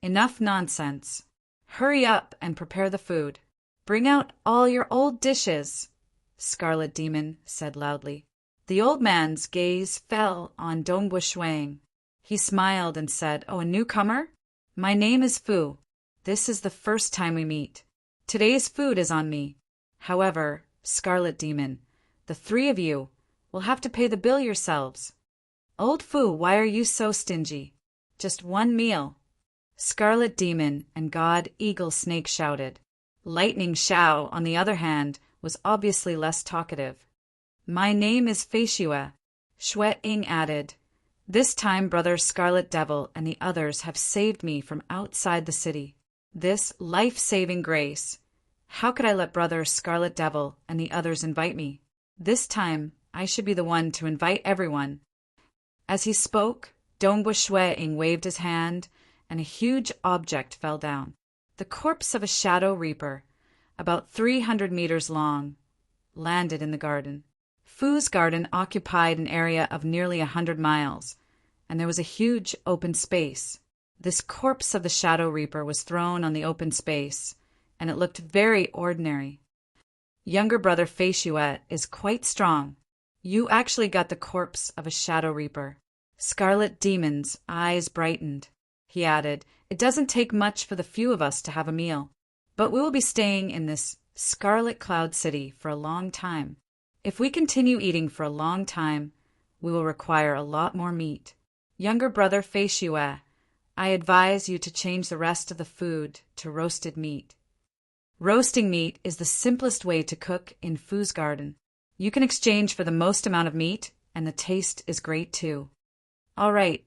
Speaker 1: Enough nonsense. Hurry up and prepare the food. Bring out all your old dishes," Scarlet Demon said loudly. The old man's gaze fell on Dongbui Shuang. He smiled and said, "Oh, a newcomer? My name is Fu. This is the first time we meet. Today's food is on me. However, Scarlet Demon, the 3 of you will have to pay the bill yourselves." "Old Fu, why are you so stingy? Just 1 meal." Scarlet Demon and God Eagle Snake shouted. Lightning Shao, on the other hand, was obviously less talkative. "My name is Feishue," Shui Ing added. "This time Brother Scarlet Devil and the others have saved me from outside the city. This life-saving grace. How could I let Brother Scarlet Devil and the others invite me? This time I should be the one to invite everyone." As he spoke, Dongbui Shuang waved his hand, and a huge object fell down. The corpse of a shadow reaper, about 300 meters long, landed in the garden. Fu's garden occupied an area of nearly 100 miles, and there was a huge open space. This corpse of the shadow reaper was thrown on the open space, and it looked very ordinary. "Younger brother Feishue is quite strong. You actually got the corpse of a shadow reaper." Scarlet Demon's eyes brightened. He added, "It doesn't take much for the few of us to have a meal, but we will be staying in this Scarlet Cloud City for a long time. If we continue eating for a long time, we will require a lot more meat. Younger brother Feishue, I advise you to change the rest of the food to roasted meat. Roasting meat is the simplest way to cook in Fu's garden. You can exchange for the most amount of meat, and the taste is great too." "All right,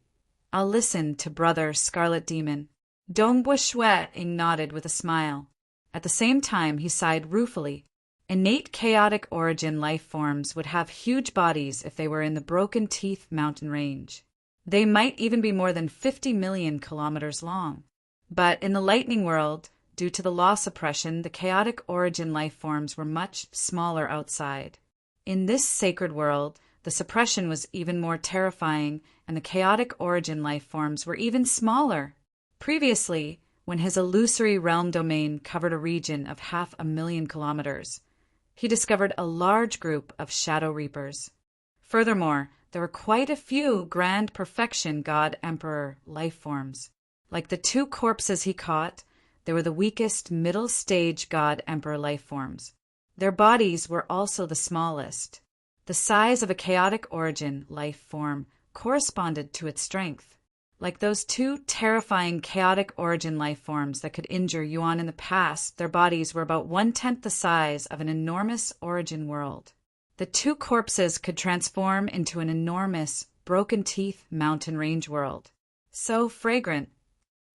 Speaker 1: I'll listen to Brother Scarlet Demon." Dongbui Shuang nodded with a smile. At the same time, he sighed ruefully. Innate chaotic origin life forms would have huge bodies if they were in the Broken Teeth mountain range. They might even be more than 50 million kilometers long. But in the lightning world, due to the law suppression, the chaotic origin life forms were much smaller outside. In this sacred world, the suppression was even more terrifying, and the chaotic origin life forms were even smaller. Previously, when his illusory realm domain covered a region of 500,000 kilometers, he discovered a large group of Shadow Reapers. Furthermore, there were quite a few Grand Perfection God Emperor life forms. Like the 2 corpses he caught, they were the weakest middle stage God Emperor life forms. Their bodies were also the smallest. The size of a chaotic origin life form corresponded to its strength. Like those 2 terrifying chaotic origin life forms that could injure Yuan in the past, their bodies were about 1/10 the size of an enormous origin world. The 2 corpses could transform into an enormous, broken teeth mountain range world. So fragrant.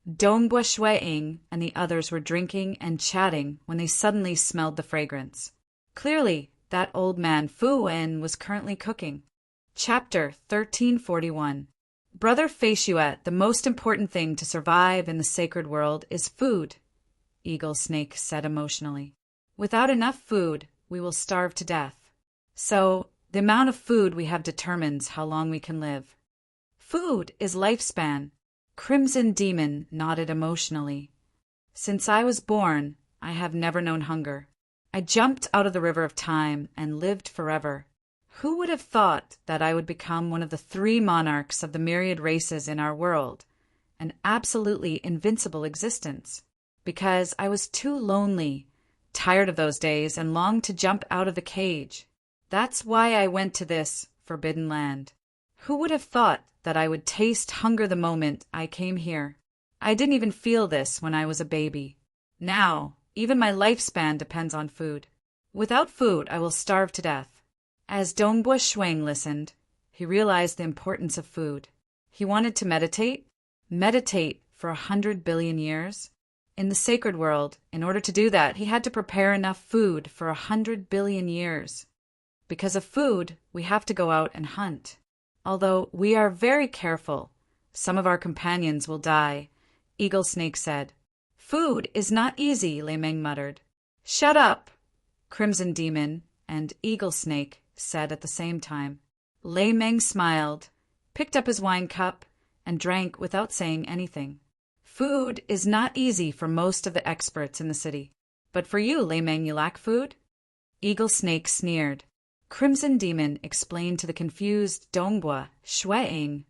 Speaker 1: Dongbua Shueing and the others were drinking and chatting when they suddenly smelled the fragrance. Clearly, that old man Fu Wen was currently cooking. Chapter 1341. Brother Feishuet, the most important thing to survive in the sacred world is food, Eagle Snake said emotionally. Without enough food, we will starve to death. So, the amount of food we have determines how long we can live. Food is lifespan. Crimson Demon nodded emotionally. Since I was born, I have never known hunger. I jumped out of the river of time and lived forever. Who would have thought that I would become one of the 3 monarchs of the myriad races in our world, an absolutely invincible existence? Because I was too lonely, tired of those days, and longed to jump out of the cage. That's why I went to this forbidden land. Who would have thought that I would taste hunger the moment I came here? I didn't even feel this when I was a baby. Now, even my lifespan depends on food. Without food, I will starve to death. As Dongbua Shuang listened, he realized the importance of food. He wanted to meditate for 100 billion years. In the sacred world, in order to do that, he had to prepare enough food for 100 billion years. Because of food, we have to go out and hunt. Although we are very careful, some of our companions will die, Eagle Snake said. Food is not easy, Lei Meng muttered. Shut up, Crimson Demon and Eagle Snake said at the same time. Lei Meng smiled, picked up his wine cup, and drank without saying anything. Food is not easy for most of the experts in the city. But for you, Lei Meng, you lack food? Eagle Snake sneered. Crimson Demon explained to the confused Dongbua Shueing.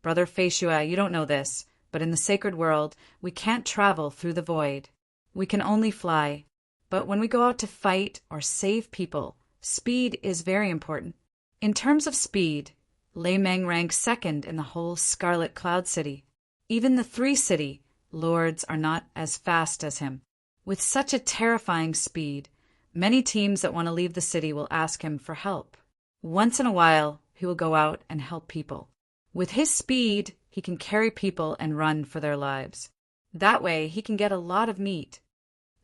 Speaker 1: Brother Feishua, you don't know this, but in the sacred world, we can't travel through the void. We can only fly. But when we go out to fight or save people, speed is very important. In terms of speed, Lei Meng ranks 2nd in the whole Scarlet Cloud City. Even the 3 city lords are not as fast as him. With such a terrifying speed, many teams that want to leave the city will ask him for help. Once in a while, he will go out and help people. With his speed, he can carry people and run for their lives. That way, he can get a lot of meat.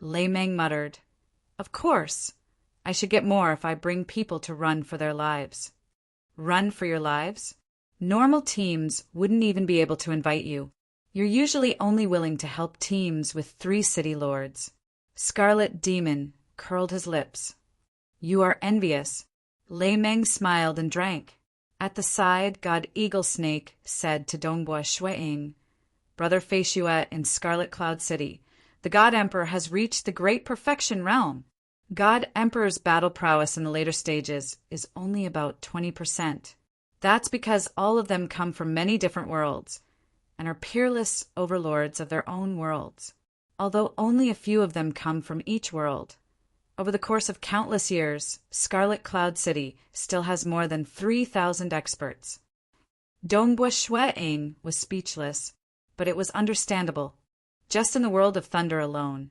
Speaker 1: Lei Meng muttered, Of course. I should get more if I bring people to run for their lives. Run for your lives? Normal teams wouldn't even be able to invite you. You're usually only willing to help teams with 3 city lords. Scarlet Demon curled his lips. You are envious. Lei Meng smiled and drank. At the side, God Eagle Snake said to Dongbua Shueing, Brother Feishua in Scarlet Cloud City, the God Emperor has reached the Great Perfection realm. God Emperor's battle prowess in the later stages is only about 20%. That's because all of them come from many different worlds and are peerless overlords of their own worlds, although only a few of them come from each world. Over the course of countless years, Scarlet Cloud City still has more than 3,000 experts. Dongbua Shueing was speechless, but it was understandable. Just in the world of Thunder alone,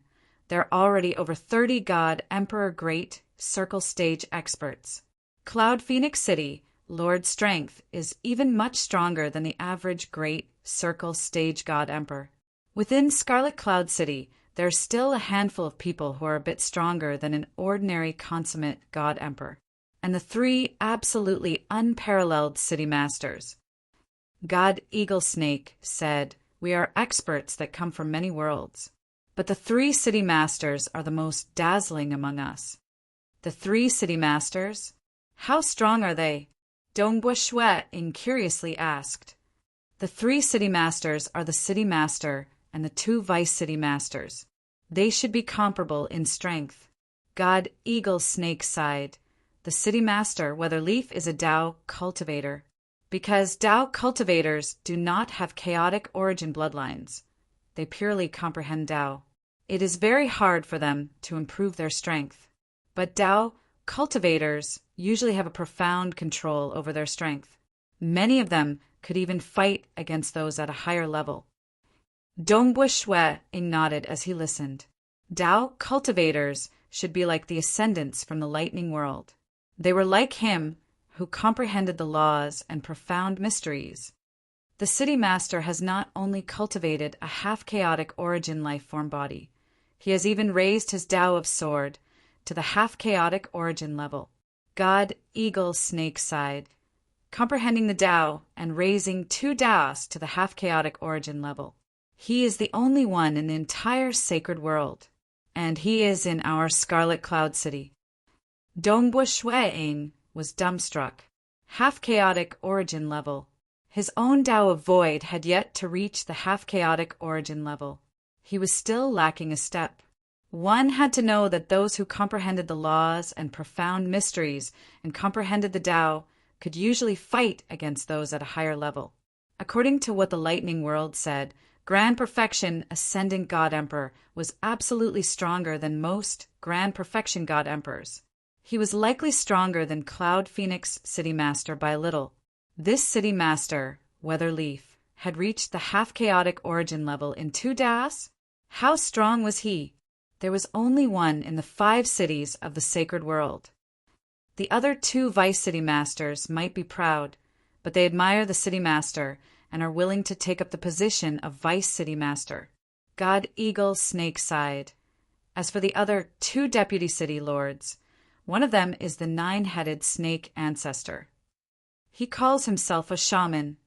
Speaker 1: there are already over 30 God Emperor Great Circle Stage experts. Cloud Phoenix City, Lord Strength, is even much stronger than the average Great Circle Stage God Emperor. Within Scarlet Cloud City, there's still a handful of people who are a bit stronger than an ordinary consummate God Emperor, and the 3 absolutely unparalleled city masters. God Eagle Snake said, We are experts that come from many worlds. But the 3 city masters are the most dazzling among us. The 3 city masters? How strong are they? Dongbua Shueing curiously asked. The 3 city masters are the city master and the two Vice City Masters. They should be comparable in strength. God Eagle Snake sighed. The City Master, Weatherleaf, is a Tao cultivator. Because Tao cultivators do not have chaotic origin bloodlines. They purely comprehend Tao. It is very hard for them to improve their strength. But Tao cultivators usually have a profound control over their strength. Many of them could even fight against those at a higher level. Dongbui Shui nodded as he listened. Tao cultivators should be like the ascendants from the lightning world. They were like him, who comprehended the laws and profound mysteries. The City Master has not only cultivated a half-chaotic origin life-form body, he has even raised his Tao of Sword to the half-chaotic origin level. God Eagle Snake sighed, comprehending the Tao and raising two Taos to the half-chaotic origin level. He is the only one in the entire sacred world, and he is in our Scarlet Cloud City. Dongbui Shui was dumbstruck. Half-chaotic origin level. His own Tao of Void had yet to reach the half-chaotic origin level. He was still lacking a step. One had to know that those who comprehended the laws and profound mysteries and comprehended the Tao could usually fight against those at a higher level. According to what the Lightning World said, Grand Perfection Ascendant God Emperor was absolutely stronger than most Grand Perfection God Emperors. He was likely stronger than Cloud Phoenix City Master by a little. This City Master, Weatherleaf, had reached the half-chaotic origin level in 2 Taos. How strong was he? There was only one in the 5 cities of the sacred world. The other 2 Vice City Masters might be proud, but they admire the City Master and are willing to take up the position of Vice City Master. God Eagle Snake sighed. As for the other 2 Deputy City Lords, one of them is the 9-headed snake ancestor. He calls himself a shaman.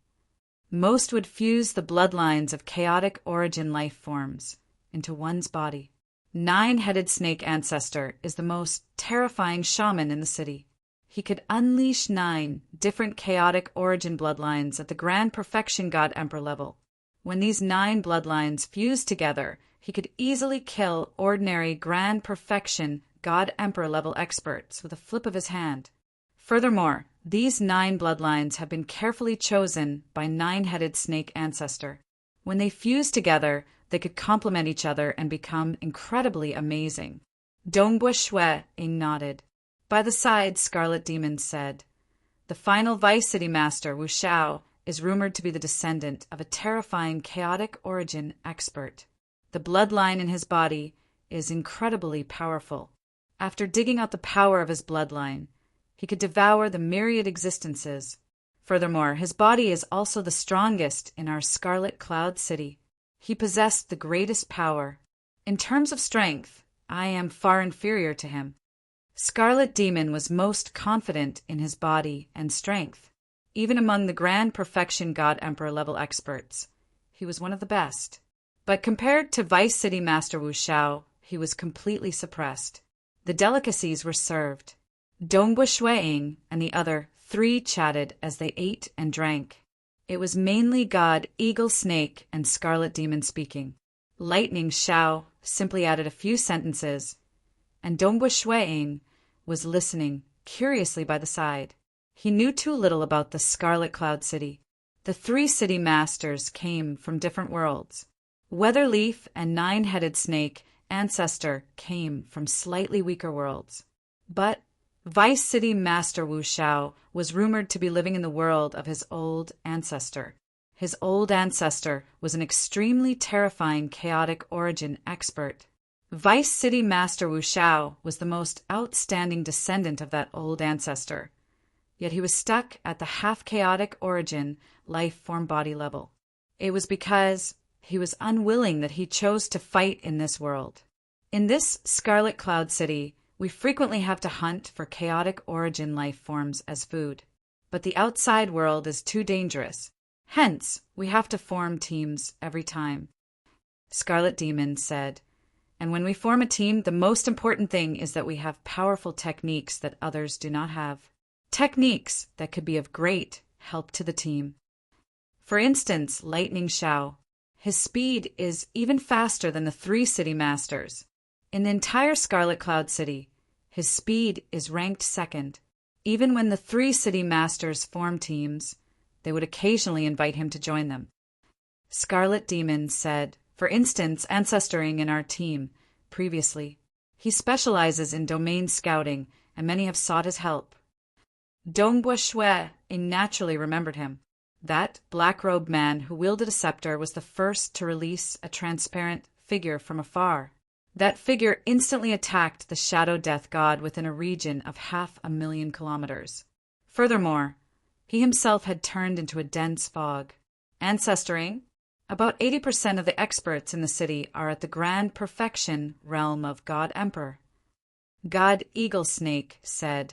Speaker 1: Most would fuse the bloodlines of chaotic origin life forms into one's body. 9-headed snake ancestor is the most terrifying shaman in the city. He could unleash 9 different chaotic origin bloodlines at the Grand Perfection God Emperor level. When these 9 bloodlines fused together, he could easily kill ordinary Grand Perfection God Emperor level experts with a flip of his hand. Furthermore, these 9 bloodlines have been carefully chosen by 9-headed snake ancestor. When they fuse together, they could complement each other and become incredibly amazing. Dongbui Shui nodded. By the side, Scarlet Demon said, the final Vice City Master, Wu Xiao, is rumored to be the descendant of a terrifying chaotic origin expert. The bloodline in his body is incredibly powerful. After digging out the power of his bloodline, he could devour the myriad existences. Furthermore, his body is also the strongest in our Scarlet Cloud City. He possessed the greatest power. In terms of strength, I am far inferior to him. Scarlet Demon was most confident in his body and strength. Even among the Grand Perfection God Emperor level experts, he was one of the best. But compared to Vice City Master Wu Xiao, he was completely suppressed. The delicacies were served. Dongbui Shui and the other 3 chatted as they ate and drank. It was mainly God Eagle Snake and Scarlet Demon speaking. Lightning Xiao simply added a few sentences, and Dongbui Shui was listening curiously by the side. He knew too little about the Scarlet Cloud City. The 3 city masters came from different worlds. Weatherleaf and 9-headed snake ancestor came from slightly weaker worlds. But Vice City Master Wu Xiao was rumored to be living in the world of his old ancestor. His old ancestor was an extremely terrifying chaotic origin expert. Vice City Master Wu Xiao was the most outstanding descendant of that old ancestor, yet he was stuck at the half-chaotic origin life-form body level. It was because he was unwilling that he chose to fight in this world. In this Scarlet Cloud City, we frequently have to hunt for chaotic origin life forms as food. But the outside world is too dangerous. Hence, we have to form teams every time. Scarlet Demon said, and when we form a team, the most important thing is that we have powerful techniques that others do not have. Techniques that could be of great help to the team. For instance, Lightning Xiao. His speed is even faster than the 3 city masters. In the entire Scarlet Cloud City, his speed is ranked second. Even when the 3 city masters form teams, they would occasionally invite him to join them. Scarlet Demon said, for instance, ancestoring in our team previously. He specializes in domain scouting, and many have sought his help. Dongbua Shui naturally remembered him. That black-robed man who wielded a scepter was the first to release a transparent figure from afar. That figure instantly attacked the Shadow Death God within a region of 500,000 kilometers. Furthermore, he himself had turned into a dense fog. Ancestoring, about 80% of the experts in the city are at the grand perfection realm of God Emperor. God Eagle Snake said,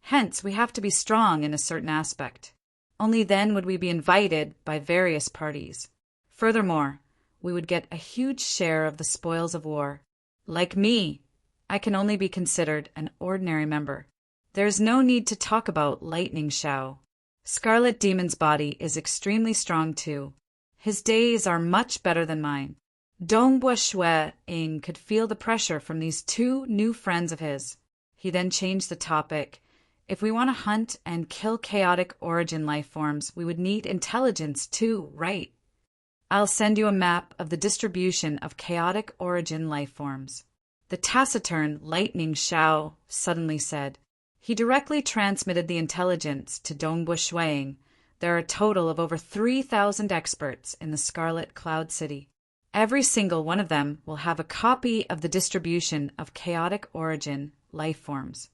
Speaker 1: hence we have to be strong in a certain aspect. Only then would we be invited by various parties. Furthermore, we would get a huge share of the spoils of war. Like me, I can only be considered an ordinary member. There is no need to talk about Lightning Shao. Scarlet Demon's body is extremely strong too. His days are much better than mine. Dongbua Shui Ing could feel the pressure from these 2 new friends of his. He then changed the topic. If we want to hunt and kill chaotic origin life forms, we would need intelligence too, right? I'll send you a map of the distribution of chaotic origin life forms. The taciturn Lightning Shao suddenly said. He directly transmitted the intelligence to Dongbua Shuiing. There are a total of over 3,000 experts in the Scarlet Cloud City. Every single one of them will have a copy of the distribution of chaotic origin life forms.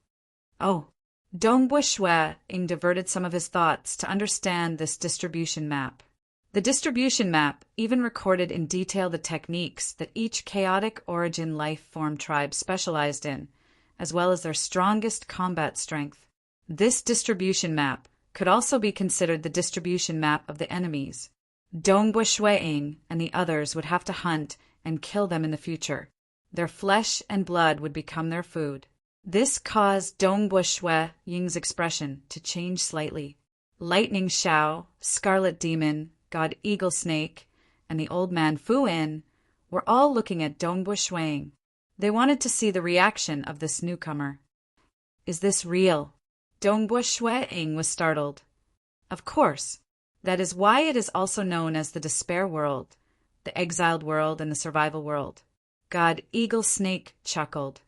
Speaker 1: Oh, Dongbua Shuiing diverted some of his thoughts to understand this distribution map. The distribution map even recorded in detail the techniques that each chaotic origin life form tribe specialized in, as well as their strongest combat strength. This distribution map could also be considered the distribution map of the enemies. Dongbua Shuiing and the others would have to hunt and kill them in the future. Their flesh and blood would become their food. This caused Dongbua Shuiying's expression to change slightly. Lightning Shao, Scarlet Demon, God Eagle Snake, and the old man Fu In were all looking at Dongbua Shuiing. They wanted to see the reaction of this newcomer. Is this real? Dongbua Shuiing was startled. Of course. That is why it is also known as the Despair World, the Exiled World, and the Survival World. God Eagle Snake chuckled.